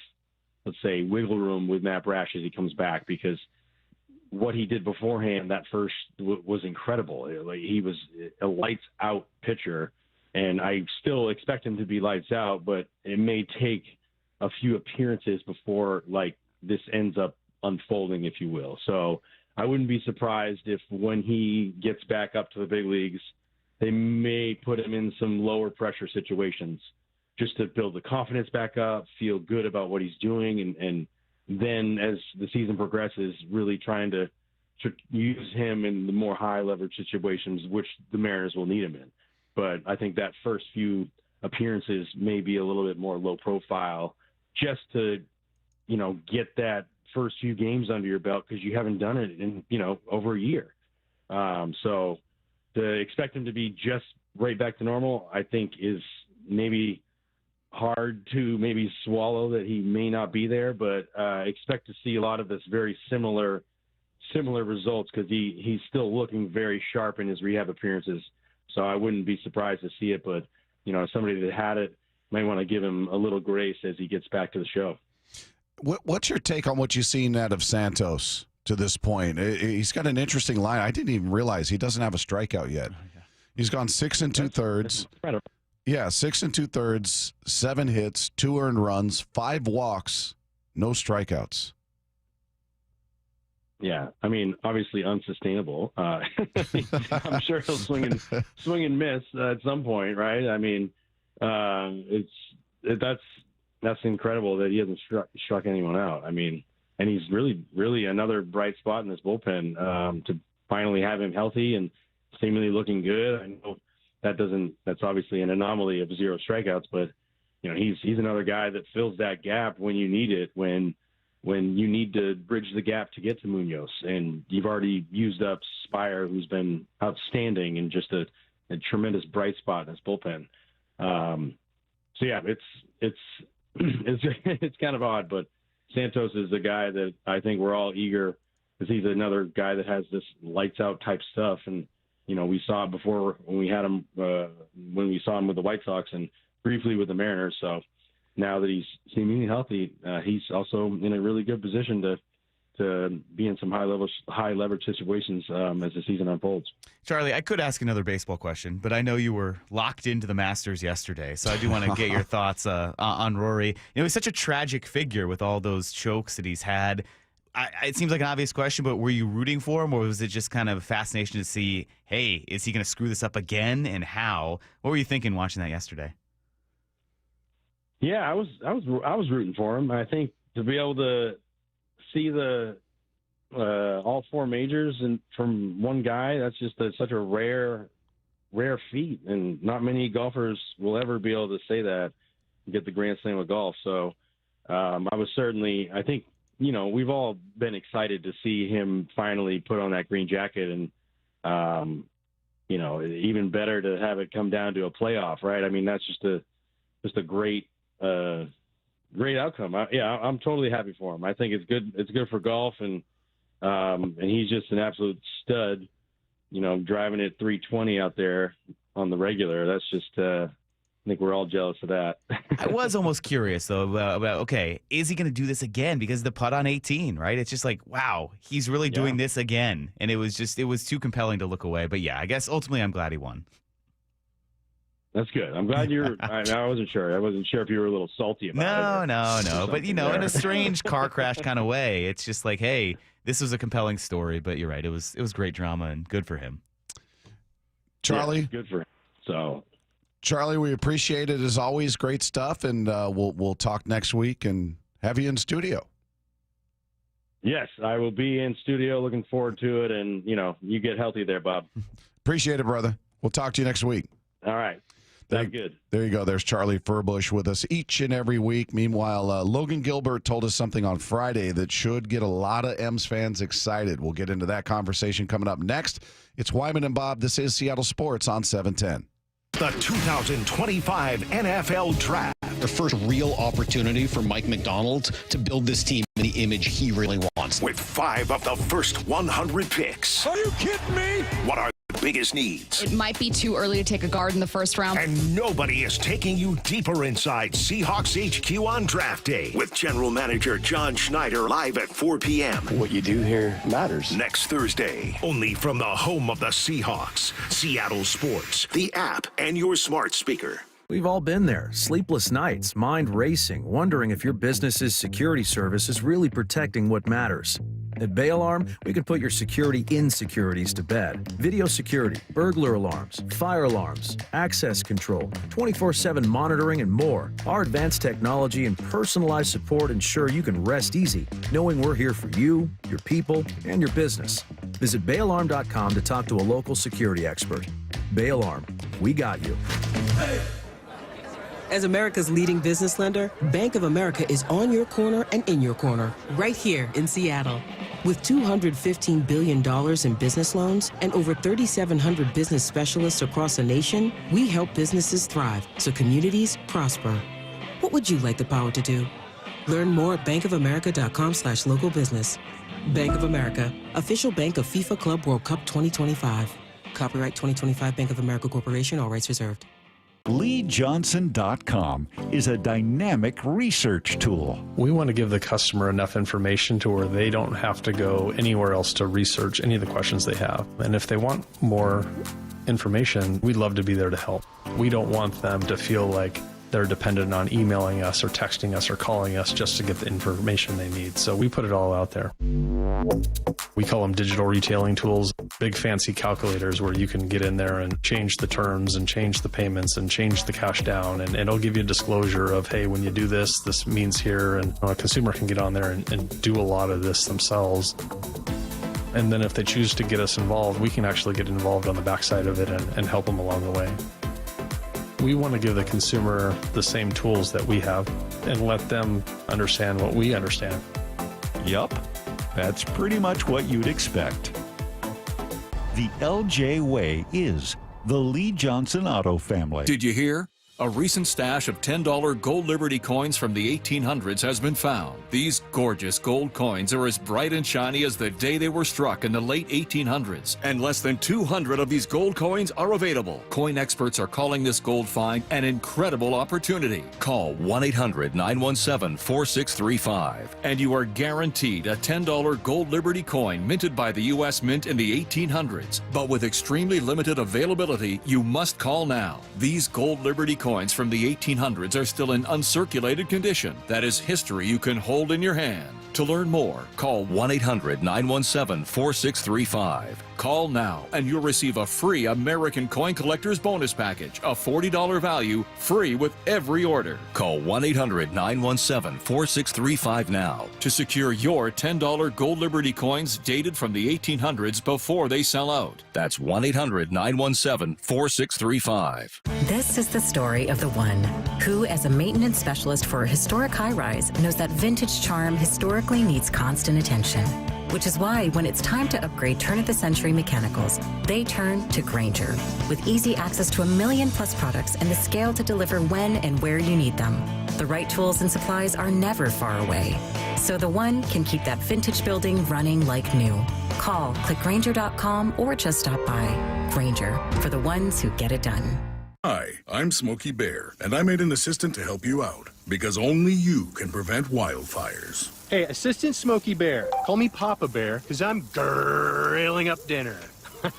let's say, wiggle room with Matt Brash as he comes back, because what he did beforehand, that first was incredible. He was a lights out pitcher, and I still expect him to be lights out, but it may take a few appearances before this ends up unfolding, if you will. So I wouldn't be surprised if when he gets back up to the big leagues, they may put him in some lower pressure situations just to build the confidence back up, feel good about what he's doing, and then as the season progresses, really trying to use him in the more high leverage situations, which the Mariners will need him in. But I think that first few appearances may be a little bit more low profile, just to, get that first few games under your belt, because you haven't done it in, over a year. So to expect him to be just right back to normal, I think is maybe hard to maybe swallow, that he may not be there, but expect to see a lot of this very similar results, because he's still looking very sharp in his rehab appearances. So I wouldn't be surprised to see it, but somebody that had it might want to give him a little grace as he gets back to the show. What's your take on what you've seen out of Santos to this point? He's got an interesting line. I didn't even realize he doesn't have a strikeout yet. He's gone 6 2/3. Yeah, 6 2/3, 7 hits, 2 earned runs, 5 walks, no strikeouts. Yeah, I mean, obviously unsustainable. I'm sure he'll swing and miss at some point, right? I mean, that's incredible that he hasn't struck anyone out. I mean, and he's really another bright spot in this bullpen, to finally have him healthy and seemingly looking good. I know that's obviously an anomaly of 0 strikeouts, but he's another guy that fills that gap when you need it, when you need to bridge the gap to get to Munoz. And you've already used up Spire, who's been outstanding and just a tremendous bright spot in his bullpen. So yeah, it's kind of odd, but Santos is the guy that I think we're all eager, because he's another guy that has this lights out type stuff. And, we saw it before when we had him, when we saw him with the White Sox and briefly with the Mariners. So now that he's seemingly healthy, he's also in a really good position to to be in some high leverage situations as the season unfolds. Charlie, I could ask another baseball question, but I know you were locked into the Masters yesterday, so I do want to get your thoughts on Rory. He's such a tragic figure with all those chokes that he's had. It seems like an obvious question, but were you rooting for him, or was it just kind of a fascination to see, hey, is he going to screw this up again, and how? What were you thinking watching that yesterday? Yeah, I was rooting for him. I think to be able to see the all four majors and from one guy, that's just such a rare feat, and not many golfers will ever be able to say that and get the Grand Slam of golf. So I think, we've all been excited to see him finally put on that green jacket, and even better to have it come down to a playoff, right? I mean, that's just a great outcome. I'm totally happy for him. I think it's good. It's good for golf, and he's just an absolute stud. Driving at 320 out there on the regular. That's just. I think we're all jealous of that. I was almost curious though about okay, is he going to do this again? Because the putt on 18, right? It's just like, wow, he's really doing this again, and it was too compelling to look away. But yeah, I guess ultimately I'm glad he won. That's good. I'm glad you're. I wasn't sure. I wasn't sure if you were a little salty about it. No. But in a strange car crash kind of way, it's just like, hey, this was a compelling story. But you're right. It was great drama and good for him. Charlie, good for him. So, Charlie, we appreciate it as always. Great stuff, and we'll talk next week and have you in studio. Yes, I will be in studio. Looking forward to it, and you get healthy there, Bob. Appreciate it, brother. We'll talk to you next week. All right. Sounds good. There you go. There's Charlie Furbush with us each and every week. Meanwhile, Logan Gillbert told us something on Friday that should get a lot of M's fans excited. We'll get into that conversation coming up next. It's Wyman and Bob. This is Seattle Sports on 710. The 2025 NFL Draft. The first real opportunity for Mike McDonald to build this team in the image he really wants. With 5 of the first 100 picks. Are you kidding me? What are the biggest needs? It might be too early to take a guard in the first round. And nobody is taking you deeper inside Seahawks HQ on draft day with General Manager John Schneider live at 4 p.m. What you do here matters. Next Thursday, only from the home of the Seahawks, Seattle Sports, the app, and your smart speaker. We've all been there. Sleepless nights, mind racing, wondering if your business's security service is really protecting what matters. At Bay Alarm, we can put your security insecurities to bed. Video security, burglar alarms, fire alarms, access control, 24/7 monitoring, and more. Our advanced technology and personalized support ensure you can rest easy, knowing we're here for you, your people, and your business. Visit bayalarm.com to talk to a local security expert. Bay Alarm, we got you. Hey! As America's leading business lender, Bank of America is on your corner and in your corner, right here in Seattle. With $215 billion in business loans and over 3,700 business specialists across the nation, we help businesses thrive so communities prosper. What would you like the power to do? Learn more at bankofamerica.com/local business. Bank of America, official bank of FIFA Club World Cup 2025. Copyright 2025 Bank of America Corporation, all rights reserved. LeeJohnson.com is a dynamic research tool. We want to give the customer enough information to where they don't have to go anywhere else to research any of the questions they have. And if they want more information, we'd love to be there to help. We don't want them to feel like they're dependent on emailing us or texting us or calling us just to get the information they need. So we put it all out there. We call them digital retailing tools, big fancy calculators where you can get in there and change the terms and change the payments and change the cash down. And it'll give you a disclosure of, hey, when you do this, this means here. And a consumer can get on there and do a lot of this themselves. And then if they choose to get us involved, we can actually get involved on the backside of it and help them along the way. We want to give the consumer the same tools that we have and let them understand what we understand. Yup, that's pretty much what you'd expect. The LJ way is the Lee Johnson Auto family. Did you hear? A recent stash of $10 gold Liberty coins from the 1800s has been found. These gorgeous gold coins are as bright and shiny as the day they were struck in the late 1800s, and less than 200 of these gold coins are available. Coin experts are calling this gold find an incredible opportunity. Call 1-800-917-4635, and you are guaranteed a $10 gold Liberty coin minted by the U.S. Mint in the 1800s. But with extremely limited availability, you must call now. These gold Liberty coins from the 1800s are still in uncirculated condition. That is history you can hold in your hand. To learn more, call 1-800-917-4635. Call now and you'll receive a free American Coin Collector's Bonus Package, a $40 value, free with every order. Call 1-800-917-4635 now to secure your $10 gold Liberty coins dated from the 1800s before they sell out. That's 1-800-917-4635. This is the story of the one who, as a maintenance specialist for a historic high-rise, knows that vintage charm historically needs constant attention. Which is why when it's time to upgrade turn-of-the-century mechanicals, they turn to Grainger. With easy access to 1 million+ products and the scale to deliver when and where you need them. The right tools and supplies are never far away. So the one can keep that vintage building running like new. Call, click Grainger.com, or just stop by. Grainger, for the ones who get it done. Hi, I'm Smokey Bear, and I made an assistant to help you out, because only you can prevent wildfires. Hey, Assistant Smokey Bear. Call me Papa Bear, because I'm grilling up dinner.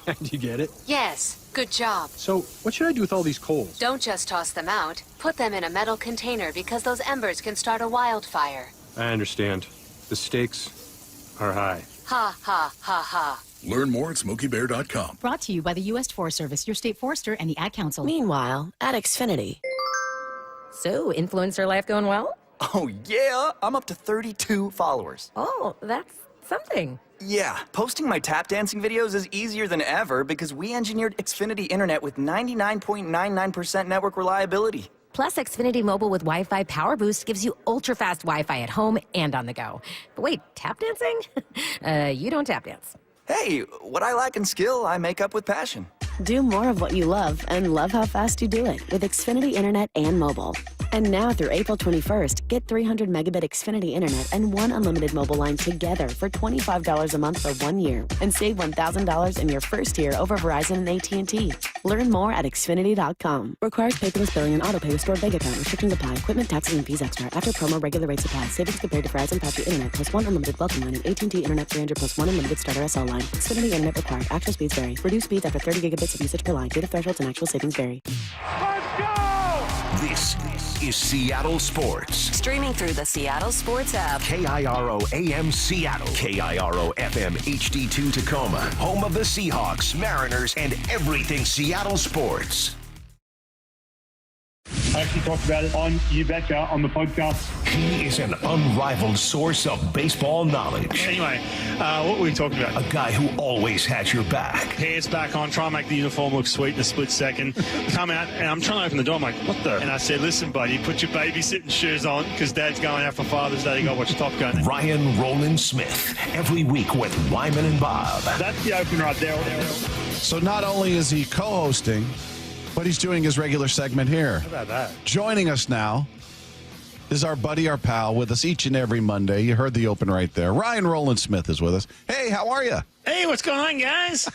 Do you get it? Yes, good job. So, what should I do with all these coals? Don't just toss them out. Put them in a metal container because those embers can start a wildfire. I understand. The stakes are high. Ha, ha, ha, ha. Learn more at SmokeyBear.com. Brought to you by the U.S. Forest Service, your state forester, and the Ad Council. Meanwhile, at Xfinity. So, influencer life going well? Oh, yeah. I'm up to 32 followers. Oh, that's something. Yeah, posting my tap dancing videos is easier than ever because we engineered Xfinity Internet with 99.99% network reliability. Plus, Xfinity Mobile with Wi-Fi Power Boost gives you ultra-fast Wi-Fi at home and on the go. But wait, tap dancing? You don't tap dance. Hey, what I lack in skill, I make up with passion. Do more of what you love and love how fast you do it with Xfinity Internet and mobile. And now through April 21st, get 300 megabit Xfinity Internet and 1 unlimited mobile line together for $25 a month for 1 year. And save $1,000 in your first year over Verizon and AT&T. Learn more at Xfinity.com. Requires paperless billing and autopay with stored bank account. Restrictions apply. Equipment, taxes, and fees extra. After promo, regular rates apply. Savings compared to Verizon 5G Internet plus 1 unlimited welcome line and AT&T Internet 300 plus 1 unlimited starter SL line. Xfinity Internet required. Actual speeds vary. Reduced speeds after 30 gigabits of usage per line. Data thresholds and actual savings vary. This is Seattle Sports. Streaming through the Seattle Sports app. KIRO AM Seattle. KIRO FM HD2 Tacoma. Home of the Seahawks, Mariners, and everything Seattle sports. I actually talked about it on You Betcha on the podcast. He is an unrivaled source of baseball knowledge. Anyway, what were we talking about? A guy who always has your back. Pants back on, try and make the uniform look sweet in a split second. Come out, and I'm trying to open the door. I'm like, what the? And I said, listen, buddy, put your babysitting shoes on because Dad's going out for Father's Day. You got to watch Top Gun. Ryan Roland Smith, every week with Wyman and Bob. That's the open right there. So not only is he co-hosting, but he's doing his regular segment here. How about that? Joining us now is our buddy, our pal, with us each and every Monday. You heard the open right there. Ryan Roland Smith is with us. Hey, how are you? Hey, what's going on, guys?